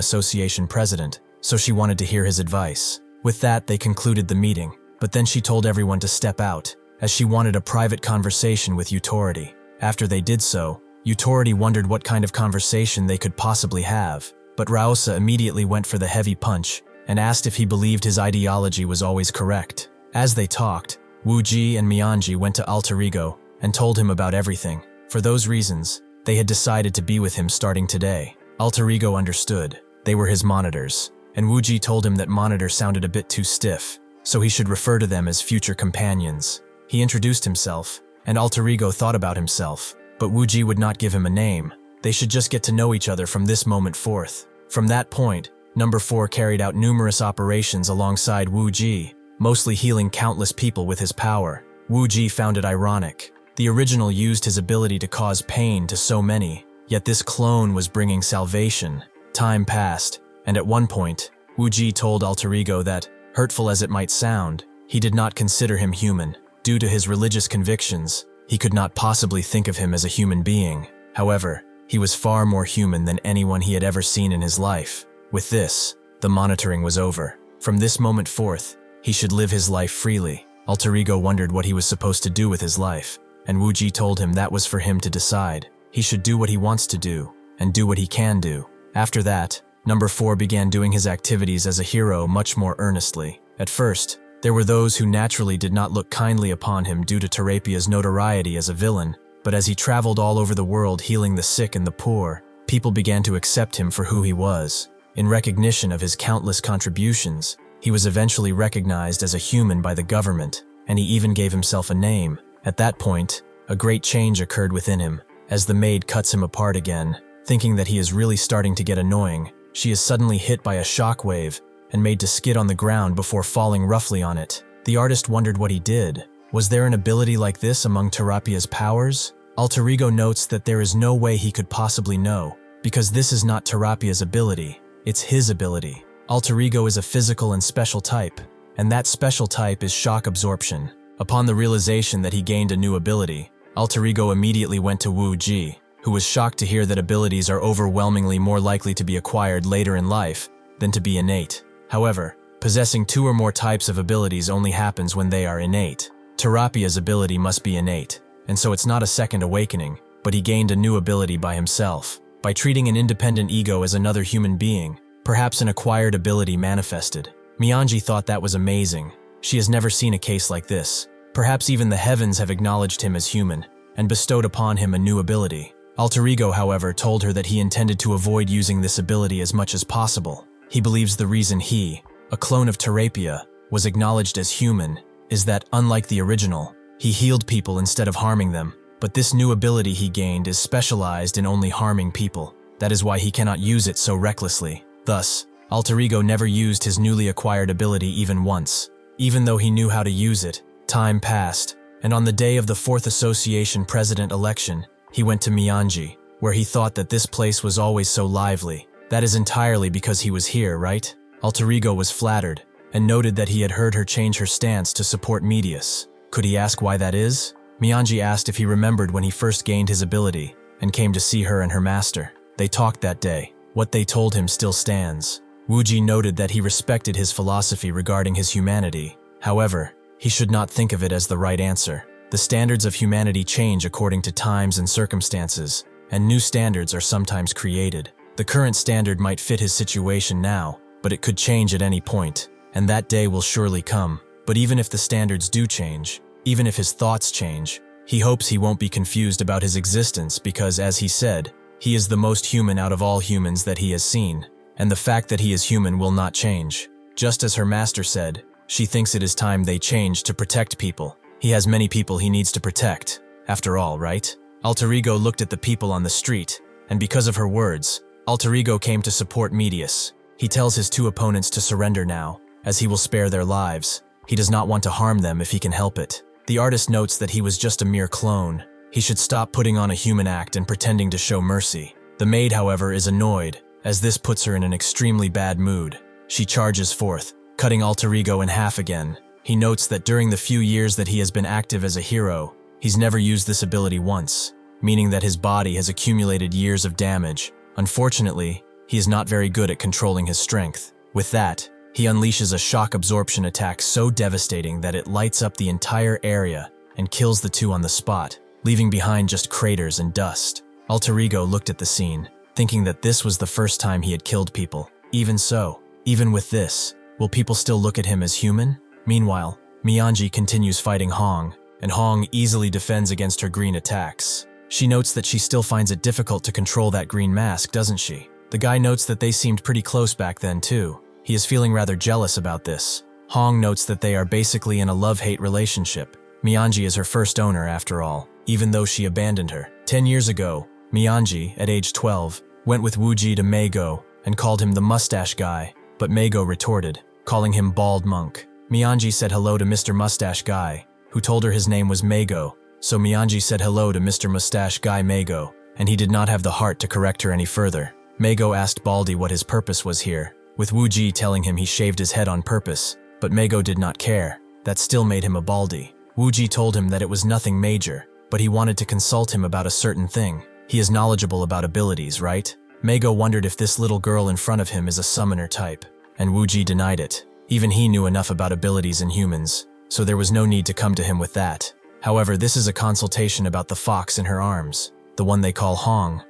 association president, so she wanted to hear his advice. With that, they concluded the meeting, but then she told everyone to step out, as she wanted a private conversation with Yutoridi. After they did so, Yutoridi wondered what kind of conversation they could possibly have, but Raosa immediately went for the heavy punch and asked if he believed his ideology was always correct. As they talked, Wuji and Mianji went to Alter Ego and told him about everything. For those reasons, they had decided to be with him starting today. Alter Ego understood. They were his monitors, and Wuji told him that monitor sounded a bit too stiff, so he should refer to them as future companions. He introduced himself, and Alter Ego thought about himself, but Wuji would not give him a name. They should just get to know each other from this moment forth. From that point, Number 4 carried out numerous operations alongside Wuji, mostly healing countless people with his power. Wuji found it ironic. The original used his ability to cause pain to so many, yet this clone was bringing salvation. Time passed, and at one point, Wuji told Alter Ego that, hurtful as it might sound, he did not consider him human. Due to his religious convictions, he could not possibly think of him as a human being. However, he was far more human than anyone he had ever seen in his life. With this, the monitoring was over. From this moment forth, he should live his life freely. Alter Ego wondered what he was supposed to do with his life, and Wuji told him that was for him to decide. He should do what he wants to do, and do what he can do. After that, Number 4 began doing his activities as a hero much more earnestly. At first, there were those who naturally did not look kindly upon him due to Terapia's notoriety as a villain, but as he traveled all over the world healing the sick and the poor, people began to accept him for who he was. In recognition of his countless contributions, he was eventually recognized as a human by the government, and he even gave himself a name. At that point, a great change occurred within him. As the maid cuts him apart again, thinking that he is really starting to get annoying, she is suddenly hit by a shockwave and made to skid on the ground before falling roughly on it. The artist wondered what he did. Was there an ability like this among Terapia's powers? Alter Ego notes that there is no way he could possibly know, because this is not Terapia's ability, it's his ability. Alter Ego is a physical and special type, and that special type is shock absorption. Upon the realization that he gained a new ability, Alter Ego immediately went to Wuji, who was shocked to hear that abilities are overwhelmingly more likely to be acquired later in life than to be innate. However, possessing 2 or more types of abilities only happens when they are innate. Terapia's ability must be innate, and so it's not a second awakening, but he gained a new ability by himself. By treating an independent ego as another human being, perhaps an acquired ability manifested. Mianji thought that was amazing. She has never seen a case like this. Perhaps even the heavens have acknowledged him as human and bestowed upon him a new ability. Alter Ego, however, told her that he intended to avoid using this ability as much as possible. He believes the reason he, a clone of Terapia, was acknowledged as human is that, unlike the original, he healed people instead of harming them. But this new ability he gained is specialized in only harming people. That is why he cannot use it so recklessly. Thus, Alter Ego never used his newly acquired ability even once. Even though he knew how to use it, time passed, and on the day of the 4th Association President election, he went to Mianji, where he thought that this place was always so lively. That is entirely because he was here, right? Alter Ego was flattered, and noted that he had heard her change her stance to support Medius. Could he ask why that is? Mianji asked if he remembered when he first gained his ability and came to see her and her master. They talked that day. What they told him still stands. Wuji noted that he respected his philosophy regarding his humanity. However, he should not think of it as the right answer. The standards of humanity change according to times and circumstances, and new standards are sometimes created. The current standard might fit his situation now, but it could change at any point, and that day will surely come. But even if the standards do change, even if his thoughts change, he hopes he won't be confused about his existence because, as he said, he is the most human out of all humans that he has seen, and the fact that he is human will not change. Just as her master said, she thinks it is time they change to protect people. He has many people he needs to protect, after all, right? Alter Ego looked at the people on the street, and because of her words, Alter Ego came to support Medius. He tells his 2 opponents to surrender now, as he will spare their lives. He does not want to harm them if he can help it. The artist notes that he was just a mere clone. He should stop putting on a human act and pretending to show mercy. The maid, however, is annoyed, as this puts her in an extremely bad mood. She charges forth, cutting Alter Ego in half again. He notes that during the few years that he has been active as a hero, he's never used this ability once, meaning that his body has accumulated years of damage. Unfortunately, he is not very good at controlling his strength. With that, he unleashes a shock absorption attack so devastating that it lights up the entire area and kills the 2 on the spot, leaving behind just craters and dust. Alter Ego looked at the scene. thinking that this was the first time he had killed people. Even so, even with this, will people still look at him as human? Meanwhile, Myanji continues fighting Hwang, and Hwang easily defends against her green attacks. She notes that she still finds it difficult to control that green mask, doesn't she? The guy notes that they seemed pretty close back then too. He is feeling rather jealous about this. Hwang notes that they are basically in a love-hate relationship. Myanji is her first owner after all, even though she abandoned her. 10 years ago, Myanji, at age 12, went with Wooji to Meigo and called him the mustache guy, but Meigo retorted, calling him bald monk. Myanji said hello to Mr. Mustache Guy, who told her his name was Meigo, so Myanji said hello to Mr. Mustache Guy Meigo, and he did not have the heart to correct her any further. Meigo asked Baldy what his purpose was here, with Wooji telling him he shaved his head on purpose, but Meigo did not care. That still made him a Baldy. Wooji told him that it was nothing major, but he wanted to consult him about a certain thing. He is knowledgeable about abilities, right? Meigo wondered if this little girl in front of him is a summoner type, and Wooji denied it. Even he knew enough about abilities in humans, so there was no need to come to him with that. However, this is a consultation about the fox in her arms, the one they call Hwang.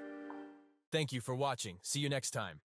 Thank you for watching. See you next time.